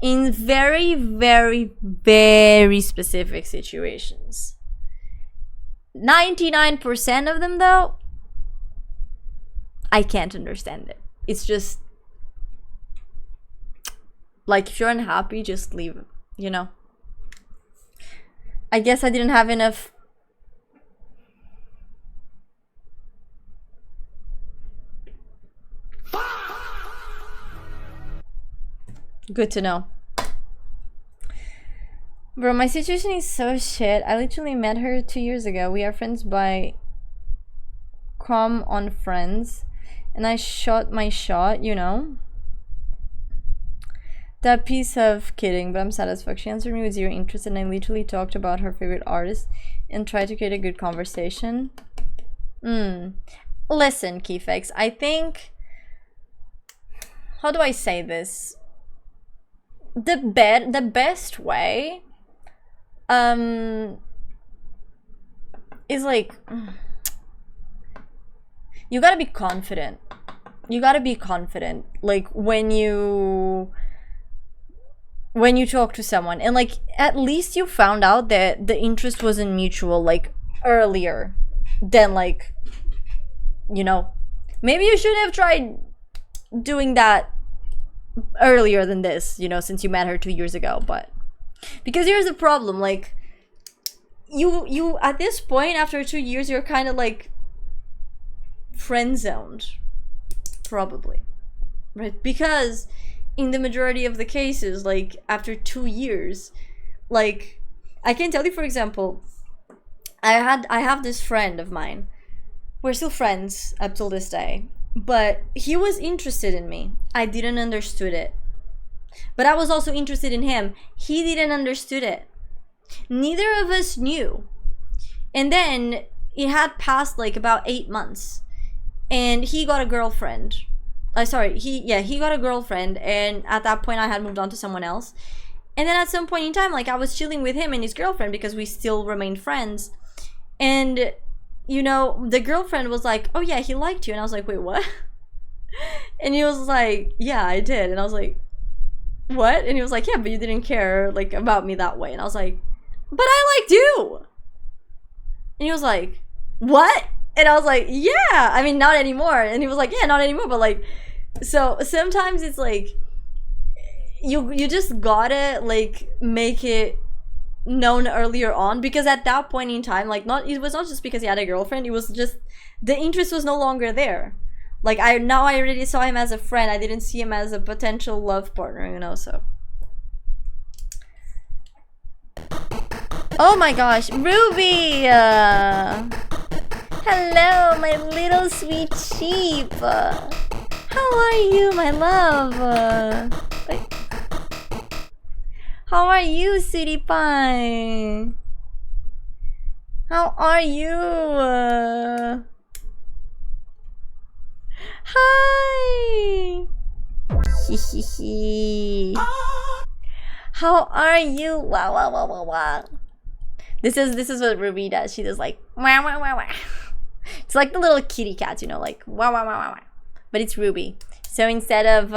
in very, very, very specific situations. 99% of them, though, I can't understand it. It's just like, if you're unhappy, just leave, you know. I guess I didn't have enough. Good to know. Bro, my situation is so shit. I literally met her 2 years ago. We are friends by com on Friends. And I shot my shot, you know. That piece of kidding, but I'm sad as fuck. She answered me with zero interest, and I literally talked about her favorite artist and tried to create a good conversation. Listen, Keyfix, I think... How do I say this? The best way is like, you gotta be confident. You gotta be confident, like, when you talk to someone, and like, at least you found out that the interest wasn't mutual, like, earlier than, like, you know, maybe you should have tried doing that earlier than this, you know, since you met her 2 years ago. But because here's the problem, like, you at this point, after 2 years, you're kind of like friend zoned, probably, right? Because in the majority of the cases, like, after 2 years, like, I can tell you, for example, I have this friend of mine. We're still friends up till this day. But he was interested in me. I didn't understood it. But I was also interested in him. He didn't understood it. Neither of us knew. And then it had passed like about 8 months. And he got a girlfriend. He got a girlfriend. And at that point I had moved on to someone else. And then at some point in time, like, I was chilling with him and his girlfriend because we still remained friends. And... you know, the girlfriend was like, oh yeah, he liked you. And I was like, wait, what? And he was like, yeah, I did. And I was like, what? And he was like, yeah, but you didn't care, like, about me that way. And I was like, but I liked you. And he was like, what? And I was like, yeah, I mean, not anymore. And he was like, yeah, not anymore. But like, so sometimes it's like, you just gotta, like, make it known earlier on, because at that point in time, like, it was not just because he had a girlfriend, it was just the interest was no longer there. Like, I already saw him as a friend. I didn't see him as a potential love partner, you know. So, oh my gosh, Ruby, hello, my little sweet sheep. How are you, my love? Wait. How are you, sweetie pie? How are you? Hi. How are you? Wow, wow, wow, wow, wow. This is what Ruby does. She does like wah, wah, wah, wah. It's like the little kitty cats, you know, like wah, wah, wah, wah, wah. But it's Ruby. So instead of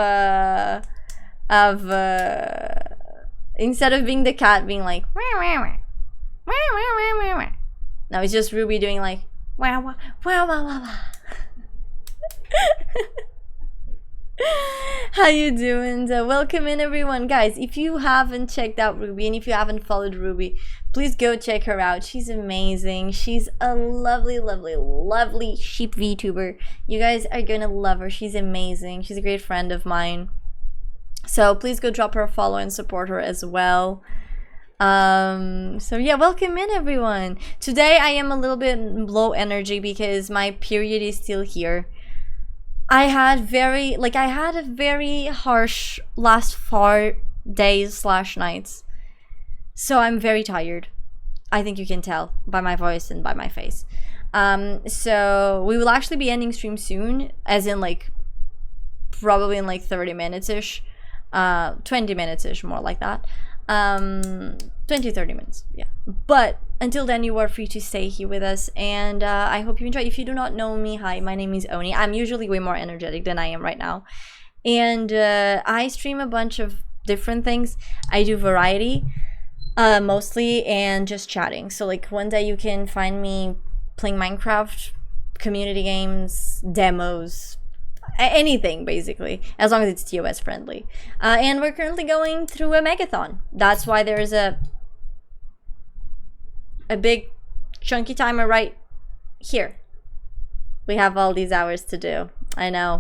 being the cat being like wah, wah, wah, wah, wah, wah, wah, wah. No, it's just Ruby doing like wah, wah, wah, wah, wah, wah. How you doing? Welcome in everyone, guys. If you haven't checked out Ruby and if you haven't followed Ruby, please go check her out. She's amazing. She's a lovely, lovely, lovely sheep VTuber. You guys are gonna love her. She's amazing. She's a great friend of mine. So please go drop her a follow and support her as well. So yeah, welcome in everyone. Today I am a little bit low energy because my period is still here. I had a very harsh last 4 days / nights. So I'm very tired. I think you can tell by my voice and by my face. So we will actually be ending stream soon, as in like probably in like 30 minutes-ish. 20 minutes-ish, more like that. 20-30 minutes, yeah. But until then, you are free to stay here with us, and I hope you enjoy. If you do not know me, hi, my name is Oni. I'm usually way more energetic than I am right now, and I stream a bunch of different things. I do variety, mostly, and just chatting. So like one day you can find me playing Minecraft, community games, demos, anything basically, as long as it's TOS friendly. And we're currently going through a megathon. That's why there's a big chunky timer right here. We have all these hours to do. I know,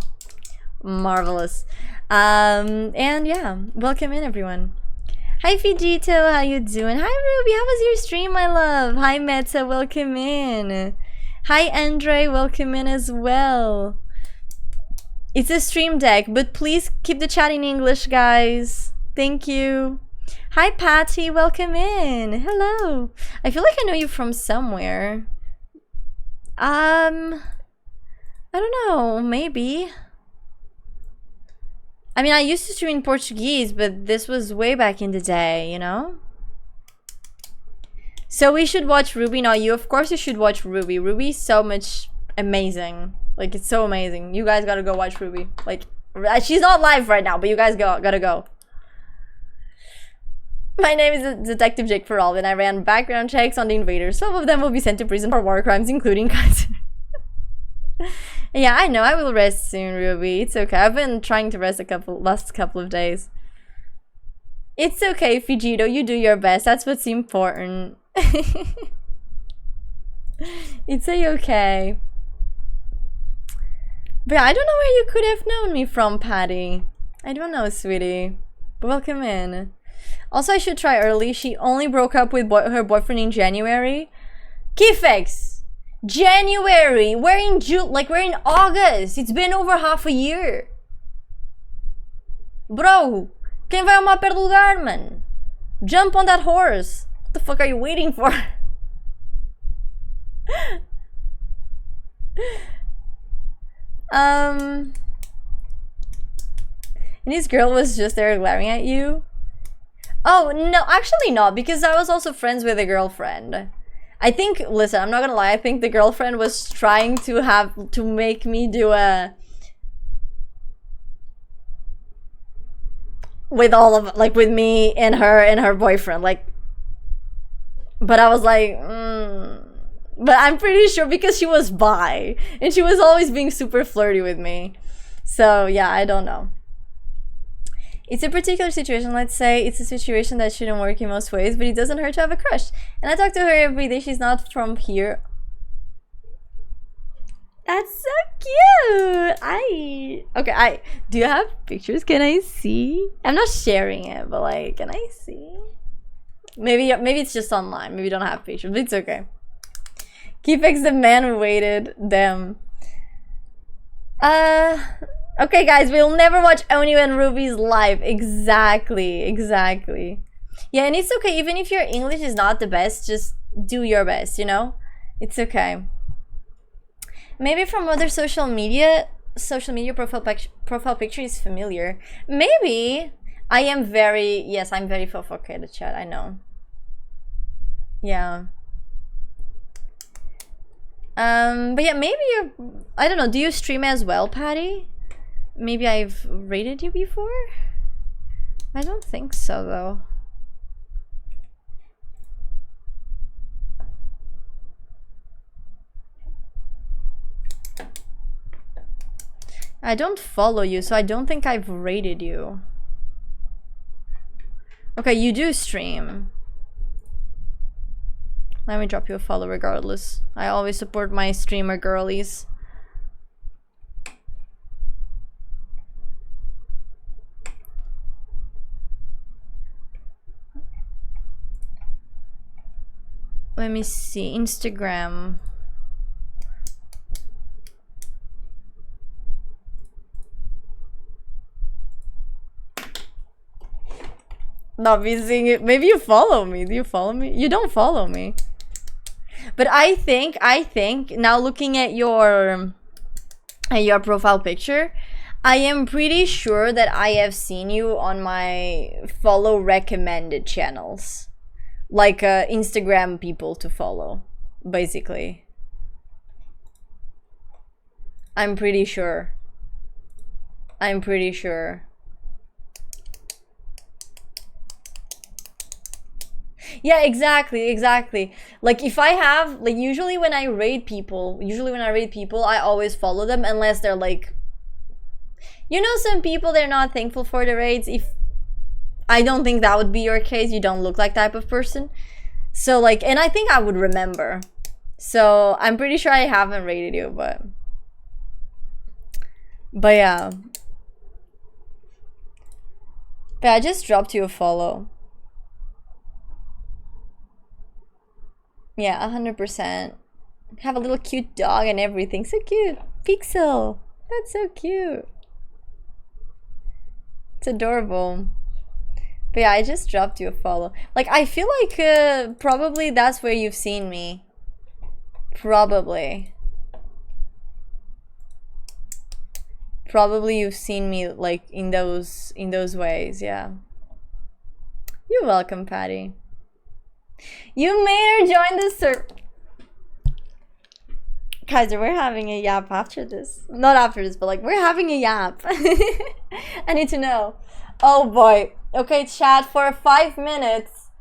marvelous. And yeah, welcome in everyone. Hi Fijito, how you doing? Hi Ruby, how was your stream, my love? Hi Meta, welcome in. Hi Andre, welcome in as well. It's a stream deck, but please keep the chat in English, guys. Thank you. Hi Patty, welcome in. Hello. I feel like I know you from somewhere. I don't know, maybe. I mean, I used to stream in Portuguese, but this was way back in the day, you know? So we should watch Ruby. No, you, of course you should watch Ruby. Ruby's so much amazing. Like, it's so amazing. You guys gotta go watch Ruby. Like, she's not live right now, but you guys gotta go. My name is Detective Jake Ferrall, and I ran background checks on the invaders. Some of them will be sent to prison for war crimes, including cancer. Yeah, I know. I will rest soon, Ruby. It's okay. I've been trying to rest last couple of days. It's okay, Fijito. You do your best. That's what's important. It's okay. But yeah, I don't know where you could have known me from, Patty. I don't know, sweetie. But welcome in. Also, I should try early. She only broke up with her boyfriend in January. Kifex! January! We're in June, like we're in August. It's been over half a year. Bro, quem vai ao mar perde lugar, man? Jump on that horse. What the fuck are you waiting for? And this girl was just there glaring at you. Oh, no, actually not, because I was also friends with a girlfriend. I think, listen, I'm not gonna lie, I think the girlfriend was trying to make me do a... with all of, like, with me and her boyfriend, like... But I was like, But I'm pretty sure because she was bi, and she was always being super flirty with me. So, yeah, I don't know. It's a particular situation, let's say. It's a situation that shouldn't work in most ways, but it doesn't hurt to have a crush. And I talk to her every day. She's not from here. That's so cute! Okay, do you have pictures? Can I see? I'm not sharing it, but like, can I see? Maybe it's just online. Maybe you don't have pictures, but it's okay. Keepix the man who waited. Damn. Okay, guys, we'll never watch Oni and Ruby's live. Exactly. Yeah, and it's okay. Even if your English is not the best, just do your best, you know? It's okay. Maybe from other social media profile picture is familiar. Maybe. I'm very fofocated, chat, I know. Yeah. But yeah, maybe you're... I don't know, do you stream as well, Patty? Maybe I've rated you before? I don't think so, though. I don't follow you, so I don't think I've rated you. Okay, you do stream. Let me drop you a follow regardless. I always support my streamer girlies. Let me see, Instagram. Not be seeing it. Maybe you follow me. Do you follow me? You don't follow me. But I think now looking at your profile picture, I am pretty sure that I have seen you on my follow recommended channels. Like Instagram people to follow, basically. I'm pretty sure. I'm pretty sure. Yeah, exactly. Like if I have, like usually when I raid people, I always follow them unless they're like, you know, some people, they're not thankful for the raids. If I don't think that would be your case, you don't look like type of person. So like, and I think I would remember. So I'm pretty sure I haven't rated you, but yeah. But I just dropped you a follow. Yeah, 100%. Have a little cute dog and everything. So cute. Pixel. That's so cute. It's adorable. But yeah, I just dropped you a follow. Like, I feel like probably that's where you've seen me. Probably. Probably you've seen me like in those ways, yeah. You're welcome, Patty. You made her join the server. Kaiser, we're having a yap after this. Not after this, but like we're having a yap. I need to know. Oh boy. Okay, chat, for 5 minutes,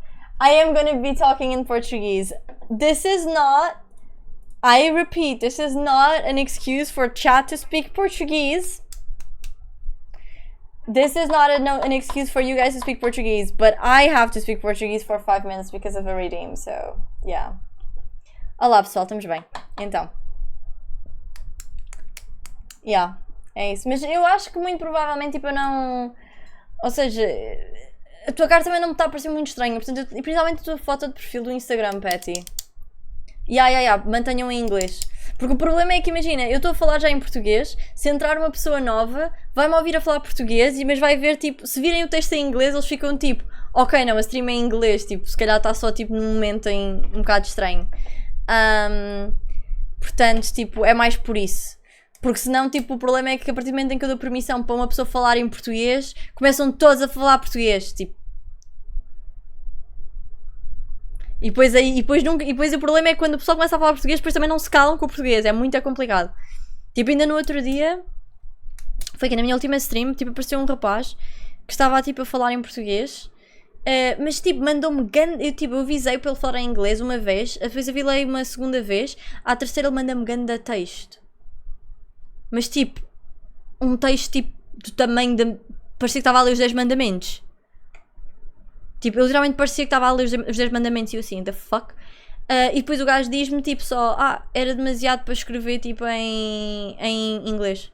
I am gonna be talking in Portuguese. This is not, I repeat, this is not an excuse for chat to speak Portuguese. This is not an excuse for you guys to speak Portuguese, but I have to speak Portuguese for 5 minutes because of a redeem, so, yeah. Olá pessoal, estamos bem. Então. Yeah, é isso. Mas eu acho que muito provavelmente, tipo, eu não... Ou seja, a tua cara também não me está a parecer muito estranha, portanto, e principalmente a tua foto de perfil do Instagram, Patty. Mantenham em inglês. Porque o problema é que, imagina, eu estou a falar já em português, se entrar uma pessoa nova, vai-me ouvir a falar português, mas vai ver, tipo, se virem o texto em inglês, eles ficam tipo, ok, não, a stream é em inglês, tipo, se calhar está só, tipo, num momento um bocado estranho. Portanto, tipo, é mais por isso. Porque senão, tipo, o problema é que a partir do momento em que eu dou permissão para uma pessoa falar em português, começam todos a falar português, tipo. E depois o problema é que quando o pessoal começa a falar português, depois também não se calam com o português, é muito complicado. Tipo, ainda no outro dia, foi que na minha última stream, tipo, apareceu um rapaz que estava, tipo, a falar em português, mas, tipo, mandou-me eu avisei para ele falar em inglês uma vez, depois avisei uma segunda vez, à terceira ele manda-me ganda texto. Mas, tipo, um texto, tipo, do tamanho de... Parecia que estava a ler os 10 mandamentos. Tipo, eu literalmente parecia que estava a ler os 10 mandamentos e eu assim, the fuck? E depois o gajo diz-me, tipo, só... era demasiado para escrever, tipo, em inglês.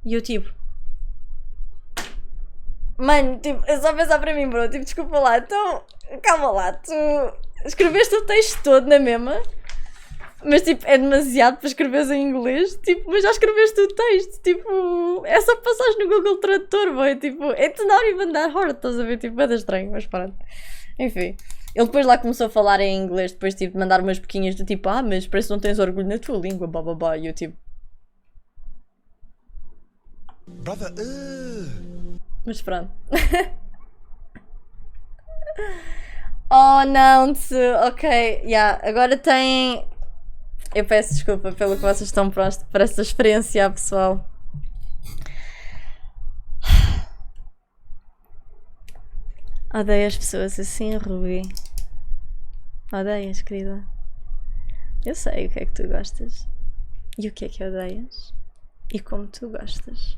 E eu, tipo... Mano, tipo, é só pensar para mim, bro. Tipo, desculpa lá, então... Calma lá, tu... Escreveste o texto todo na mesma... Mas, tipo, é demasiado para escreveres em inglês, tipo, mas já escreveste o texto, tipo, é só passares no Google Tradutor, boy, tipo, it's not even that hard, estás a ver, tipo, é estranho, mas pronto. Enfim, ele depois lá começou a falar em inglês, depois, tipo, mandar umas boquinhas do tipo, mas parece que não tens orgulho na tua língua, bababá, e eu, tipo... Brother, Mas pronto. Oh, não, ok, yeah, agora tem... Eu peço desculpa pelo que vocês estão prontos para esta experiência, pessoal. Odeio as pessoas assim, Ruby. Odeias, querida. Eu sei o que é que tu gostas. E o que é que odeias. E como tu gostas.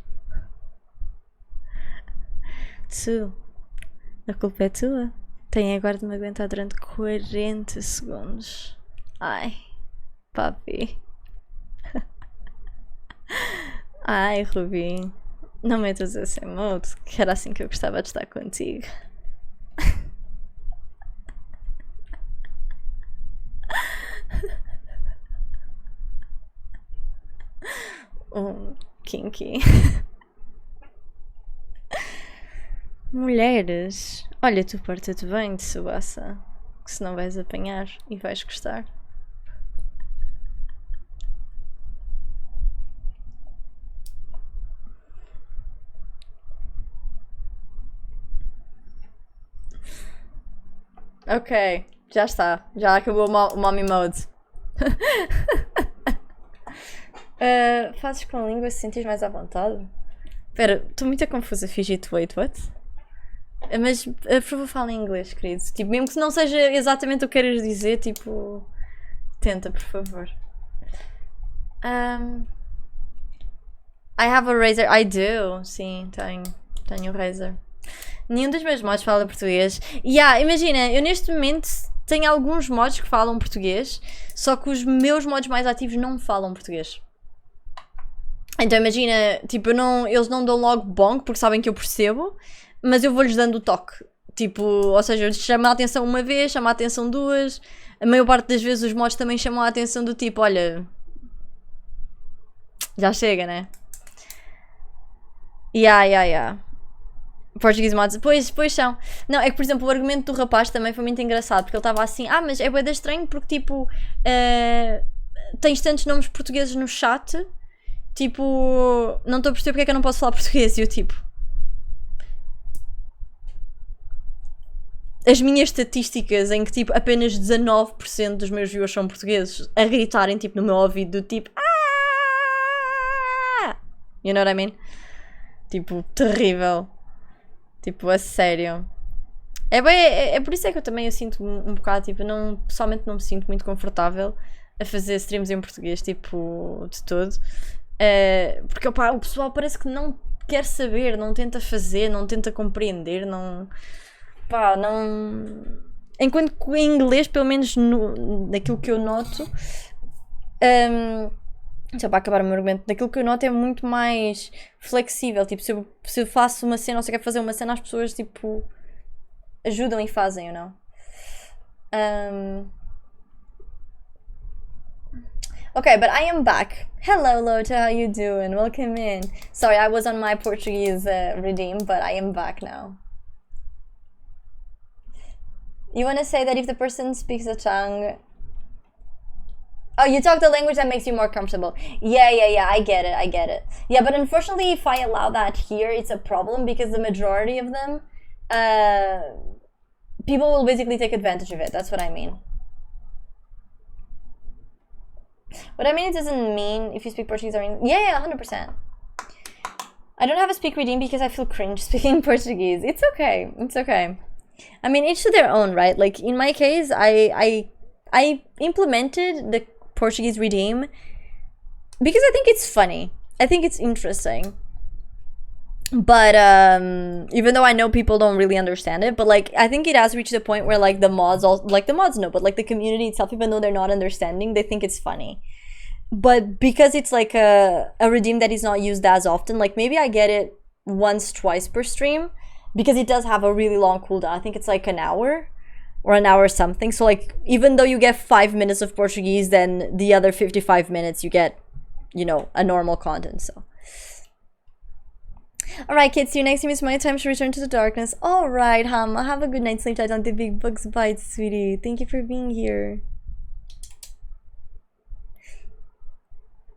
Tu, a culpa é tua. Tenho agora de me aguentar durante 40 segundos. Ai, papi. Ai, Rubi. Não metas esse mood, que era assim que eu gostava de estar contigo. Kinky. Mulheres, olha, tu porta-te bem de Subassa, que se não vais apanhar e vais gostar. Ok, já está, já acabou o mommy mode. Fazes com a língua se sentires mais à vontade? Espera, estou muito confusa, Fidget, wait, what? Mas, por favor, fala em inglês, querido. Tipo, mesmo que não seja exatamente o que queres dizer, tipo... Tenta, por favor. I have a razor. I do. Sim, tenho o razor. Nenhum dos meus mods fala português. Imagina, eu neste momento tenho alguns mods que falam português, só que os meus mods mais ativos não falam português. Então imagina, tipo, eles não dão logo bonk porque sabem que eu percebo, mas eu vou-lhes dando o toque. Tipo, ou seja, eu chamo a atenção uma vez, chamo a atenção duas. A maior parte das vezes os mods também chamam a atenção do tipo, olha... Já chega, né? Portuguese mods, pois são. Não, é que por exemplo o argumento do rapaz também foi muito engraçado, porque ele estava assim, mas é bué de estranho porque tipo tens tantos nomes portugueses no chat, tipo, não estou a perceber porque é que eu não posso falar português. E eu tipo, as minhas estatísticas em que tipo apenas 19% dos meus viewers são portugueses a gritarem tipo no meu ouvido do tipo you know what I mean? Tipo, terrível. Tipo, a sério. É por isso é que eu também sinto um bocado, tipo, pessoalmente não me sinto muito confortável a fazer streams em português, tipo, de todo. Porque opa, o pessoal parece que não quer saber, não tenta fazer, não tenta compreender, não... Pá, não... Enquanto que em inglês, pelo menos naquilo que eu noto... só para acabar o meu argumento, daquilo que eu noto é muito mais flexível. Tipo, se eu faço uma cena ou se eu quero fazer uma cena, as pessoas tipo ajudam e fazem, you know? Okay, but I am back. Hello, Lota, how you doing? Welcome in. Sorry, I was on my Portuguese redeem, but I am back now. You want to say that if the person speaks a tongue... Oh, you talk the language that makes you more comfortable. Yeah, I get it. Yeah, but unfortunately, if I allow that here, it's a problem because the majority of them, people will basically take advantage of it. That's what I mean. What I mean, it doesn't mean if you speak Portuguese or English. Yeah, 100%. I don't have a speak redeem because I feel cringe speaking Portuguese. It's okay. I mean, each to their own, right? Like, in my case, I implemented the Portuguese redeem because I think it's funny. I think it's interesting. But even though I know people don't really understand it, but like I think it has reached a point where like the mods know, but like the community itself, even though they're not understanding, they think it's funny. But because it's like a redeem that is not used as often, like maybe I get it once, twice per stream, because it does have a really long cooldown. I think it's like an hour or an hour something. So like even though you get 5 minutes of Portuguese, then the other 55 minutes you get, you know, a normal content. So alright kids, see you next time. It's my time to return to the darkness. Alright, Hama, have a good night's sleep. Tight on the big bugs bites, sweetie. Thank you for being here.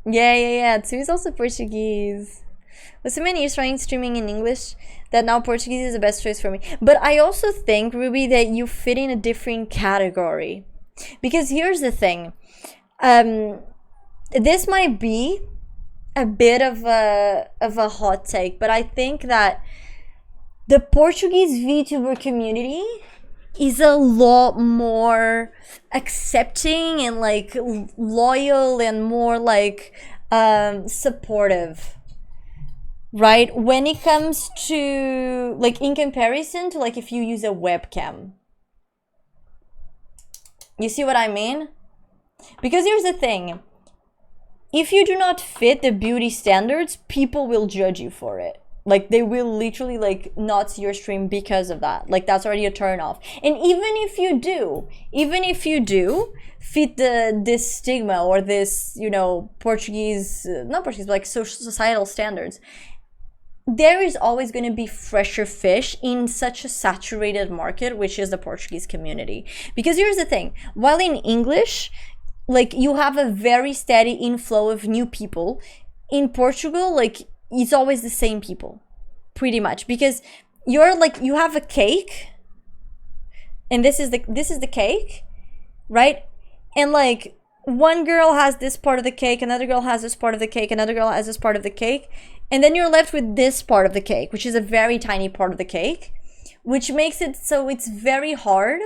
Yeah. Tsu is also Portuguese. With so many years trying streaming in English, that now Portuguese is the best choice for me. But I also think, Ruby, that you fit in a different category. Because here's the thing. This might be a bit of a hot take, but I think that the Portuguese VTuber community is a lot more accepting and like loyal and more like supportive, right? When it comes to, like, in comparison to, like, if you use a webcam. You see what I mean? Because here's the thing. If you do not fit the beauty standards, people will judge you for it. Like, they will literally, like, not see your stream because of that. Like, that's already a turn off. And even if you do fit this stigma or this, you know, Portuguese, not Portuguese, but like societal standards, there is always going to be fresher fish in such a saturated market, which is the Portuguese community. Because here's the thing, while in English, like, you have a very steady inflow of new people, in Portugal, like, it's always the same people, pretty much, because you're like, you have a cake, and this is the cake, right? And like, one girl has this part of the cake, another girl has this part of the cake, another girl has this part of the cake, and then you're left with this part of the cake, which is a very tiny part of the cake, which makes it so it's very hard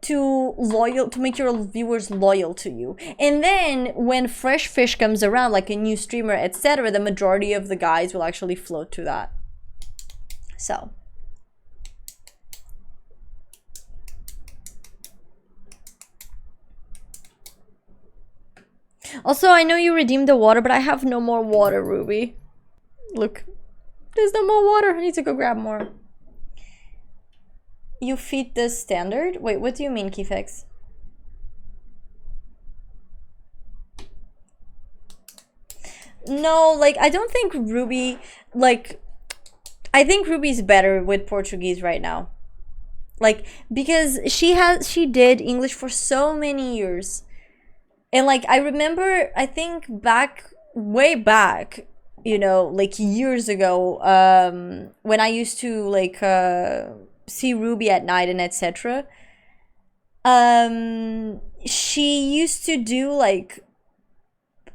to make your viewers loyal to you. And then when fresh fish comes around, like a new streamer, etc., the majority of the guys will actually float to that. So also, I know you redeemed the water, but I have no more water, Ruby. Look, there's no more water. I need to go grab more. You fit the standard? Wait, what do you mean, Keyfix? No, like, I don't think Ruby, like, I think Ruby's better with Portuguese right now. Like, because she did English for so many years. And like, I remember, I think way back, you know, like years ago, when I used to like, see Ruby at night and etc. She used to do like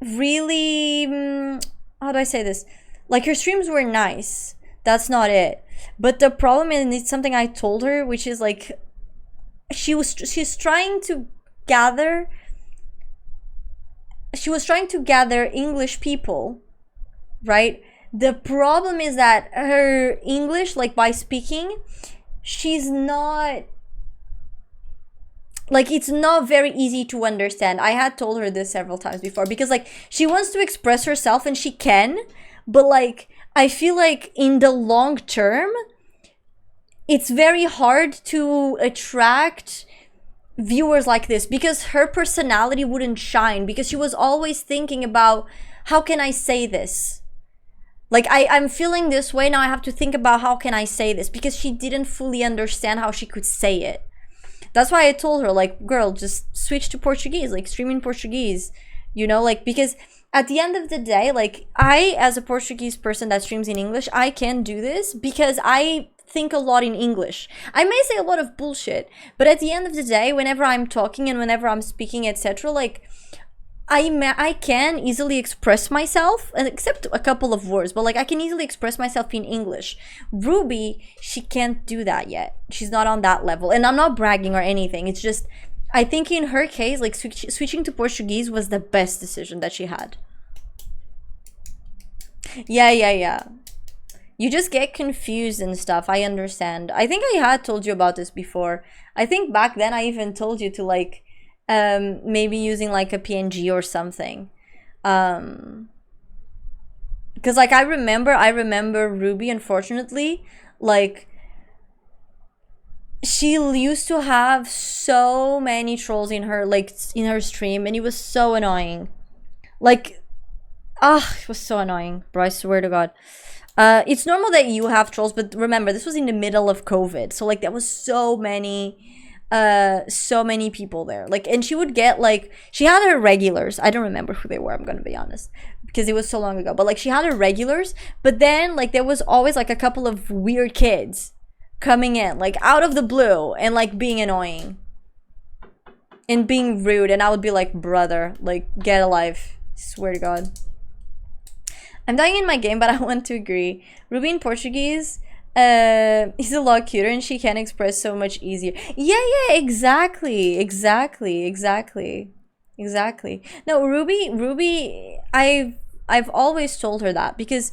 really, how do I say this? Like, her streams were nice. That's not it. But the problem, and it's something I told her, which is like, she's trying to gather. She was trying to gather English people, right? The problem is that her English, like by speaking, she's not, like, it's not very easy to understand. I had told her this several times before, because like, she wants to express herself and she can, but like, I feel like in the long term, it's very hard to attract viewers like this, because her personality wouldn't shine, because she was always thinking about, how can I say this? Like, I'm feeling this way now, I have to think about how can I say this, because she didn't fully understand how she could say it. That's why I told her, like, girl, just switch to Portuguese, like, stream in Portuguese, you know, like, because at the end of the day, like, I, as a Portuguese person that streams in English, I can do this because I think a lot in English. I may say a lot of bullshit, but at the end of the day, whenever I'm talking and whenever I'm speaking, etc., like, I can easily express myself, except a couple of words, but like, I can easily express myself in English. Ruby, she can't do that yet. She's not on that level, and I'm not bragging or anything. It's just, I think in her case, like, switching to Portuguese was the best decision that she had. Yeah. You just get confused and stuff. I understand. I think I had told you about this before. I think back then I even told you to like, maybe using like a PNG or something. Because like, I remember Ruby, unfortunately, like, she used to have so many trolls in her, like, in her stream, and it was so annoying. Like, it was so annoying, bro, I swear to God. It's normal that you have trolls, but remember, this was in the middle of COVID, so like, there was so many people there. Like, and she would get like, she had her regulars. I don't remember who they were, I'm gonna be honest, because it was so long ago, but like, she had her regulars, but then like, there was always like a couple of weird kids coming in, like, out of the blue, and like being annoying and being rude, and I would be like, brother, like, get a life, swear to God. I'm dying in my game, but I want to agree. Ruby in Portuguese is a lot cuter, and she can express so much easier. Yeah, exactly. No, Ruby, I've always told her that, because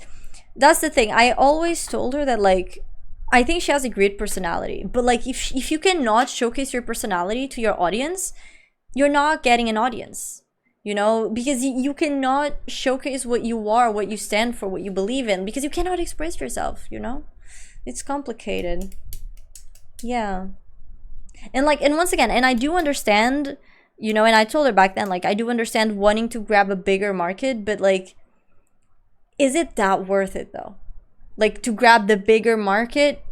that's the thing. I always told her that, like, I think she has a great personality, but like if you cannot showcase your personality to your audience, you're not getting an audience, you know, because you cannot showcase what you are, what you stand for, what you believe in, because you cannot express yourself, you know. It's complicated. Yeah. And like, and once again, and I do understand, you know, and I told her back then, like, I do understand wanting to grab a bigger market, but like, is it that worth it though? Like, to grab the bigger market,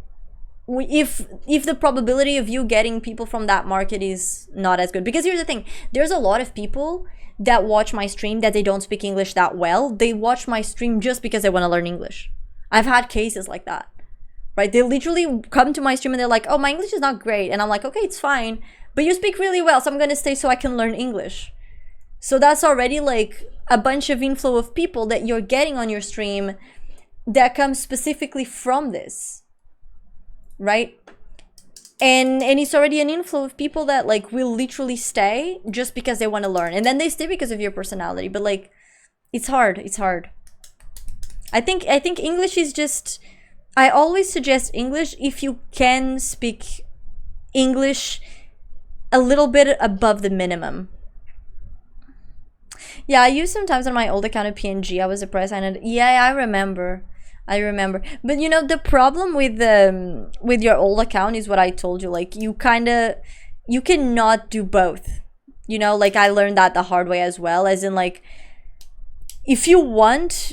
if the probability of you getting people from that market is not as good. Because here's the thing, there's a lot of people that watch my stream that they don't speak English that well. They watch my stream just because they want to learn English. I've had cases like that, right? They literally come to my stream and they're like, oh, my English is not great. And I'm like, okay, it's fine, but you speak really well, so I'm gonna stay so I can learn English. So that's already like a bunch of inflow of people that you're getting on your stream that comes specifically from this, right? And it's already an inflow of people that like will literally stay just because they want to learn, and then they stay because of your personality. But like, it's hard. I think English is just, I always suggest English if you can speak English a little bit above the minimum. Yeah, I used sometimes on my old account of PNG. I was a press and yeah, I remember. But you know, the problem with your old account is what I told you. Like, you cannot do both. You know, like, I learned that the hard way as well. As in, like, if you want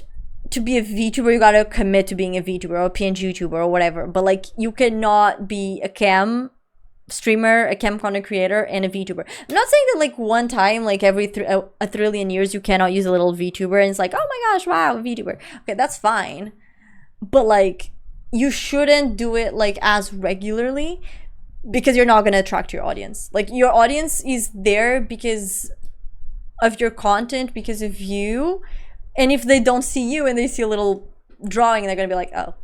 to be a VTuber, you gotta commit to being a VTuber or a PNG YouTuber or whatever. But like, you cannot be a cam streamer, a cam content creator, and a VTuber. I'm not saying that like one time, like every a trillion years, you cannot use a little VTuber and it's like, oh my gosh, wow, VTuber. Okay, that's fine. But like, you shouldn't do it like as regularly, because you're not going to attract your audience. Like, your audience is there because of your content, because of you. And if they don't see you and they see a little drawing, they're going to be like, oh.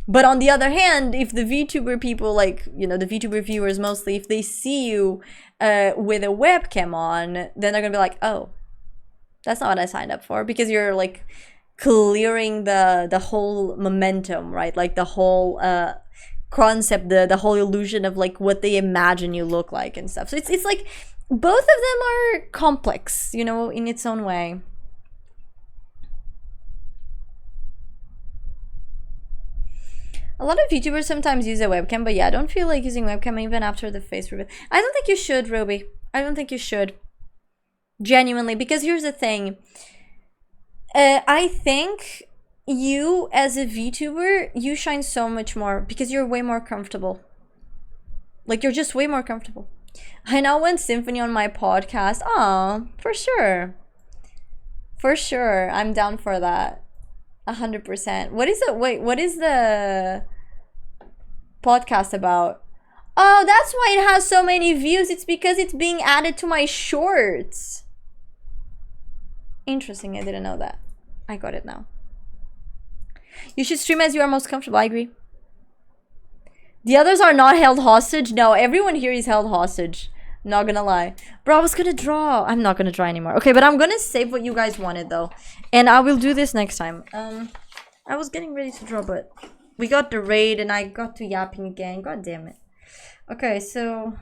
But on the other hand, if the VTuber people, like, you know, the VTuber viewers mostly, if they see you with a webcam on, then they're going to be like, oh, that's not what I signed up for. Because you're like clearing the whole momentum, right? Like the whole concept, the whole illusion of like what they imagine you look like and stuff. So it's like both of them are complex, you know, in its own way. A lot of YouTubers sometimes use a webcam, but yeah, I don't feel like using webcam even after the face reveal. I don't think you should, Ruby. I don't think you should. Genuinely, because here's the thing. I think you, as a VTuber, you shine so much more because you're way more comfortable. Like, you're just way more comfortable. I now want Symphony on my podcast. Aw, for sure. For sure. I'm down for that. 100%. What is it? Wait, what is the podcast about? Oh, that's why it has so many views. It's because it's being added to my shorts. Interesting. I didn't know that. I got it now. You should stream as you are most comfortable. I agree. The others are not held hostage. No, everyone here is held hostage. Not gonna lie. Bro, I was gonna draw. I'm not gonna draw anymore. Okay, but I'm gonna save what you guys wanted though. And I will do this next time. I was getting ready to draw, but we got the raid and I got to yapping again. God damn it. Okay, so...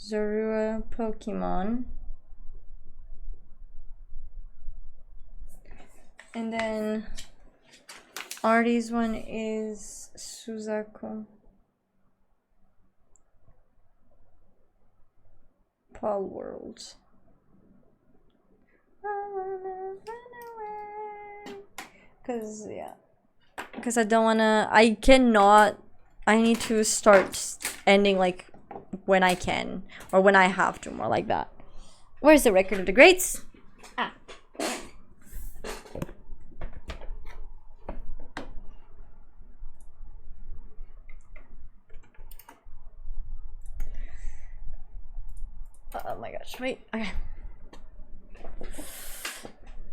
Zorua Pokemon. And then Artie's one is Suzaku. Paul World. I wanna run away. Cause yeah. Cause I don't wanna, I cannot, I need to start ending like when I can, or when I have to, more like that. Where's the record of the greats? Ah. Oh my gosh, wait, okay.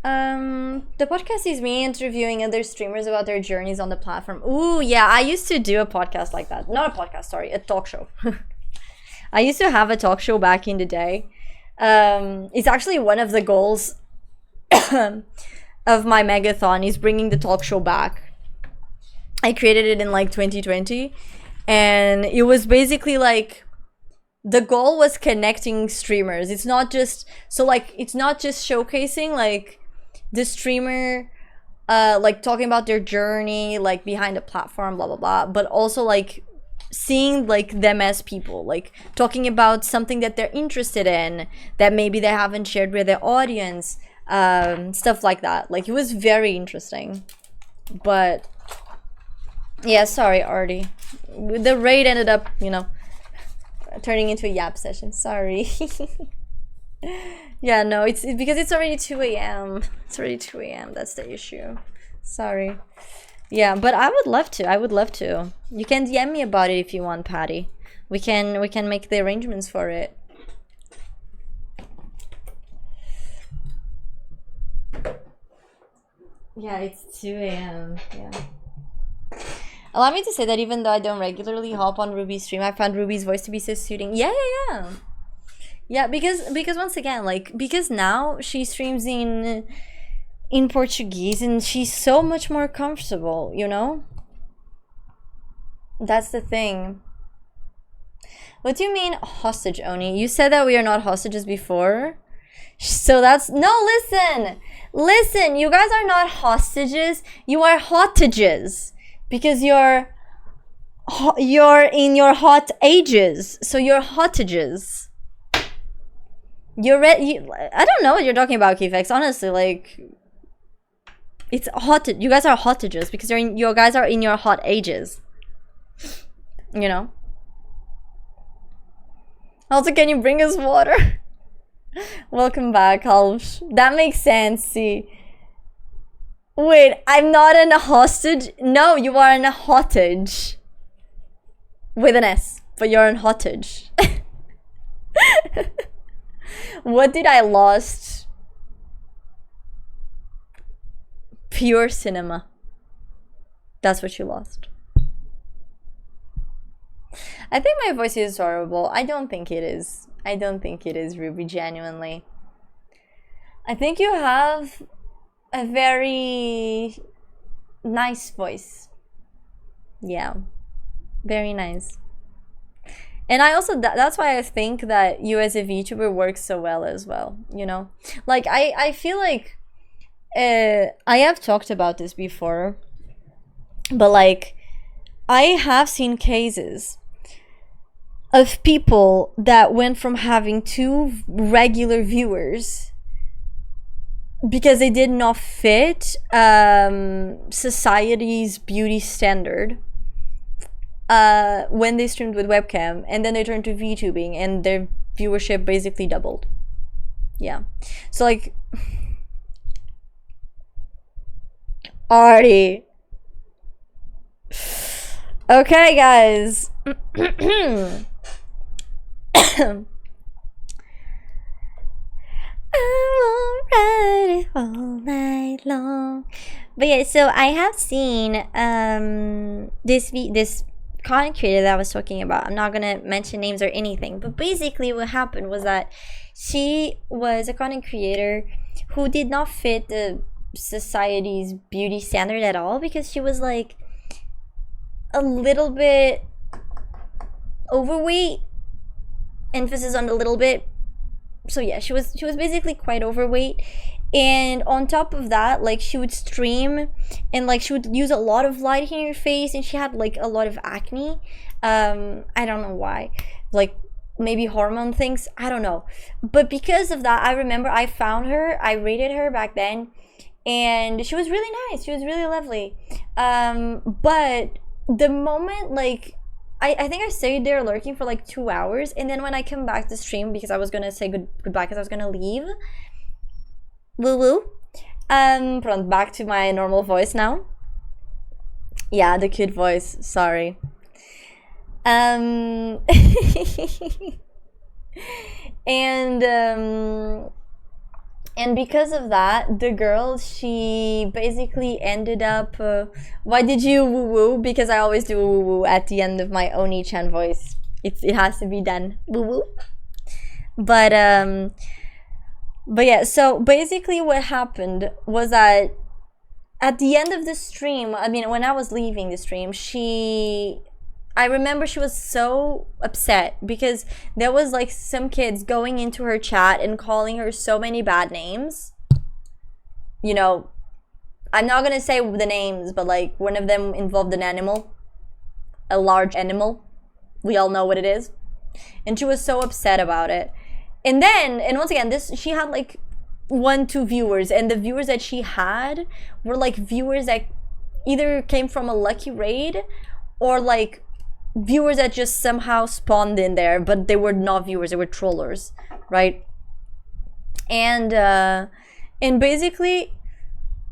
The podcast is me interviewing other streamers about their journeys on the platform. Ooh, yeah, I used to do a podcast like that. Not a podcast, sorry, a talk show. I used to have a talk show back in the day. It's actually one of the goals of my megathon is bringing the talk show back. I created it in like 2020, and it was basically like the goal was connecting streamers. It's not just it's not just showcasing like the streamer like talking about their journey like behind the platform, blah blah blah, but also like seeing like them as people, like talking about something that they're interested in that maybe they haven't shared with their audience, stuff like that. Like it was very interesting. But yeah, sorry Artie, the raid ended up, you know, turning into a Yapps session. Sorry. Yeah, no, it's because it's already 2 a.m. It's already 2 a.m. That's the issue. Sorry. Yeah, but I would love to. I would love to. You can DM me about it if you want, Patty. We can make the arrangements for it. Yeah, it's 2 a.m. Yeah. Allow me to say that even though I don't regularly hop on Ruby's stream, I found Ruby's voice to be so soothing. Yeah. Yeah, because once again, like, because now she streams in Portuguese and she's so much more comfortable, you know? That's the thing. What do you mean hostage, Oni? You said that we are not hostages before? So that's... No, listen, you guys are not hostages, you are hotages. Because you're in your hot ages, so you're hotages. I don't know what you're talking about, Keyfex. Honestly, like, it's hot. You guys are hotages because you guys are in your hot ages. You know. Also, can you bring us water? Welcome back, Half. That makes sense. See. Wait, I'm not in a hostage. No, you are in a hotage. With an S, but you're in hotage. What did I lost? Pure cinema. That's what you lost. I think my voice is horrible. I don't think it is. I don't think it is, Ruby, genuinely. I think you have a very nice voice. Yeah. Very nice. And I also, that's why I think that you as a VTuber works so well as well, you know? Like, I feel like, I have talked about this before, but like, I have seen cases of people that went from having 2 regular viewers because they did not fit society's beauty standard when they streamed with webcam, and then they turned to VTubing and their viewership basically doubled. Yeah. So like, Artie. Okay, guys. I will ride it all night long. But yeah, so I have seen this content creator that I was talking about. I'm not gonna mention names or anything, but basically what happened was that she was a content creator who did not fit the society's beauty standard at all, because she was like a little bit overweight, emphasis on the little bit. So yeah, she was basically quite overweight, and on top of that, like, she would stream and like she would use a lot of light in her face, and she had like a lot of acne. I don't know why, like maybe hormone things, I don't know, but because of that, I remember I found her, I rated her back then, and she was really nice, she was really lovely. But the moment, like, I think I stayed there lurking for like 2 hours, and then when I come back to stream, because I was gonna say goodbye because I was gonna leave. Woo. Pronto, back to my normal voice now. Yeah, the cute voice, sorry. And And because of that, the girl, she basically ended up. Why did you woo woo? Because I always do woo woo at the end of my Oni-chan voice. It has to be done. Woo woo. But yeah. So basically, what happened was that at the end of the stream, I mean, when I was leaving the stream, I remember she was so upset because there was like some kids going into her chat and calling her so many bad names. You know, I'm not gonna say the names, but like one of them involved an animal, a large animal. We all know what it is. And she was so upset about it. And once again, she had like 1-2 viewers, and the viewers that she had were like viewers that either came from a lucky raid or like viewers that just somehow spawned in there, but they were not viewers, they were trollers, right? And basically,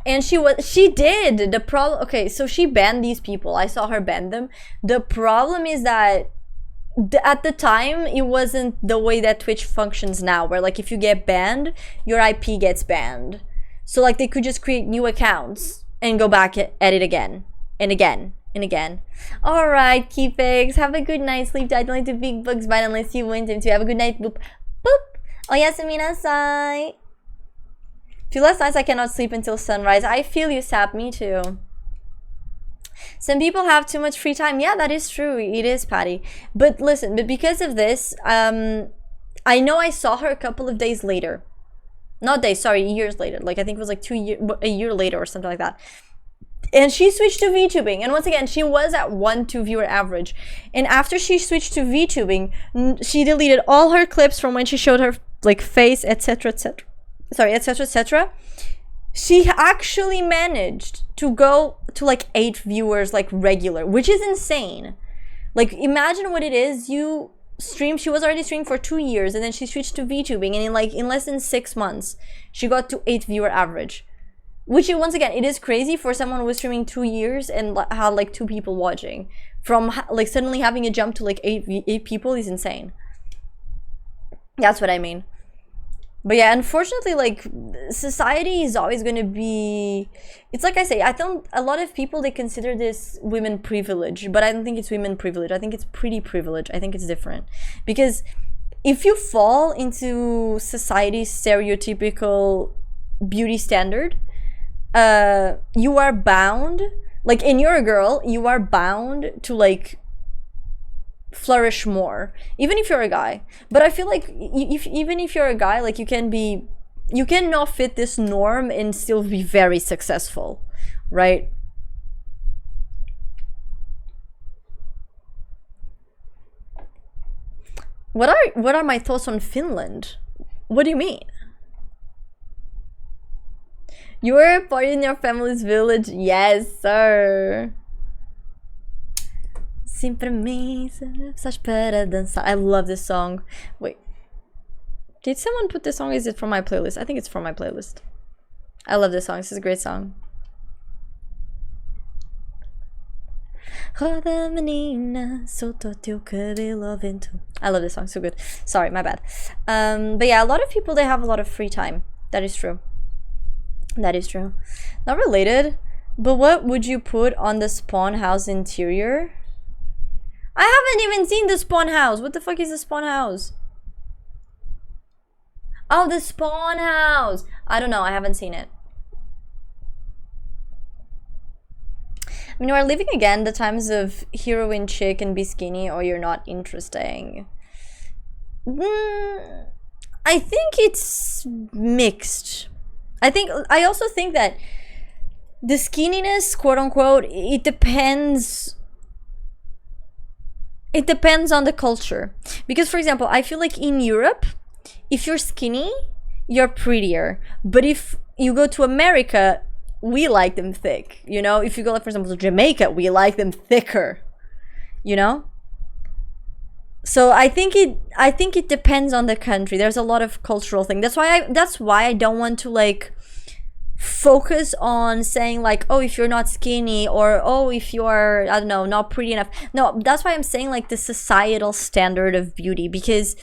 and she did the problem. Okay, so she banned these people. I saw her ban them. The problem is that at the time it wasn't the way that Twitch functions now, where like if you get banned, your IP gets banned. So like they could just create new accounts and go back at it again and again and again. Alright, Keepix, have a good night, sleep tight, don't let the big bugs bite unless you want them to. Have a good night, boop boop. Oyasumi nasai. Few last nights I cannot sleep until sunrise. I feel you, Sap, me too. Some people have too much free time. Yeah, that is true. It is, Patty. But listen, but because of this, I know I saw her a couple of days later. Not days, sorry, years later. Like I think it was like a year later or something like that. And she switched to VTubing. And once again, she was at 1-2 viewer average. And after she switched to VTubing, she deleted all her clips from when she showed her like face, etc, etc. Sorry, etc, etc. She actually managed to go to like 8 viewers like regular, which is insane. Like imagine what it is. You stream, she was already streaming for 2 years, and then she switched to VTubing, and in less than 6 months she got to 8 viewer average, which once again, it is crazy for someone who was streaming 2 years and had like 2 people watching. From like suddenly having a jump to like 8 people is insane. That's what I mean. But yeah, unfortunately, like, society is always going to be... It's like I say, I think a lot of people, they consider this women privilege, but I don't think it's women privilege. I think it's pretty privilege. I think it's different. Because if you fall into society's stereotypical beauty standard, you are bound... Like, and you're a girl, you are bound to, like, flourish more, even if you're a guy. But I feel like even if you're a guy, like you cannot fit this norm and still be very successful, right? What are my thoughts on Finland? What do you mean? You were a party in your family's village? Yes, sir. Sempre me, estás para dançar. I love this song. Wait, did someone put this song? Is it from my playlist? I think it's from my playlist. I love this song. This is a great song. Roda menina, solta teu cabelo ao vento. I love this song. So good. Sorry, my bad. But yeah, a lot of people, they have a lot of free time. That is true. That is true. Not related, but what would you put on the spawn house interior? I haven't even seen the spawn house. What the fuck is the spawn house? Oh, the spawn house. I don't know. I haven't seen it. I mean, we're living again the times of heroine chick and be skinny or you're not interesting. I think it's mixed. I also think that the skinniness, quote unquote, it depends on the culture. Because, for example, I feel like in Europe, if you're skinny, you're prettier. But if you go to America, we like them thick. You know, if you go, like, for example, to Jamaica, we like them thicker. You know? So I think it depends on the country. There's a lot of cultural thing. That's why I don't want to, like, focus on saying like, oh, if you're not skinny, or oh, if you're, I don't know, not pretty enough. No, that's why I'm saying like the societal standard of beauty, because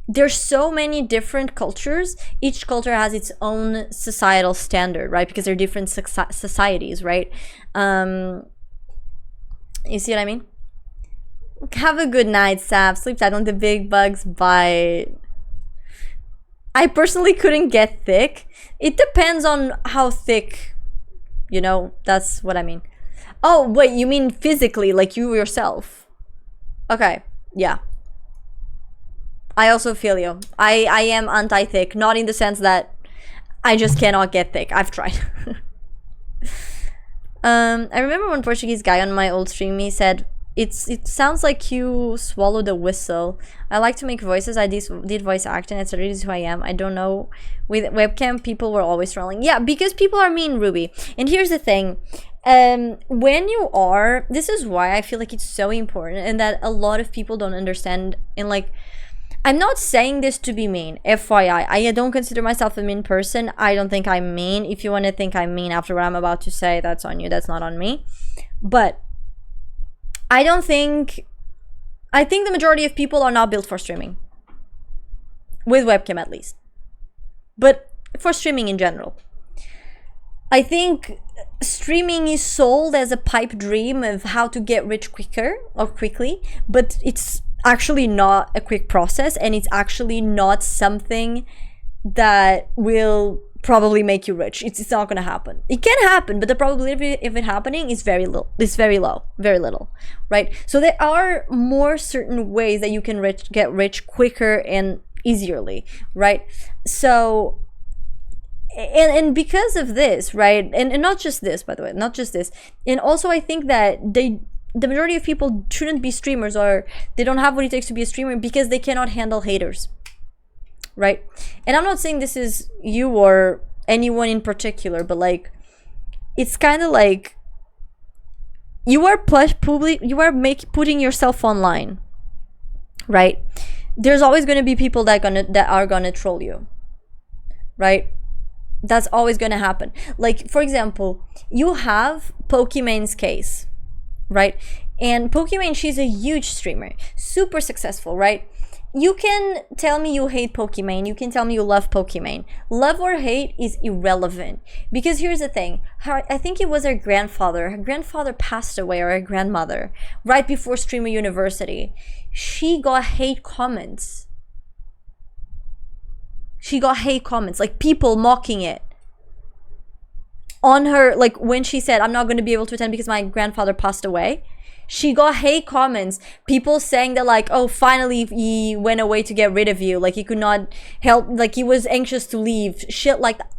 there's so many different cultures. Each culture has its own societal standard, right? Because they're different societies, right? You see what I mean? Have a good night, Sap. Sleep tight, on the big bugs bite. I personally couldn't get thick. It depends on how thick, you know, that's what I mean. Oh, wait, you mean physically, like you yourself? Okay, yeah. I also feel you. I am anti-thick, not in the sense that I just cannot get thick. I've tried. I remember one Portuguese guy on my old stream, he said, it sounds like you swallowed a whistle. I like to make voices. I did voice acting. It's really who I am. I don't know. With webcam, people were always trolling. Yeah, because people are mean, Ruby. And here's the thing. When you are, this is why I feel like it's so important and that a lot of people don't understand. And like, I'm not saying this to be mean, FYI. I don't consider myself a mean person. I don't think I'm mean. If you want to think I'm mean after what I'm about to say, that's on you. That's not on me. But I think the majority of people are not built for streaming. With webcam, at least. But for streaming in general. I think streaming is sold as a pipe dream of how to get rich quicker or quickly, but it's actually not a quick process, and it's actually not something that will probably make you rich. It's not gonna happen. It can happen, but the probability of it happening is very low. It's very low, very little, right? So there are more certain ways that you can get rich quicker and easierly, right? So and because of this, right, and not just this, by the way, not just this, and also I think that the majority of people shouldn't be streamers, or they don't have what it takes to be a streamer because they cannot handle haters, right? And I'm not saying this is you or anyone in particular, but like, it's kind of like you are putting yourself online, right? There's always going to be people that are gonna troll you, right? That's always going to happen. Like, for example, you have Pokemon's case, right? And Pokemon, she's a huge streamer, super successful, right? You can tell me you hate Pokemon, you can tell me you love Pokemon. Love or hate is irrelevant, because here's the thing. I think it was her grandfather passed away, or her grandmother, right before Streamer University. She got hate comments. Like people mocking it on her, like when she said, I'm not going to be able to attend because my grandfather passed away. She got hate comments, people saying that like, oh, finally he went away to get rid of you, like he could not help, like he was anxious to leave, shit like that.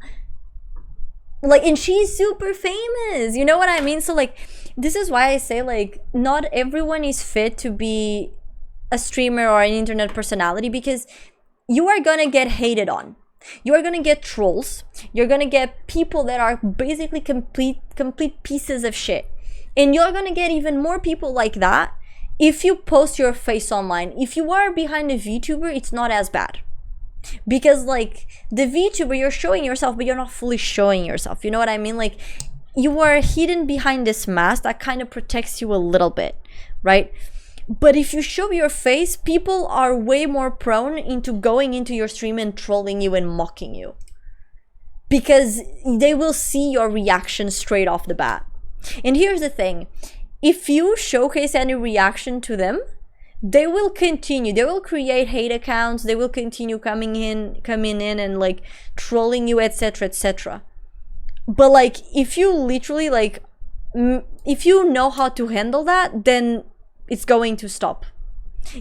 Like, and she's super famous, you know what I mean? So like, this is why I say like, not everyone is fit to be a streamer or an internet personality, because you are gonna get hated on. You are gonna get trolls. You're gonna get people that are basically complete pieces of shit. And you're gonna get even more people like that if you post your face online. If you are behind a VTuber, it's not as bad. Because like, the VTuber, you're showing yourself, but you're not fully showing yourself. You know what I mean? Like, you are hidden behind this mask that kind of protects you a little bit, right? But if you show your face, people are way more prone into going into your stream and trolling you and mocking you, because they will see your reaction straight off the bat. And here's the thing, if you showcase any reaction to them, they will continue, they will create hate accounts, they will continue coming in and like trolling you, etc, etc. But like, if you literally like, if you know how to handle that, then it's going to stop.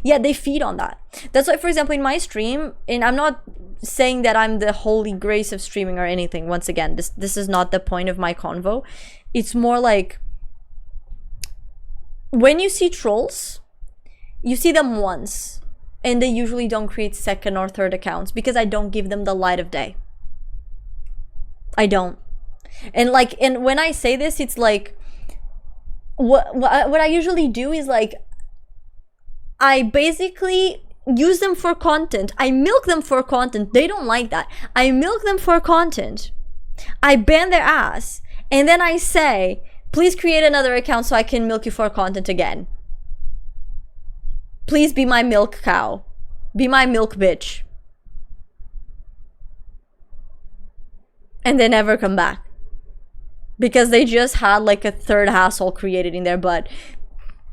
Yeah, they feed on that. That's why, for example, in my stream, and I'm not saying that I'm the holy grace of streaming or anything, once again, this is not the point of my convo. It's more like, when you see trolls, you see them once, and they usually don't create second or third accounts, because I don't give them the light of day. I don't. And like, and when I say this, it's like, what I usually do is like, I basically use them for content. I milk them for content. They don't like that. I milk them for content. I ban their ass. And then I say, please create another account so I can milk you for content again. Please be my milk cow. Be my milk bitch. And they never come back. Because they just had like a third asshole created in their butt.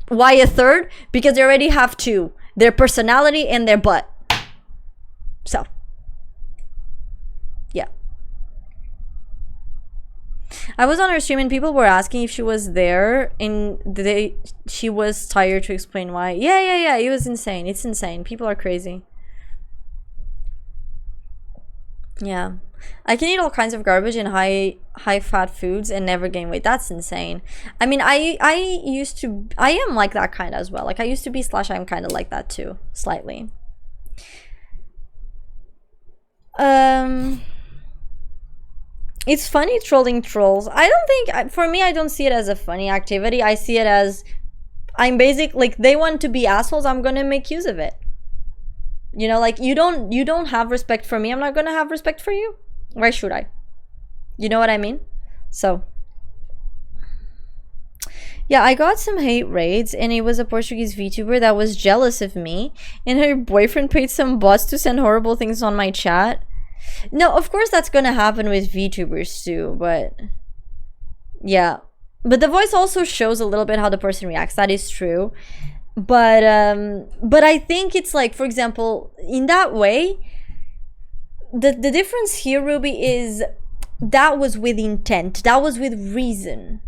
Why a third? Because they already have two. Their personality and their butt. So. Yeah. I was on her stream and people were asking if she was there and she was tired to explain why. Yeah. It was insane. It's insane. People are crazy. Yeah. I can eat all kinds of garbage and high fat foods and never gain weight. That's insane. I mean, I am like that kind as well. Like I used to be / I'm kind of like that too, slightly. It's funny trolling trolls. I don't think, for me, I don't see it as a funny activity. I see it as, I'm like, they want to be assholes, I'm gonna make use of it. You know, like, you don't have respect for me, I'm not gonna have respect for you. Why should I? You know what I mean? So, yeah, I got some hate raids, and it was a Portuguese VTuber that was jealous of me, and her boyfriend paid some bots to send horrible things on my chat. No, of course that's gonna happen with VTubers too, but yeah. But the voice also shows a little bit how the person reacts. That is true. But I think it's like, for example, in that way, the difference here, Ruby, is that was with intent. That was with reason.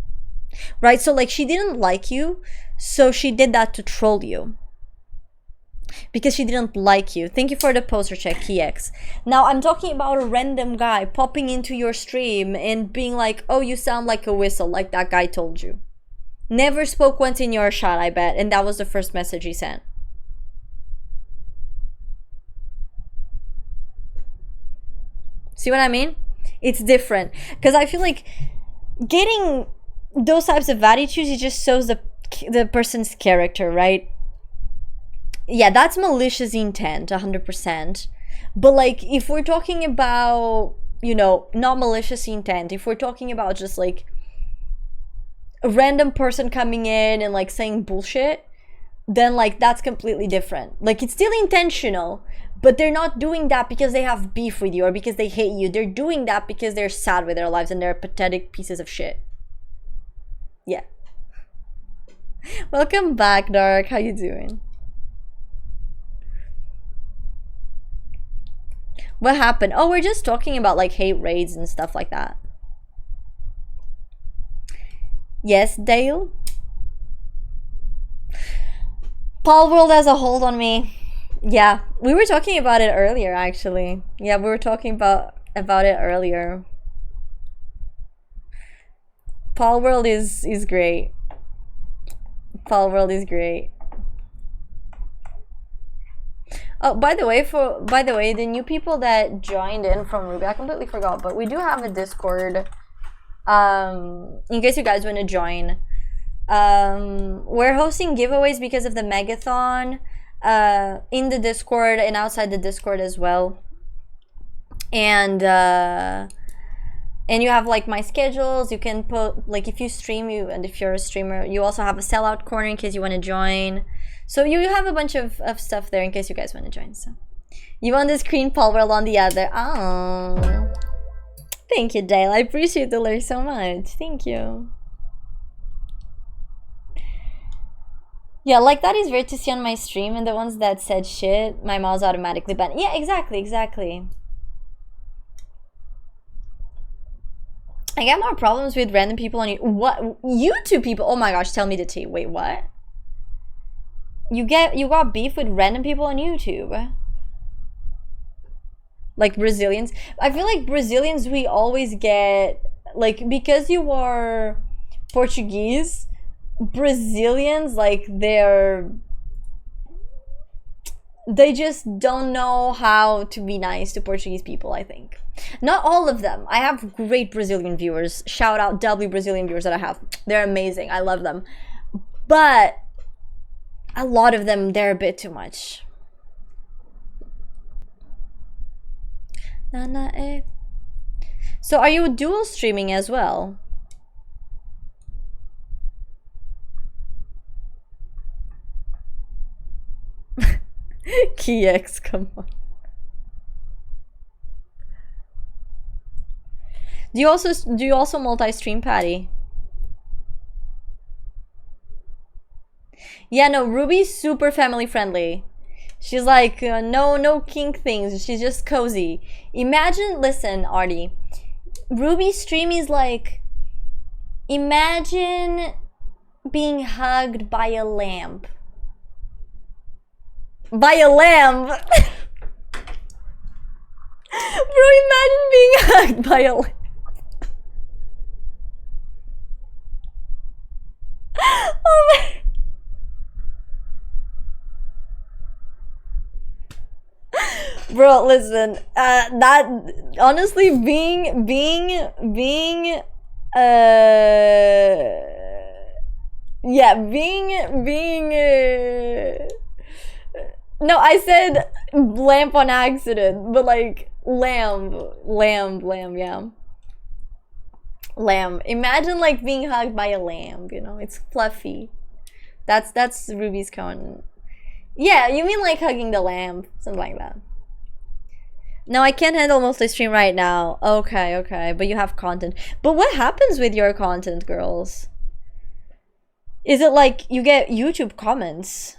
Right? So like she didn't like you, so she did that to troll you. Because she didn't like you. Thank you for the poster check, KX. Now, I'm talking about a random guy popping into your stream and being like, oh, you sound like a whistle, like that guy told you. Never spoke once in your chat, I bet. And that was the first message he sent. See what I mean? It's different. Because I feel like getting those types of attitudes, it just shows the person's character, right? Yeah, that's malicious intent, 100%. But like, if we're talking about, you know, not malicious intent, if we're talking about just like a random person coming in and like saying bullshit, then like that's completely different. Like, it's still intentional, but they're not doing that because they have beef with you or because they hate you. They're doing that because they're sad with their lives and they're pathetic pieces of shit. Yeah. Welcome back, Dark. How you doing? What happened? Oh, we're just talking about like hate raids and stuff like that. Yes, Dale? Paul World has a hold on me. Yeah, we were talking about it earlier, actually. Yeah, we were talking about it earlier. Paul World is great. Paul World is great. Oh, by the way, the new people that joined in from Ruby, I completely forgot, but we do have a Discord. In case you guys want to join. We're hosting giveaways because of the Megathon in the Discord and outside the Discord as well. And you have like my schedules. You can put like, if you stream, and if you're a streamer, you also have a sellout corner in case you want to join. So you have a bunch of stuff there in case you guys want to join. So you on the screen, Paul World on the other. Oh, thank you, Dale. I appreciate the lure so much. Thank you. Yeah, like that is weird to see on my stream, and the ones that said shit, my mouse automatically banned. Yeah, exactly. I get more problems with random people on what YouTube people. Oh my gosh, tell me the tea. Wait, what? You got beef with random people on YouTube? Like Brazilians? I feel like Brazilians, we always get, like, because you are Portuguese, Brazilians, like, they just don't know how to be nice to Portuguese people, I think. Not all of them. I have great Brazilian viewers. Shout out W Brazilian viewers that I have. They're amazing. I love them. But a lot of them, they're a bit too much. So are you dual streaming as well? Key X, come on. Do you also multi-stream, Patty? Yeah, no, Ruby's super family friendly. She's like, no kink things. She's just cozy. Imagine, listen, Artie. Ruby's stream is like, imagine being hugged by a lamb. By a lamb. Bro, imagine being hugged by a lamb. Oh my. Bro, listen. That honestly, being no, I said lamp on accident, but like lamb, yeah. Lamb. Imagine like being hugged by a lamb, you know, it's fluffy. That's Ruby's cone. Yeah, you mean like hugging the lamb, something like that. No, I can't handle multi-stream right now. Okay, but you have content. But what happens with your content, girls? Is it like you get YouTube comments?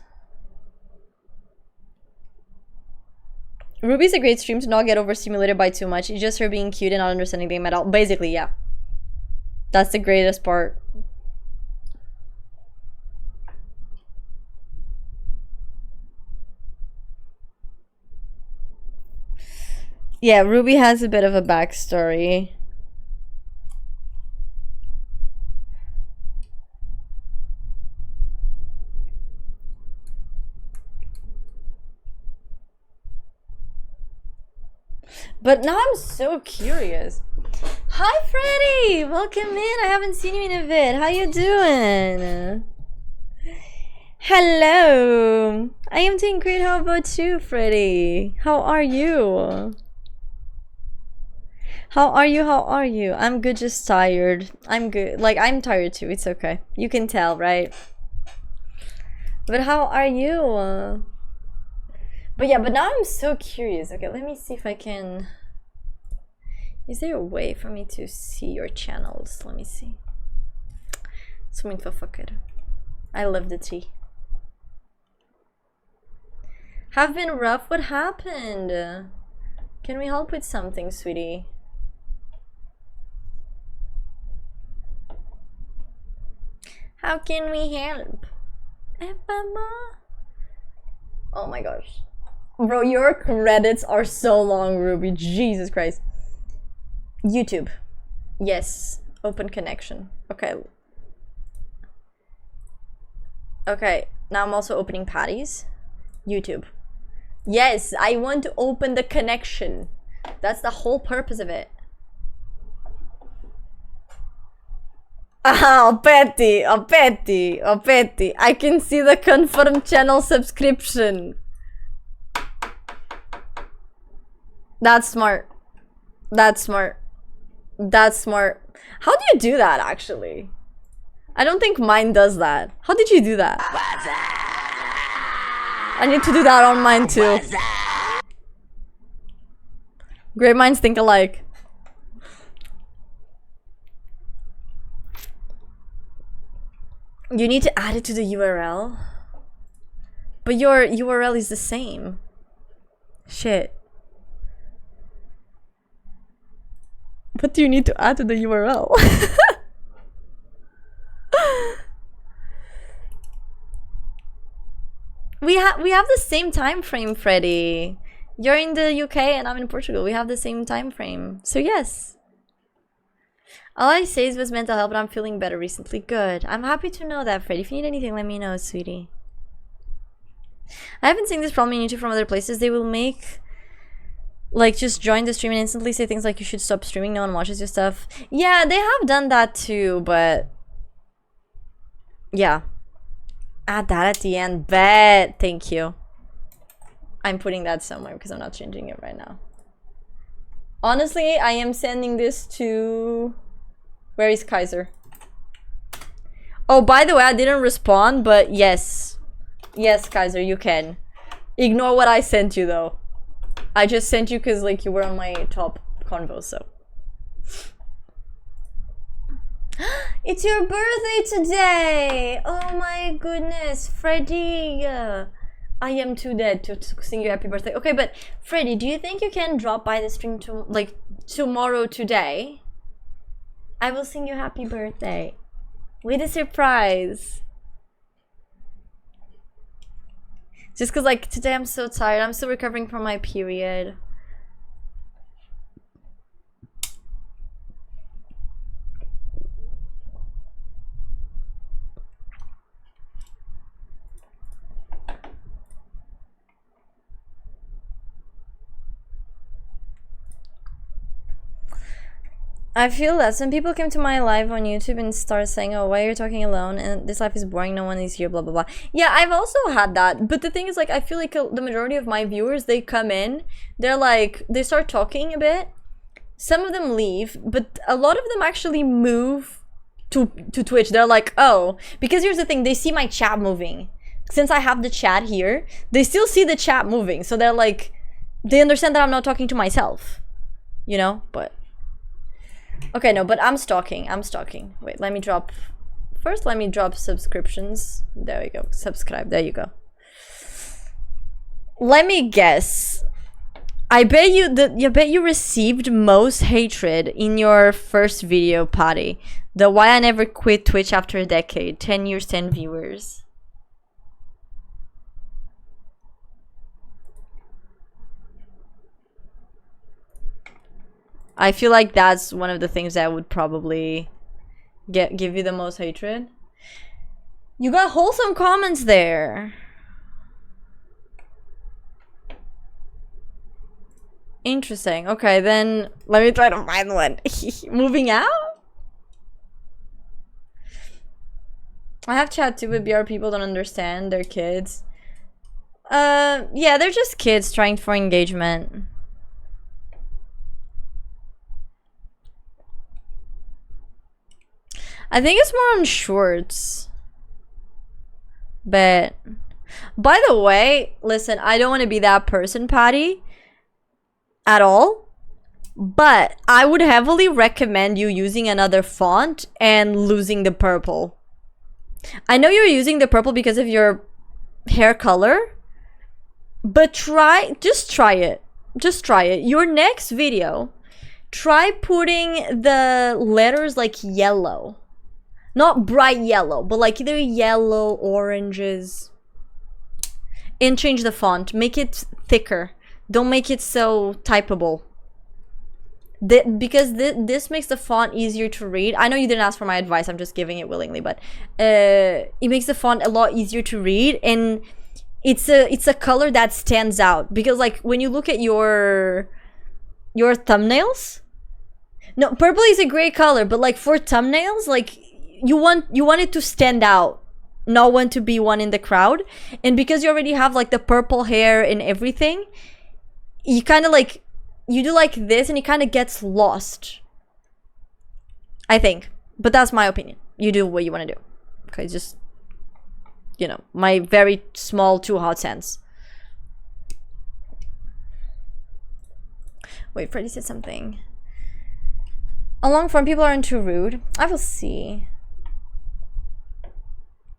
Ruby's a great stream to not get overstimulated by too much. It's just her being cute and not understanding the game at all. Basically, yeah. That's the greatest part. Yeah, Ruby has a bit of a backstory. But now I'm so curious. Hi, Freddy! Welcome in. I haven't seen you in a bit. How you doing? Hello. I am doing great. How about you, Freddy? How are you? How are you? I'm good, just tired. I'm good. Like, I'm tired too. It's okay. You can tell, right? But how are you? But yeah, but now I'm so curious. Okay, let me see if I can... Is there a way for me to see your channels? Let me see. Som inte var fucked. I love the tea. Have been rough? What happened? Can we help with something, sweetie? How can we help? Oh my gosh. Bro, your credits are so long, Ruby. Jesus Christ. YouTube. Yes. Open connection. Okay. Okay. Now I'm also opening Patty's. YouTube. Yes, I want to open the connection. That's the whole purpose of it. Oh, Petty, oh, Petty, oh, Petty. I can see the confirmed channel subscription. That's smart. That's smart. That's smart. How do you do that, actually? I don't think mine does that. How did you do that? I need to do that on mine, too. Great minds think alike. You need to add it to the URL. But your URL is the same. Shit. What do you need to add to the URL? We have the same time frame, Freddy. You're in the UK and I'm in Portugal. We have the same time frame. So yes. All I say is was mental health, but I'm feeling better recently. Good. I'm happy to know that, Freddy. If you need anything, let me know, sweetie. I haven't seen this problem in YouTube from other places. They will make, like, just join the stream and instantly say things like you should stop streaming, no one watches your stuff. Yeah, they have done that too, but... yeah. Add that at the end. Bet. Thank you. I'm putting that somewhere because I'm not changing it right now. Honestly, I am sending this to... Where is Kaiser? Oh, by the way, I didn't respond, but yes. Yes, Kaiser, you can. Ignore what I sent you though. I just sent you because like you were on my top convo, so. It's your birthday today! Oh my goodness, Freddy! I am too dead to sing you happy birthday. Okay, but Freddy, do you think you can drop by the stream to like tomorrow today? I will sing you happy birthday with a surprise. Just cause like today I'm so tired. I'm still recovering from my period. I feel that some people came to my live on YouTube and start saying, oh, why are you talking alone? And this life is boring, no one is here, blah, blah, blah. Yeah, I've also had that. But the thing is, like, I feel like the majority of my viewers, they come in, they're like, they start talking a bit. Some of them leave, but a lot of them actually move to Twitch. They're like, oh, because here's the thing, they see my chat moving. Since I have the chat here, they still see the chat moving. So they're like, they understand that I'm not talking to myself, you know, but. Okay, no, but I'm stalking. Wait, let me drop... First, let me drop subscriptions. There we go. Subscribe. There you go. Let me guess. I bet you received most hatred in your first video, Patty. The why I never quit Twitch after a decade. 10 years, 10 viewers. I feel like that's one of the things that would probably give you the most hatred. You got wholesome comments there. Interesting. Okay, then let me try to find one. Moving out? I have chat too, but BR people don't understand. They're kids. Yeah, they're just kids trying for engagement. I think it's more on shorts. But by the way, listen, I don't want to be that person, Patty, at all. But I would heavily recommend you using another font and losing the purple. I know you're using the purple because of your hair color, but just try it. Just try it. Your next video, try putting the letters like yellow. Not bright yellow, but like either yellow, oranges. And change the font. Make it thicker. Don't make it so typable. Because this makes the font easier to read. I know you didn't ask for my advice. I'm just giving it willingly. But it makes the font a lot easier to read. And it's a color that stands out. Because like when you look at your thumbnails. No, purple is a great color. But like for thumbnails, like... You want it to stand out, not want to be one in the crowd. And because you already have like the purple hair and everything, you kind of like, you do like this and it kind of gets lost, I think. But that's my opinion. You do what you want to do. Okay, just, you know, my very small 2 hot cents. Wait, Freddy said something. On long form, people aren't too rude. I will see.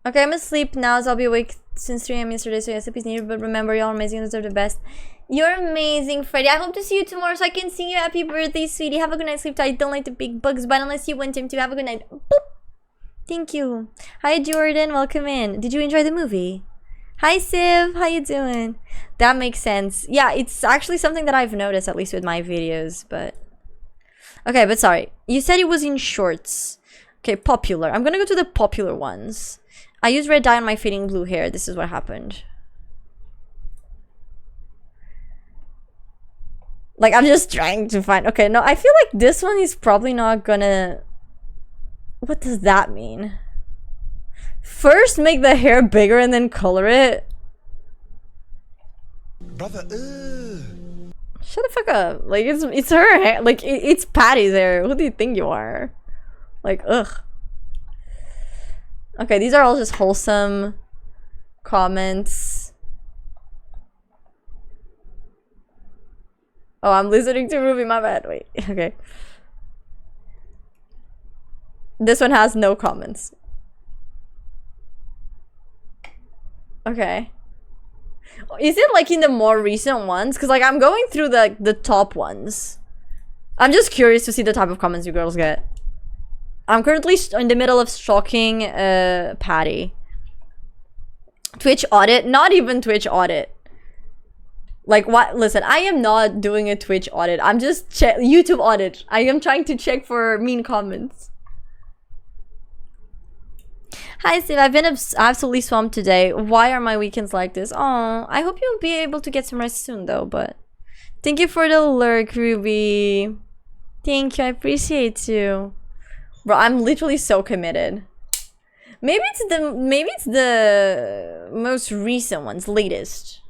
Okay, I'm asleep now, so I'll be awake since 3 AM yesterday, so yes, sleep is needed, but remember, y'all amazing and deserve the best. You're amazing, Freddy. I hope to see you tomorrow so I can sing you happy birthday, sweetie. Have a good night, sleep tight. Don't like the big bugs, but unless you want him to, have a good night. Boop. Thank you. Hi, Jordan. Welcome in. Did you enjoy the movie? Hi, Siv. How you doing? That makes sense. Yeah, it's actually something that I've noticed, at least with my videos, but... Okay, but sorry. You said it was in shorts. Okay, popular. I'm gonna go to the popular ones. I used red dye on my fading blue hair. This is what happened. Like, I'm just trying to find... Okay, no, I feel like this one is probably not gonna... What does that mean? First, make the hair bigger and then color it. Brother, Shut the fuck up. Like, it's her hair. Like, it's Patty's hair. Who do you think you are? Like, ugh. Okay, these are all just wholesome comments. Oh, I'm listening to Ruby, my bad. Wait, okay. This one has no comments. Okay. Is it like in the more recent ones? Because like I'm going through the top ones. I'm just curious to see the type of comments you girls get. I'm currently in the middle of stalking Patty. Twitch audit? Not even Twitch audit. Like what? Listen, I am not doing a Twitch audit. I'm just YouTube audit. I am trying to check for mean comments. Hi Steve, I've been absolutely swamped today. Why are my weekends like this? Oh, I hope you'll be able to get some rest soon though, but thank you for the lurk, Ruby. Thank you, I appreciate you. Bro, I'm literally so committed. Maybe it's the most recent ones, latest.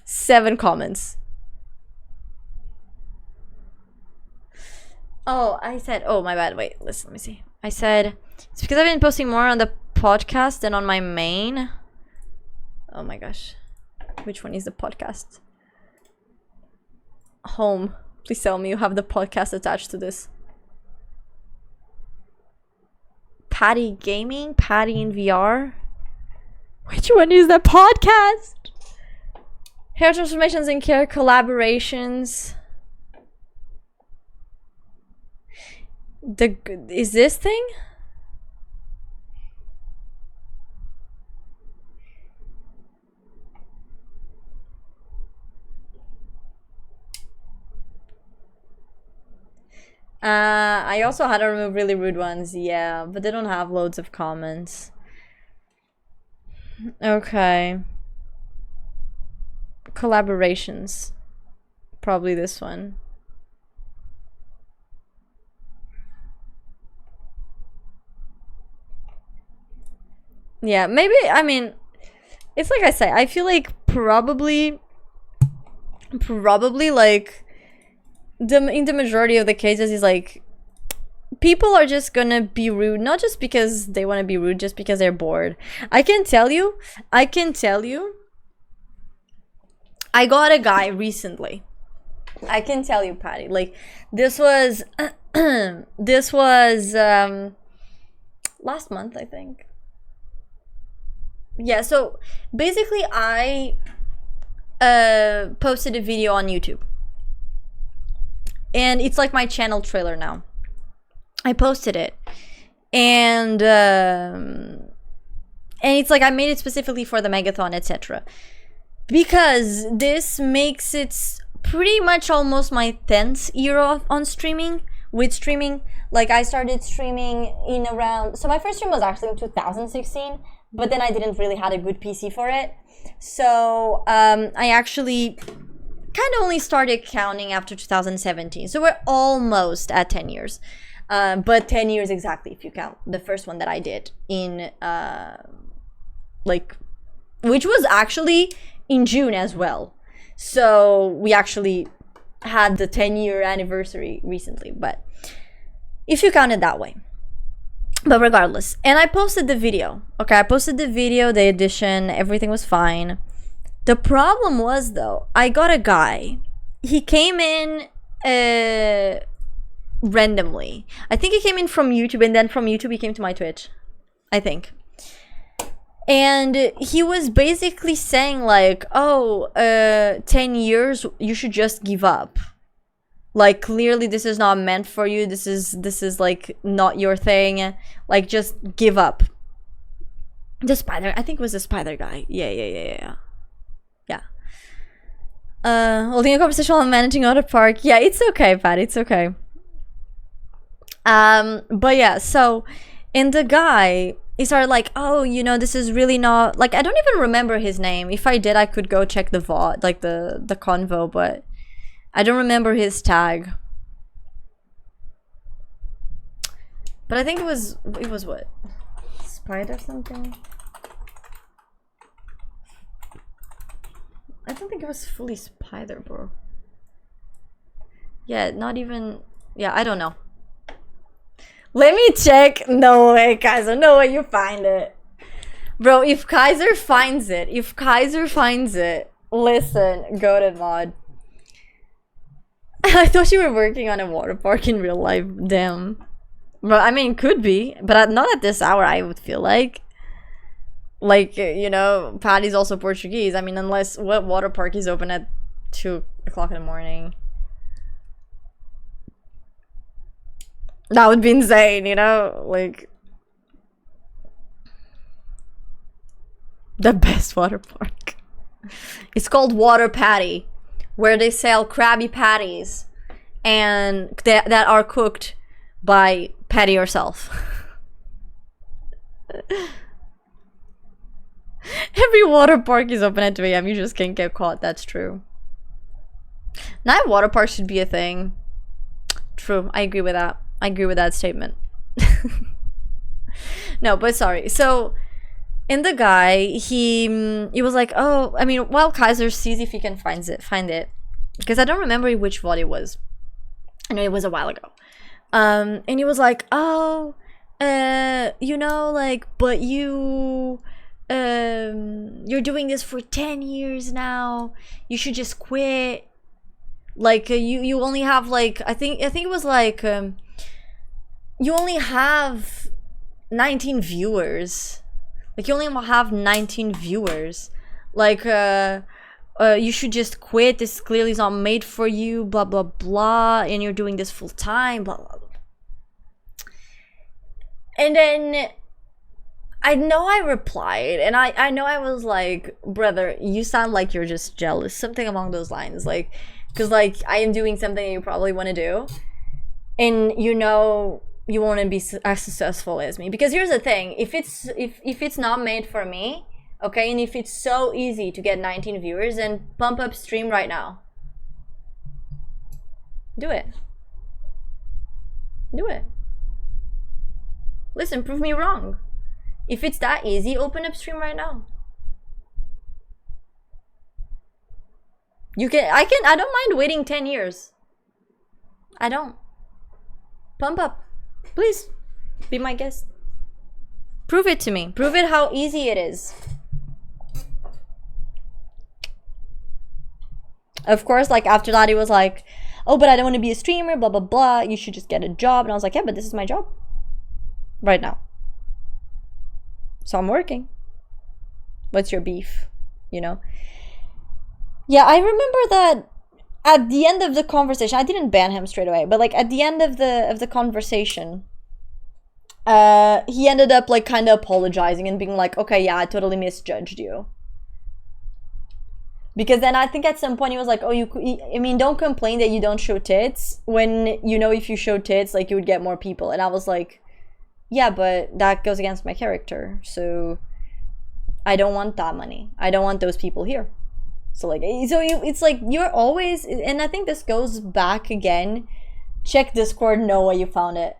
7 comments. Oh, I said, oh my bad, wait, listen, let me see. I said, it's because I've been posting more on the podcast than on my main. Oh my gosh. Which one is the podcast? Home. Please tell me you have the podcast attached to this. Patty Gaming? Patty in VR? Which one is the podcast? Hair transformations and care collaborations. Is this thing? I also had to remove really rude ones, yeah, but they don't have loads of comments. Okay. Collaborations. Probably this one. Yeah, maybe, I mean, it's like I say, I feel like probably like in the majority of the cases is like people are just gonna be rude, not just because they want to be rude, just because they're bored. I can tell you I got a guy recently. I can tell you, Patty, like this was this was last month, I think. Yeah, so basically I posted a video on YouTube. And it's like my channel trailer now. I posted it. And it's like I made it specifically for the Megathon, etc. Because this makes it pretty much almost my 10th year on streaming. With streaming, like I started streaming in around, so my first stream was actually in 2016, but then I didn't really have a good PC for it. So I actually kind of only started counting after 2017. So we're almost at 10 years. But 10 years exactly if you count the first one that I did in which was actually in June as well. So we actually had the 10-year anniversary recently, but if you count it that way. But regardless, and I posted the video. Okay, I posted the video, the edition, everything was fine. The problem was though, I got a guy. He came in randomly. I think he came in from YouTube, and then from YouTube he came to my Twitch, I think. And he was basically saying like, oh, 10 years, you should just give up. Like, clearly this is not meant for you. This is like not your thing. Like, just give up. The spider, I think it was the spider guy. Yeah. Holding a conversation while managing Auto Park. Yeah, it's okay, Pat, it's okay. But yeah, so, and the guy, he started like, oh, you know, this is really not, like, I don't even remember his name. If I did, I could go check the VOD, like the convo, but I don't remember his tag. But I think it was what? Spider something? I don't think it was fully spider, bro. Yeah, not even, yeah, I don't know. Let me check. No way, Kaiser. No way you find it. Bro, if Kaiser finds it, listen, go to mod. I thought you were working on a water park in real life. Damn. Well, I mean, could be, but not at this hour, I would feel like. Like, you know, Patty's also Portuguese. I mean, unless, what water park is open at 2 o'clock in the morning? That would be insane, you know? Like, the best water park. It's called Water Patty, where they sell Krabby Patties and that are cooked by Patty herself. Every water park is open at 2 a.m. You just can't get caught. That's true. Night water park should be a thing. True. I agree with that. I agree with that statement. No, but sorry. So, in the guy, he was like, oh, I mean, while Kaiser sees if he can find it, because I don't remember which VOD it was. I know it was a while ago. And he was like, oh, you know, like, but you're doing this for 10 years now. You should just quit. Like, you only have, like, I think it was like, you only have 19 viewers. Like, you only have 19 viewers. Like, you should just quit. This clearly is not made for you, blah, blah, blah. And you're doing this full time, blah, blah, blah. And then I know I replied, and I know I was like, brother, you sound like you're just jealous. Something along those lines. Like, because, like, I am doing something you probably want to do. And, you know, you want to be as successful as me. Because here's the thing. If it's not made for me, okay, and if it's so easy to get 19 viewers, then pump up stream right now. Do it. Do it. Listen, prove me wrong. If it's that easy, open up stream right now. I don't mind waiting 10 years. I don't. Pump up. Please, be my guest. Prove it to me. Prove it how easy it is. Of course, like, after that, he was like, oh, but I don't want to be a streamer, blah, blah, blah. You should just get a job. And I was like, yeah, but this is my job. Right now. So I'm working. What's your beef? You know? Yeah, I remember that at the end of the conversation, I didn't ban him straight away, but like at the end of the conversation, he ended up like kind of apologizing and being like, okay, yeah, I totally misjudged you. Because then I think at some point he was like, oh, I mean, don't complain that you don't show tits when, you know, if you show tits, like, you would get more people. And I was like, yeah, but that goes against my character. So I don't want that money. I don't want those people here. So, like, it's like you're always, and I think this goes back again. Check Discord, Noah, you found it.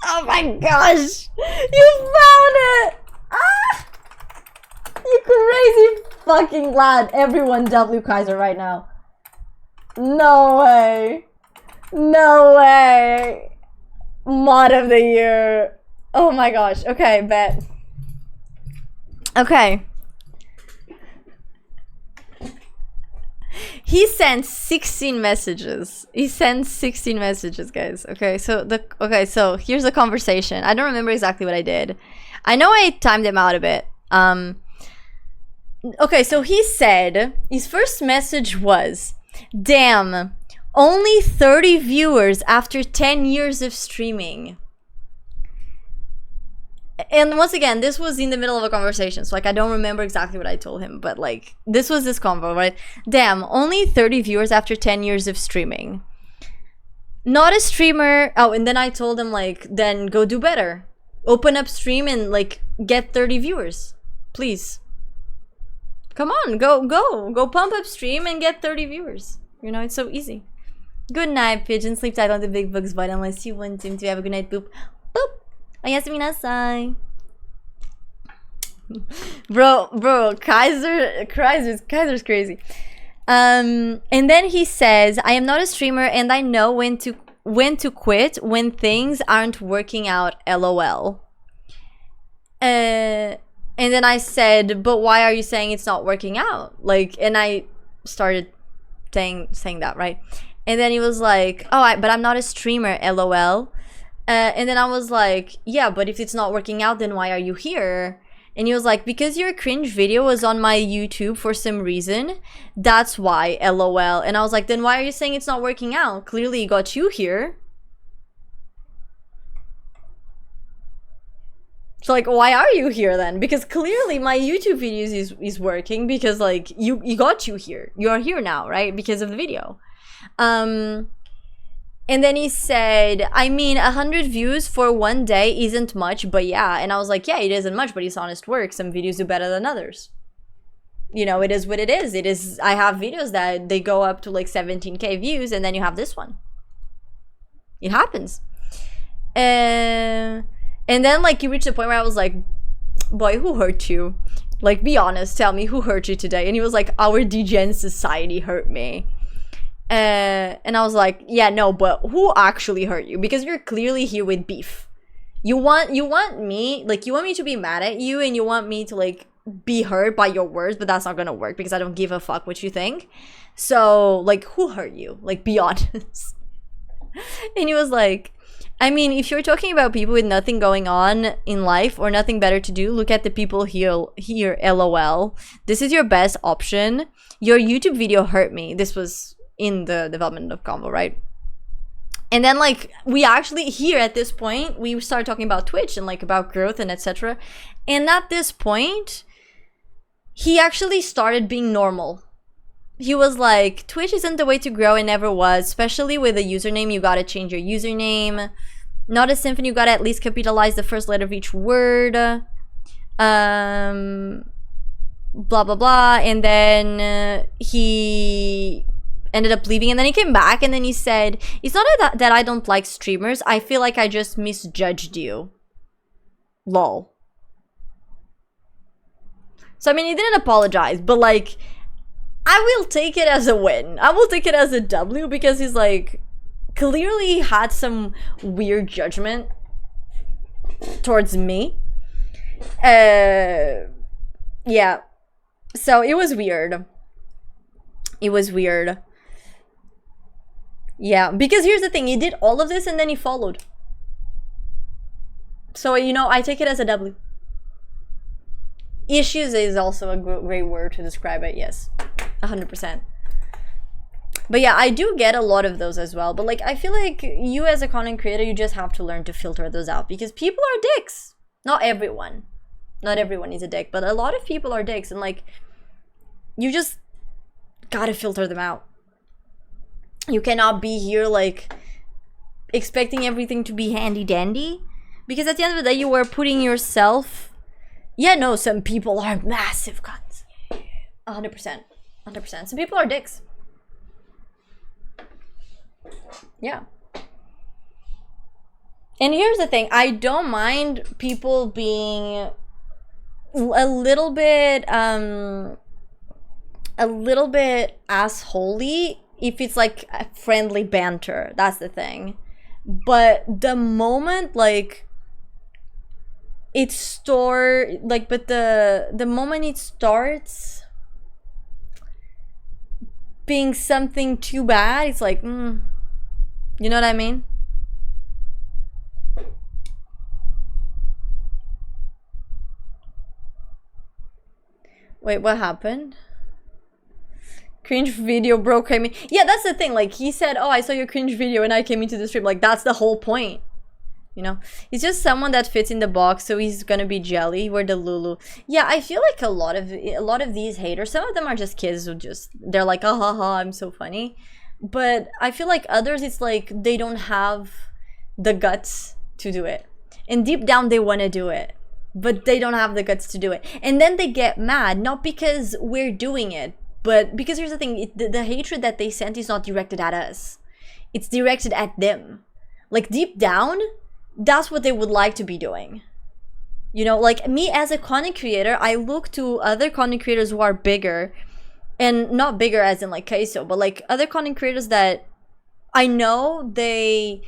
Oh my gosh! You found it! Ah! You crazy fucking lad. Everyone W Kaiser right now. No way. No way. Mod of the year. Oh my gosh. Okay, bet. Okay. He sent 16 messages. He sent 16 messages, guys. Okay, so here's the conversation. I don't remember exactly what I did. I know I timed him out a bit. Okay, so he said, his first message was, damn, only 30 viewers after 10 years of streaming. And once again, this was in the middle of a conversation, so like I don't remember exactly what I told him, but like this was this convo, right? Damn, only 30 viewers after 10 years of streaming. Not a streamer. Oh, and then I told him like, then go do better. Open up stream and like get 30 viewers. Please. Come on, go pump up stream and get 30 viewers. You know, it's so easy. Good night, pigeon. Sleep tight on the big bugs bite unless you want him to have a good night. Boop. Boop. Oyasumi nasai. Bro, Kaiser's crazy. And then he says, I am not a streamer and I know when to quit when things aren't working out, LOL. And then I said, but why are you saying it's not working out? Like, and I started saying that, right? And then he was like, oh, but I'm not a streamer, lol. And then I was like, yeah, but if it's not working out, then why are you here? And he was like, because your cringe video was on my YouTube for some reason. That's why, lol. And I was like, then why are you saying it's not working out? Clearly it got you here. So like, why are you here then? Because clearly my YouTube videos is working because like you got you here. You are here now, right? Because of the video. And then he said, I mean, 100 views for one day isn't much, but yeah. And I was like, yeah, it isn't much, but it's honest work. Some videos do better than others. You know, it is what it is. It is, I have videos that they go up to like 17K views, and then you have this one. It happens. And then like you reached a point where I was like, boy, who hurt you? Like, be honest, tell me who hurt you today. And he was like, our degen society hurt me. And I was like, yeah, no, but who actually hurt you? Because you're clearly here with beef. You want me, like, you want me to be mad at you, and you want me to like be hurt by your words, but that's not gonna work because I don't give a fuck what you think. So like, who hurt you? Like, be honest. And he was like, I mean, if you're talking about people with nothing going on in life or nothing better to do, look at the people here, lol. This is your best option. Your YouTube video hurt me. This was in the development of Convo, right? And then like, we actually, here at this point, we started talking about Twitch and like about growth and etc. And at this point, he actually started being normal. He was like, Twitch isn't the way to grow, it never was, especially with a username. You gotta change your username. Not a symphony, you gotta at least capitalize the first letter of each word. Blah blah blah. And then he ended up leaving, and then he came back, and then he said, it's not that I don't like streamers, I feel like I just misjudged you. Lol. So I mean, he didn't apologize, but like, I will take it as a win. I will take it as a W, because he's like, clearly had some weird judgment towards me. Yeah. So it was weird. It was weird. Yeah, because here's the thing. He did all of this and then he followed. So, you know, I take it as a W. Issues is also a great word to describe it, yes. 100%. But yeah, I do get a lot of those as well. But like, I feel like you as a content creator, you just have to learn to filter those out, because people are dicks. Not everyone. Not everyone is a dick, but a lot of people are dicks, and like, you just gotta filter them out. You cannot be here like expecting everything to be handy dandy, because at the end of the day, you are putting yourself. Yeah, no, some people are massive cunts. 100%. 100%. Some people are dicks. Yeah. And here's the thing. I don't mind people being a little bit assholey if it's like a friendly banter. That's the thing. But the moment like the moment it starts being something too bad, it's like, you know what I mean? Wait, what happened? Cringe video bro came in. Yeah, that's the thing. Like, he said, oh, I saw your cringe video and I came into the stream. Like, that's the whole point. You know? He's just someone that fits in the box, so he's gonna be jelly. We're the Lulu. Yeah, I feel like a lot of these haters, some of them are just kids who just, they're like, oh, haha, I'm so funny. But I feel like others, it's like they don't have the guts to do it. And deep down, they want to do it, but they don't have the guts to do it. And then they get mad, not because we're doing it, but because here's the thing, the hatred that they sent is not directed at us. It's directed at them. Like, deep down, that's what they would like to be doing. You know, like me as a content creator, I look to other content creators who are bigger, and not bigger as in like Kaiso, but like other content creators that I know they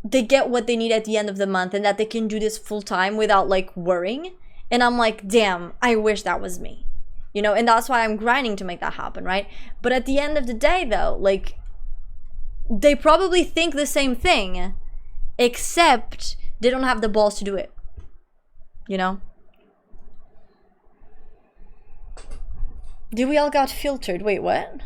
get what they need at the end of the month, and that they can do this full time without like worrying. And I'm like, damn, I wish that was me. you know, and that's why I'm grinding to make that happen, right? But at the end of the day though, like, they probably think the same thing, except they don't have the balls to do it, you know? Do we all got filtered? Wait, what?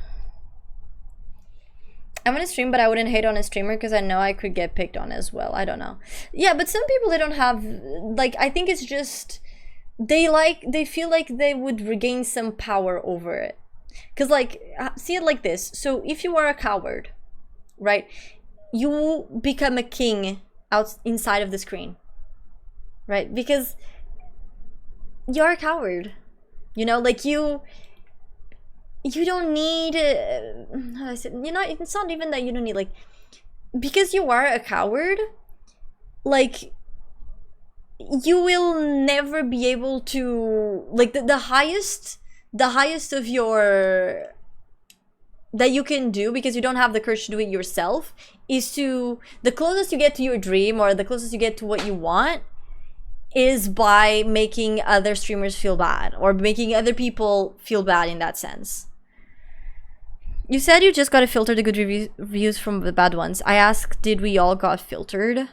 I'm gonna stream, but I wouldn't hate on a streamer because I know I could get picked on as well. I don't know. Yeah, but some people, they don't have, like, I think it's just, they feel like they would regain some power over it. Because, like, see it like this. So if you are a coward, right, you become a king inside of the screen, right? Because you're a coward, you know, like, you don't need, how do I say, you know, it's not even that you don't need, like, because you are a coward, like, you will never be able to, like, the highest of your, that you can do, because you don't have the courage to do it yourself, is to, the closest you get to your dream, or the closest you get to what you want, is by making other streamers feel bad, or making other people feel bad in that sense. You said you just got to filter the good reviews from the bad ones. I asked, did we all got filtered?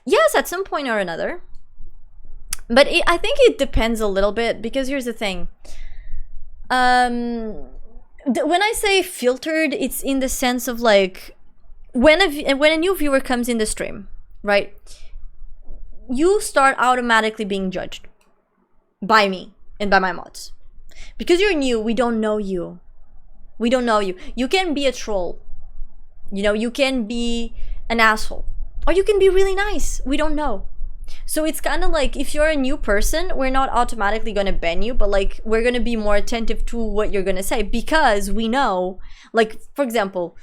Yes, at some point or another. But I think it depends a little bit, because here's the thing. When I say filtered, it's in the sense of, like, when a new viewer comes in the stream, right? You start automatically being judged by me and by my mods. Because you're new, we don't know you. We don't know you. You can be a troll. You know, you can be an asshole. Or you can be really nice. We don't know. So it's kind of like, if you're a new person, we're not automatically going to ban you, but, like, we're going to be more attentive to what you're going to say, because we know, like, for example,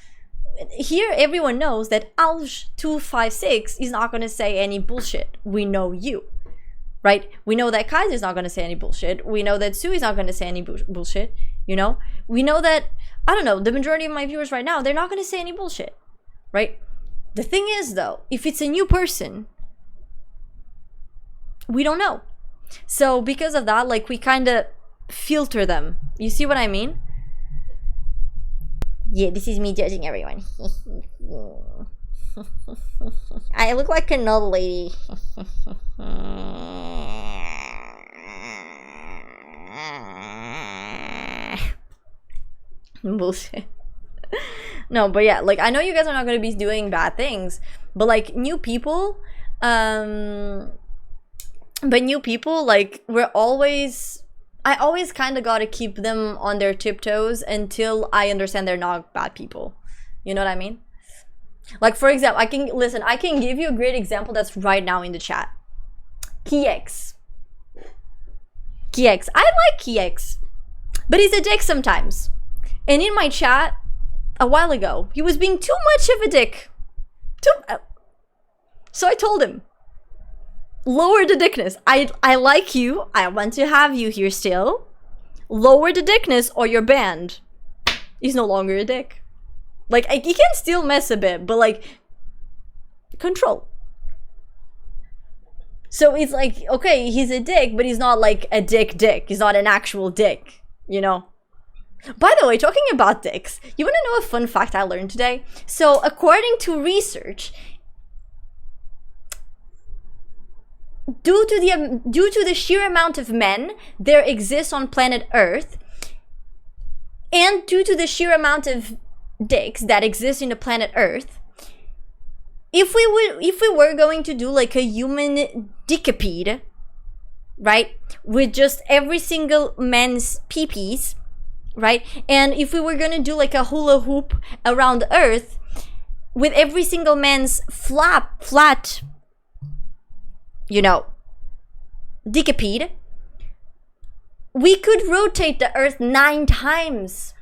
here everyone knows that Alj256 is not going to say any bullshit. We know you, right? We know that Kaiser's not going to say any bullshit. We know that Sue is not going to say any bullshit, you know? We know that, I don't know, the majority of my viewers right now, they're not going to say any bullshit, right? The thing is, though, if it's a new person, we don't know. So because of that, like, we kind of filter them. You see what I mean? Yeah, this is me judging everyone. I look like an old lady. Bullshit. No, but yeah, like, I know you guys are not going to be doing bad things, but, like, new people, like, I always kind of gotta keep them on their tiptoes until I understand they're not bad people. You know what I mean? Like, for example, I can give you a great example that's right now in the chat. KX. I like KX, but he's a dick sometimes. And in my chat a while ago, he was being too much of a dick. So I told him, lower the dickness. I like you. I want to have you here still. Lower the dickness or you're banned. He's no longer a dick. Like, he can still mess a bit, but, like, control. So it's like, okay, he's a dick, but he's not like a dick. He's not an actual dick, you know? By the way, talking about dicks, you want to know a fun fact I learned today? So according to research, due to the sheer amount of men there exists on planet Earth, and due to the sheer amount of dicks that exist in the planet Earth, if we were going to do like a human dickipede, right, with just every single man's peepees, right, and if we were gonna do like a hula hoop around Earth with every single man's flat, you know, dickipede, we could rotate the Earth 9 times.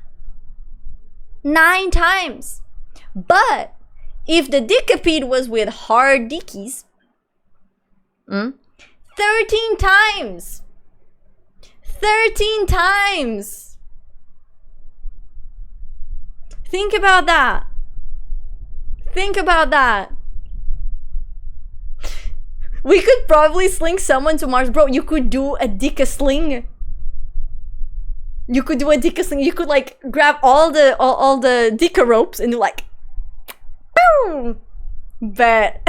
9 times. But if the dickipede was with hard dickies, 13 times. 13 times. Think about that. Think about that. We could probably sling someone to Mars. Bro, you could do a dick-a-sling. You could do a Dika sling. You could like grab all the Dika ropes and do like, boom. Bet.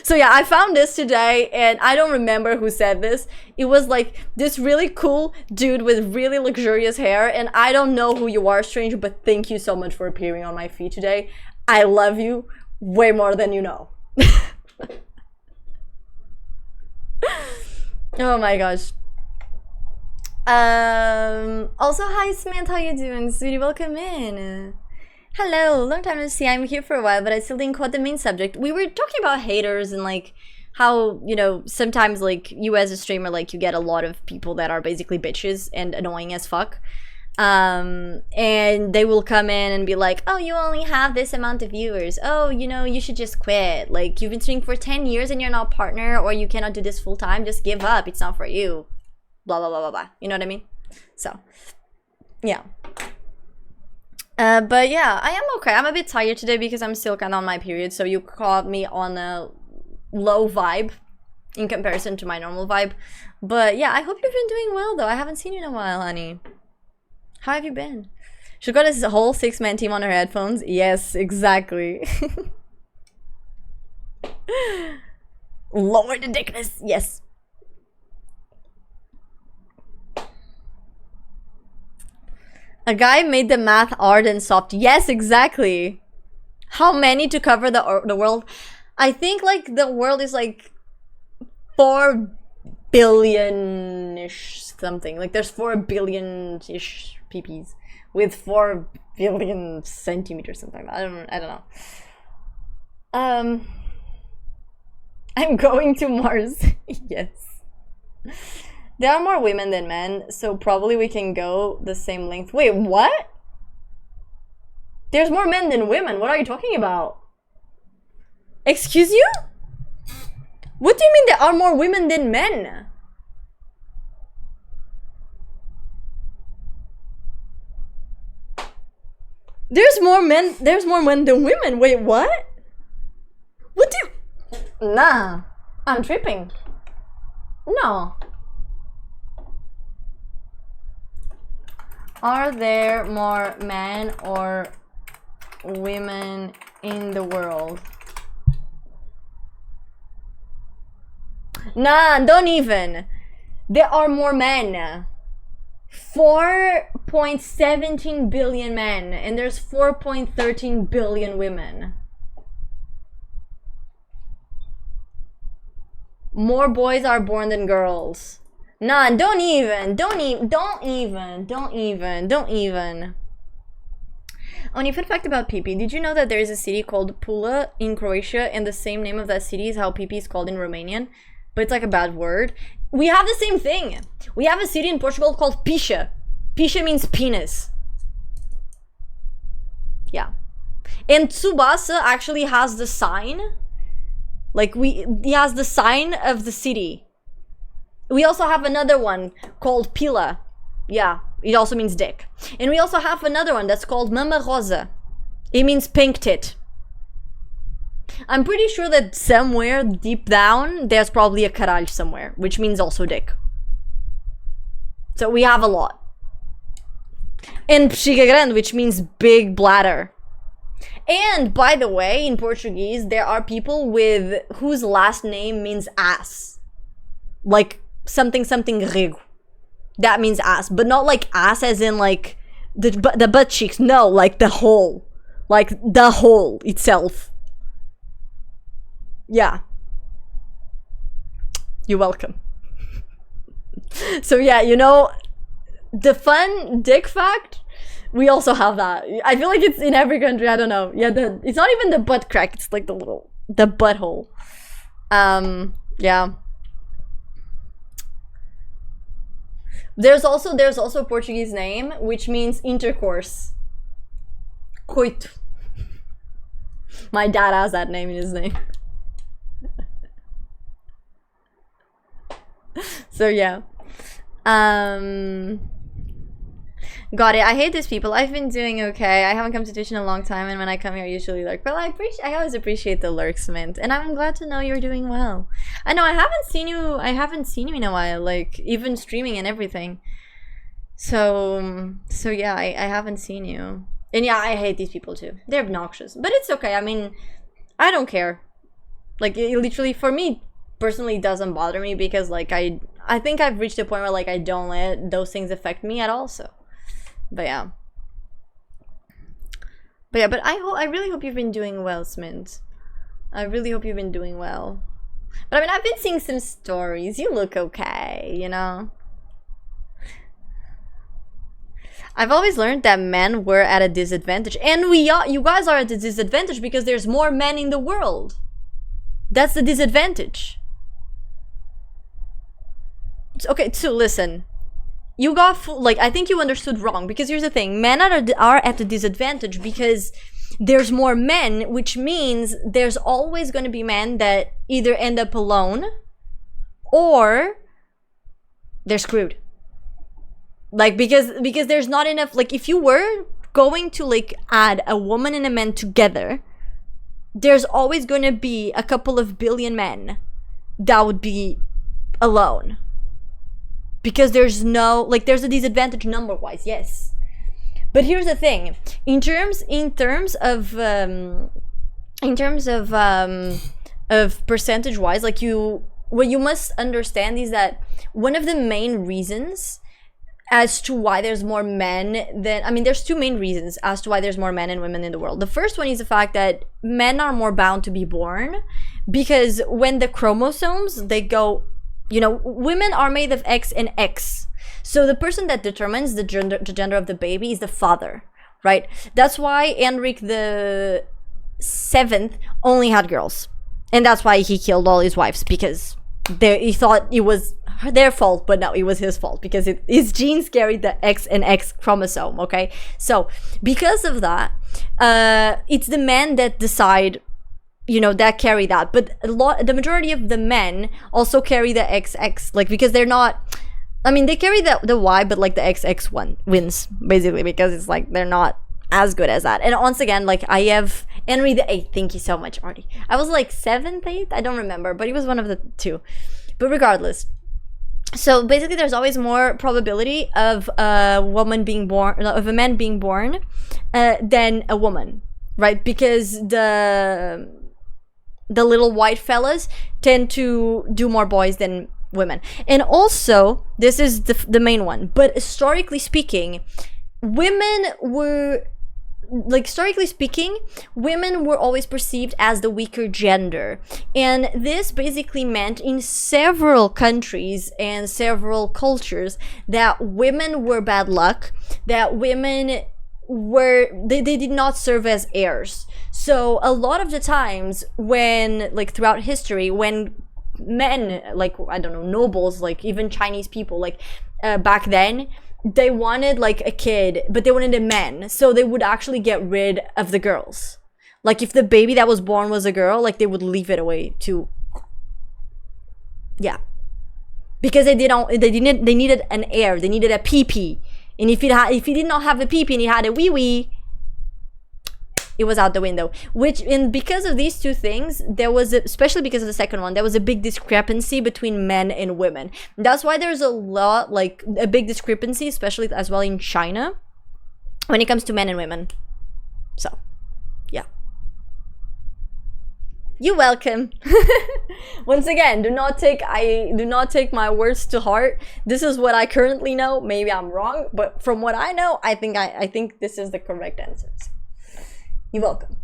So yeah, I found this today and I don't remember who said this. It was like this really cool dude with really luxurious hair, and I don't know who you are, stranger, but thank you so much for appearing on my feed today. I love you way more than you know. Oh my gosh. Also, hi Samantha, how you doing, sweetie? Welcome in. Hello, long time no see. I'm here for a while, but I still didn't quote the main subject. We were talking about haters and like how, you know, sometimes like you as a streamer, like you get a lot of people that are basically bitches and annoying as fuck. And they will come in and be like, oh, you only have this amount of viewers. Oh, you know, you should just quit. Like, you've been streaming for 10 years and you're not a partner, or you cannot do this full time. Just give up. It's not for you. Blah, blah, blah, blah, blah. You know what I mean? So, yeah. But yeah, I am okay. I'm a bit tired today because I'm still kind of on my period, so you caught me on a low vibe in comparison to my normal vibe. But yeah, I hope you've been doing well though. I haven't seen you in a while, honey. How have you been? She got this whole 6-man team on her headphones. Yes, exactly. Lower the dickness. Yes. A guy made the math hard and soft. Yes, exactly. How many to cover the world? I think like the world is like 4 billion-ish something. Like there's 4 billion-ish PPs with 4 billion centimeters something. I don't know. I'm going to Mars. Yes. There are more women than men, so probably we can go the same length. Wait, what? There's more men than women. What are you talking about? Excuse you? What do you mean there are more women than men? There's more men than women. Wait, what? What do you... Nah, I'm tripping. No. Are there more men or women in the world? Nah, don't even. There are more men. 4.17 billion men, and there's 4.13 billion women. More boys are born than girls. Nah, don't even. Only fun fact about PP. Did you know that there is a city called Pula in Croatia, and the same name of that city is how PP is called in Romanian? But it's like a bad word. We have the same thing. We have a city in Portugal called Pisha. Pisha means penis. Yeah. And Tsubasa actually has the sign. Like, he has the sign of the city. We also have another one called Pila. Yeah, it also means dick. And we also have another one that's called Mama Rosa. It means pink tit. I'm pretty sure that somewhere deep down, there's probably a caralho somewhere, which means also dick. So we have a lot. And bexiga grande, which means big bladder. And by the way, in Portuguese, there are people with whose last name means ass. Like something rego. That means ass, but not like ass as in like the butt cheeks. No, like the hole. Like the hole itself. Yeah. You're welcome. So yeah, you know, the fun dick fact, we also have that. I feel like it's in every country, I don't know. Yeah, it's not even the butt crack, it's like the butthole. Yeah. There's also a Portuguese name which means intercourse. Coito. My dad has that name in his name. So yeah. Got it. I hate these people. I've been doing okay. I haven't come to Twitch in a long time, and when I come here, I usually lurk. But I always appreciate the lurks, Mint, and I'm glad to know you're doing well. I know I haven't seen you. I haven't seen you in a while, like even streaming and everything. So yeah, I haven't seen you. And yeah, I hate these people too. They're obnoxious, but it's okay. I mean, I don't care. Like it literally, for me personally, doesn't bother me because like I think I've reached a point where like I don't let those things affect me at all. So. But I really hope you've been doing well, Smint. I really hope you've been doing well. But I mean, I've been seeing some stories. You look okay, you know? I've always learned that men were at a disadvantage. And you guys are at a disadvantage because there's more men in the world. That's the disadvantage. Okay, so listen. You got like, I think you understood wrong, because here's the thing, men are at a disadvantage because there's more men, which means there's always going to be men that either end up alone or they're screwed. Like because there's not enough, like if you were going to like add a woman and a man together, there's always going to be a couple of billion men that would be alone. Because there's no, like, there's a disadvantage number-wise, yes. But here's the thing: in terms of percentage-wise, like what you must understand is that one of the main reasons as to why there's more men than, I mean, there's two main reasons as to why there's more men and women in the world. The first one is the fact that men are more bound to be born, because when the chromosomes, they go. You know, women are made of X and X. So the person that determines the gender of the baby is the father, right? That's why Henrik the Seventh only had girls. And that's why he killed all his wives, because he thought it was their fault, but no, it was his fault, because his genes carried the X and X chromosome, okay? So because of that, it's the men that decide, you know, that carry that, but the majority of the men also carry the XX, like, because they're not, I mean, they carry the Y, but like the XX one wins basically, because it's like they're not as good as that. And once again, like, I have Henry the Eighth. Thank you so much, Artie. I was like 7th, 8th, I don't remember, but he was one of the two. But regardless, so basically there's always more probability of a woman being born, of a man being born than a woman, right? Because the little white fellas tend to do more boys than women. And also, this is the main one, but historically speaking, women were always perceived as the weaker gender. And this basically meant in several countries and several cultures that women were bad luck, that women were, they did not serve as heirs. So a lot of the times when, like, throughout history, when men, like, I don't know, nobles, like even Chinese people, like back then, they wanted like a kid, but they wanted a man, so they would actually get rid of the girls. Like if the baby that was born was a girl, like they would leave it away to, yeah, because they needed an heir, they needed a pee-pee. And if he did not have a pee-pee and he had a wee-wee, it was out the window. And because of these two things, there was, especially because of the second one, there was a big discrepancy between men and women. That's why there's a lot, like a big discrepancy, especially as well in China, when it comes to men and women. So, yeah. You're welcome. Once again, do not take my words to heart. This is what I currently know. Maybe I'm wrong, but from what I know, I think this is the correct answers. You're welcome.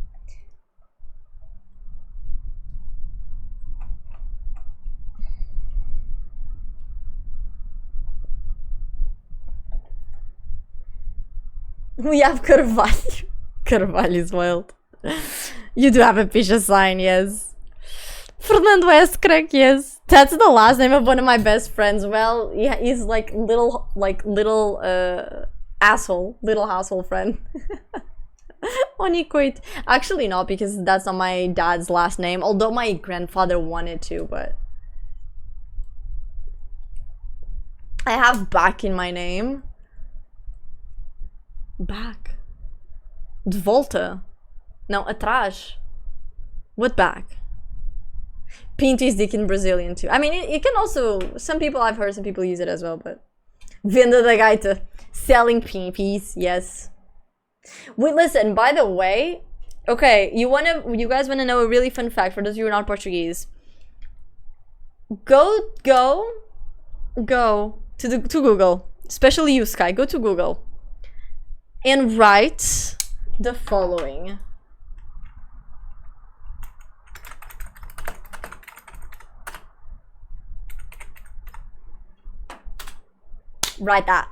We have Carvalho. Carvalho is wild. You do have a Pisha sign, yes. Fernando S. Crack, yes. That's the last name of one of my best friends. Well, yeah, he's like little asshole, little household friend. Oniquate. Actually not, because that's not my dad's last name, although my grandfather wanted to, but I have back in my name. Back. De volta. Não, atrás. What back? Pinto is dick in Brazilian too. I mean, it can also, some people, I've heard some people use it as well, but venda da gaita. Selling pinpies, yes. Wait, listen, by the way, okay, you guys wanna know a really fun fact for those of you who are not Portuguese. Go to Google, especially you, Sky, go to Google and write the following. Write that.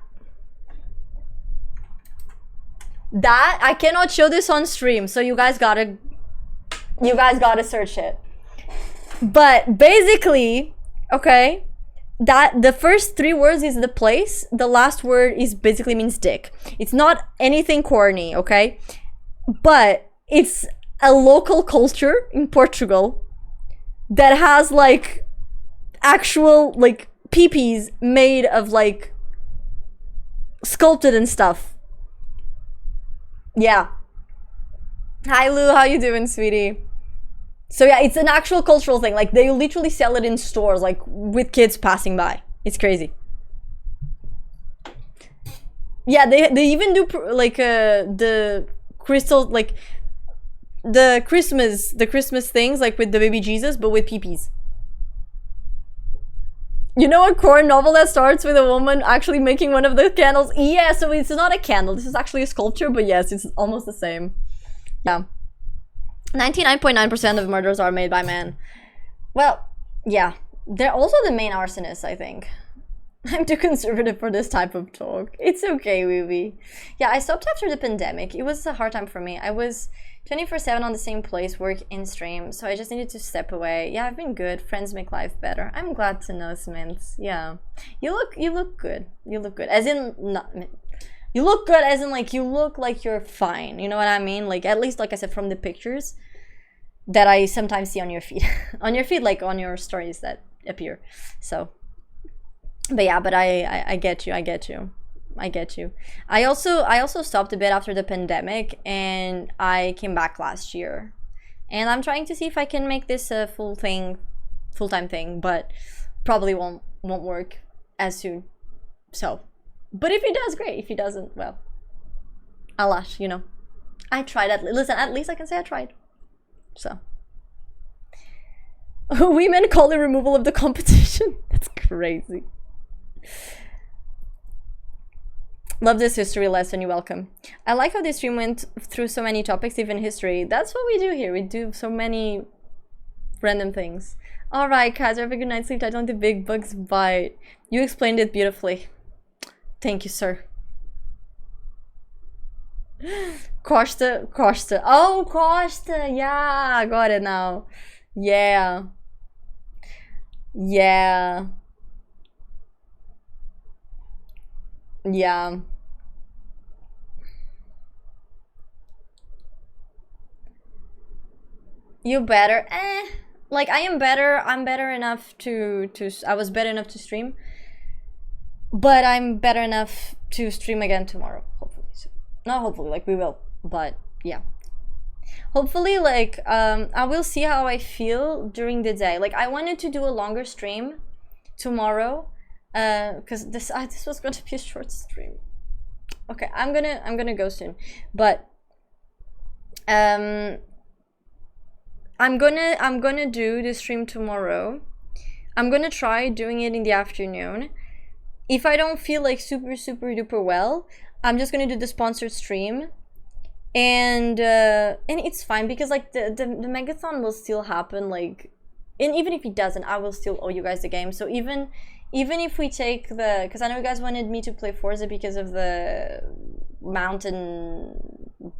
That, I cannot show this on stream, so you guys gotta search it. But basically, okay, that the first 3 words is the place, the last word is basically means dick. It's not anything corny, okay? But it's a local culture in Portugal that has like actual like peepees made of like sculpted and stuff. Yeah. Hi Lou, how you doing, sweetie? So yeah, it's an actual cultural thing. Like they literally sell it in stores, like with kids passing by. It's crazy. Yeah, they even do like the crystal, like the Christmas things, like with the baby Jesus, but with peepees. You know a corn novel that starts with a woman actually making one of the candles? Yeah, so it's not a candle. This is actually a sculpture, but yes, it's almost the same. Yeah. 99.9% of murders are made by men. Well, yeah. They're also the main arsonists, I think. I'm too conservative for this type of talk. It's okay, Wiwi. Yeah, I stopped after the pandemic. It was a hard time for me. I was 24/7 on the same place, work in stream, so I just needed to step away. Yeah, I've been good. Friends make life better. I'm glad to know, Smiths. Yeah. You look good. You look good. As in, not... You look good as in like, you look like you're fine. You know what I mean? Like, at least, like I said, from the pictures that I sometimes see on your feed. On your feed, like on your stories that appear. So, but yeah, but I get you. I get you. I also stopped a bit after the pandemic, and I came back last year. And I'm trying to see if I can make this a full-time thing, but probably won't work as soon. So, but if it does, great. If it doesn't, well, alas, you know. I tried. Listen, at least I can say I tried. So. Women call it removal of the competition. That's crazy. Love this history lesson, you're welcome. I like how this stream went through so many topics, even history. That's what we do here. We do so many random things. Alright, Kaiser, have a good night's sleep. I don't do big bugs bite. You explained it beautifully. Thank you, sir. Costa. Oh, Costa. Yeah, I got it now. Yeah. Yeah. Yeah. You better. Like I'm better enough to I was better enough to stream. But I'm better enough to stream again tomorrow, hopefully. So, not hopefully, like we will, but yeah. Hopefully, like I will see how I feel during the day. Like I wanted to do a longer stream tomorrow. Because this was going to be a short stream. Okay, I'm gonna go soon, but I'm gonna do the stream tomorrow. I'm gonna try doing it in the afternoon. If I don't feel like super duper well, I'm just gonna do the sponsored stream, and it's fine because like the megathon will still happen. Like, and even if it doesn't, I will still owe you guys the game. So even if we take the, because I know you guys wanted me to play Forza because of the mountain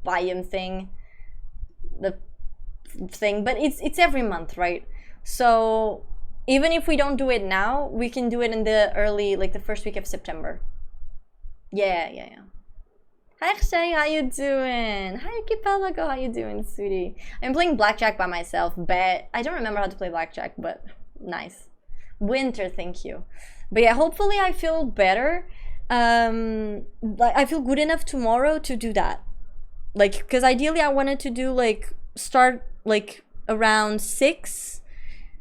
biome thing, but it's every month, right? So even if we don't do it now, we can do it in the early, like the first week of September. Yeah. Hi Akshay, how you doing? Hi Archipelago, how you doing, sweetie? I'm playing blackjack by myself, bet. I don't remember how to play blackjack, but nice. Winter, thank you. But yeah, hopefully I feel better. Like I feel good enough tomorrow to do that. Like, because ideally I wanted to do like start like around 6,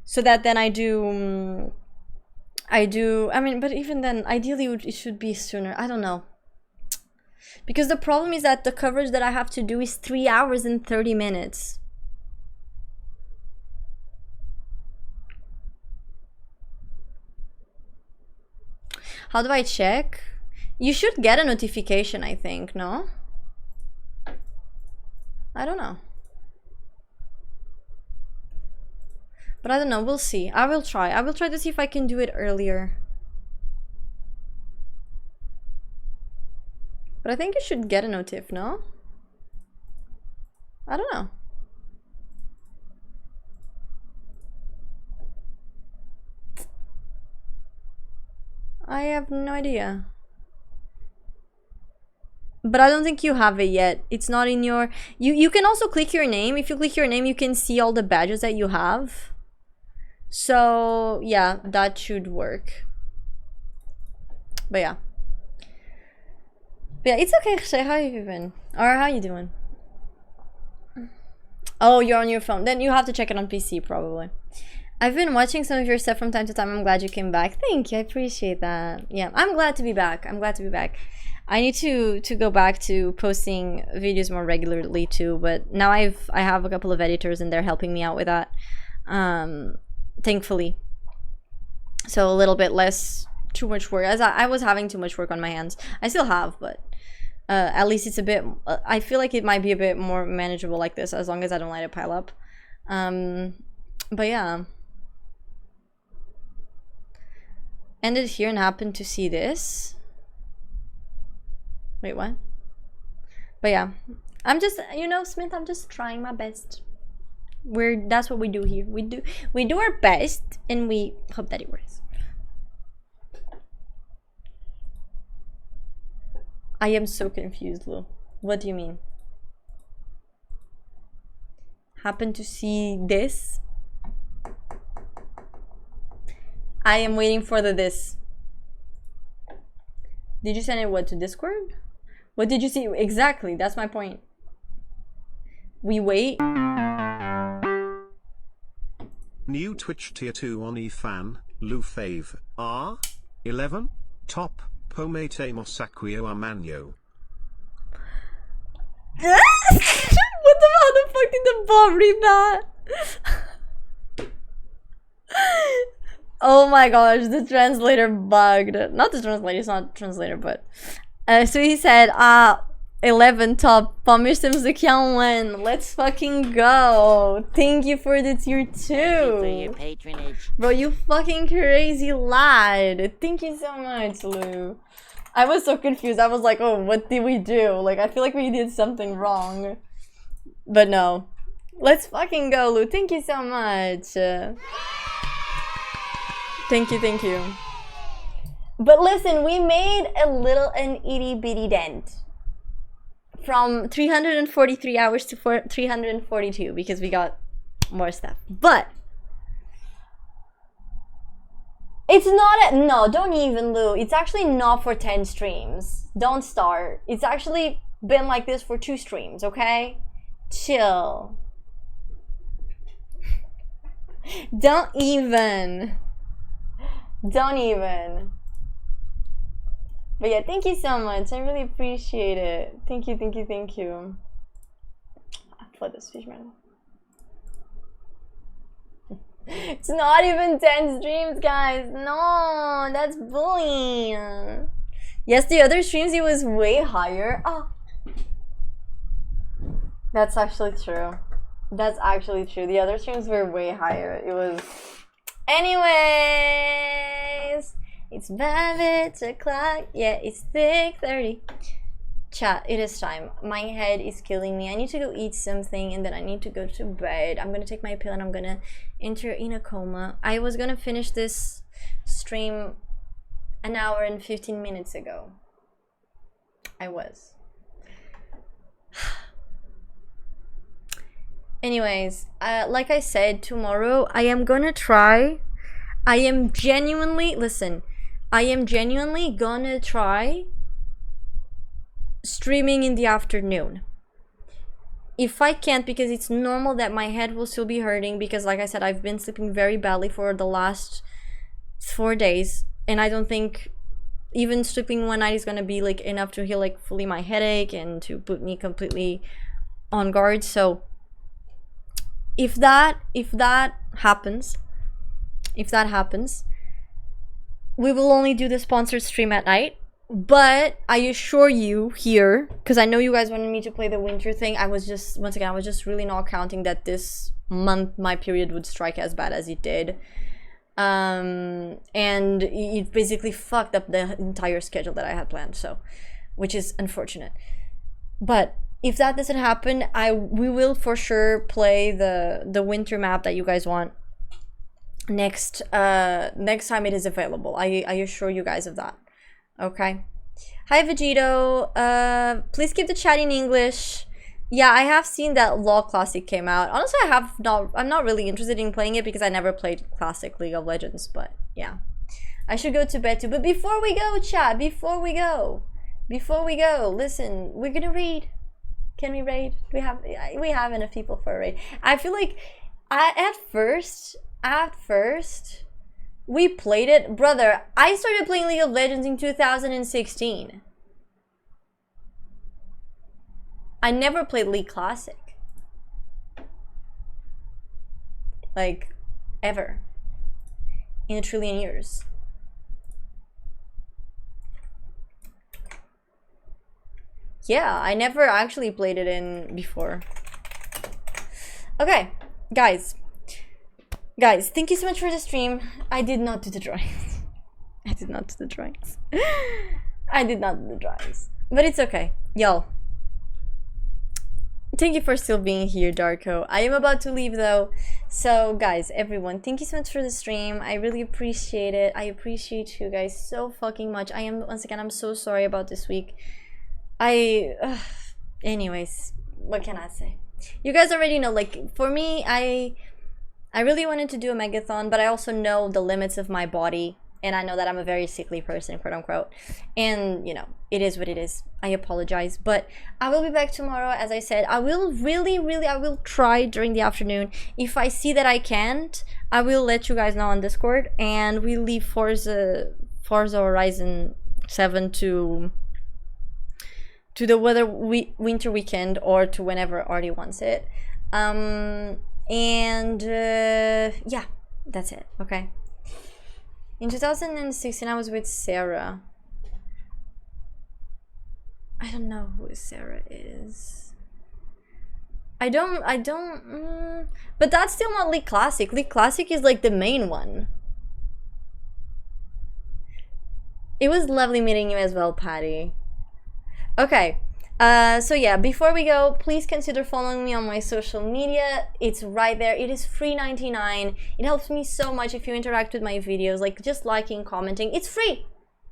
so that then I mean, but even then ideally it should be sooner. I don't know, because the problem is that the coverage that I have to do is 3 hours and 30 minutes. How do I check? You should get a notification, I think, no? I don't know. But I don't know, we'll see. I will try to see if I can do it earlier. But I think you should get a notif, no? I don't know. I have no idea. But I don't think you have it yet. It's not in your... You can also click your name. If you click your name, you can see all the badges that you have. So, yeah, that should work. But yeah. But yeah, it's okay, Shay. How have you been? Or how you doing? Oh, you're on your phone. Then you have to check it on PC, probably. I've been watching some of your stuff from time to time. I'm glad you came back. Thank you. I appreciate that. Yeah, I'm glad to be back. I'm glad to be back. I need to go back to posting videos more regularly too, but now I have a couple of editors and they're helping me out with that. Thankfully. So a little bit less too much work. As I was having too much work on my hands. I still have, but at least it's a bit I feel like it might be a bit more manageable like this, as long as I don't let it pile up. But yeah. Ended here and happened to see this. Wait, what? But yeah, I'm just, you know, Smith, I'm just trying my best. That's what we do here. We do our best and we hope that it works. I am so confused, Lou. What do you mean? Happen to see this? I am waiting for this. Did you send it what, to Discord? What did you see? Exactly, that's my point. We wait. New Twitch tier 2 ONY fan, Lou Fave, R 11, top, Pomete Mosaquio Amanyo. How the fuck did the bot read that? Oh my gosh, the translator bugged. Not the translator, it's not translator, but so he said 11 top, pomyślmy, że kiałem. Let's fucking go. Thank you for the tier 2. Thank you for your patronage. Bro, you fucking crazy lad. Thank you so much, Lou. I was so confused. I was like, oh, what did we do? Like, I feel like we did something wrong. But no. Let's fucking go, Lou. Thank you so much. Thank you, thank you. But listen, we made an itty bitty dent. From 343 hours to 342 because we got more stuff. But it's not no, don't even, Lou. It's actually not for 10 streams. Don't start. It's actually been like this for 2 streams, okay? Chill. Don't even. But yeah, thank you so much. I really appreciate it. Thank you, thank you, thank you. For this fish man. It's not even 10 streams, guys. No, that's bullying. Yes, the other streams it was way higher. Oh, that's actually true. That's actually true. The other streams were way higher. It was. Anyways, it's 5 o'clock. Yeah, it's 6:30. Chat, it is time. My head is killing me. I need to go eat something and then I need to go to bed. I'm gonna take my pill and I'm gonna enter in a coma. I was gonna finish this stream an hour and 15 minutes ago. I was. Anyways, like I said, tomorrow I am gonna try. I am genuinely, listen, I am genuinely gonna try streaming in the afternoon. If I can't, because it's normal that my head will still be hurting, because like I said, I've been sleeping very badly for the last 4 days, and I don't think even sleeping one night is gonna be like enough to heal like fully my headache and to put me completely on guard. So if that happens, we will only do the sponsored stream at night. But I assure you here, because I know you guys wanted me to play the winter thing, I was just, once again, I was just really not counting that this month my period would strike as bad as it did. And it basically fucked up the entire schedule that I had planned, so, which is unfortunate. But if that doesn't happen, we will for sure play the winter map that you guys want next time it is available. I assure you guys of that. Okay. Hi Vegito. Please keep the chat in English. Yeah, I have seen that LoL Classic came out. Honestly, I'm not really interested in playing it because I never played Classic League of Legends, but yeah. I should go to bed too. But before we go, chat, before we go, listen, we're gonna raid. Can we raid? We have enough people for a raid. I feel like at first we played it, brother. I started playing League of Legends in 2016. I never played League Classic. Like, ever. In a trillion years. Yeah, I never actually played it in before. Okay, guys, thank you so much for the stream. I did not do the drawings. I did not do the drawings. But it's okay. Y'all, thank you for still being here, Darko. I am about to leave though. So guys, everyone, thank you so much for the stream. I really appreciate it. I appreciate you guys so fucking much. Once again, I'm so sorry about this week. Anyways, what can I say? You guys already know, like, for me, I really wanted to do a megathon, but I also know the limits of my body, and I know that I'm a very sickly person, quote unquote, and, you know, it is what it is. I apologize, but I will be back tomorrow. As I said, I will I will try during the afternoon. If I see that I can't, I will let you guys know on Discord, and we leave Forza Horizon 7 to the winter weekend, or to whenever Artie wants it. Yeah, that's it. Okay. In 2016, I was with Sarah. I don't know who Sarah is. I don't. But that's still not League Classic. League Classic is like the main one. It was lovely meeting you as well, Patty. Okay, so yeah, before we go, please consider following me on my social media. It's right there. It is free 99. It helps me so much if you interact with my videos, like just liking, commenting. It's free.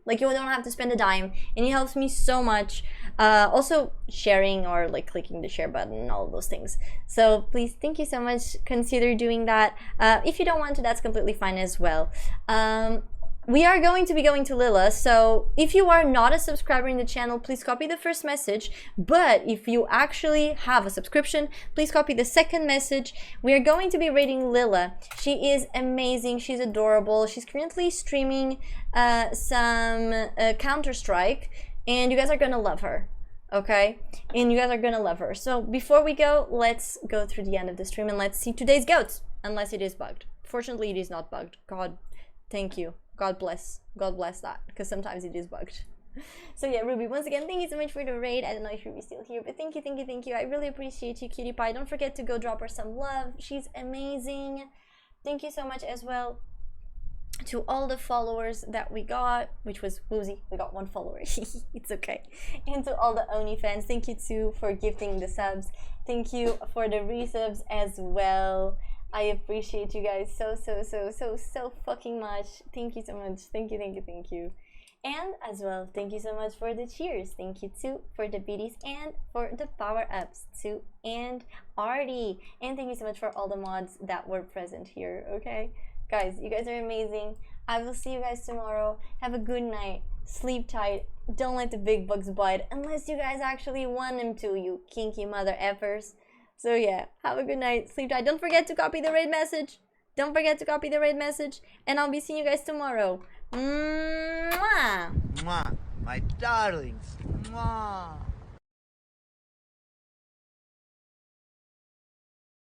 Like, you don't have to spend a dime, and it helps me so much. Also sharing, or like clicking the share button and all of those things. So please, thank you so much. Consider doing that. If you don't want to, that's completely fine as well. We are going to be going to Lila, so if you are not a subscriber in the channel, please copy the first message. But if you actually have a subscription, please copy the second message. We are going to be raiding Lila. She is amazing. She's adorable. She's currently streaming some Counter-Strike, and you guys are gonna love her. Okay? And you guys are gonna love her. So before we go, let's go through the end of the stream and let's see today's goats, unless it is bugged. Fortunately, it is not bugged. God, thank you. God bless that, because sometimes it is bugged. So yeah, Ruby, once again, thank you so much for the raid. I don't know if Ruby's still here, but thank you. I really appreciate you, cutie pie. Don't forget to go drop her some love. She's amazing. Thank you so much as well to all the followers that we got, which was Woozy. We got 1 follower. It's okay. And to all the Oni fans, thank you too for gifting the subs. Thank you for the resubs as well. I appreciate you guys so fucking much. Thank you so much. Thank you. And as well, thank you so much for the cheers. Thank you too for the biddies and for the power-ups too, and Artie. And thank you so much for all the mods that were present here, okay? Guys, you guys are amazing. I will see you guys tomorrow. Have a good night. Sleep tight. Don't let the big bugs bite unless you guys actually want them to, you kinky mother effers. So yeah, have a good night. Sleep tight. Don't forget to copy the raid message. Don't forget to copy the raid message. And I'll be seeing you guys tomorrow. Mwah! Mwah, my darlings. Mwah.